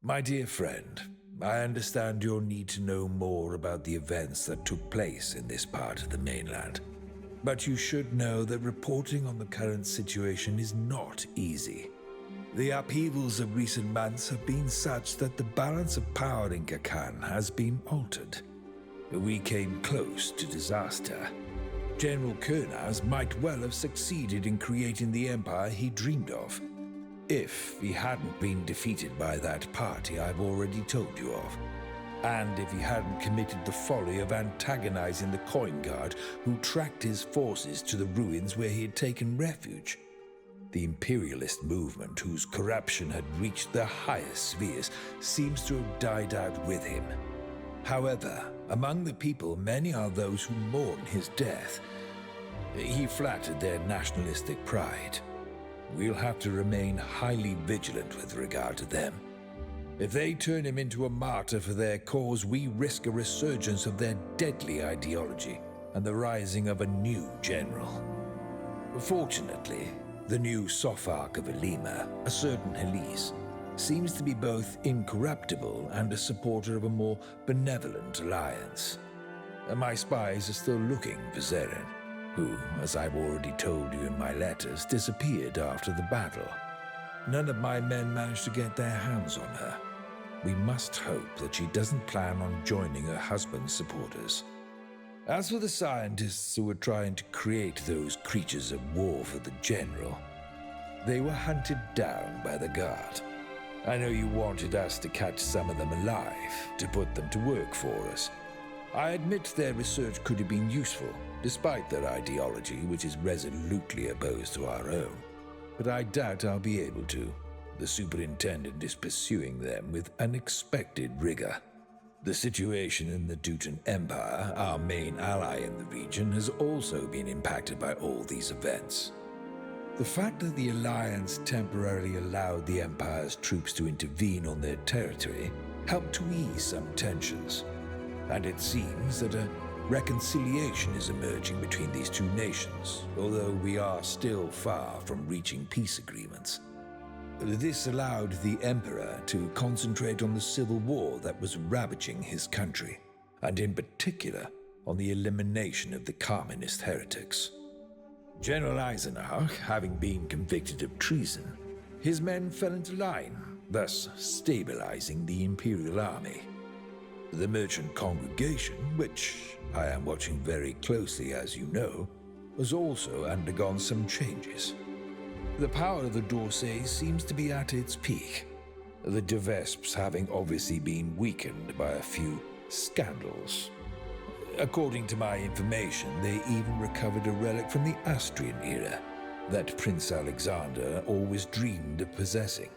My dear friend, I understand your need to know more about the events that took place in this part of the mainland. But you should know that reporting on the current situation is not easy. The upheavals of recent months have been such that the balance of power in Nacon has been altered. We came close to disaster. General Kurnaz might well have succeeded in creating the empire he dreamed of, if he hadn't been defeated by that party I've already told you of, and if he hadn't committed the folly of antagonizing the coin guard who tracked his forces to the ruins where he had taken refuge. The imperialist movement, whose corruption had reached the highest spheres, seems to have died out with him. However, among the people, many are those who mourn his death. He flattered their nationalistic pride. We'll have to remain highly vigilant with regard to them. If they turn him into a martyr for their cause, we risk a resurgence of their deadly ideology and the rising of a new general. Fortunately, the new Sopharch of Elima, a certain Helis, seems to be both incorruptible and a supporter of a more benevolent alliance. My spies are still looking for Zeren, who, as I've already told you in my letters, disappeared after the battle. None of my men managed to get their hands on her. We must hope that she doesn't plan on joining her husband's supporters. As for the scientists who were trying to create those creatures of war for the general, they were hunted down by the guard. I know you wanted us to catch some of them alive, to put them to work for us. I admit their research could have been useful, despite their ideology, which is resolutely opposed to our own. But I doubt I'll be able to. The superintendent is pursuing them with unexpected rigor. The situation in the Dutan Empire, our main ally in the region, has also been impacted by all these events. The fact that the Alliance temporarily allowed the Empire's troops to intervene on their territory helped to ease some tensions. And it seems that a reconciliation is emerging between these two nations, although we are still far from reaching peace agreements. This allowed the Emperor to concentrate on the civil war that was ravaging his country, and in particular on the elimination of the communist heretics. General Eisenach, having been convicted of treason, his men fell into line, thus stabilizing the Imperial army. The merchant congregation, which I am watching very closely as you know, has also undergone some changes. The power of the Dorsays seems to be at its peak, the de Vesps having obviously been weakened by a few scandals. According to my information, they even recovered a relic from the Astrian era that Prince Alexander always dreamed of possessing,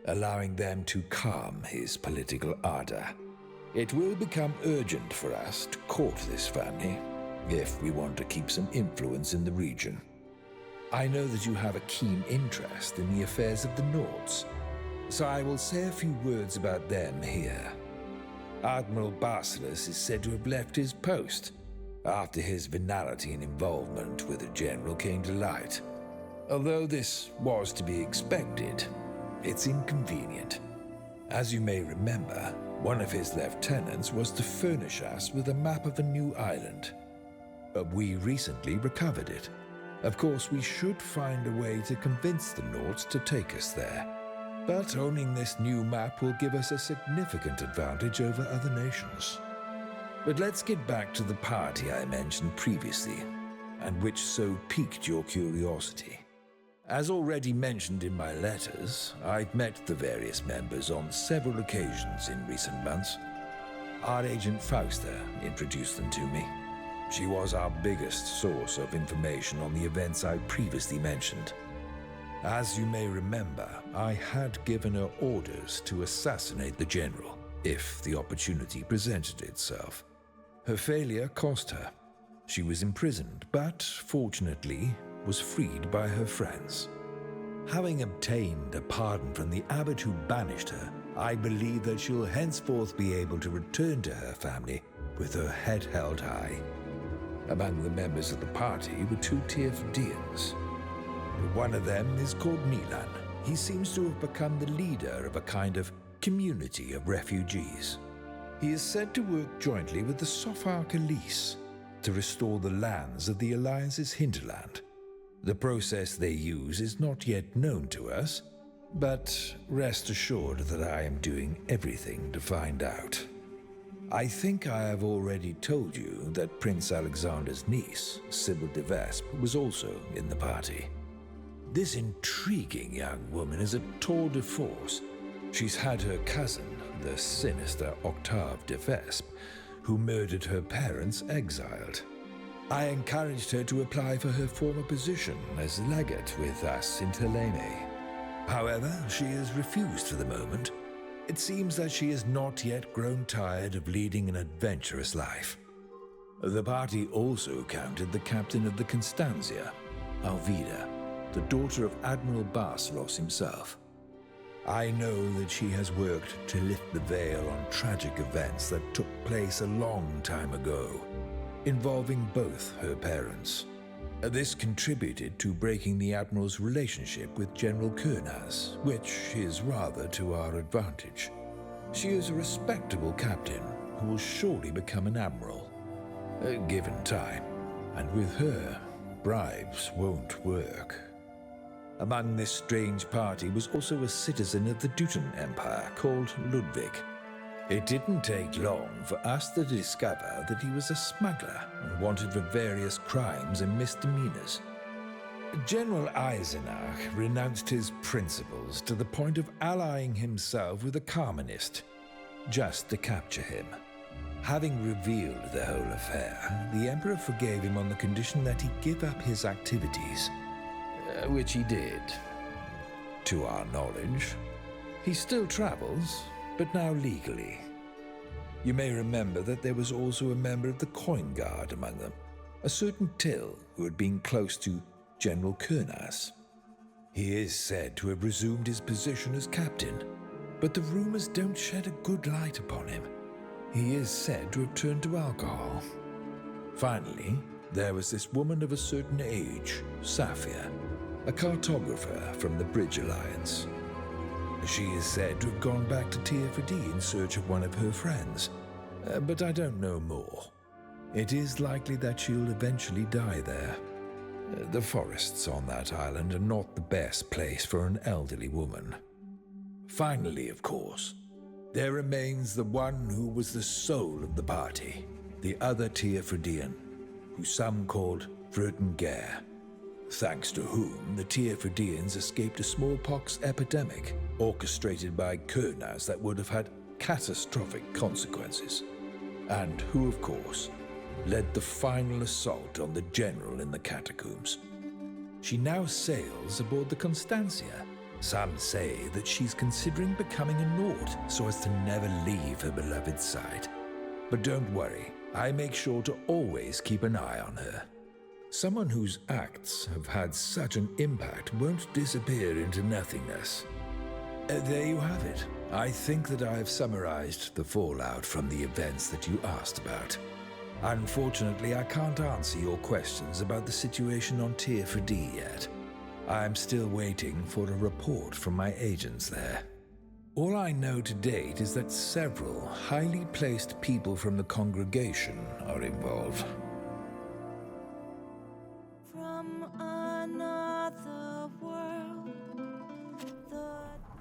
allowing them to calm his political ardor. It will become urgent for us to court this family if we want to keep some influence in the region. I know that you have a keen interest in the affairs of the Nords, so I will say a few words about them here. Admiral Basilis is said to have left his post after his venality and involvement with the general came to light. Although this was to be expected, it's inconvenient. As you may remember, one of his lieutenants was to furnish us with a map of a new island. But we recently recovered it. Of course, we should find a way to convince the Nords to take us there. But owning this new map will give us a significant advantage over other nations. But let's get back to the party I mentioned previously, and which so piqued your curiosity. As already mentioned in my letters, I've met the various members on several occasions in recent months. Our agent Fausta introduced them to me. She was our biggest source of information on the events I previously mentioned. As you may remember, I had given her orders to assassinate the general, if the opportunity presented itself. Her failure cost her. She was imprisoned, but fortunately was freed by her friends. Having obtained a pardon from the abbot who banished her, I believe that she'll henceforth be able to return to her family with her head held high. Among the members of the party were two Tirfdians. One of them is called Milan. He seems to have become the leader of a kind of community of refugees. He is said to work jointly with the Sophark Elise to restore the lands of the Alliance's hinterland. The process they use is not yet known to us, but rest assured that I am doing everything to find out. I think I have already told you that Prince Alexander's niece, Sybil de Vespe, was also in the party. This intriguing young woman is a tour de force. She's had her cousin, the sinister Octave de Vespe, who murdered her parents, exiled. I encouraged her to apply for her former position as legate with us in Helene. However, she has refused for the moment. It seems that she has not yet grown tired of leading an adventurous life. The party also counted the captain of the Constantia, Alvida, the daughter of Admiral Barcelos himself. I know that she has worked to lift the veil on tragic events that took place a long time ago, involving both her parents. This contributed to breaking the Admiral's relationship with General Kurnaz, which is rather to our advantage. She is a respectable captain who will surely become an admiral, given time, and with her, bribes won't work. Among this strange party was also a citizen of the Dutton Empire called Ludwig. It didn't take long for us to discover that he was a smuggler and wanted for various crimes and misdemeanors. General Eisenach renounced his principles to the point of allying himself with a Carmenist, just to capture him. Having revealed the whole affair, the Emperor forgave him on the condition that he give up his activities. Which he did, to our knowledge. He still travels, but now legally. You may remember that there was also a member of the Coin Guard among them, a certain Till who had been close to General Kurnaz. He is said to have resumed his position as captain, but the rumors don't shed a good light upon him. He is said to have turned to alcohol. Finally, there was this woman of a certain age, Safia, a cartographer from the Bridge Alliance. She is said to have gone back to Tier-Fadi in search of one of her friends, but I don't know more. It is likely that she'll eventually die there. The forests on that island are not the best place for an elderly woman. Finally, of course, there remains the one who was the soul of the party, the other Tier-Fadian, who some called Vrutengare, thanks to whom the Tier-Fadians escaped a smallpox epidemic orchestrated by Kurnaz that would have had catastrophic consequences, and who, of course, led the final assault on the general in the catacombs. She now sails aboard the Constantia. Some say that she's considering becoming a Nord so as to never leave her beloved side. But don't worry, I make sure to always keep an eye on her. Someone whose acts have had such an impact won't disappear into nothingness. There you have it. I think that I have summarized the fallout from the events that you asked about. Unfortunately, I can't answer your questions about the situation on Tier-Fadi yet. I am still waiting for a report from my agents there. All I know to date is that several highly placed people from the congregation are involved.